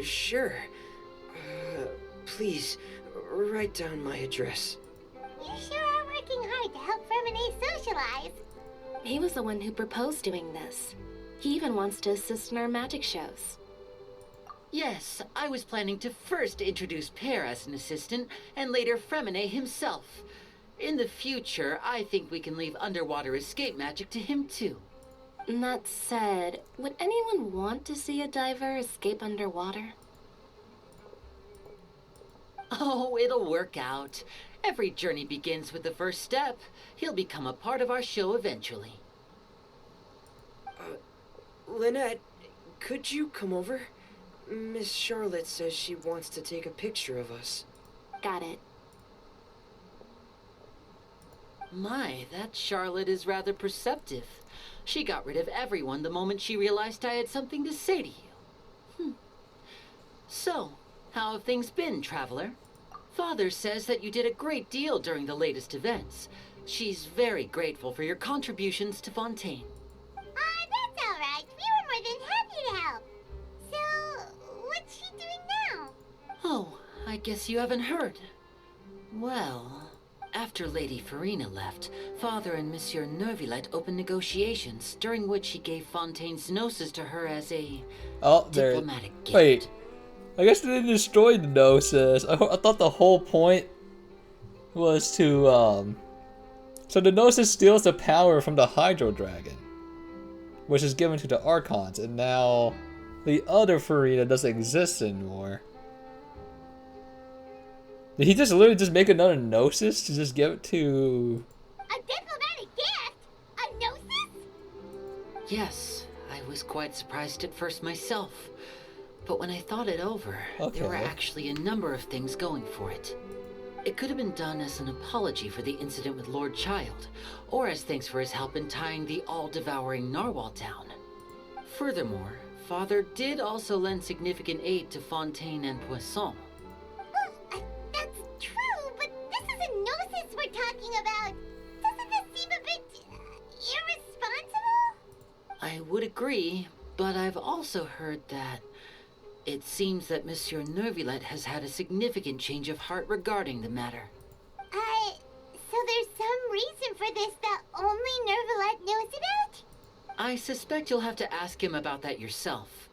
Sure. Please, write down my address. You sure are working hard to help Fremine socialize. He was the one who proposed doing this. He even wants to assist in our magic shows. Yes, I was planning to first introduce Pear as an assistant, and later Fremine himself. In the future, I think we can leave underwater escape magic to him too. That said, would anyone want to see a diver escape underwater? Oh, it'll work out. Every journey begins with the first step. He'll become a part of our show eventually. Lynette, could you come over? Miss Charlotte says she wants to take a picture of us. Got it. My, that Charlotte is rather perceptive. She got rid of everyone the moment she realized I had something to say to you. So, how have things been, Traveler? Father says that you did a great deal during the latest events. She's very grateful for your contributions to Fontaine. That's all right. We were more than happy to help. So, what's she doing now? Oh, I guess you haven't heard. Well, after Lady Farina left, Father and Monsieur Neuvillette opened negotiations, during which he gave Fontaine's Gnosis to her as a diplomatic gift. Wait, I guess they didn't destroy the Gnosis. I thought the whole point was to, so the Gnosis steals the power from the Hydro Dragon, which is given to the Archons, and now the other Farina doesn't exist anymore. Did he just literally just make another Gnosis to just give it to... A diplomatic gift? A Gnosis? Yes, I was quite surprised at first myself. But when I thought it over, there were actually a number of things going for it. It could have been done as an apology for the incident with Lord Child, or as thanks for his help in tying the all-devouring narwhal down. Furthermore, Father did also lend significant aid to Fontaine and Poisson. That's true, but this is a Gnosis we're talking about. Doesn't this seem a bit irresponsible? I would agree, but I've also heard that it seems that Monsieur Neuvillette has had a significant change of heart regarding the matter. So there's some reason for this that only Neuvillette knows about? I suspect you'll have to ask him about that yourself.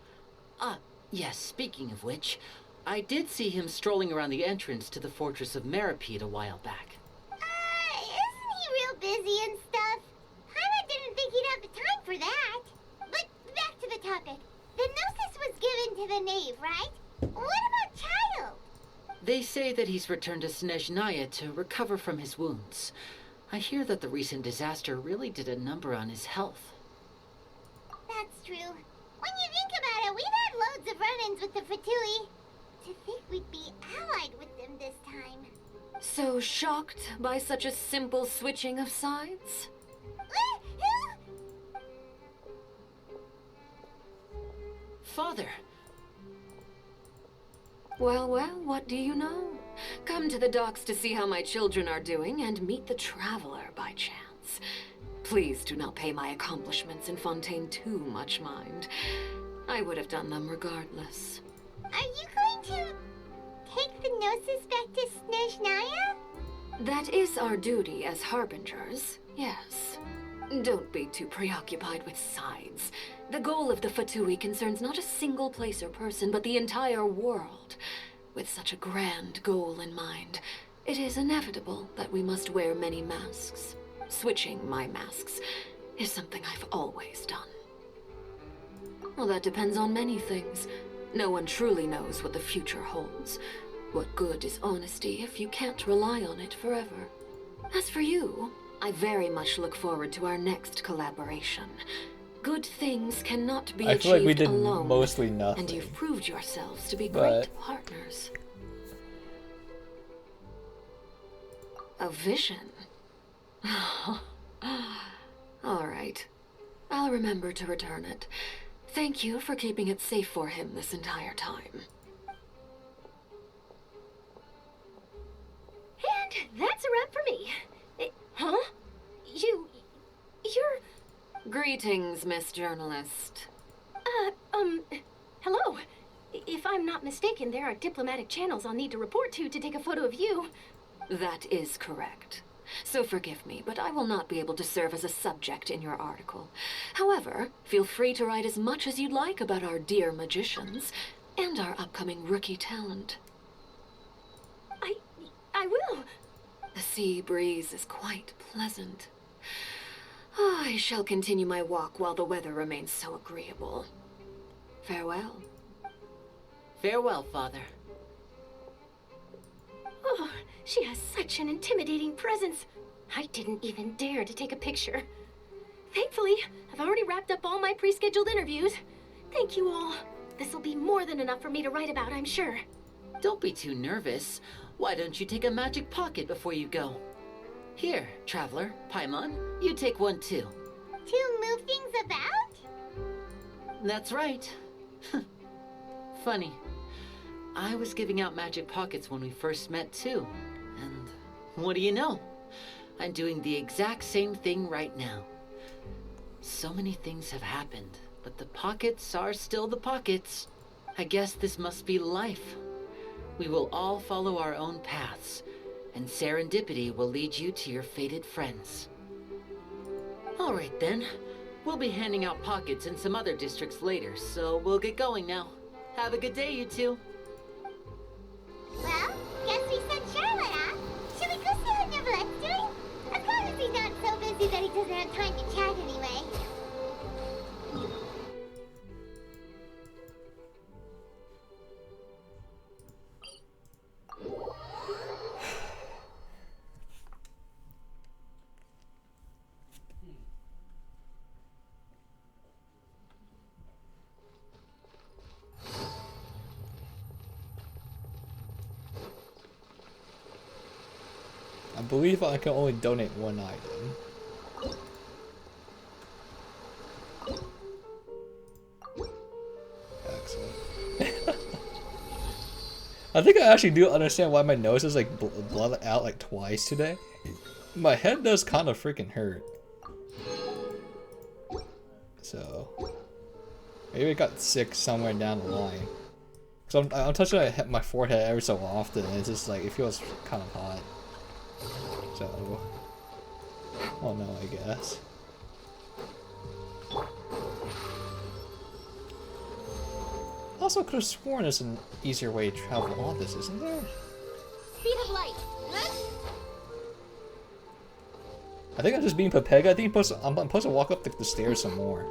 Yes, speaking of which, I did see him strolling around the entrance to the Fortress of Meripede a while back. Isn't he real busy and stuff? Paimon didn't think he'd have the time for that. But back to the topic. The Gnosis was given to the knave, right? What about Child? They say that he's returned to Snezhnaya to recover from his wounds. I hear that the recent disaster really did a number on his health. That's true. When you think about it, we've had loads of run-ins with the Fatui. To think we'd be allied with them this time. So shocked by such a simple switching of sides? Father! Well, what do you know? Come to the docks to see how my children are doing and meet the Traveler by chance. Please do not pay my accomplishments in Fontaine too much mind. I would have done them regardless. Are you going to take the Gnosis back to Snezhnaya? That is our duty as Harbingers, yes. Don't be too preoccupied with sides. The goal of the Fatui concerns not a single place or person, but the entire world. With such a grand goal in mind, it is inevitable that we must wear many masks. Switching my masks is something I've always done. Well, that depends on many things. No one truly knows what the future holds. What good is honesty if you can't rely on it forever? As for you, I very much look forward to our next collaboration. Good things cannot be I feel like we achieved did alone, mostly nothing. and you've proved yourselves to be But- great partners. A vision? All right. I'll remember to return it. Thank you for keeping it safe for him this entire time. And that's a wrap for me. Huh? You're... Greetings, Miss Journalist. Hello. If I'm not mistaken, there are diplomatic channels I'll need to report to take a photo of you. That is correct. So forgive me, but I will not be able to serve as a subject in your article. However, feel free to write as much as you'd like about our dear magicians and our upcoming rookie talent. I will. The sea breeze is quite pleasant. I shall continue my walk while the weather remains so agreeable. Farewell. Farewell, Father. Oh, she has such an intimidating presence. I didn't even dare to take a picture. Thankfully, I've already wrapped up all my pre-scheduled interviews. Thank you all. This'll be more than enough for me to write about, I'm sure. Don't be too nervous. Why don't you take a magic pocket before you go? Here, Traveler, Paimon, you take one too. To move things about? That's right. Funny. I was giving out magic pockets when we first met too. And what do you know? I'm doing the exact same thing right now. So many things have happened, but the pockets are still the pockets. I guess this must be life. We will all follow our own paths, and serendipity will lead you to your fated friends. All right then. We'll be handing out pockets in some other districts later, so we'll get going now. Have a good day, you two. Well, guess we sent Charlotte off. Should we go see how Neverlette's doing? As long as he's not so busy that he doesn't have time to chat anyway. I believe I can only donate one item. Excellent. I think I actually do understand why my nose is like blood out like twice today. My head does kind of freaking hurt. So maybe it got sick somewhere down the line. Cause I'm touching my forehead every so often, and it's just like it feels kind of hot. So, well, no, I guess. Also, could have sworn there's an easier way to travel on this, isn't there? Speed of light. I think I'm just being Pepega. I think I'm supposed to walk up the stairs some more.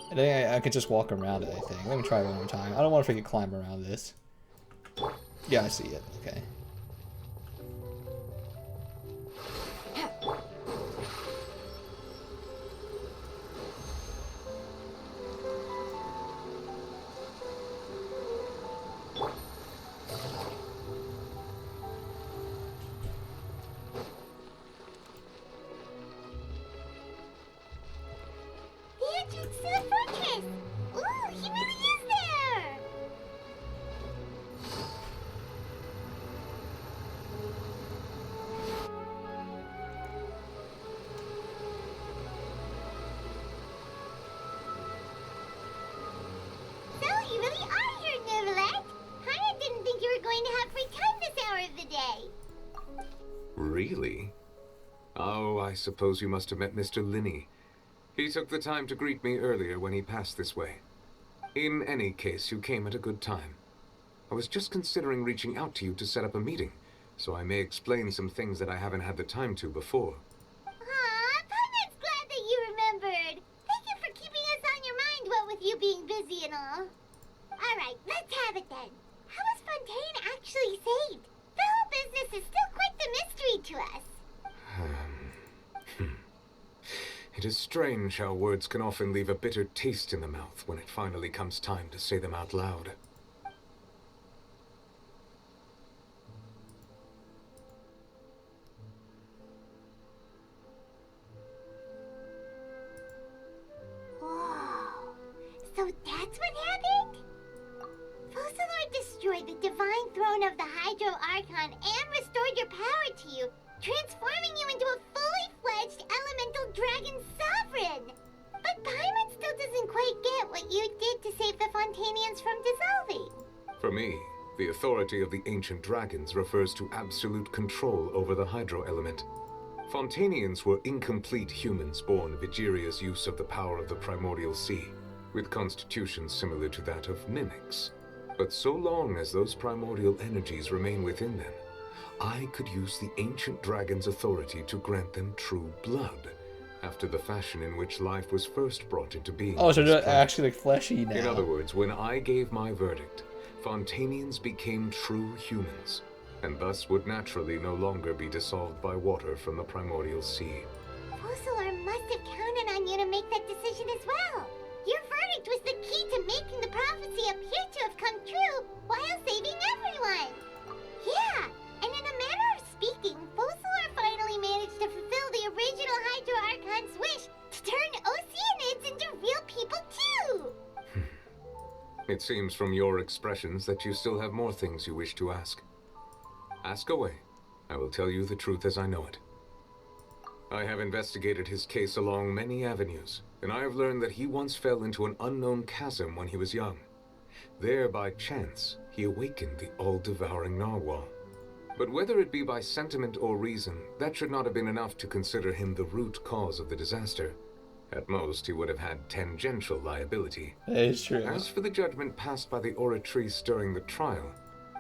And then I can just walk around it, I think. Let me try it one more time. I don't want to freaking climb around this. Yeah, I see it. Okay. The entrance to the fortress! Ooh, he really is there! So, you really are here, Neverlet! I didn't think you were going to have free time this hour of the day. Really? Oh, I suppose you must have met Mr. Linney. He took the time to greet me earlier when he passed this way. In any case, you came at a good time. I was just considering reaching out to you to set up a meeting, so I may explain some things that I haven't had the time to before. Aw, Paimon's glad that you remembered. Thank you for keeping us on your mind, what with you being busy and all. Alright, let's have it then. How was Fontaine actually saved? The whole business is still quite the mystery to us. It is strange how words can often leave a bitter taste in the mouth when it finally comes time to say them out loud. Whoa. So that's what happened? Focalor destroyed the divine throne of the Hydro Archon and restored your power to you, transforming you into a fully fledged elemental dragon sovereign. But Paimon still doesn't quite get what you did to save the Fontainians from dissolving. For me, the authority of the ancient dragons refers to absolute control over the hydro element. Fontainians were incomplete humans born of Egeria's use of the power of the primordial sea, with constitutions similar to that of mimics. But so long as those primordial energies remain within them, I could use the ancient dragon's authority to grant them true blood, after the fashion in which life was first brought into being. Oh, so they're actually like fleshy now. In other words, when I gave my verdict, Fontainians became true humans, and thus would naturally no longer be dissolved by water from the primordial sea. Focalor must have counted on you to make that decision as well. Your verdict was the key to making the prophecy appear to have come true while saving everyone. Yeah, and in a manner of speaking, Focalor finally managed to fulfill the original Hydro Archon's wish to turn Oceanids into real people too! It seems from your expressions that you still have more things you wish to ask. Ask away. I will tell you the truth as I know it. I have investigated his case along many avenues, and I have learned that he once fell into an unknown chasm when he was young. There, by chance, he awakened the all-devouring narwhal. But whether it be by sentiment or reason, that should not have been enough to consider him the root cause of the disaster. At most, he would have had tangential liability. That is true. As for the judgment passed by the Oratrice during the trial,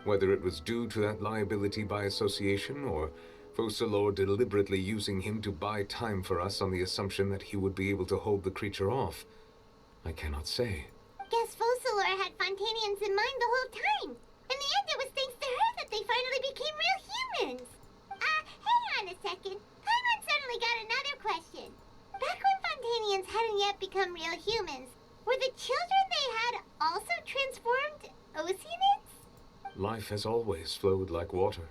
whether it was due to that liability by association, or Focalor deliberately using him to buy time for us on the assumption that he would be able to hold the creature off, I cannot say. Guess Focalor had Fontainians in mind the whole time. In the end, it was thanks to her that they finally became real humans. Hang on a second. Paimon suddenly got another question. Back when Fontainians hadn't yet become real humans, were the children they had also transformed Oceanids? Life has always flowed like water.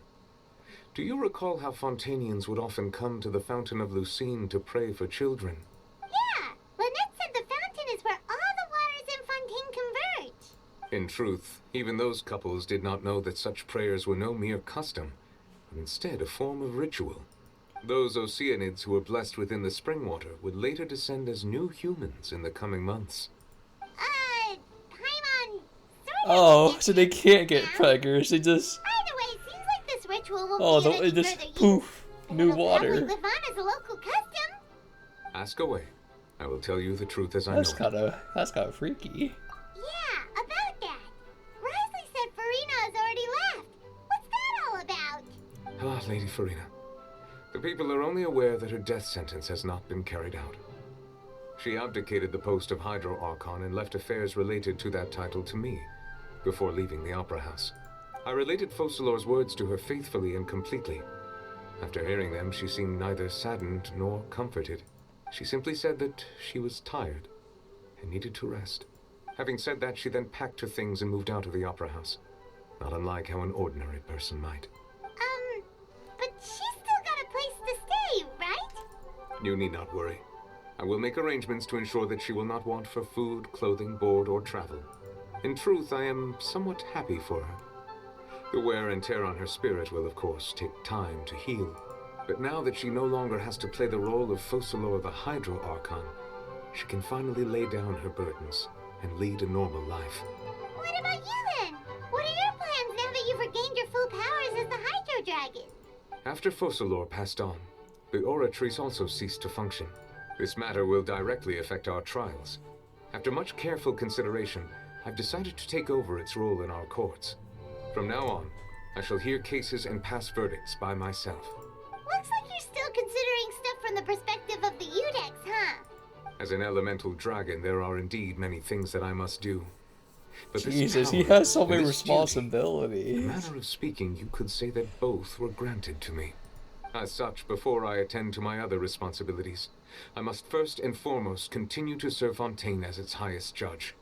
Do you recall how Fontainians would often come to the Fountain of Lucine to pray for children? Yeah, Lynette said the fountain is where all the waters in Fontaine converge. In truth, even those couples did not know that such prayers were no mere custom, but instead a form of ritual. Those Oceanids who were blessed within the spring water would later descend as new humans in the coming months. Paimon, Oh, so they can't get preggers. They just. Either way, it seems like this ritual will Oh, be it just poof, new water. live on as a local custom. Ask away. I will tell you the truth as I That's know. that's kind of freaky. Yeah, about that. Risley said Farina has already left. What's that all about? Ah, Lady Farina. The people are only aware that her death sentence has not been carried out. She abdicated the post of Hydro Archon and left affairs related to that title to me, before leaving the Opera House. I related Focalor's words to her faithfully and completely. After hearing them, she seemed neither saddened nor comforted. She simply said that she was tired and needed to rest. Having said that, she then packed her things and moved out of the Opera House, not unlike how an ordinary person might. But she's still got a place to stay, right? You need not worry. I will make arrangements to ensure that she will not want for food, clothing, board, or travel. In truth, I am somewhat happy for her. The wear and tear on her spirit will, of course, take time to heal. But now that she no longer has to play the role of Focalor the Hydro Archon, she can finally lay down her burdens and lead a normal life. What about you then? What are your plans now that you've regained your full powers as the Hydro Dragon? After Focalor passed on, the Oratrice also ceased to function. This matter will directly affect our trials. After much careful consideration, I've decided to take over its role in our courts. From now on, I shall hear cases and pass verdicts by myself. Looks like you're still considering stuff from the perspective of the Udex, huh? As an elemental dragon, there are indeed many things that I must do. But this Jesus, he power has so and many this duty, responsibilities. in a manner of speaking, you could say that both were granted to me. As such, before I attend to my other responsibilities, I must first and foremost continue to serve Fontaine as its highest judge.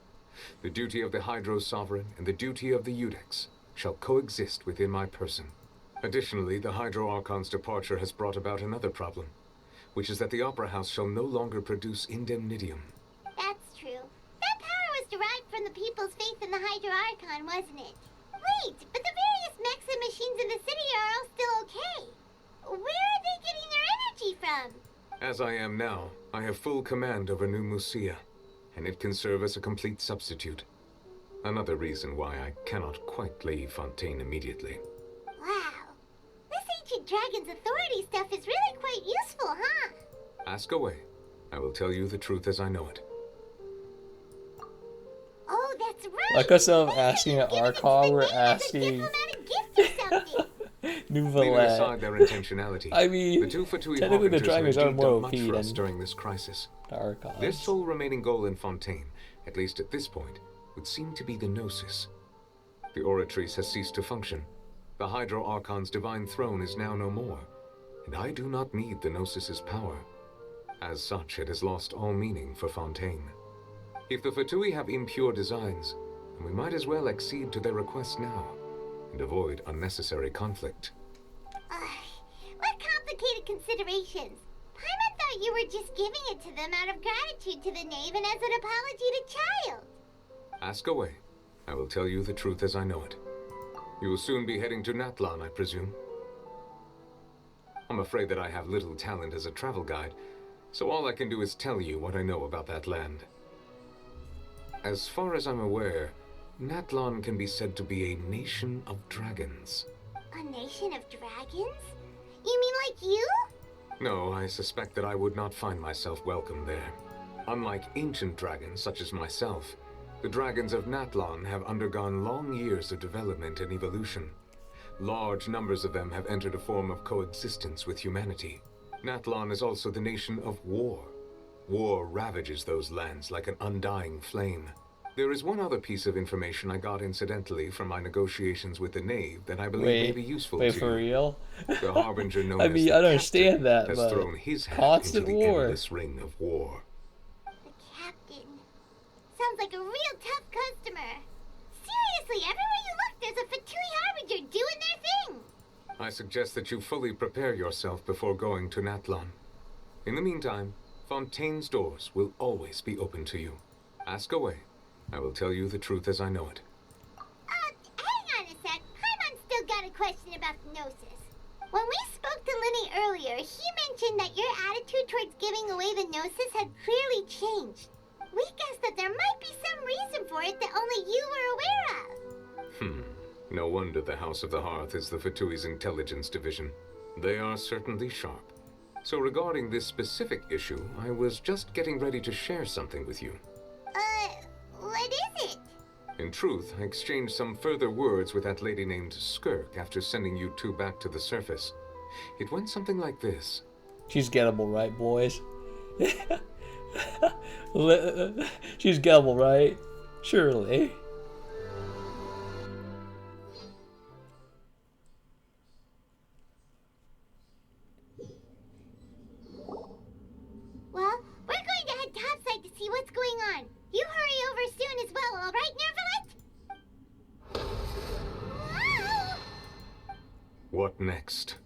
The duty of the Hydro Sovereign and the duty of the Iudex shall coexist within my person. Additionally, the Hydro Archon's departure has brought about another problem, which is that the Opera House shall no longer produce indemnitium. That's true. That power was derived from the people's faith in the Hydro Archon, wasn't it? Wait, but the various mechs and machines in the city are all still okay. Where are they getting their energy from? As I am now, I have full command over New Musia, and it can serve as a complete substitute. Another reason why I cannot quite leave Fontaine immediately. Wow. This ancient dragon's authority stuff is really quite useful, huh? Ask away. I will tell you the truth as I know it. Oh, that's right. Like instead of asking an Archon, we're asking Leaving Nouvelle. aside their intentionality, I mean, the two Fatui technically the Harbingers dragons have are indeed more done OP much for us than during this crisis. the Archons. Their sole remaining goal in Fontaine, at least at this point, would seem to be the Gnosis. The Oratrice has ceased to function. The Hydro Archon's divine throne is now no more, and I do not need the Gnosis's power. As such, it has lost all meaning for Fontaine. If the Fatui have impure designs, then we might as well accede to their request now, and avoid unnecessary conflict. What complicated considerations. Paimon thought you were just giving it to them out of gratitude to the knave and as an apology to Child. Ask away. I will tell you the truth as I know it. You will soon be heading to Natlan, I presume. I'm afraid that I have little talent as a travel guide, so all I can do is tell you what I know about that land. As far as I'm aware, Natlan can be said to be a nation of dragons. A nation of dragons? You mean like you? No, I suspect that I would not find myself welcome there. Unlike ancient dragons such as myself, the dragons of Natlan have undergone long years of development and evolution. Large numbers of them have entered a form of coexistence with humanity. Natlan is also the nation of war. War ravages those lands like an undying flame. There is one other piece of information I got incidentally from my negotiations with the knave that I believe may be useful to you. Wait, for real? The Harbinger known I as mean, the I understand that, has but thrown his hat constant into the war. endless ring of war. The captain. Sounds like a real tough customer. Seriously, everywhere you look, there's a Fatui Harbinger doing their thing. I suggest that you fully prepare yourself before going to Natlan. In the meantime, Fontaine's doors will always be open to you. Ask away. I will tell you the truth as I know it. Hang on a sec. Paimon's still got a question about the Gnosis. When we spoke to Linny earlier, he mentioned that your attitude towards giving away the Gnosis had clearly changed. We guessed that there might be some reason for it that only you were aware of. No wonder the House of the Hearth is the Fatui's intelligence division. They are certainly sharp. So regarding this specific issue, I was just getting ready to share something with you. What is it? In truth, I exchanged some further words with that lady named Skirk after sending you two back to the surface. It went something like this. She's gettable, right, boys? She's gettable, right? Surely. Well, we're going to head topside to see what's going on. You hurry over soon as well, all right, Nervalet? What next?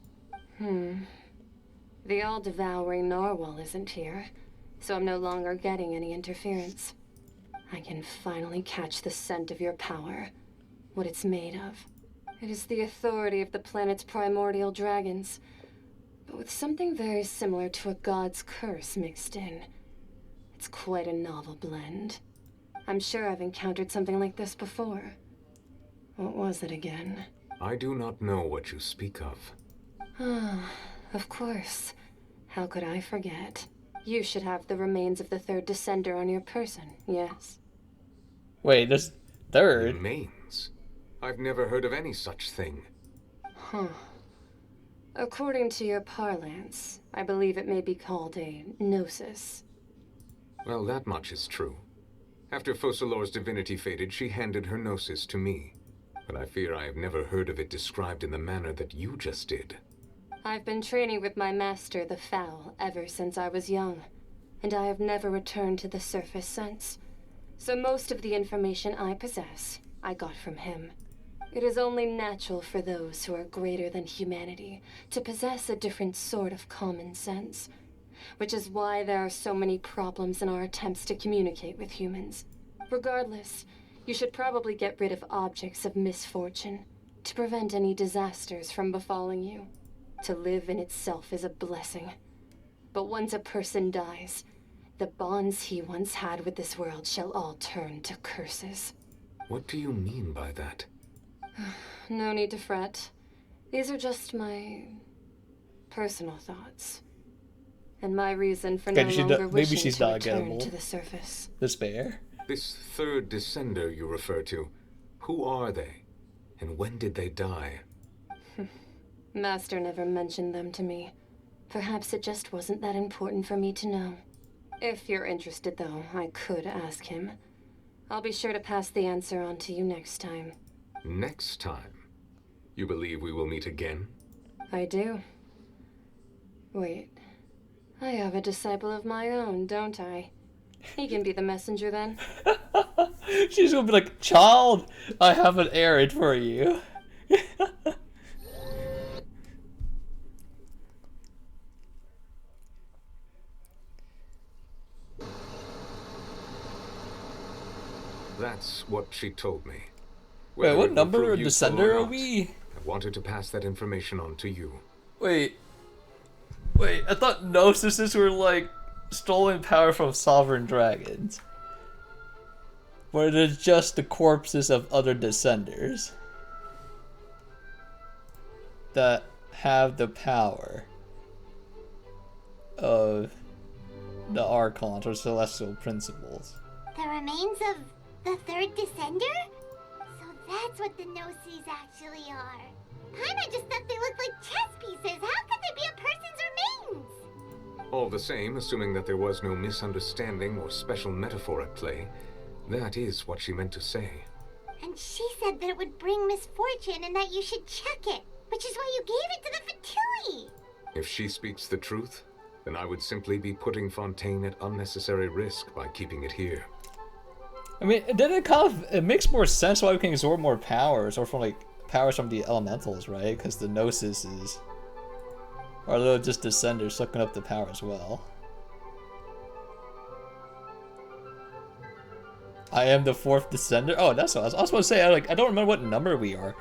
The all-devouring narwhal isn't here, so I'm no longer getting any interference. I can finally catch the scent of your power, what it's made of. It is the authority of the planet's primordial dragons, but with something very similar to a god's curse mixed in. It's quite a novel blend. I'm sure I've encountered something like this before. What was it again? I do not know what you speak of. Ah, of course. How could I forget? You should have the remains of the third descender on your person, yes? Wait, this third? Remains? I've never heard of any such thing. Huh. According to your parlance, I believe it may be called a gnosis. Well, that much is true. After Focalor's divinity faded, she handed her gnosis to me. But I fear I have never heard of it described in the manner that you just did. I've been training with my master, the Fowl, ever since I was young, and I have never returned to the surface since. So most of the information I possess, I got from him. It is only natural for those who are greater than humanity to possess a different sort of common sense, which is why there are so many problems in our attempts to communicate with humans. Regardless, you should probably get rid of objects of misfortune to prevent any disasters from befalling you. To live in itself is a blessing. But once a person dies, the bonds he once had with this world shall all turn to curses. What do you mean by that? No need to fret. These are just my personal thoughts. And my reason for no longer wishing to return to the surface. Despair? This third descender you refer to, who are they? And when did they die? Master never mentioned them to me. Perhaps it just wasn't that important for me to know. If you're interested, though, I could ask him. I'll be sure to pass the answer on to you next time. Next time? You believe we will meet again? I do. Wait. I have a disciple of my own, don't I? He can be the messenger then. She's gonna be like, child, I have an errand for you. That's what she told me. Wait, what number of descender are we? I wanted to pass that information on to you. Wait, I thought Gnostices were like stolen power from sovereign dragons. Where they're just the corpses of other descenders that have the power of the Archons or Celestial Principles. The remains of the third descender? So that's what the Gnosis actually are. Paimon just thought they looked like chess pieces. How could they be a person's remains? All the same, assuming that there was no misunderstanding or special metaphor at play, that is what she meant to say. And she said that it would bring misfortune and that you should check it, which is why you gave it to the Fatui. If she speaks the truth, then I would simply be putting Fontaine at unnecessary risk by keeping it here. I mean, it makes more sense why we can absorb more powers, or from like powers from the elementals, right? Because the Gnosis are little just descenders sucking up the power as well. I am the fourth descender. Oh, that's what I was supposed to say. I don't remember what number we are.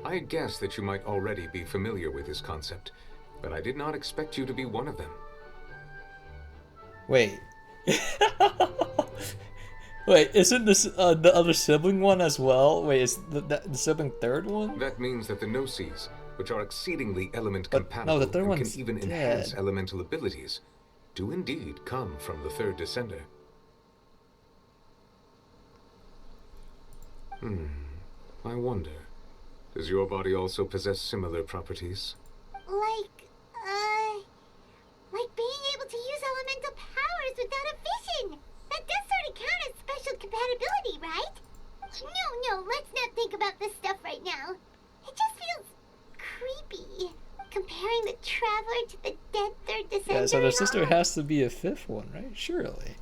I guess that you might already be familiar with this concept, but I did not expect you to be one of them. Wait. Wait, isn't this the other sibling one as well? Wait, is the sibling third one? That means that the Gnosis, which are exceedingly element compatible the third and one's can even dead. enhance elemental abilities, do indeed come from the third descender. I wonder, does your body also possess similar properties? Like being able to use elemental powers without a vision. That does sort of count as special compatibility, right? No, let's not think about this stuff right now. It just feels creepy, comparing the Traveler to the dead third descender. Yeah, so their sister has to be a fifth one, right? Surely.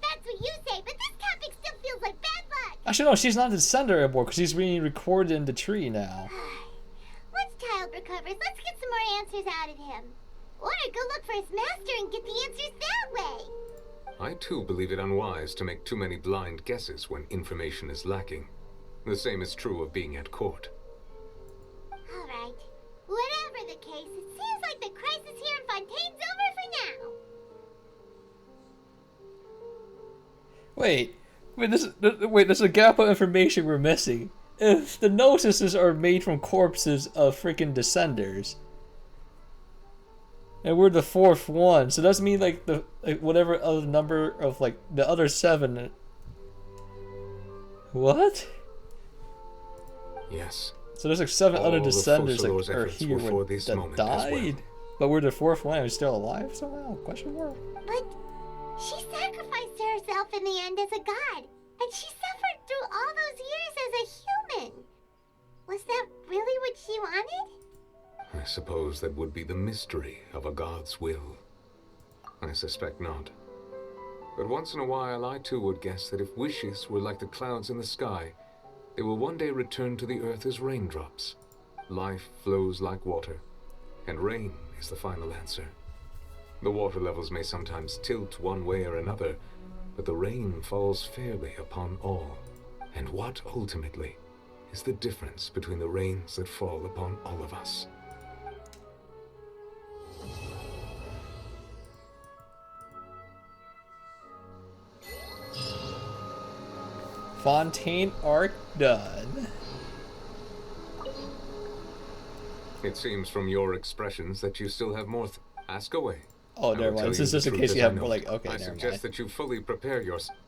That's what you say, but this topic still feels like bad luck. Actually, no, she's not a descender anymore because she's being recorded in the tree now. Once Child recovers, let's get some more answers out of him. Or go look for his master and get the answers that way. I too believe it unwise to make too many blind guesses when information is lacking. The same is true of being at court. Alright. Whatever the case, it seems like the crisis here in Fontaine's over for now. Wait, there's a gap of information we're missing. If the Gnosis are made from corpses of freaking descenders, and we're the fourth one, so does mean like whatever other number of like the other seven. What? Yes. So there's like seven other descendants that are here that died, but we're the fourth one. Are we still alive somehow? Question mark. But She sacrificed herself in the end as a god, and she suffered through all those years as a human. Was that really what she wanted? I suppose that would be the mystery of a god's will. I suspect not. But once in a while, I too would guess that if wishes were like the clouds in the sky, they will one day return to the earth as raindrops. Life flows like water, and rain is the final answer. The water levels may sometimes tilt one way or another, but the rain falls fairly upon all. And what, ultimately, is the difference between the rains that fall upon all of us? Fontaine arc done. It seems from your expressions that you still have more. Ask away. Oh, never mind. This is just in case you have like. Okay, I never mind. suggest that you fully prepare yourself.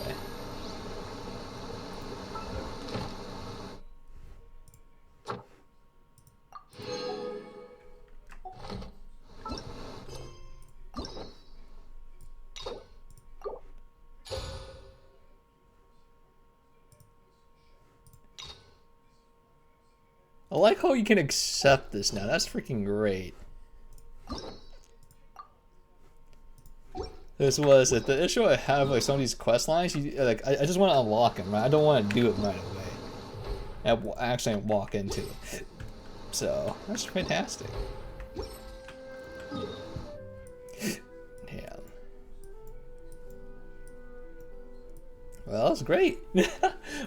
Okay. I like how you can accept this now. That's freaking great. This was it. The issue I have like some of these quest lines. Like I just want to unlock them. Right? I don't want to do it right away. And actually walk into it. So that's fantastic. Damn. Well, that's great.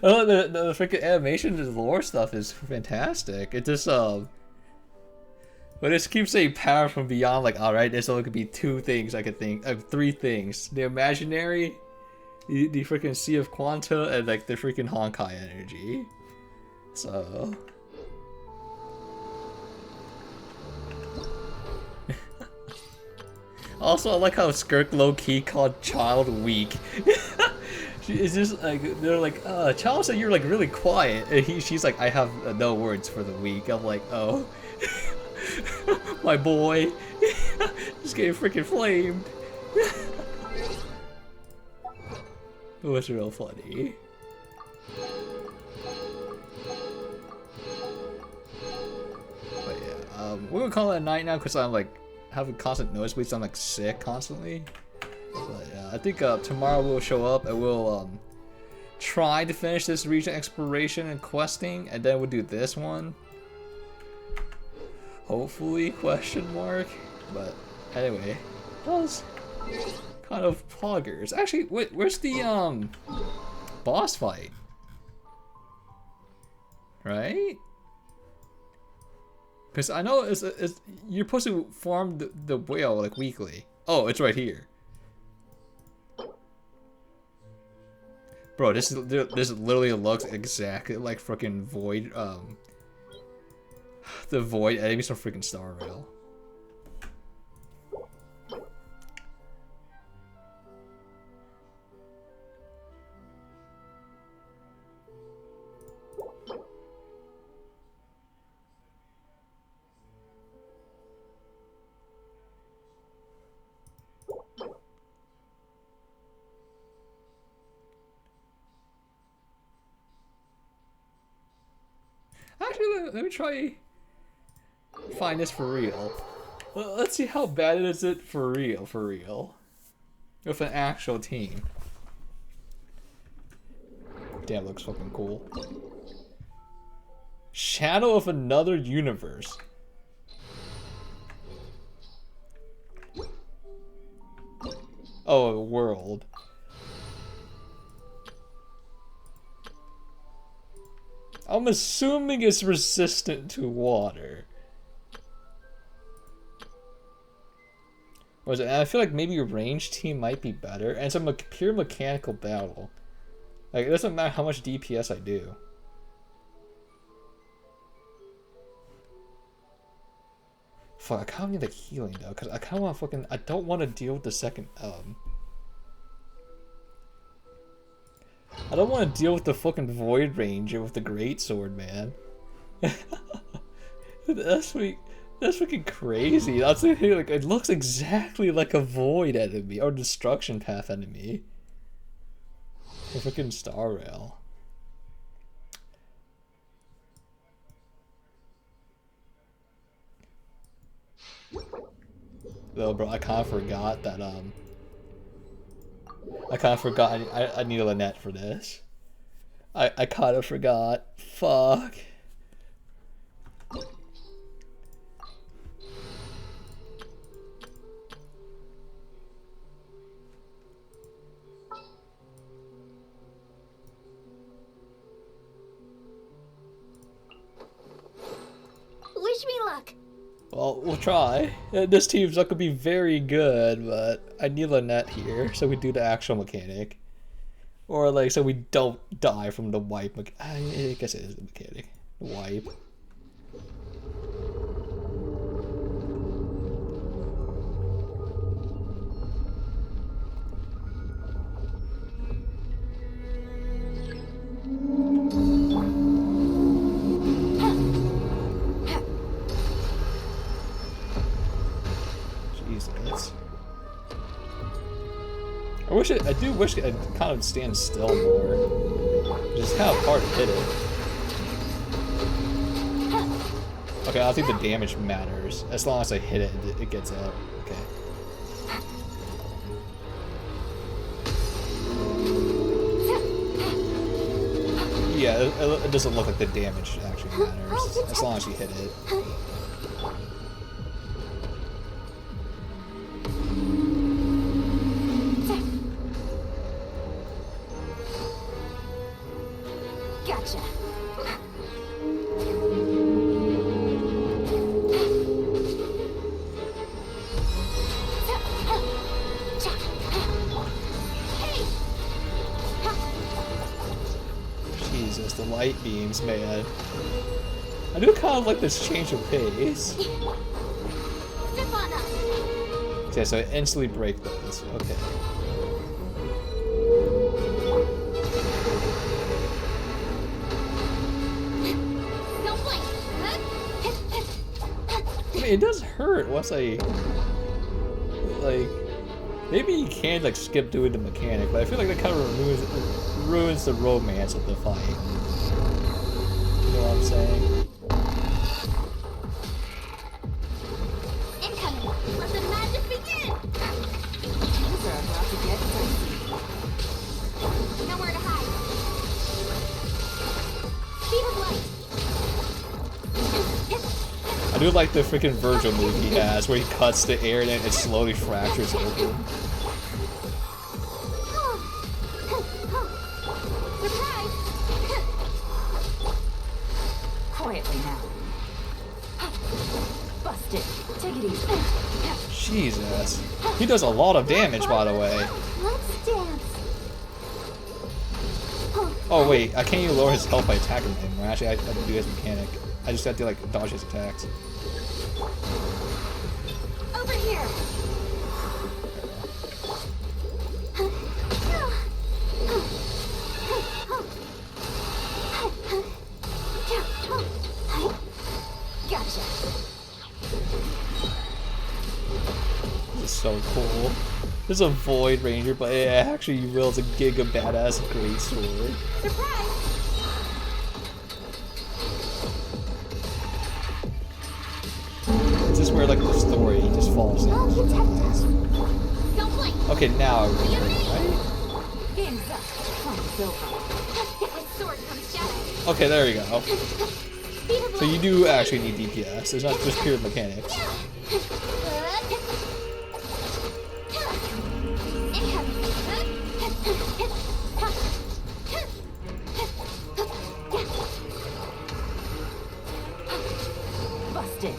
Oh, the freaking animation and the lore stuff is fantastic. It just but it keeps saying power from beyond. Like, all right, there's only could be two things I could think of, three things: the imaginary, the freaking Sea of Quanta, and like the freaking Honkai energy. So. Also, I like how Skirk low-key called Child weak. It's just like, they're like, Child said you're like really quiet. And she's like, I have no words for the weak. I'm like, oh. My boy. Just getting freaking flamed. It was real funny. But yeah, we're gonna call it a night now because I'm like having constant nosebleeds. I'm like sick constantly. But yeah, I think tomorrow we'll show up and we'll try to finish this region exploration and questing, and then we'll do this one. Hopefully, question mark. But anyway, that was kind of poggers. Actually, wait, where's the boss fight? Right? Because I know it's you're supposed to farm the whale like weekly. Oh, it's right here. Bro, this literally looks exactly like freaking Void. The Void enemies from freaking Star Rail. Actually, let me try find this for real. Let's see how bad is it for real. With an actual team. Damn, looks fucking cool. Shadow of Another Universe. Oh, a world. I'm assuming it's resistant to water. Was it? I feel like maybe your range team might be better, and it's a pure mechanical battle. Like it doesn't matter how much DPS I do. Fuck, I kind of need like healing though, cause I kind of want to fucking. I don't want to deal with the second. I don't want to deal with the fucking Void Ranger with the Great Sword, man. That's sweet. That's freaking crazy. That's like it looks exactly like a void enemy or destruction path enemy. A freaking star rail. Though, bro, I kind of forgot that I kind of forgot I need a Lynette for this. I kind of forgot. Fuck. Wish me luck. Well, we'll try. This team's not gonna be very good, but I need Lynette here so we do the actual mechanic. Or like so we don't die from the wipe. I guess it is the mechanic. The wipe. Jesus. I do wish it kind of stand still more. It's kind of hard to hit it. Okay, I think the damage matters. As long as I hit it, it gets up. Okay. Yeah, it doesn't look like the damage actually matters. As long as you hit it. Gotcha. Jesus, the light beams, man. I do kind of like this change of pace. Okay, so I instantly break those. Okay. I mean, it does hurt once I, like, maybe you can like skip doing the mechanic, but I feel like that kind of ruins the romance of the fight. You know what I'm saying? Incoming. Let the magic begin. Things are about to get crazy. Nowhere to hide. Speed of light. I do like the freaking Virgil move he has, where he cuts the air and then it slowly fractures open. Quietly now. Busted. Take it easy. Jesus. He does a lot of damage, by the way. Let's dance. Oh wait, I can't even lower his health by attacking him. Actually, I have to do his mechanic. I just have to like dodge his attacks. Over here. Gotcha. This is so cool. There's a Void Ranger, but it actually wields a giga badass great sword. Surprise! This is where like the story just falls in. Don't blink. Okay, now I remember, right? Game's up. Fun is over. With sword comes shadow. Okay, there we go. So you do actually need DPS. There's not just pure mechanics. Busted.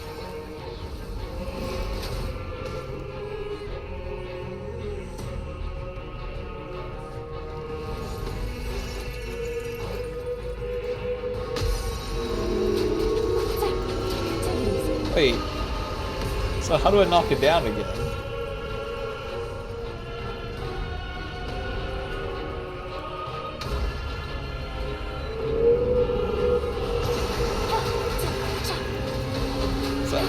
Wait. So how do I knock it down again? So,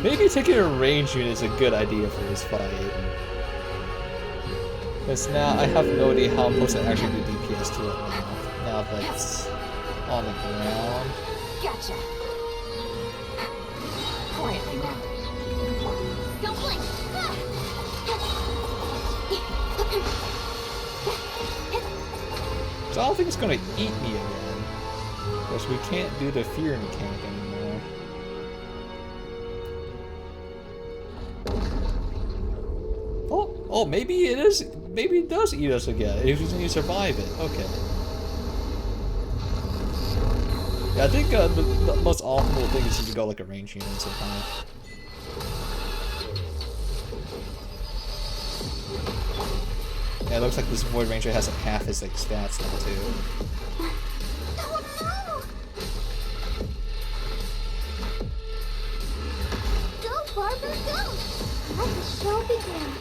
Maybe taking a range unit is a good idea for this fight. Because now I have no idea how I'm supposed to actually do DPS to it now. Now that it's on the ground. Gotcha. Quietly now. Don't blink. So I don't think it's gonna eat me again. Because we can't do the fear mechanic anymore. Oh, maybe it is. Maybe it does eat us again if you survive it. Okay. Yeah, I think the most optimal thing is to go like a range unit sometimes. Yeah, it looks like this Void Ranger has like half his like stats now too. Go, Barbara, go! Let the show begin.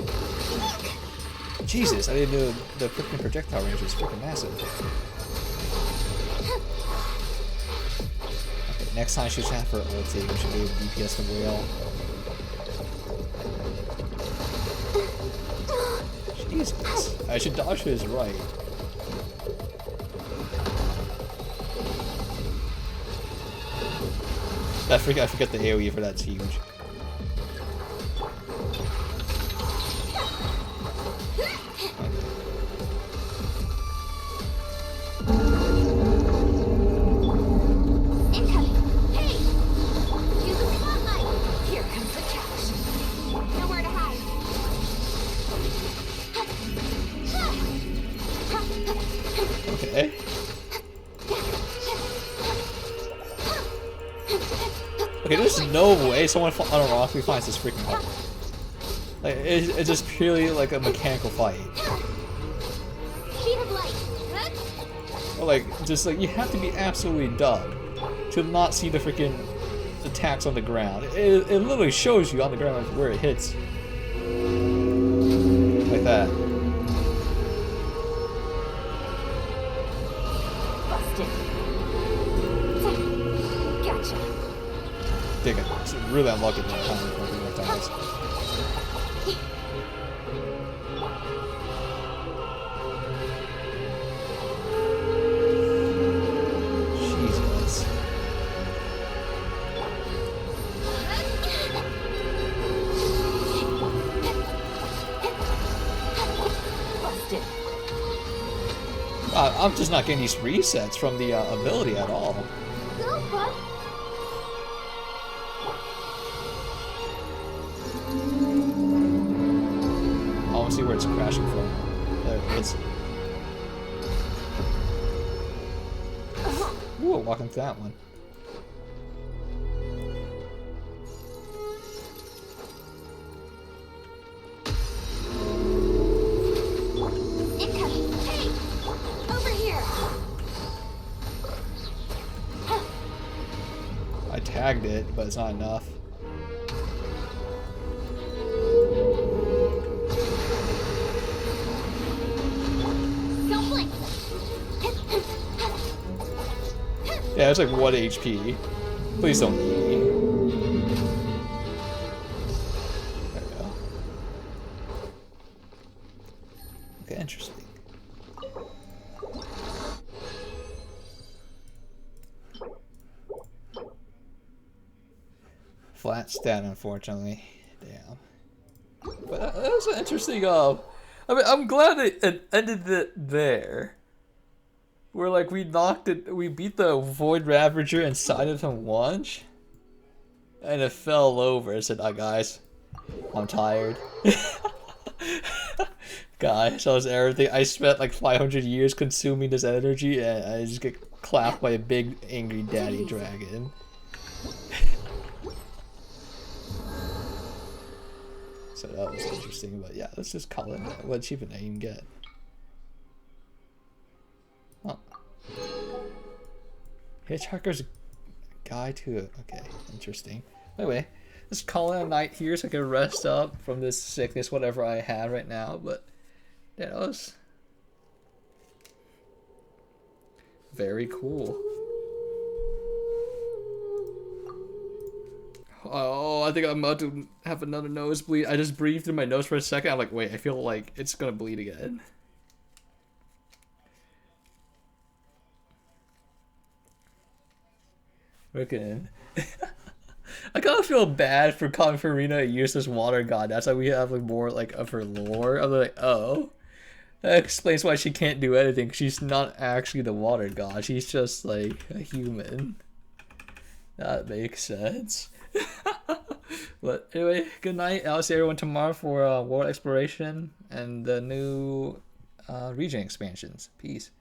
Jesus, I didn't know the freaking projectile range was freaking massive. Okay, next time she should have her ulti, we should be able to DPS the whale. Jesus, I should dodge his right. I forget the AoE for that's huge. Okay, there's no way someone unironically finds this freaking hard. Like, it's just purely like a mechanical fight. Or like, just like, you have to be absolutely dumb to not see the freaking attacks on the ground. It literally shows you on the ground where it hits. Like that. Dig it. It's really unlucky that I'm coming from the times. Jesus. I'm just not getting these resets from the ability at all. Go, Bub. I want to see where it's crashing from. There it is. Ooh, walk into that one. Incoming. Hey! Over here! I tagged it, but it's not enough. Don't blink! Yeah, it's like 1 HP. Please don't eat me. There we go. Okay, interesting. Flat stat, unfortunately. Damn. But that was an interesting. I mean, I'm glad it ended it there. Where like we beat the Void Ravager inside of him once, and it fell over. I said, guys, I'm tired." Guys, that was everything. I spent like 500 years consuming this energy, and I just get clapped by a big angry daddy dragon. So that was interesting, but yeah, let's just call it what achievement I can get. Oh. Hitchhiker's Guide to it. Okay, interesting. Anyway, let's call it a night here so I can rest up from this sickness, whatever I have right now. But yeah, that was very cool. Oh, I think I'm about to have another nosebleed. I just breathed through my nose for a second. I'm like, wait, I feel like it's gonna bleed again. Freaking. I kind of feel bad for calling Farina a useless water god. That's why we have like more like of her lore. I'm like, oh, that explains why she can't do anything. She's not actually the water god. She's just like a human. That makes sense. But anyway, good night. I'll see everyone tomorrow for world exploration and the new region expansions. Peace.